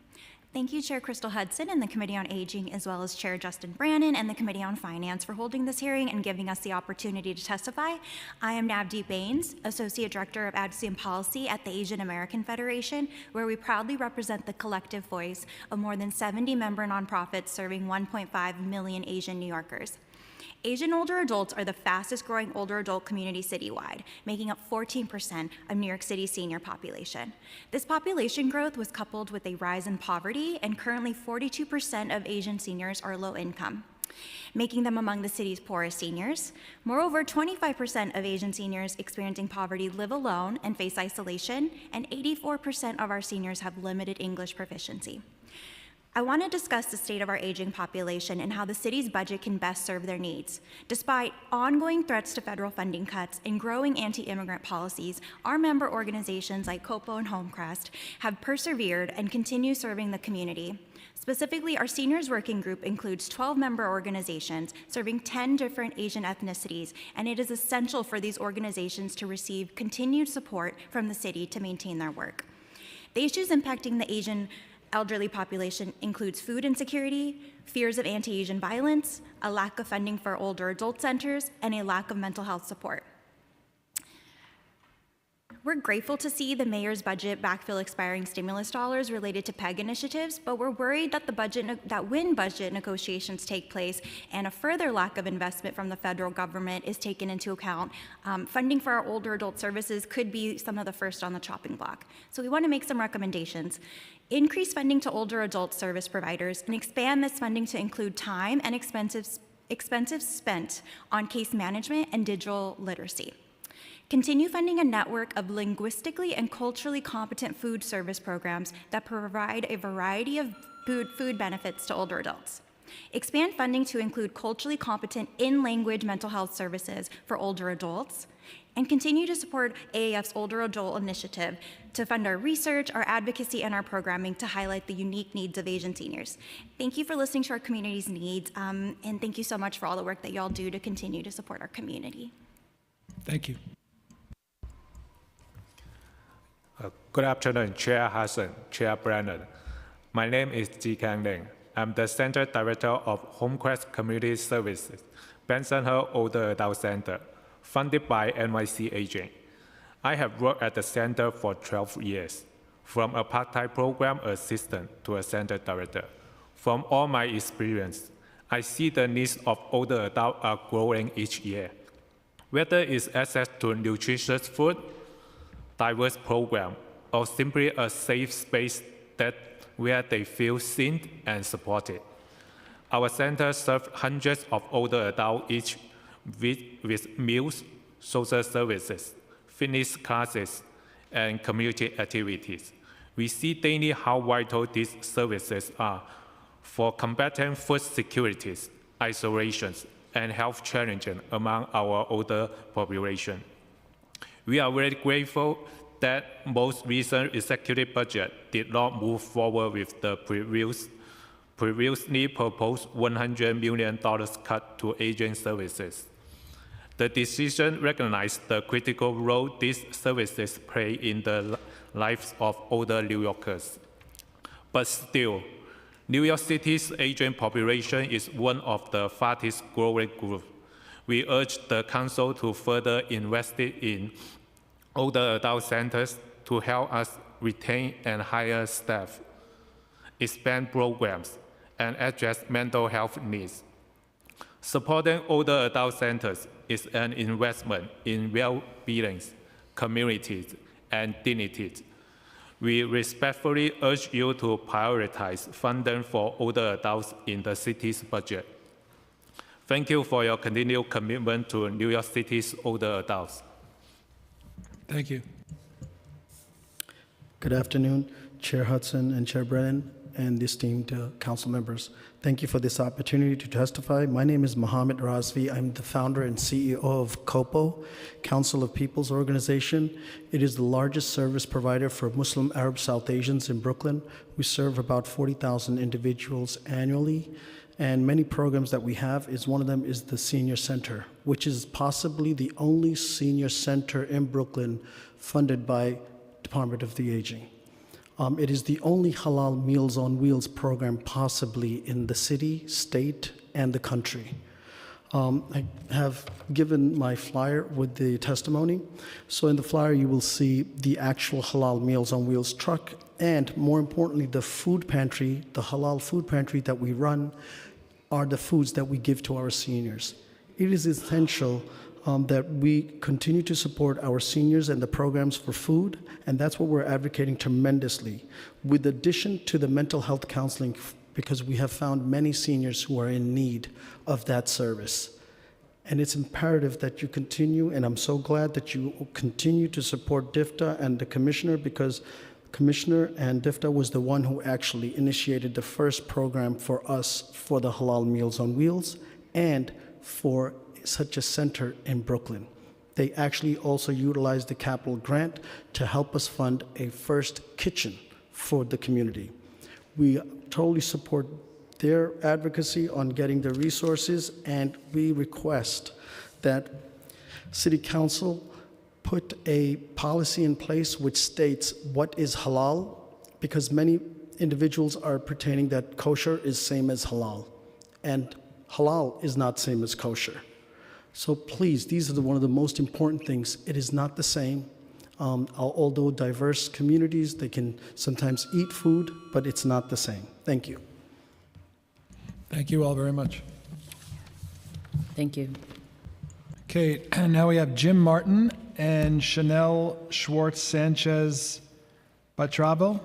Thank you, Chair Crystal Hudson and the Committee on Aging, as well as Chair Justin Brannon and the Committee on Finance for holding this hearing and giving us the opportunity to testify. I am Navdeep Bains, Associate Director of Advocacy and Policy at the Asian American Federation, where we proudly represent the collective voice of more than 70 member nonprofits serving 1.5 million Asian New Yorkers. Asian older adults are the fastest growing older adult community citywide, making up 14% of New York City's senior population. This population growth was coupled with a rise in poverty, and currently 42% of Asian seniors are low income, making them among the city's poorest seniors. Moreover, 25% of Asian seniors experiencing poverty live alone and face isolation, and 84% of our seniors have limited English proficiency. I want to discuss the state of our aging population and how the city's budget can best serve their needs. Despite ongoing threats to federal funding cuts and growing anti-immigrant policies, our member organizations like COPO and Homecrest have persevered and continue serving the community. Specifically, our seniors working group includes 12 member organizations serving 10 different Asian ethnicities, and it is essential for these organizations to receive continued support from the city to maintain their work. The issues impacting the Asian elderly population includes food insecurity, fears of anti-Asian violence, a lack of funding for older adult centers, and a lack of mental health support. We're grateful to see the mayor's budget backfill expiring stimulus dollars related to PEG initiatives, but we're worried that when budget negotiations take place and a further lack of investment from the federal government is taken into account, funding for our older adult services could be some of the first on the chopping block. So we want to make some recommendations. Increase funding to older adult service providers and expand this funding to include time and expenses spent on case management and digital literacy. Continue funding a network of linguistically and culturally competent food service programs that provide a variety of food benefits to older adults. Expand funding to include culturally competent in-language mental health services for older adults, and continue to support AAF's Older Adult Initiative to fund our research, our advocacy, and our programming to highlight the unique needs of Asian seniors. Thank you for listening to our community's needs, and thank you so much for all the work that y'all do to continue to support our community. Thank you. Good afternoon, Chair Hudson, Chair Brennan. My name is Ji Kang Ling. I'm the Center Director of Homecrest Community Services, Benson-Hill Older Adult Center, funded by NYC Aging. I have worked at the center for 12 years, from a part-time program assistant to a center director. From all my experience, I see the needs of older adults are growing each year. Whether it's access to nutritious food, diverse program, or simply a safe space where they feel seen and supported. Our center serves hundreds of older adults each week with meals, social services, fitness classes, and community activities. We see daily how vital these services are for combating food securities, isolations, and health challenges among our older population. We are very grateful that most recent executive budget did not move forward with the previously proposed $100 million cut to aging services. The decision recognized the critical role these services play in the lives of older New Yorkers. But still, New York City's aging population is one of the fastest growing groups. We urge the Council to further invest in older adult centers to help us retain and hire staff, expand programs, and address mental health needs. Supporting older adult centers is an investment in well-being, communities, and dignity. We respectfully urge you to prioritize funding for older adults in the city's budget. Thank you for your continued commitment to New York City's older adults. Thank you. Good afternoon, Chair Hudson and Chair Brennan, and esteemed council members. Thank you for this opportunity to testify. My name is Mohammed Razvi. I'm the founder and CEO of COPO, Council of People's Organization. It is the largest service provider for Muslim Arab South Asians in Brooklyn. We serve about 40,000 individuals annually. And many programs that we have one of them is the Senior Center, which is possibly the only senior center in Brooklyn funded by Department of the Aging. It is the only halal Meals on Wheels program possibly in the city, state, and the country. I have given my flyer with the testimony. So in the flyer, you will see the actual halal Meals on Wheels truck, and more importantly, the food pantry, the halal food pantry that we run are the foods that we give to our seniors. It is essential that we continue to support our seniors and the programs for food, and that's what we're advocating tremendously, with addition to the mental health counseling, because we have found many seniors who are in need of that service. And it's imperative that you continue, and I'm so glad that you continue to support DIFTA and the commissioner, because Commissioner, and DIFTA was the one who actually initiated the first program for us for the Halal Meals on Wheels and for such a center in Brooklyn. They actually also utilized the capital grant to help us fund a first kitchen for the community. We totally support their advocacy on getting the resources, and we request that City Council put a policy in place which states what is halal, because many individuals are pertaining that kosher is same as halal, and halal is not same as kosher. So please, these are one of the most important things. It is not the same. Although diverse communities, they can sometimes eat food, but it's not the same. Thank you. Thank you all very much. Thank you. Okay, and now we have Jim Martin and Chanel Schwartz Sanchez Batravo.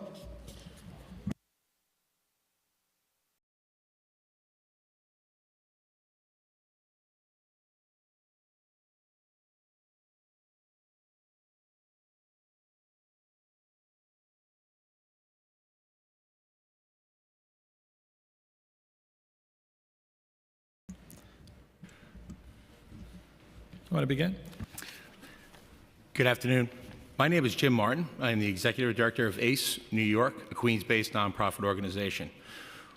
You want to begin? Good afternoon. My name is Jim Martin. I am the Executive Director of ACE New York, a Queens-based nonprofit organization.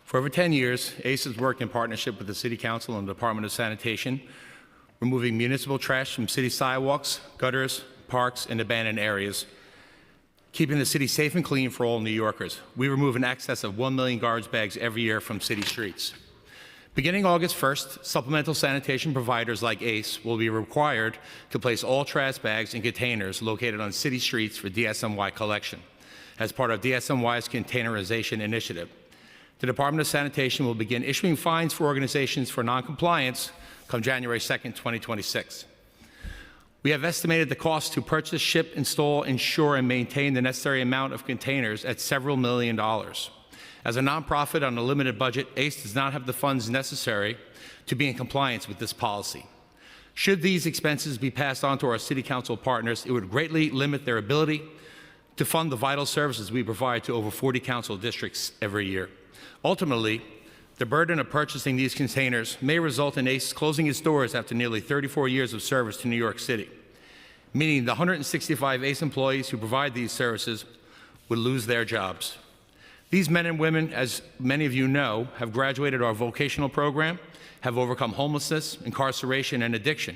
For over 10 years, ACE has worked in partnership with the City Council and the Department of Sanitation, removing municipal trash from city sidewalks, gutters, parks, and abandoned areas, keeping the city safe and clean for all New Yorkers. We remove in excess of 1 million garbage bags every year from city streets. Beginning August 1st, supplemental sanitation providers like ACE will be required to place all trash bags in containers located on city streets for DSNY collection as part of DSNY's containerization initiative. The Department of Sanitation will begin issuing fines for organizations for noncompliance come January 2nd, 2026. We have estimated the cost to purchase, ship, install, insure, and maintain the necessary amount of containers at several $1 million. As a nonprofit on a limited budget, ACE does not have the funds necessary to be in compliance with this policy. Should these expenses be passed on to our City Council partners, it would greatly limit their ability to fund the vital services we provide to over 40 council districts every year. Ultimately, the burden of purchasing these containers may result in ACE closing its doors after nearly 34 years of service to New York City, meaning the 165 ACE employees who provide these services would lose their jobs. These men and women, as many of you know, have graduated our vocational program, have overcome homelessness, incarceration, and addiction,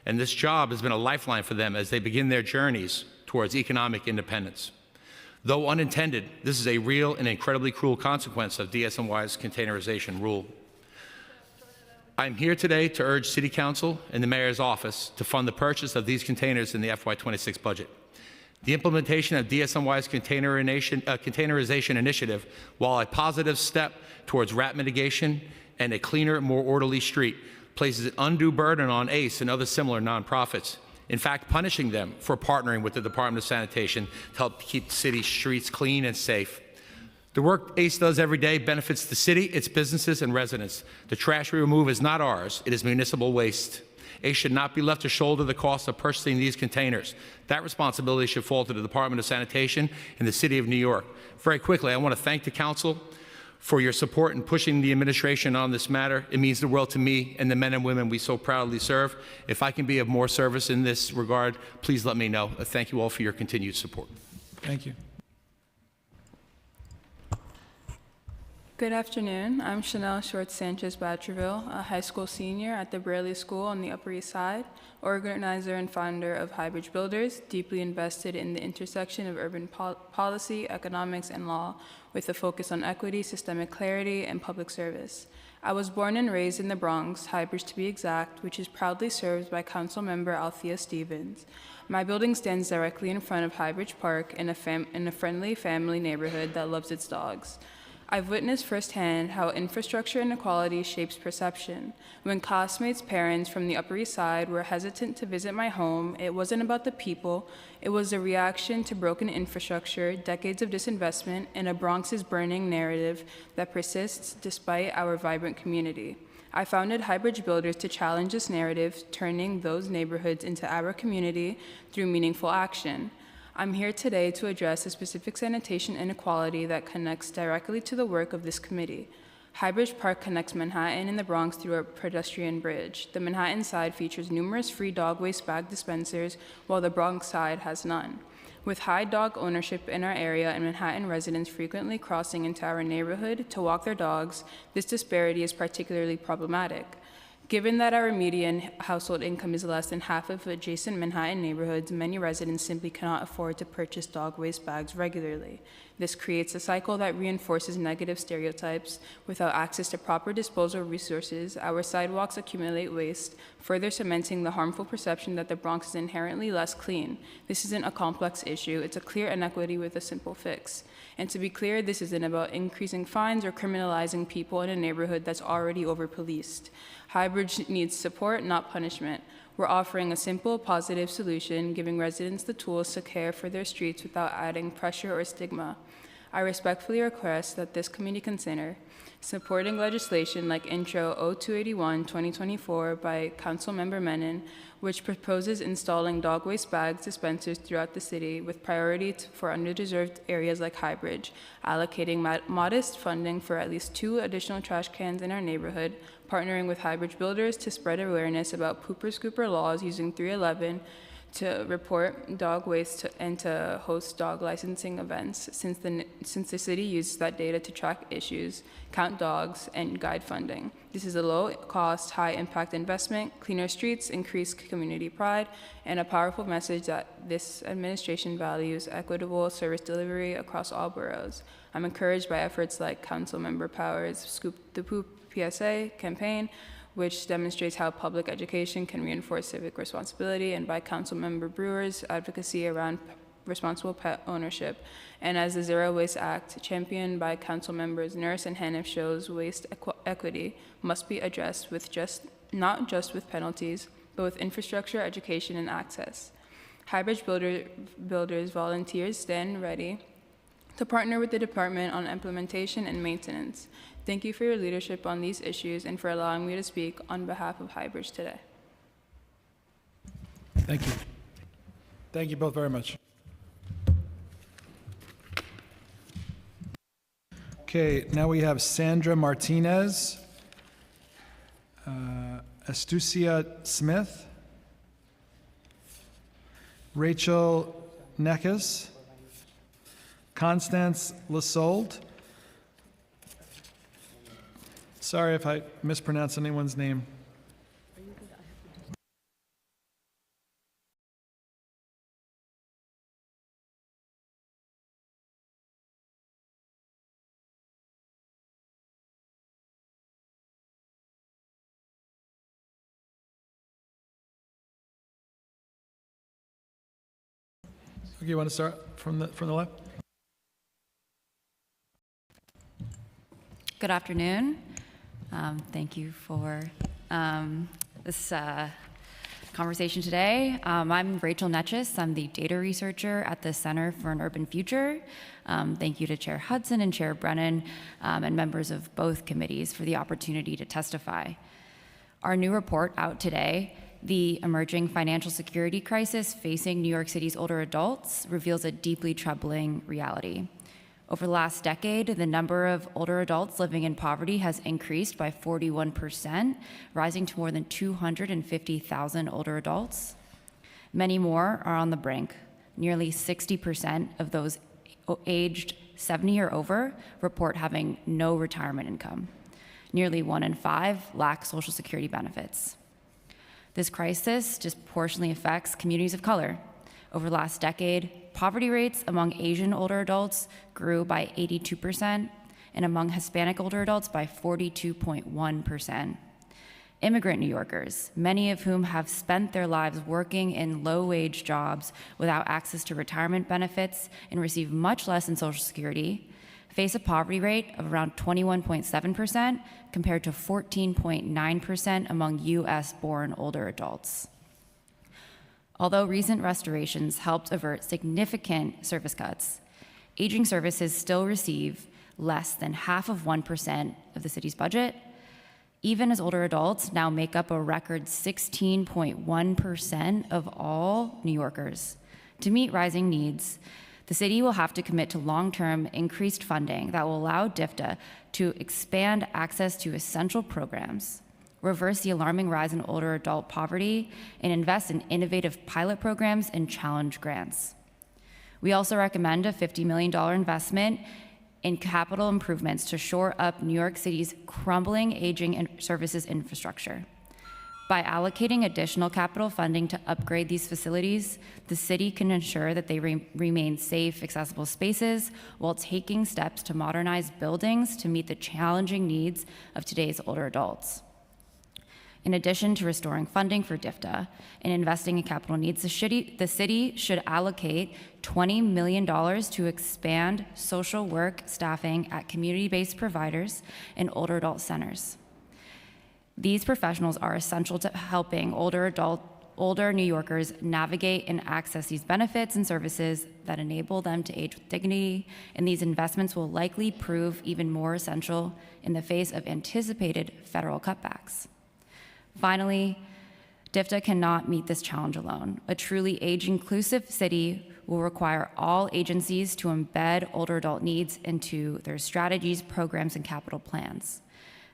and this job has been a lifeline for them as they begin their journeys towards economic independence. Though unintended, this is a real and incredibly cruel consequence of DSNY's containerization rule. I'm here today to urge City Council and the Mayor's office to fund the purchase of these containers in the FY26 budget. The implementation of DSNY's containerization initiative, while a positive step towards rat mitigation and a cleaner, more orderly street, places an undue burden on ACE and other similar nonprofits, in fact punishing them for partnering with the Department of Sanitation to help keep city streets clean and safe. The work ACE does every day benefits the city, its businesses, and residents. The trash we remove is not ours, it is municipal waste. ACE should not be left to shoulder the cost of purchasing these containers. That responsibility should fall to the Department of Sanitation and the City of New York. Very quickly, I want to thank the Council for your support in pushing the administration on this matter. It means the world to me and the men and women we so proudly serve. If I can be of more service in this regard, please let me know. Thank you all for your continued support. Thank you. Good afternoon. I'm Chanel Schwartz Sanchez Batcherville, a high school senior at the Braley School on the Upper East Side, organizer and founder of Highbridge Builders, deeply invested in the intersection of urban policy, economics, and law, with a focus on equity, systemic clarity, and public service. I was born and raised in the Bronx, Highbridge to be exact, which is proudly served by Council Member Althea Stevens. My building stands directly in front of Highbridge Park in a friendly family neighborhood that loves its dogs. I've witnessed firsthand how infrastructure inequality shapes perception. When classmates' parents from the Upper East Side were hesitant to visit my home, it wasn't about the people, it was a reaction to broken infrastructure, decades of disinvestment, and a Bronx is burning narrative that persists despite our vibrant community. I founded Highbridge Builders to challenge this narrative, turning those neighborhoods into our community through meaningful action. I'm here today to address a specific sanitation inequality that connects directly to the work of this committee. Highbridge Park connects Manhattan and the Bronx through a pedestrian bridge. The Manhattan side features numerous free dog waste bag dispensers, while the Bronx side has none. With high dog ownership in our area and Manhattan residents frequently crossing into our neighborhood to walk their dogs, this disparity is particularly problematic. Given that our median household income is less than half of adjacent Manhattan neighborhoods, many residents simply cannot afford to purchase dog waste bags regularly. This creates a cycle that reinforces negative stereotypes. Without access to proper disposal resources, our sidewalks accumulate waste, further cementing the harmful perception that the Bronx is inherently less clean. This isn't a complex issue, it's a clear inequity with a simple fix. And to be clear, this isn't about increasing fines or criminalizing people in a neighborhood that's already over-policed. Highbridge needs support, not punishment. We're offering a simple, positive solution, giving residents the tools to care for their streets without adding pressure or stigma. I respectfully request that this committee consider supporting legislation like Intro 0281-2024 by Councilmember Menon, which proposes installing dog waste bags dispensers throughout the city with priority for underdeserved areas like Highbridge, allocating modest funding for at least 2 additional trash cans in our neighborhood, partnering with Highbridge builders to spread awareness about pooper-scooper laws using 311 to report dog waste and to host dog licensing events, since the city uses that data to track issues, count dogs, and guide funding. This is a low-cost, high-impact investment, cleaner streets, increased community pride, and a powerful message that this administration values equitable service delivery across all boroughs. I'm encouraged by efforts like Councilmember Power's Scoop the Poop PSA campaign, which demonstrates how public education can reinforce civic responsibility, and by Councilmember Brewer's advocacy around responsible pet ownership, and as the Zero Waste Act, championed by Councilmembers Nurse and Hanif, shows waste equity must be addressed with not just with penalties, but with infrastructure, education, and access. Highbridge builders volunteers stand ready to partner with the department on implementation and maintenance. Thank you for your leadership on these issues and for allowing me to speak on behalf of Highbridge today. Thank you. Thank you both very much. Okay, now we have Sandra Martinez, Astucia Smith, Rachel Neckes, Constance Lasolde. Sorry if I mispronounce anyone's name. Okay, you want to start from the left? Good afternoon. Thank you for this conversation today. I'm Rachel Neckes. I'm the data researcher at the Center for an Urban Future. Thank you to Chair Hudson and Chair Brennan and members of both committees for the opportunity to testify. Our new report out today, The Emerging Financial Security Crisis Facing New York City's Older Adults, reveals a deeply troubling reality. Over the last decade, the number of older adults living in poverty has increased by 41%, rising to more than 250,000 older adults. Many more are on the brink. Nearly 60% of those aged 70 or over report having no retirement income. Nearly 1 in 5 lack Social Security benefits. This crisis disproportionately affects communities of color. Over the last decade, poverty rates among Asian older adults grew by 82%, and among Hispanic older adults by 42.1%. Immigrant New Yorkers, many of whom have spent their lives working in low-wage jobs without access to retirement benefits and receive much less in Social Security, face a poverty rate of around 21.7% compared to 14.9% among US-born older adults. Although recent restorations helped avert significant service cuts, aging services still receive less than half of 1% of the city's budget, even as older adults now make up a record 16.1% of all New Yorkers. To meet rising needs, the city will have to commit to long-term increased funding that will allow DFTA to expand access to essential programs, reverse the alarming rise in older adult poverty, and invest in innovative pilot programs and challenge grants. We also recommend a $50 million investment in capital improvements to shore up New York City's crumbling aging services infrastructure. By allocating additional capital funding to upgrade these facilities, the city can ensure that they remain safe, accessible spaces while taking steps to modernize buildings to meet the challenging needs of today's older adults. In addition to restoring funding for DFTA and investing in capital needs, the city should allocate $20 million to expand social work staffing at community-based providers and older adult centers. These professionals are essential to helping older New Yorkers navigate and access these benefits and services that enable them to age with dignity, and these investments will likely prove even more essential in the face of anticipated federal cutbacks. Finally, DFTA cannot meet this challenge alone. A truly age-inclusive city will require all agencies to embed older adult needs into their strategies, programs, and capital plans.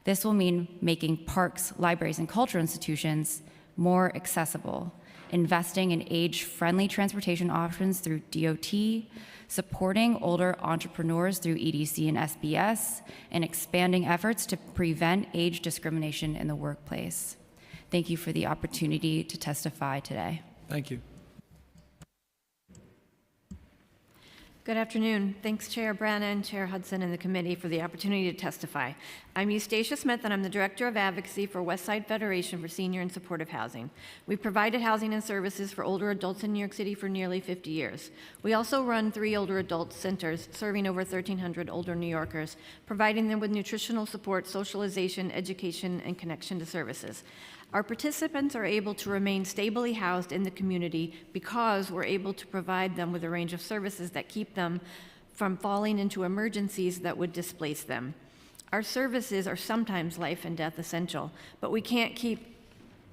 This will mean making parks, libraries, and cultural institutions more accessible, investing in age-friendly transportation options through DOT, supporting older entrepreneurs through EDC and SBS, and expanding efforts to prevent age discrimination in the workplace. Thank you for the opportunity to testify today. Thank you. Good afternoon. Thanks, Chair Brannan, Chair Hudson, and the committee for the opportunity to testify. I'm Eustacia Smith, and I'm the Director of Advocacy for Westside Federation for Senior and Supportive Housing. We've provided housing and services for older adults in New York City for nearly 50 years. We also run 3 older adult centers serving over 1,300 older New Yorkers, providing them with nutritional support, socialization, education, and connection to services. Our participants are able to remain stably housed in the community because we're able to provide them with a range of services that keep them from falling into emergencies that would displace them. Our services are sometimes life and death essential, but we can't keep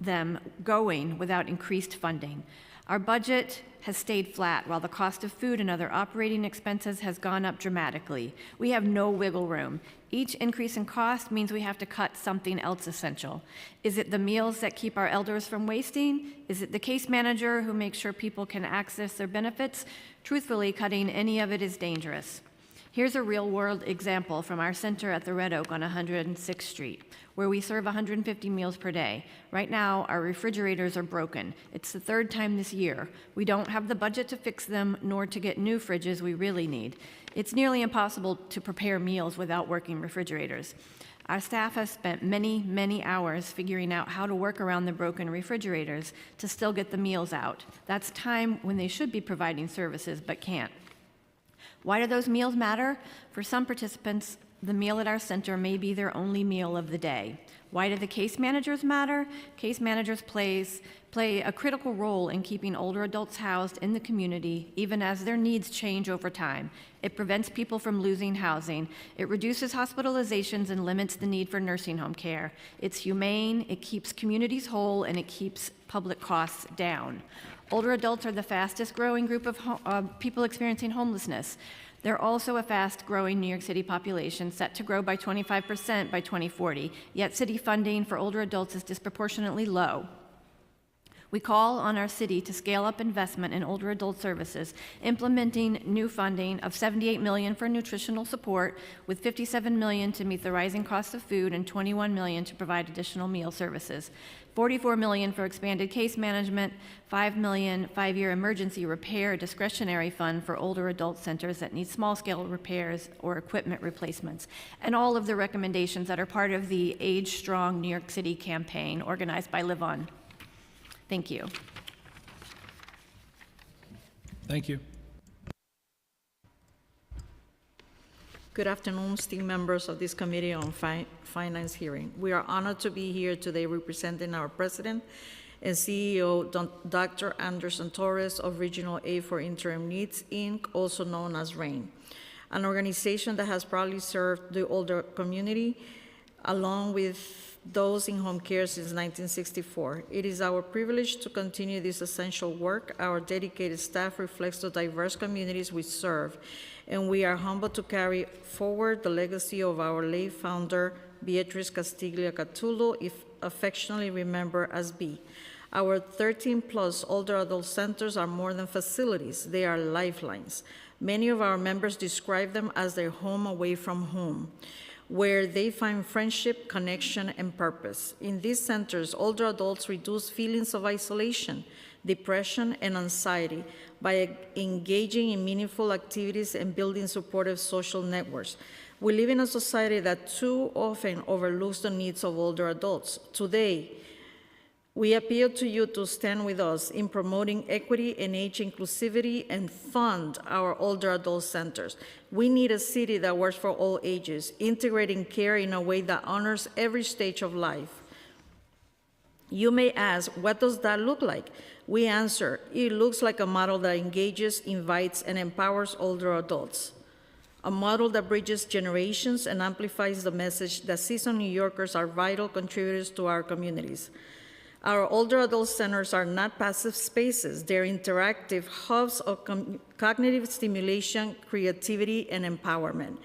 them going without increased funding. Our budget has stayed flat while the cost of food and other operating expenses has gone up dramatically. We have no wiggle room. Each increase in cost means we have to cut something else essential. Is it the meals that keep our elders from wasting? Is it the case manager who makes sure people can access their benefits? Truthfully, cutting any of it is dangerous. Here's a real-world example from our center at the Red Oak on 106th Street, where we serve 150 meals per day. Right now, our refrigerators are broken. It's the 3rd time this year. We don't have the budget to fix them, nor to get new fridges we really need. It's nearly impossible to prepare meals without working refrigerators. Our staff has spent many, many hours figuring out how to work around the broken refrigerators to still get the meals out. That's time when they should be providing services but can't. Why do those meals matter? For some participants, the meal at our center may be their only meal of the day. Why do the case managers matter? Case managers play a critical role in keeping older adults housed in the community, even as their needs change over time. It prevents people from losing housing. It reduces hospitalizations and limits the need for nursing home care. It's humane, it keeps communities whole, and it keeps public costs down. Older adults are the fastest growing group of people experiencing homelessness. They're also a fast-growing New York City population, set to grow by 25% by 2040, yet city funding for older adults is disproportionately low. We call on our city to scale up investment in older adult services, implementing new funding of $78 million for nutritional support, with $57 million to meet the rising cost of food and $21 million to provide additional meal services. $44 million for expanded case management, $5 million 5-year emergency repair discretionary fund for older adult centers that need small-scale repairs or equipment replacements, and all of the recommendations that are part of the Age Strong New York City campaign organized by Live On. Thank you. Thank you. Good afternoon, esteemed members of this Committee on Finance hearing. We are honored to be here today representing our President and CEO, Dr. Anderson Torres of Regional Aid for Interim Needs, Inc., also known as RAIN, an organization that has proudly served the older community along with those in home care since 1964. It is our privilege to continue this essential work. Our dedicated staff reflects the diverse communities we serve, and we are humbled to carry forward the legacy of our late founder, Beatriz Castiglia Catullo, affectionately remembered as B. Our 13-plus older adult centers are more than facilities. They are lifelines. Many of our members describe them as their home away from home, where they find friendship, connection, and purpose. In these centers, older adults reduce feelings of isolation, depression, and anxiety by engaging in meaningful activities and building supportive social networks. We live in a society that too often overlooks the needs of older adults. Today, we appeal to you to stand with us in promoting equity and age inclusivity and fund our older adult centers. We need a city that works for all ages, integrating care in a way that honors every stage of life. You may ask, what does that look like? We answer, it looks like a model that engages, invites, and empowers older adults. A model that bridges generations and amplifies the message that seasoned New Yorkers are vital contributors to our communities. Our older adult centers are not passive spaces. They're interactive hubs of cognitive stimulation, creativity, and empowerment.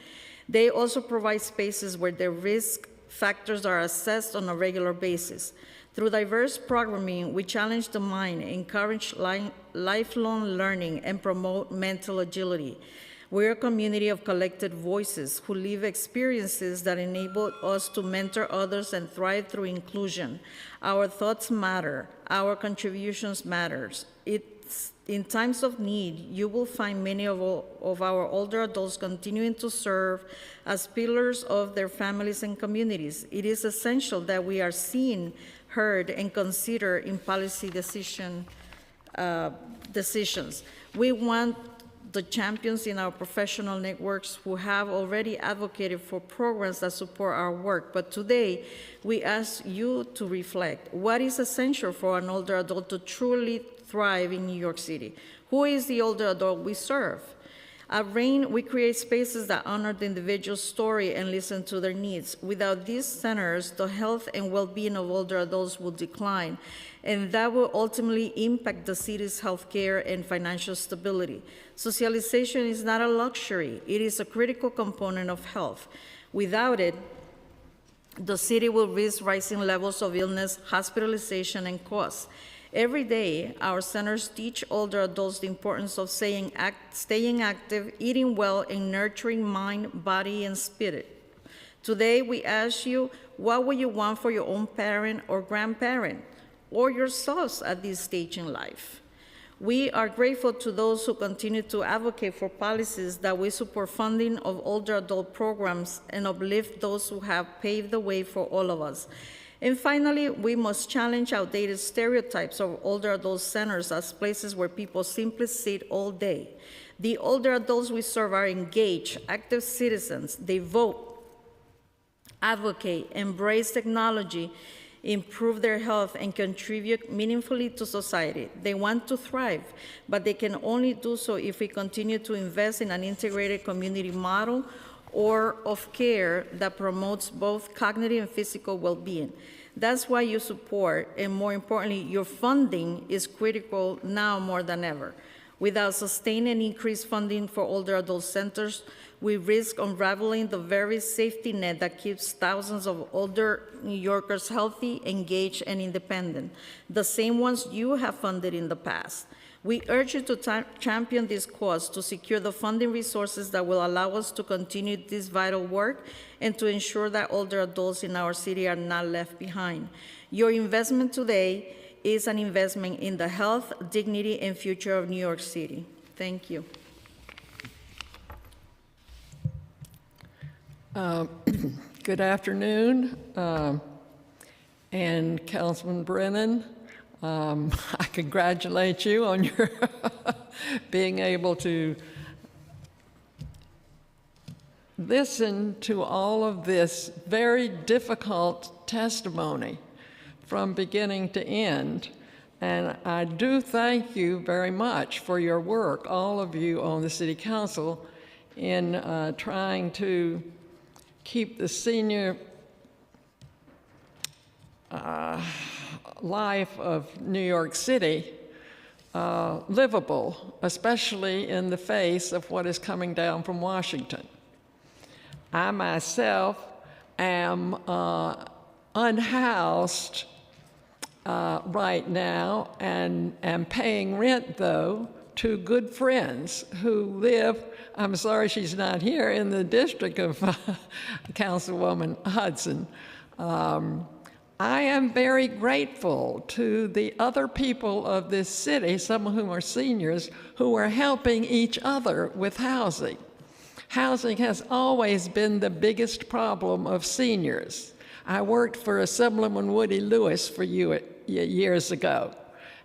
They also provide spaces where the risk factors are assessed on a regular basis. Through diverse programming, we challenge the mind, encourage lifelong learning, and promote mental agility. We're a community of collected voices who live experiences that enable us to mentor others and thrive through inclusion. Our thoughts matter. Our contributions matter. In times of need, you will find many of our older adults continuing to serve as pillars of their families and communities. It is essential that we are seen, heard, and considered in policy decisions. We want the champions in our professional networks who have already advocated for programs that support our work. But today, we ask you to reflect. What is essential for an older adult to truly thrive in New York City? Who is the older adult we serve? At RAIN, we create spaces that honor the individual's story and listen to their needs. Without these centers, the health and well-being of older adults will decline, and that will ultimately impact the city's healthcare and financial stability. Socialization is not a luxury. It is a critical component of health. Without it, the city will risk rising levels of illness, hospitalization, and costs. Every day, our centers teach older adults the importance of staying active, eating well, and nurturing mind, body, and spirit. Today, we ask you, what would you want for your own parent or grandparent, or yourselves at this stage in life? We are grateful to those who continue to advocate for policies that will support funding of older adult programs and uplift those who have paved the way for all of us. And finally, we must challenge outdated stereotypes of older adult centers as places where people simply sit all day. The older adults we serve are engaged, active citizens. They vote, advocate, embrace technology, improve their health, and contribute meaningfully to society. They want to thrive, but they can only do so if we continue to invest in an integrated community model or of care that promotes both cognitive and physical well-being. That's why your support, and more importantly, your funding, is critical now more than ever. Without sustained and increased funding for older adult centers, we risk unraveling the very safety net that keeps thousands of older New Yorkers healthy, engaged, and independent, the same ones you have funded in the past. We urge you to champion this cause to secure the funding resources that will allow us to continue this vital work and to ensure that older adults in our city are not left behind. Your investment today is an investment in the health, dignity, and future of New York City. Thank you. Good afternoon, and Councilman Brennan, I congratulate you on your being able to listen to all of this very difficult testimony from beginning to end. And I do thank you very much for your work, all of you on the City Council, in trying to keep the senior life of New York City livable, especially in the face of what is coming down from Washington. I myself am unhoused right now and am paying rent, though, to good friends who live, I'm sorry she's not here, in the district of Councilwoman Hudson. I am very grateful to the other people of this city, some of whom are seniors, who are helping each other with housing. Housing has always been the biggest problem of seniors. I worked for Assemblyman Woody Lewis for you years ago,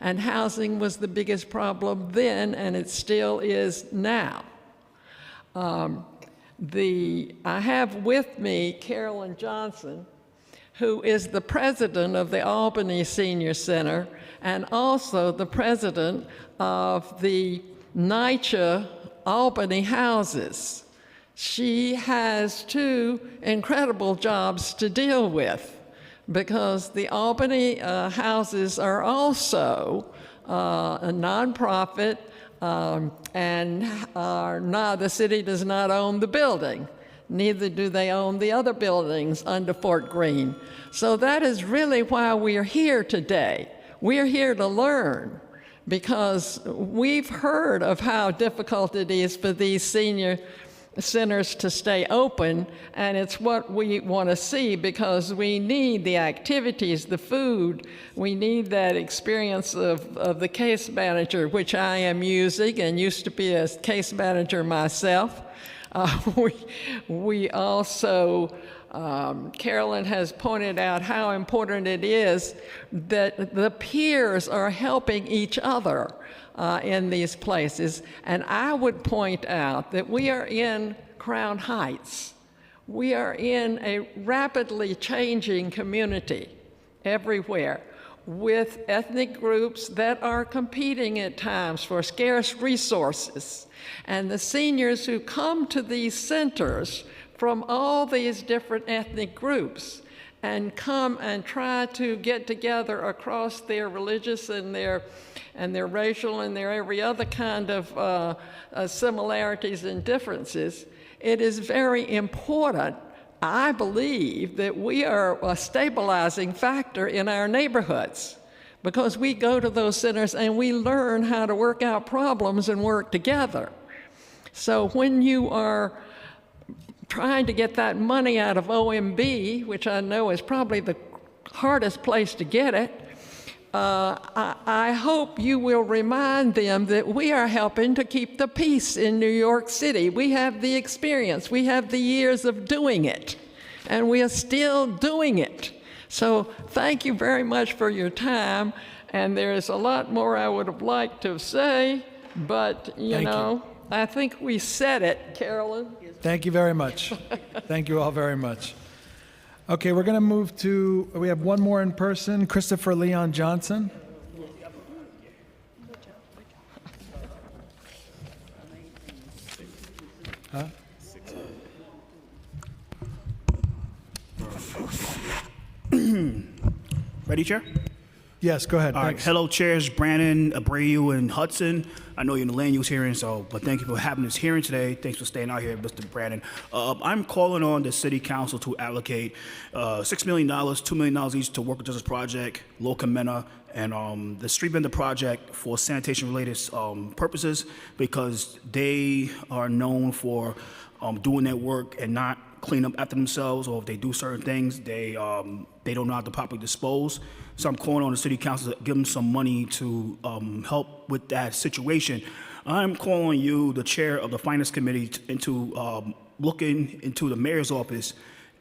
and housing was the biggest problem then, and it still is now. I have with me Carolyn Johnson, who is the president of the Albany Senior Center and also the president of the NYCHA Albany Houses. She has two incredible jobs to deal with because the Albany houses are also a nonprofit and the city does not own the building. Neither do they own the other buildings under Fort Greene. So that is really why we are here today. We are here to learn because we've heard of how difficult it is for these senior centers to stay open, and it's what we want to see because we need the activities, the food, we need that experience of the case manager, which I am using and used to be a case manager myself. We also, Carolyn has pointed out how important it is that the peers are helping each other in these places. And I would point out that we are in Crown Heights. We are in a rapidly changing community everywhere with ethnic groups that are competing at times for scarce resources. And the seniors who come to these centers from all these different ethnic groups and come and try to get together across their religious and their racial and their every other kind of similarities and differences, it is very important, I believe, that we are a stabilizing factor in our neighborhoods because we go to those centers and we learn how to work out problems and work together. So when you are trying to get that money out of OMB, which I know is probably the hardest place to get it, I hope you will remind them that we are helping to keep the peace in New York City. We have the experience, we have the years of doing it, and we are still doing it. So thank you very much for your time, and there is a lot more I would have liked to say, but you know, I think we said it, Carolyn. Thank you very much. Thank you all very much. Okay, we're going to move to, we have one more in person, Christopher Leon Johnson. Huh? Ready, Chair? Yes, go ahead. All right. Hello, Chairs Brannon, Abreu, and Hudson. I know you're in the land use hearing, but thank you for having this hearing today. Thanks for staying out here, Mr. Brannon. I'm calling on the City Council to allocate $6 million, $2 million each to Worker Justice Project, Loca Mena, and the Street Vendor Project for sanitation-related purposes because they are known for doing their work and not clean up after themselves, or if they do certain things, they don't know how to properly dispose. So I'm calling on the City Council to give them some money to help with that situation. I'm calling you, the chair of the Finance Committee, into looking into the mayor's office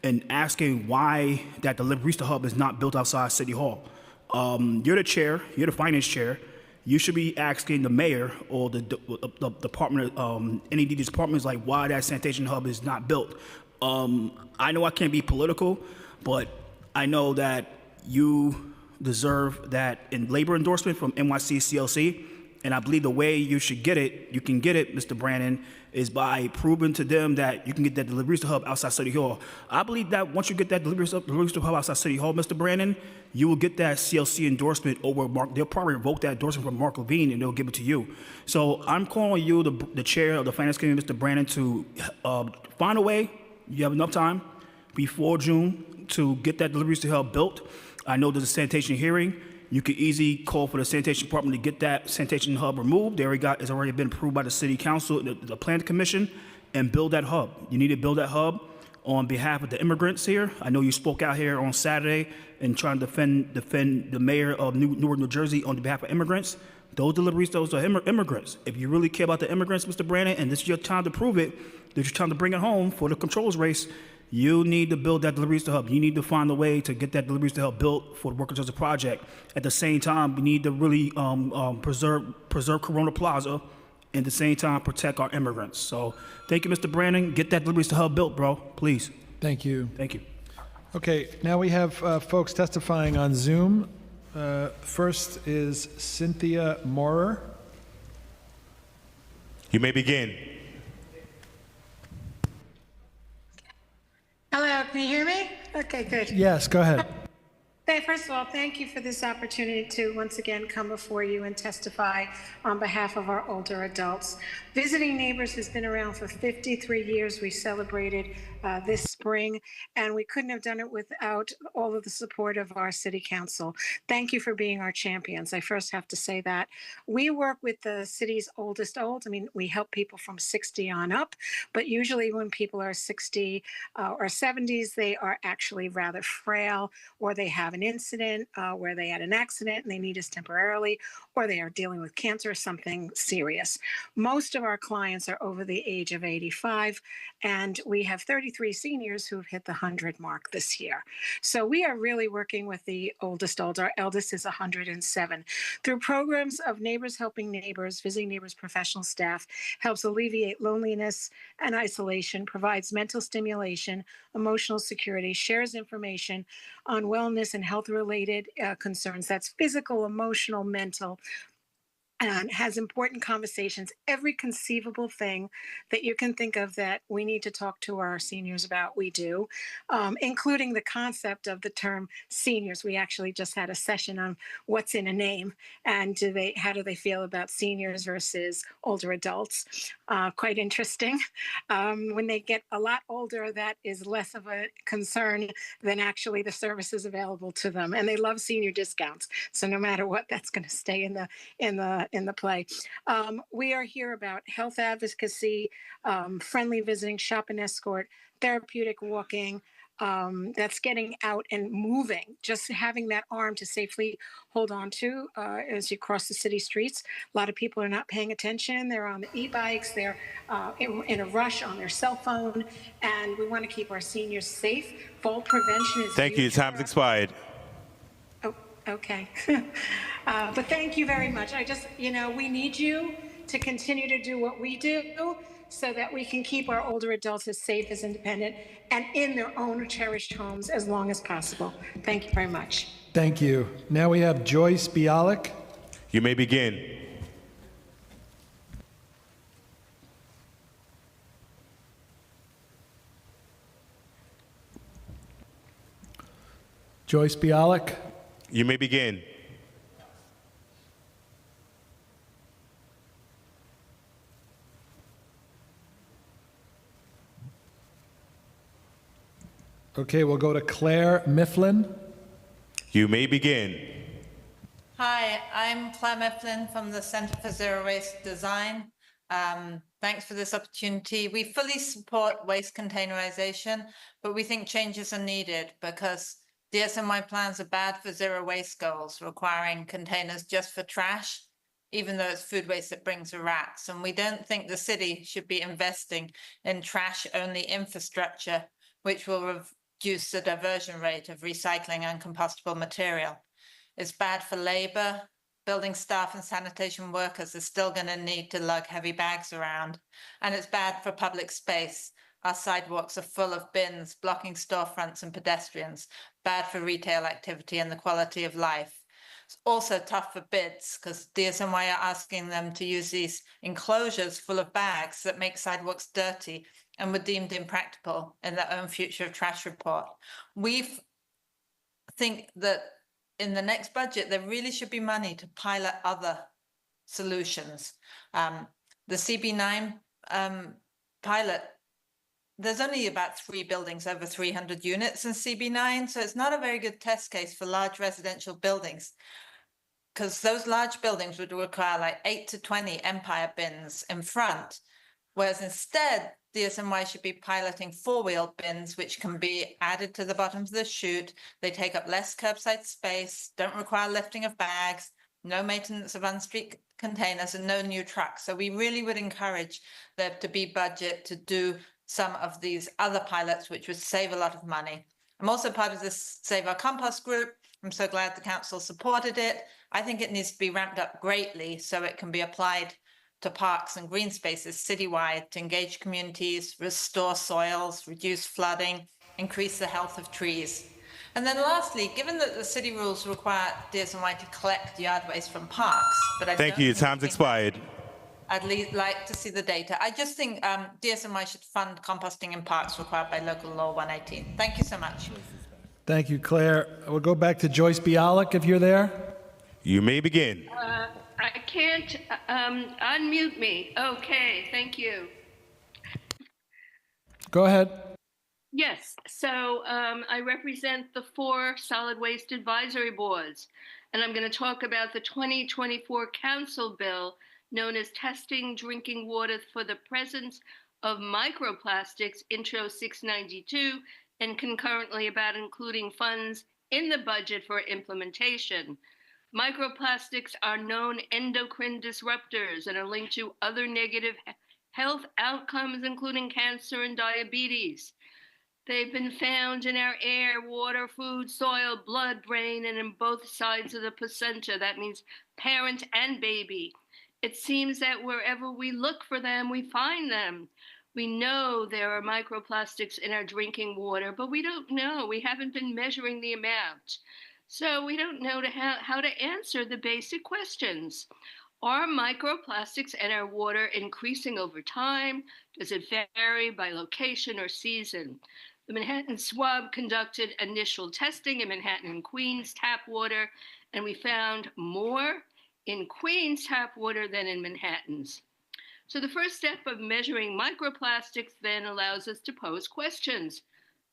and asking why that the Liberista Hub is not built outside City Hall. You're the chair, you're the finance chair. You should be asking the mayor or the department, any of these departments, like why that sanitation hub is not built. I know I can't be political, but I know that you deserve that in labor endorsement from NYC CLC, And I believe the way you should get it, you can get it, Mr. Brandon, is by proving to them that you can get that deliveries to hub outside City Hall. I believe that once you get that deliveries to hub outside City Hall, Mr. Brandon, you will get that CLC endorsement over Mark. They'll probably revoke that endorsement from Mark Levine and they'll give it to you. So I'm calling you, the chair of the Finance Committee, Mr. Brandon, to find a way. You have enough time before June to get that deliveries to hub built. I know there's a sanitation hearing. You could easily call for the sanitation department to get that sanitation hub removed. It's already been approved by the city council, the plan commission, and build that hub. You need to build that hub on behalf of the immigrants here. I know you spoke out here on Saturday and trying to defend the mayor of Newark, New Jersey on behalf of immigrants. Those deliveries, those are immigrants. If you really care about the immigrants, Mr. Brandon, and this is your time to prove it, this is your time to bring it home for the controls race, you need to build that deliveries to hub. You need to find a way to get that deliveries to hub built for the Workers' Justice Project. At the same time, we need to really preserve Corona Plaza, and at the same time protect our immigrants. So thank you, Mr. Brandon. Get that deliveries to hub built, bro. Please. Thank you. Thank you. Okay, now we have folks testifying on Zoom. First is Cynthia Moorer. You may begin. Hello, can you hear me? Okay, good. Yes, go ahead. First of all, thank you for this opportunity to once again come before you and testify on behalf of our older adults. Visiting Neighbors has been around for 53 years. We celebrated this spring, and we couldn't have done it without all of the support of our city council. Thank you for being our champions. I first have to say that. We work with the city's oldest old. I mean, we help people from 60 on up, but usually when people are 60 or 70s, they are actually rather frail, or they have an incident where they had an accident and they need us temporarily, or they are dealing with cancer or something serious. Most of our clients are over the age of 85, and we have 33 seniors who have hit the 100 mark this year. So we are really working with the oldest old. Our eldest is 107. Through programs of Neighbors Helping Neighbors, Visiting Neighbors professional staff helps alleviate loneliness and isolation, provides mental stimulation, emotional security, shares information on wellness and health-related concerns. That's physical, emotional, mental, and has important conversations, every conceivable thing that you can think of that we need to talk to our seniors about, we do, including the concept of the term seniors. We actually just had a session on what's in a name and how do they feel about seniors versus older adults. Quite interesting. When they get a lot older, that is less of a concern than actually the services available to them. And they love senior discounts. So no matter what, that's going to stay in the play. We are here about health advocacy, friendly visiting, shop and escort, therapeutic walking, that's getting out and moving, just having that arm to safely hold on to as you cross the city streets. A lot of people are not paying attention. They're on the e-bikes, they're in a rush on their cell phone, and we want to keep our seniors safe. Fall prevention is Thank you. Time's expired. Okay. But thank you very much. We need you to continue to do what we do so that we can keep our older adults as safe, as independent, and in their own cherished homes as long as possible. Thank you very much. Thank you. Now we have Joyce Bialik. You may begin. Joyce Bialik. You may begin. Okay, we'll go to Claire Mifflin. You may begin. Hi, I'm Claire Mifflin from the Center for Zero Waste Design. Thanks for this opportunity. We fully support waste containerization, but we think changes are needed because DSNY plans are bad for zero waste goals, requiring containers just for trash, even though it's food waste that brings the rats. And we don't think the city should be investing in trash-only infrastructure, which will reduce the diversion rate of recycling and compostable material. It's bad for labor. Building staff and sanitation workers are still going to need to lug heavy bags around. And it's bad for public space. Our sidewalks are full of bins, blocking storefronts and pedestrians. Bad for retail activity and the quality of life. It's also tough for bids because DSNY are asking them to use these enclosures full of bags that make sidewalks dirty and were deemed impractical in their own future of trash report. We think that in the next budget, there really should be money to pilot other solutions. The CB9 pilot, there's only about 3 buildings over 300 units in CB9, so it's not a very good test case for large residential buildings, because those large buildings would require like 8 to 20 Empire bins in front, whereas instead DSNY should be piloting 4-wheel bins, which can be added to the bottoms of the chute. They take up less curbside space, don't require lifting of bags, no maintenance of on-street containers, and no new trucks. So we really would encourage there to be budget to do some of these other pilots, which would save a lot of money. I'm also part of this Save Our Compost group. I'm so glad the council supported it. I think it needs to be ramped up greatly so it can be applied to parks and green spaces citywide to engage communities, restore soils, reduce flooding, increase the health of trees. And then lastly, given that the city rules require DSNY to collect yard waste from parks, but Thank you. Time's expired. I'd like to see the data. I just think DSNY should fund composting in parks required by local law 118. Thank you so much. Thank you, Claire. We'll go back to Joyce Bialik if you're there. You may begin. I can't unmute me. Okay, thank you. Go ahead. Yes, so I represent the 4 solid waste advisory boards, and I'm going to talk about the 2024 council bill known as Testing Drinking Water for the Presence of Microplastics, Intro 692, and concurrently about including funds in the budget for implementation. Microplastics are known endocrine disruptors and are linked to other negative health outcomes, including cancer and diabetes. They've been found in our air, water, food, soil, blood, brain, and in both sides of the placenta. That means parent and baby. It seems that wherever we look for them, we find them. We know there are microplastics in our drinking water, but we don't know. We haven't been measuring the amount. So we don't know how to answer the basic questions. Are microplastics in our water increasing over time? Does it vary by location or season? The Manhattan Swab conducted initial testing in Manhattan and Queens tap water, and we found more in Queens tap water than in Manhattan's. So the first step of measuring microplastics then allows us to pose questions.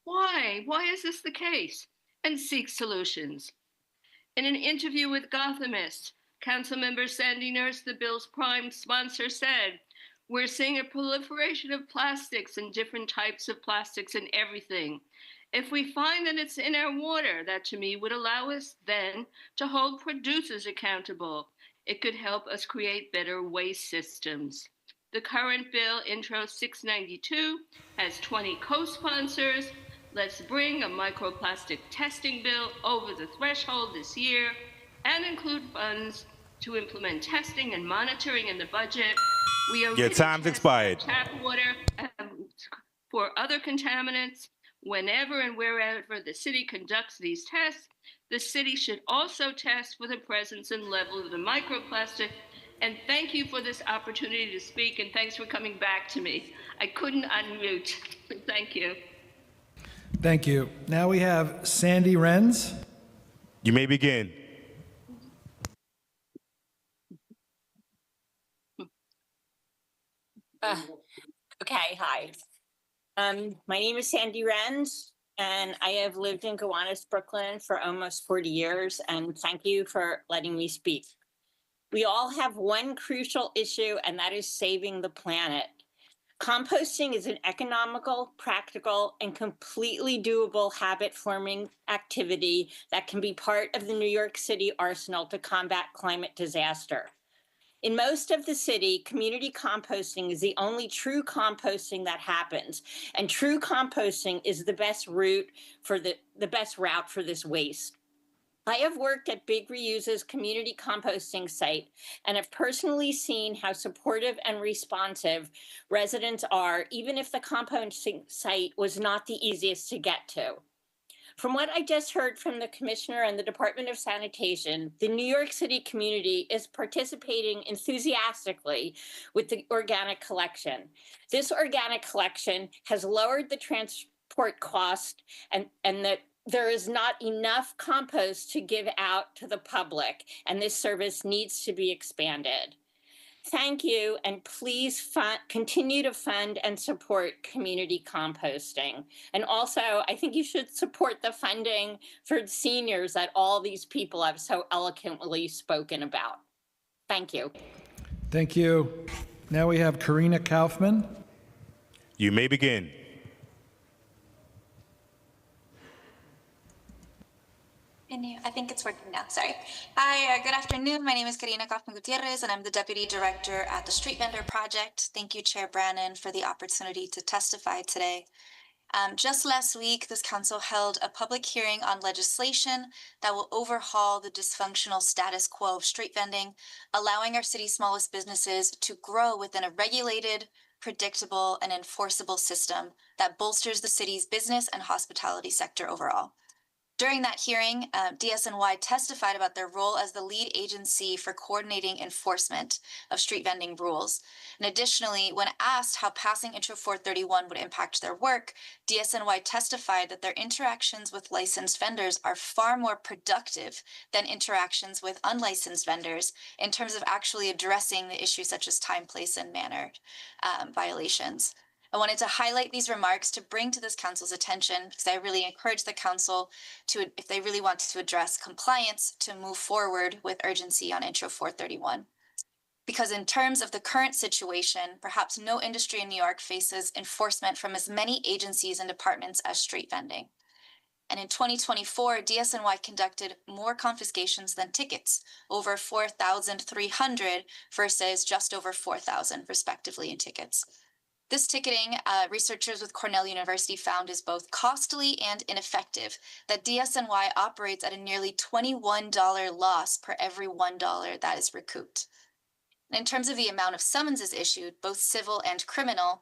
Why? Why is this the case? And seek solutions. In an interview with Gothamist, Councilmember Sandy Nurse, the bill's prime sponsor, said, "We're seeing a proliferation of plastics and different types of plastics in everything. If we find that it's in our water, that to me would allow us then to hold producers accountable. It could help us create better waste systems." The current bill, Intro 692, has 20 co-sponsors. Let's bring a microplastic testing bill over the threshold this year and include funds to implement testing and monitoring in the budget. We are Your time's expired. Tap water for other contaminants. Whenever and wherever the city conducts these tests, the city should also test for the presence and level of the microplastic. And thank you for this opportunity to speak, and thanks for coming back to me. I couldn't unmute. Thank you. Thank you. Now we have Sandy Renz. You may begin. Okay, hi. My name is Sandy Renz, and I have lived in Gowanus, Brooklyn for almost 40 years, and thank you for letting me speak. We all have one crucial issue, and that is saving the planet. Composting is an economical, practical, and completely doable habit-forming activity that can be part of the New York City arsenal to combat climate disaster. In most of the city, community composting is the only true composting that happens, and true composting is the best route for this waste. I have worked at Big Reuse's community composting site and have personally seen how supportive and responsive residents are, even if the composting site was not the easiest to get to. From what I just heard from the Commissioner and the Department of Sanitation, the New York City community is participating enthusiastically with the organic collection. This organic collection has lowered the transport cost and that there is not enough compost to give out to the public, and this service needs to be expanded. Thank you, and please continue to fund and support community composting. And also, I think you should support the funding for seniors that all these people have so eloquently spoken about. Thank you. Thank you. Now we have Karina Kaufman. You may begin. I think it's working now, sorry. Hi, good afternoon. My name is Karina Kaufman Gutierrez, and I'm the Deputy Director at the Street Vendor Project. Thank you, Chair Brannon, for the opportunity to testify today. Just last week, this council held a public hearing on legislation that will overhaul the dysfunctional status quo of street vending, allowing our city's smallest businesses to grow within a regulated, predictable, and enforceable system that bolsters the city's business and hospitality sector overall. During that hearing, DSNY testified about their role as the lead agency for coordinating enforcement of street vending rules. And additionally, when asked how passing Intro 431 would impact their work, DSNY testified that their interactions with licensed vendors are far more productive than interactions with unlicensed vendors in terms of actually addressing the issues such as time, place, and manner violations. I wanted to highlight these remarks to bring to this council's attention because I really encourage the council to, if they really want to address compliance, to move forward with urgency on Intro 431. Because in terms of the current situation, perhaps no industry in New York faces enforcement from as many agencies and departments as street vending. And in 2024, DSNY conducted more confiscations than tickets, over 4,300 versus just over 4,000 respectively in tickets. This ticketing, researchers with Cornell University found is both costly and ineffective, that DSNY operates at a nearly $21 loss per every $1 that is recouped. And in terms of the amount of summonses issued, both civil and criminal,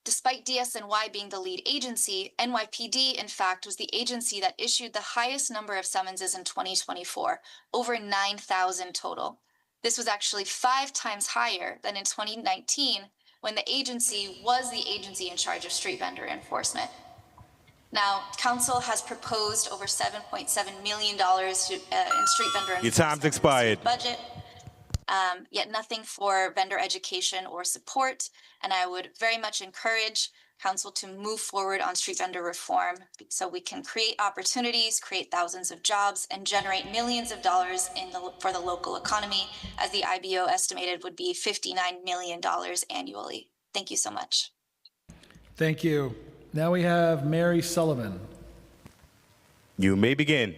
despite DSNY being the lead agency, NYPD, in fact, was the agency that issued the highest number of summonses in 2024, over 9,000 total. This was actually 5 times higher than in 2019, when the agency was the agency in charge of street vendor enforcement. Now, council has proposed over $7.7 million in street vendor enforcement. Your time's expired. Budget, yet nothing for vendor education or support. And I would very much encourage council to move forward on street vendor reform so we can create opportunities, create thousands of jobs, and generate millions of dollars for the local economy, as the IBO estimated would be $59 million annually. Thank you so much. Thank you. Now we have Mary Sullivan. You may begin.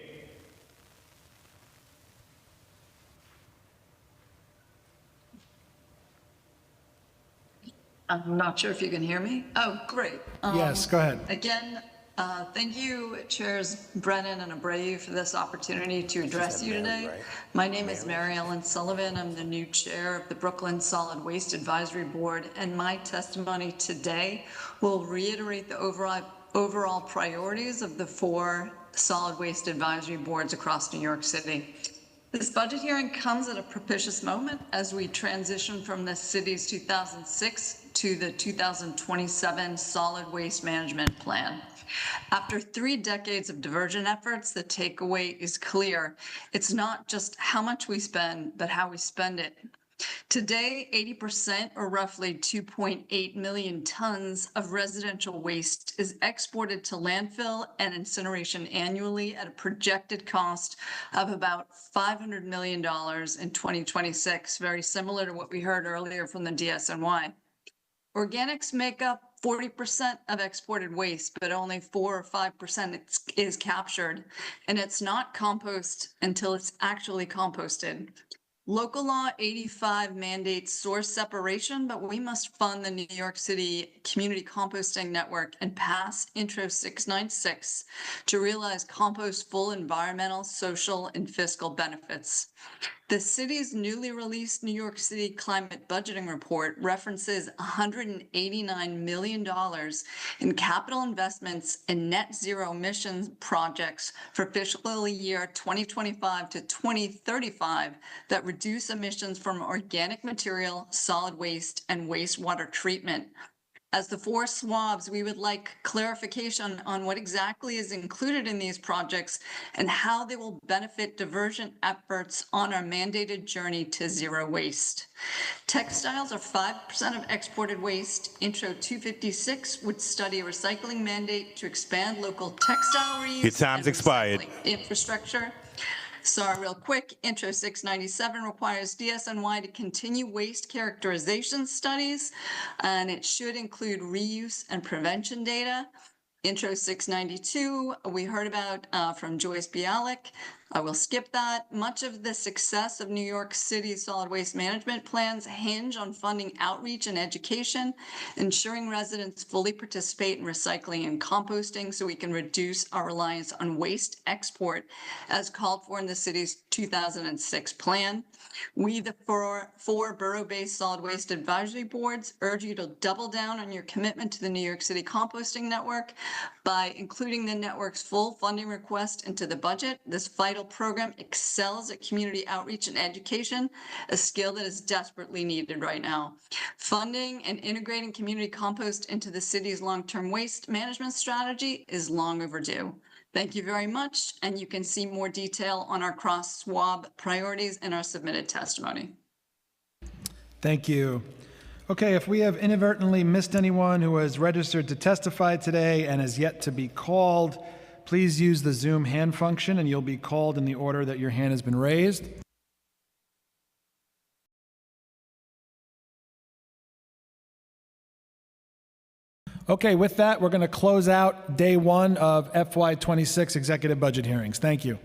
I'm not sure if you can hear me. Oh, great. Yes, go ahead. Again, thank you, Chairs Brennan and Abreu, for this opportunity to address you today. My name is Mary Ellen Sullivan. I'm the new chair of the Brooklyn Solid Waste Advisory Board, and my testimony today will reiterate the overall priorities of the 4 solid waste advisory boards across New York City. This budget hearing comes at a propitious moment as we transition from the city's 2006 to the 2027 Solid Waste Management Plan. After 3 decades of divergent efforts, the takeaway is clear. It's not just how much we spend, but how we spend it. Today, 80%, or roughly 2.8 million tons of residential waste is exported to landfill and incineration annually at a projected cost of about $500 million in 2026, very similar to what we heard earlier from the DSNY. Organics make up 40% of exported waste, but only 4 or 5% is captured, and it's not compost until it's actually composted. Local Law 85 mandates source separation, but we must fund the New York City Community Composting Network and pass Intro 696 to realize compost full environmental, social, and fiscal benefits. The city's newly released New York City Climate Budgeting Report references $189 million in capital investments in net zero emissions projects for fiscal year 2025 to 2035 that reduce emissions from organic material, solid waste, and wastewater treatment. As the four SWABs, we would like clarification on what exactly is included in these projects and how they will benefit diversion efforts on our mandated journey to zero waste. Textiles are 5% of exported waste. Intro 256 would study a recycling mandate to expand local textile reuse Your time's and expired. recycling infrastructure. Sorry, real quick, Intro 697 requires DSNY to continue waste characterization studies, and it should include reuse and prevention data. Intro 692, we heard about from Joyce Bialik. I will skip that. Much of the success of New York City's solid waste management plans hinge on funding outreach and education, ensuring residents fully participate in recycling and composting so we can reduce our reliance on waste export as called for in the city's 2006 plan. We, the four borough-based solid waste advisory boards, urge you to double down on your commitment to the New York City Composting Network by including the network's full funding request into the budget. This vital program excels at community outreach and education, a skill that is desperately needed right now. Funding and integrating community compost into the city's long-term waste management strategy is long overdue. Thank you very much, and you can see more detail on our cross-SWAB priorities in our submitted testimony. Thank you. Okay, if we have inadvertently missed anyone who has registered to testify today and is yet to be called, please use the Zoom hand function and you'll be called in the order that your hand has been raised. Okay, with that, we're going to close out day one of FY26 executive budget hearings. Thank you.